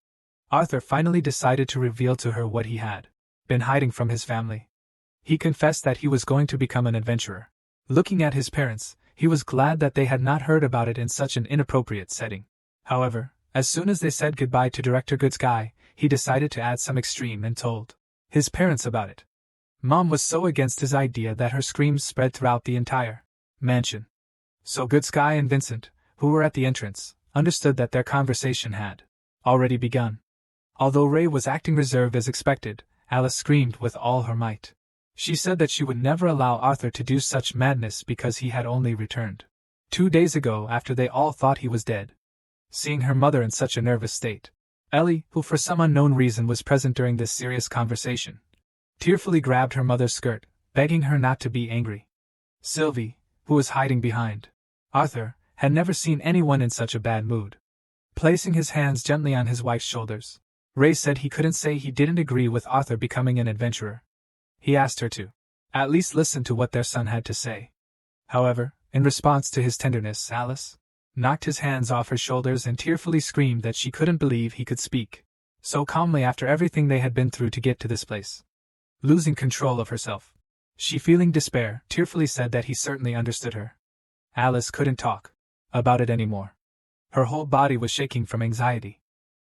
Arthur finally decided to reveal to her what he had been hiding from his family. He confessed that he was going to become an adventurer. Looking at his parents, he was glad that they had not heard about it in such an inappropriate setting. However, as soon as they said goodbye to Director Good Sky, he decided to add some extreme and told his parents about it. Mom was so against his idea that her screams spread throughout the entire mansion. So Good Sky and Vincent, who were at the entrance, understood that their conversation had already begun. Although Ray was acting reserved as expected, Alice screamed with all her might. She said that she would never allow Arthur to do such madness because he had only returned 2 days ago after they all thought he was dead. Seeing her mother in such a nervous state, Ellie, who for some unknown reason was present during this serious conversation, tearfully grabbed her mother's skirt, begging her not to be angry. Sylvie, who was hiding behind Arthur, had never seen anyone in such a bad mood. Placing his hands gently on his wife's shoulders, Ray said he couldn't say he didn't agree with Arthur becoming an adventurer. He asked her to at least listen to what their son had to say. However, in response to his tenderness, Alice knocked his hands off her shoulders and tearfully screamed that she couldn't believe he could speak so calmly after everything they had been through to get to this place. Losing control of herself, she, feeling despair, tearfully said that he certainly understood her. Alice couldn't talk about it anymore. Her whole body was shaking from anxiety.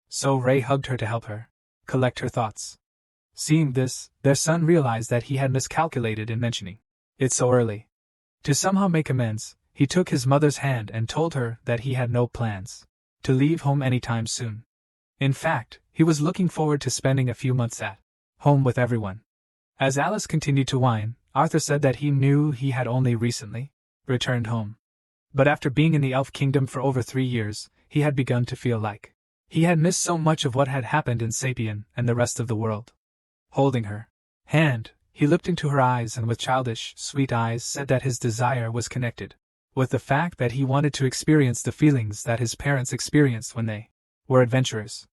So Ray hugged her to help her collect her thoughts. Seeing this, their son realized that he had miscalculated in mentioning it so early. To somehow make amends, he took his mother's hand and told her that he had no plans to leave home anytime soon. In fact, he was looking forward to spending a few months at home with everyone. As Alice continued to whine, Arthur said that he knew he had only recently returned home. But after being in the Elf Kingdom for over 3 years, he had begun to feel like he had missed so much of what had happened in Sapien and the rest of the world. Holding her hand, he looked into her eyes and with childish, sweet eyes said that his desire was connected with the fact that he wanted to experience the feelings that his parents experienced when they were adventurers.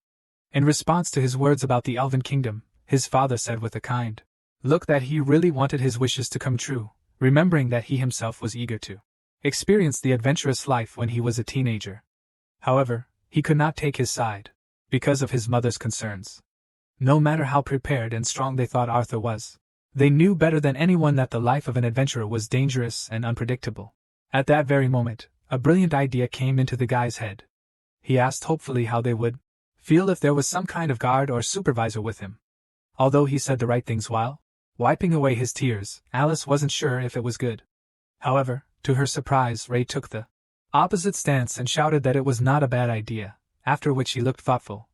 In response to his words about the Elven Kingdom, his father said with a kind look that he really wanted his wishes to come true, remembering that he himself was eager to experience the adventurous life when he was a teenager. However, he could not take his side because of his mother's concerns. No matter how prepared and strong they thought Arthur was, they knew better than anyone that the life of an adventurer was dangerous and unpredictable. At that very moment, a brilliant idea came into the guy's head. He asked hopefully how they would feel if there was some kind of guard or supervisor with him. Although he said the right things while wiping away his tears, Alice wasn't sure if it was good. However, to her surprise, Ray took the opposite stance and shouted that it was not a bad idea, after which he looked thoughtful,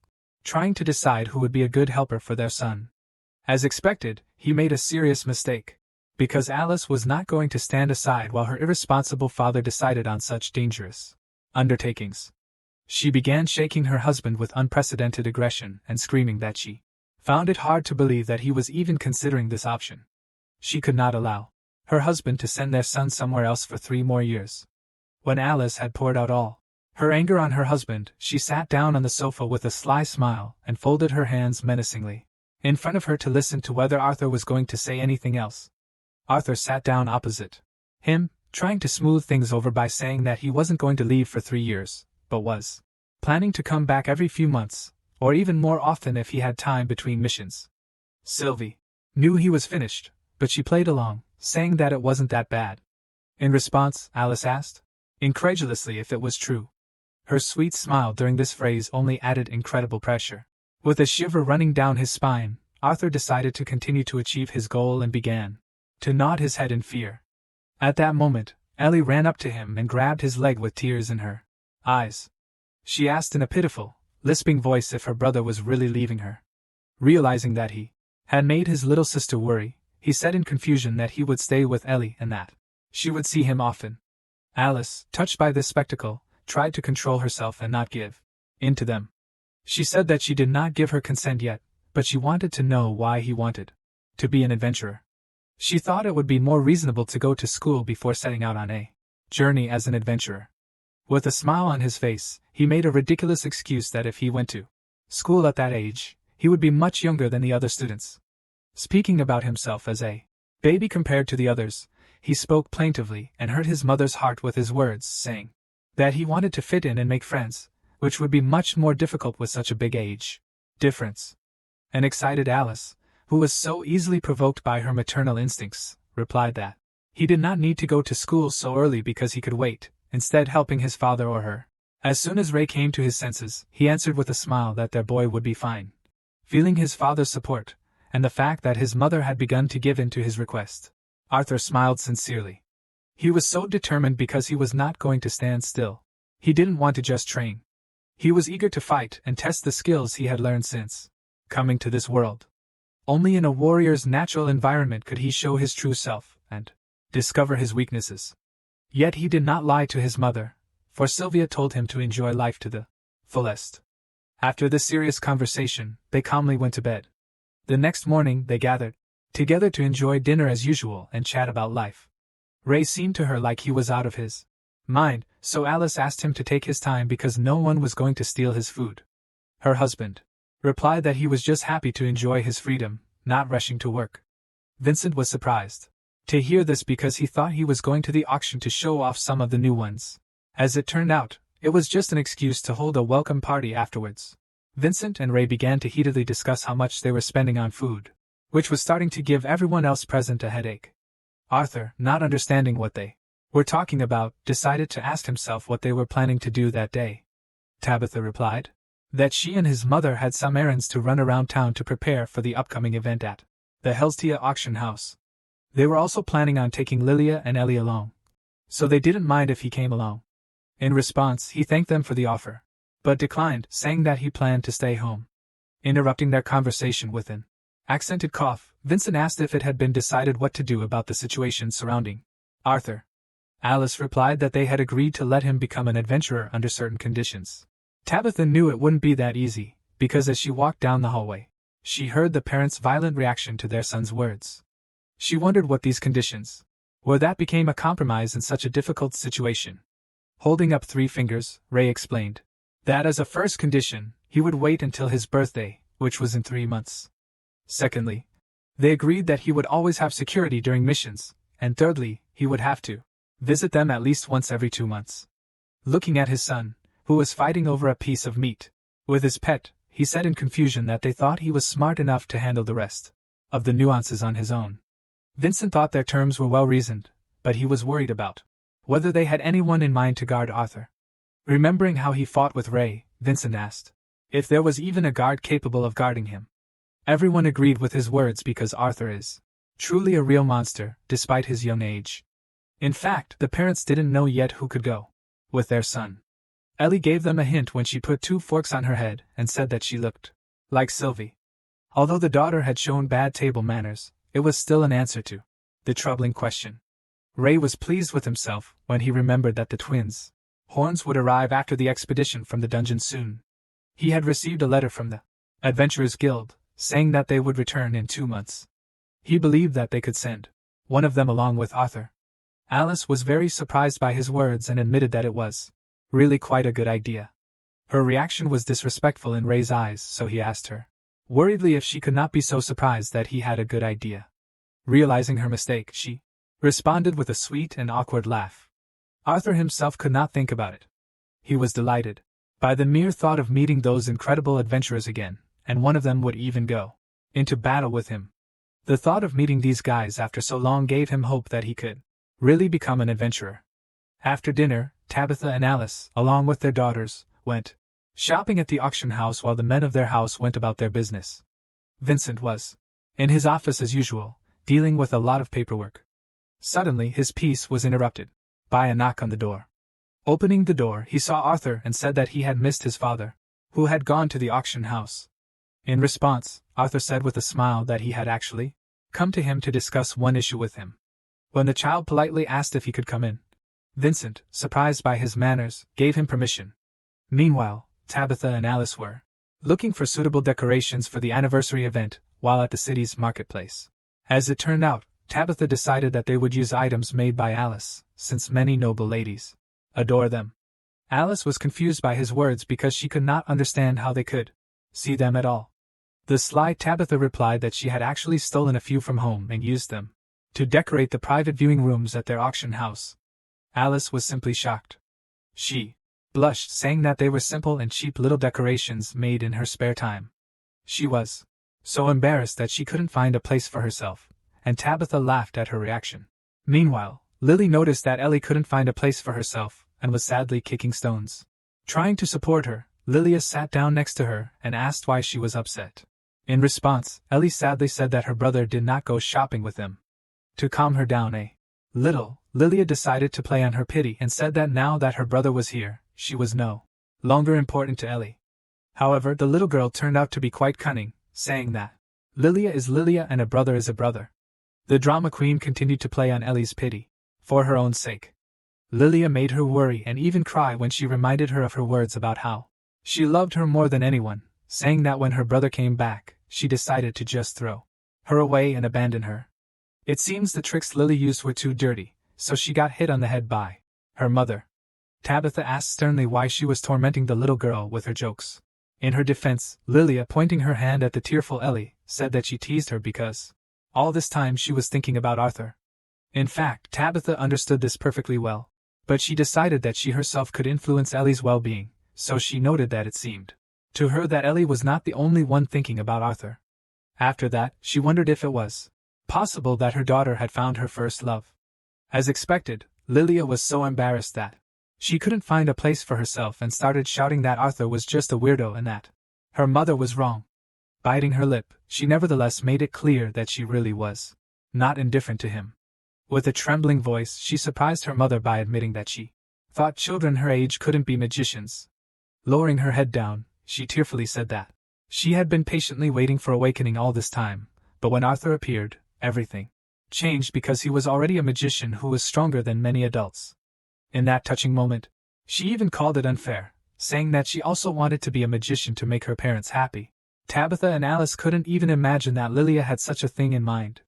trying to decide who would be a good helper for their son. As expected, he made a serious mistake, because Alice was not going to stand aside while her irresponsible father decided on such dangerous undertakings. She began shaking her husband with unprecedented aggression and screaming that she found it hard to believe that he was even considering this option. She could not allow her husband to send their son somewhere else for 3 more years. When Alice had poured out all her anger on her husband, she sat down on the sofa with a sly smile and folded her hands menacingly in front of her to listen to whether Arthur was going to say anything else. Arthur sat down opposite him, trying to smooth things over by saying that he wasn't going to leave for 3 years, but was planning to come back every few months, or even more often if he had time between missions. Sylvie knew he was finished, but she played along, saying that it wasn't that bad. In response, Alice asked incredulously if it was true. Her sweet smile during this phrase only added incredible pressure With a shiver running down his spine, Arthur decided to continue to achieve his goal and began to nod his head in fear. At that moment, Ellie ran up to him and grabbed his leg with tears in her eyes. She asked in a pitiful, lisping voice if her brother was really leaving her. Realizing that he had made his little sister worry, he said in confusion that he would stay with Ellie and that she would see him often. Alice, touched by this spectacle, tried to control herself and not give in to them. She said that she did not give her consent yet, but she wanted to know why he wanted to be an adventurer. She thought it would be more reasonable to go to school before setting out on a journey as an adventurer. With a smile on his face, he made a ridiculous excuse that if he went to school at that age, he would be much younger than the other students. Speaking about himself as a baby compared to the others, he spoke plaintively and hurt his mother's heart with his words, saying that he wanted to fit in and make friends, which would be much more difficult with such a big age difference. An excited Alice, who was so easily provoked by her maternal instincts, replied that he did not need to go to school so early because he could wait, instead helping his father or her. As soon as Ray came to his senses, he answered with a smile that their boy would be fine. Feeling his father's support, and the fact that his mother had begun to give in to his request, Arthur smiled sincerely. He was so determined because he was not going to stand still. He didn't want to just train. He was eager to fight and test the skills he had learned since coming to this world. Only in a warrior's natural environment could he show his true self and discover his weaknesses. Yet he did not lie to his mother, for Sylvia told him to enjoy life to the fullest. After this serious conversation, they calmly went to bed. The next morning they gathered together to enjoy dinner as usual and chat about life. Ray seemed to her like he was out of his mind, so Alice asked him to take his time because no one was going to steal his food. Her husband replied that he was just happy to enjoy his freedom, not rushing to work. Vincent was surprised to hear this because he thought he was going to the auction to show off some of the new ones. As it turned out, it was just an excuse to hold a welcome party afterwards. Vincent and Ray began to heatedly discuss how much they were spending on food, which was starting to give everyone else present a headache. Arthur, not understanding what they were talking about, decided to ask himself what they were planning to do that day. Tabitha replied that she and his mother had some errands to run around town to prepare for the upcoming event at the Helstia auction house. They were also planning on taking Lilia and Ellie along, so they didn't mind if he came along. In response, he thanked them for the offer, but declined, saying that he planned to stay home. Interrupting their conversation with an accented cough, Vincent asked if it had been decided what to do about the situation surrounding Arthur. Alice replied that they had agreed to let him become an adventurer under certain conditions. Tabitha knew it wouldn't be that easy, because as she walked down the hallway, she heard the parents' violent reaction to their son's words. She wondered what these conditions were that became a compromise in such a difficult situation. Holding up 3 fingers, Ray explained that as a first condition, he would wait until his birthday, which was in 3 months. Secondly, they agreed that he would always have security during missions, and thirdly, he would have to visit them at least once every 2 months. Looking at his son, who was fighting over a piece of meat with his pet, he said in confusion that they thought he was smart enough to handle the rest of the nuances on his own. Vincent thought their terms were well reasoned, but he was worried about whether they had anyone in mind to guard Arthur. Remembering how he fought with Ray, Vincent asked if there was even a guard capable of guarding him. Everyone agreed with his words because Arthur is truly a real monster, despite his young age. In fact, the parents didn't know yet who could go with their son. Ellie gave them a hint when she put 2 forks on her head and said that she looked like Sylvie. Although the daughter had shown bad table manners, it was still an answer to the troubling question. Ray was pleased with himself when he remembered that the twins' horns would arrive after the expedition from the dungeon soon. He had received a letter from the Adventurers Guild, saying that they would return in 2 months. He believed that they could send one of them along with Arthur. Alice was very surprised by his words and admitted that it was really quite a good idea. Her reaction was disrespectful in Ray's eyes, so he asked her worriedly if she could not be so surprised that he had a good idea. Realizing her mistake, she responded with a sweet and awkward laugh. Arthur himself could not think about it. He was delighted by the mere thought of meeting those incredible adventurers again, and one of them would even go into battle with him. The thought of meeting these guys after so long gave him hope that he could really become an adventurer. After dinner, Tabitha and Alice, along with their daughters, went shopping at the auction house while the men of their house went about their business. Vincent was in his office as usual, dealing with a lot of paperwork. Suddenly his peace was interrupted by a knock on the door. Opening the door, he saw Arthur and said that he had missed his father, who had gone to the auction house. In response, Arthur said with a smile that he had actually come to him to discuss one issue with him. When the child politely asked if he could come in, Vincent, surprised by his manners, gave him permission. Meanwhile, Tabitha and Alice were looking for suitable decorations for the anniversary event while at the city's marketplace. As it turned out, Tabitha decided that they would use items made by Alice, since many noble ladies adore them. Alice was confused by his words because she could not understand how they could see them at all. The sly Tabitha replied that she had actually stolen a few from home and used them to decorate the private viewing rooms at their auction house. Alice was simply shocked. She blushed, saying that they were simple and cheap little decorations made in her spare time. She was so embarrassed that she couldn't find a place for herself, and Tabitha laughed at her reaction. Meanwhile, Lily noticed that Ellie couldn't find a place for herself and was sadly kicking stones. Trying to support her, Lilia sat down next to her and asked why she was upset. In response, Ellie sadly said that her brother did not go shopping with them. To calm her down a little, Lilia decided to play on her pity and said that now that her brother was here, she was no longer important to Ellie. However, the little girl turned out to be quite cunning, saying that Lilia is Lilia and a brother is a brother. The drama queen continued to play on Ellie's pity, for her own sake. Lilia made her worry and even cry when she reminded her of her words about how she loved her more than anyone, saying that when her brother came back, she decided to just throw her away and abandon her. It seems the tricks Lily used were too dirty, so she got hit on the head by her mother. Tabitha asked sternly why she was tormenting the little girl with her jokes. In her defense, Lilia, pointing her hand at the tearful Ellie, said that she teased her because all this time she was thinking about Arthur. In fact, Tabitha understood this perfectly well, but she decided that she herself could influence Ellie's well-being, so she noted that it seemed to her that Ellie was not the only one thinking about Arthur. After that, she wondered if it was possible that her daughter had found her first love. As expected, Lilia was so embarrassed that she couldn't find a place for herself and started shouting that Arthur was just a weirdo and that her mother was wrong. Biting her lip, she nevertheless made it clear that she really was not indifferent to him. With a trembling voice, she surprised her mother by admitting that she thought children her age couldn't be magicians. Lowering her head down, she tearfully said that she had been patiently waiting for awakening all this time, but when Arthur appeared, everything changed because he was already a magician who was stronger than many adults. In that touching moment, she even called it unfair, saying that she also wanted to be a magician to make her parents happy. Tabitha and Alice couldn't even imagine that Lilia had such a thing in mind.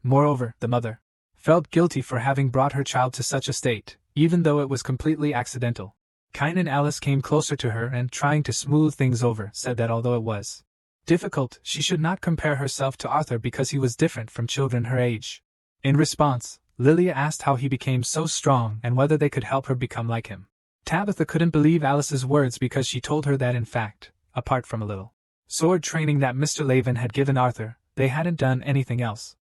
Moreover, the mother felt guilty for having brought her child to such a state, even though it was completely accidental. Kind Alice came closer to her and, trying to smooth things over, said that although it was difficult, she should not compare herself to Arthur because he was different from children her age. In response, Lilia asked how he became so strong and whether they could help her become like him. Tabitha couldn't believe Alice's words because she told her that in fact, apart from a little sword training that Mr. Laven had given Arthur, they hadn't done anything else.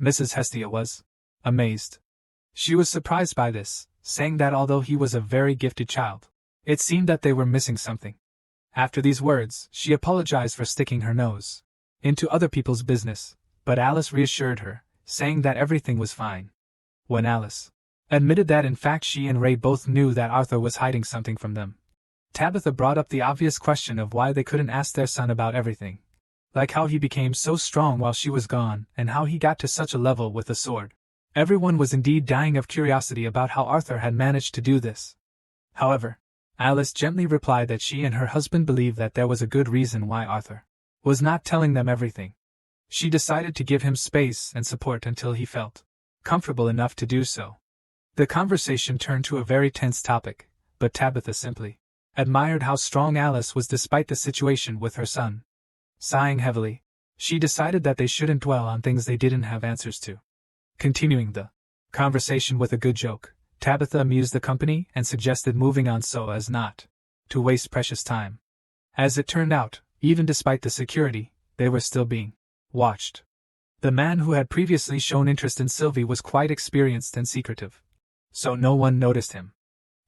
Mrs. Hestia was amazed. She was surprised by this, saying that although he was a very gifted child, it seemed that they were missing something. After these words, she apologized for sticking her nose into other people's business, but Alice reassured her, saying that everything was fine. When Alice admitted that in fact she and Ray both knew that Arthur was hiding something from them, Tabitha brought up the obvious question of why they couldn't ask their son about everything, like how he became so strong while she was gone and how he got to such a level with a sword. Everyone was indeed dying of curiosity about how Arthur had managed to do this. However, Alice gently replied that she and her husband believed that there was a good reason why Arthur was not telling them everything. She decided to give him space and support until he felt comfortable enough to do so. The conversation turned to a very tense topic, but Tabitha simply admired how strong Alice was despite the situation with her son. Sighing heavily, she decided that they shouldn't dwell on things they didn't have answers to. Continuing the conversation with a good joke, Tabitha amused the company and suggested moving on so as not to waste precious time. As it turned out, even despite the security, they were still being watched. The man who had previously shown interest in Sylvie was quite experienced and secretive, so no one noticed him.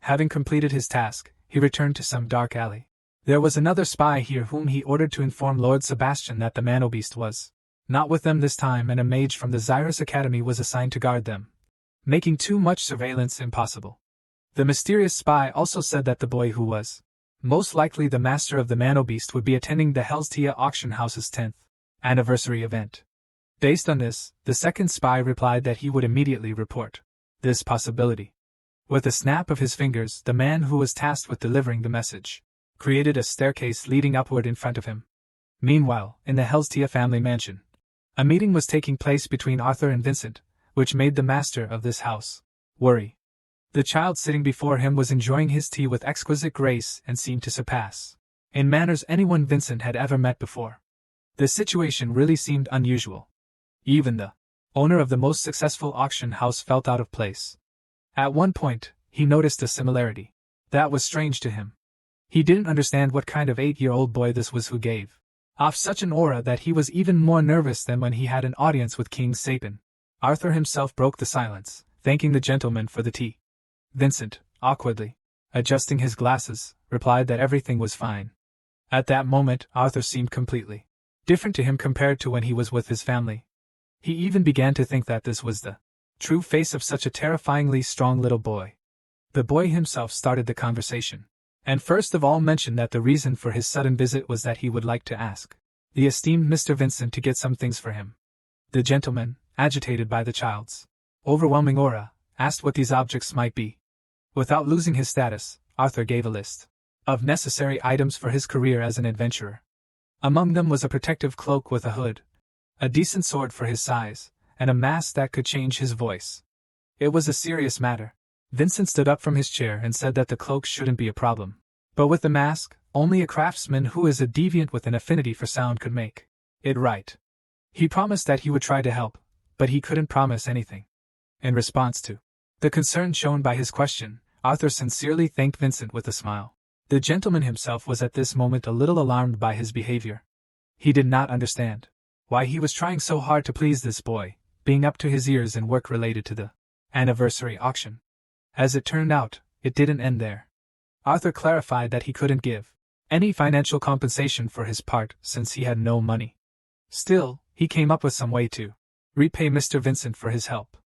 Having completed his task, he returned to some dark alley. There was another spy here whom he ordered to inform Lord Sebastian that the man-beast was not with them this time, and a mage from the Xyrus Academy was assigned to guard them, making too much surveillance impossible. The mysterious spy also said that the boy who was most likely the master of the man-beast would be attending the Helstia auction house's 10th anniversary event. Based on this, the second spy replied that he would immediately report this possibility. With a snap of his fingers, the man who was tasked with delivering the message created a staircase leading upward in front of him. Meanwhile, in the Helstia family mansion, a meeting was taking place between Arthur and Vincent, which made the master of this house worry. The child sitting before him was enjoying his tea with exquisite grace and seemed to surpass in manners anyone Vincent had ever met before. The situation really seemed unusual. Even the owner of the most successful auction house felt out of place. At one point, he noticed a similarity that was strange to him. He didn't understand what kind of 8-year-old boy this was who gave off such an aura that he was even more nervous than when he had an audience with King Sapin. Arthur himself broke the silence, thanking the gentleman for the tea. Vincent, awkwardly adjusting his glasses, replied that everything was fine. At that moment, Arthur seemed completely different to him compared to when he was with his family. He even began to think that this was the true face of such a terrifyingly strong little boy. The boy himself started the conversation, and first of all mentioned that the reason for his sudden visit was that he would like to ask the esteemed Mr. Vincent to get some things for him. The gentleman, agitated by the child's overwhelming aura, asked what these objects might be. Without losing his status, Arthur gave a list of necessary items for his career as an adventurer. Among them was a protective cloak with a hood, a decent sword for his size, and a mask that could change his voice. It was a serious matter. Vincent stood up from his chair and said that the cloak shouldn't be a problem. But with the mask, only a craftsman who is a deviant with an affinity for sound could make it right. He promised that he would try to help, but he couldn't promise anything. In response to the concern shown by his question, Arthur sincerely thanked Vincent with a smile. The gentleman himself was at this moment a little alarmed by his behavior. He did not understand why he was trying so hard to please this boy, being up to his ears in work related to the anniversary auction. As it turned out, it didn't end there. Arthur clarified that he couldn't give any financial compensation for his part since he had no money. Still, he came up with some way to repay Mr. Vincent for his help.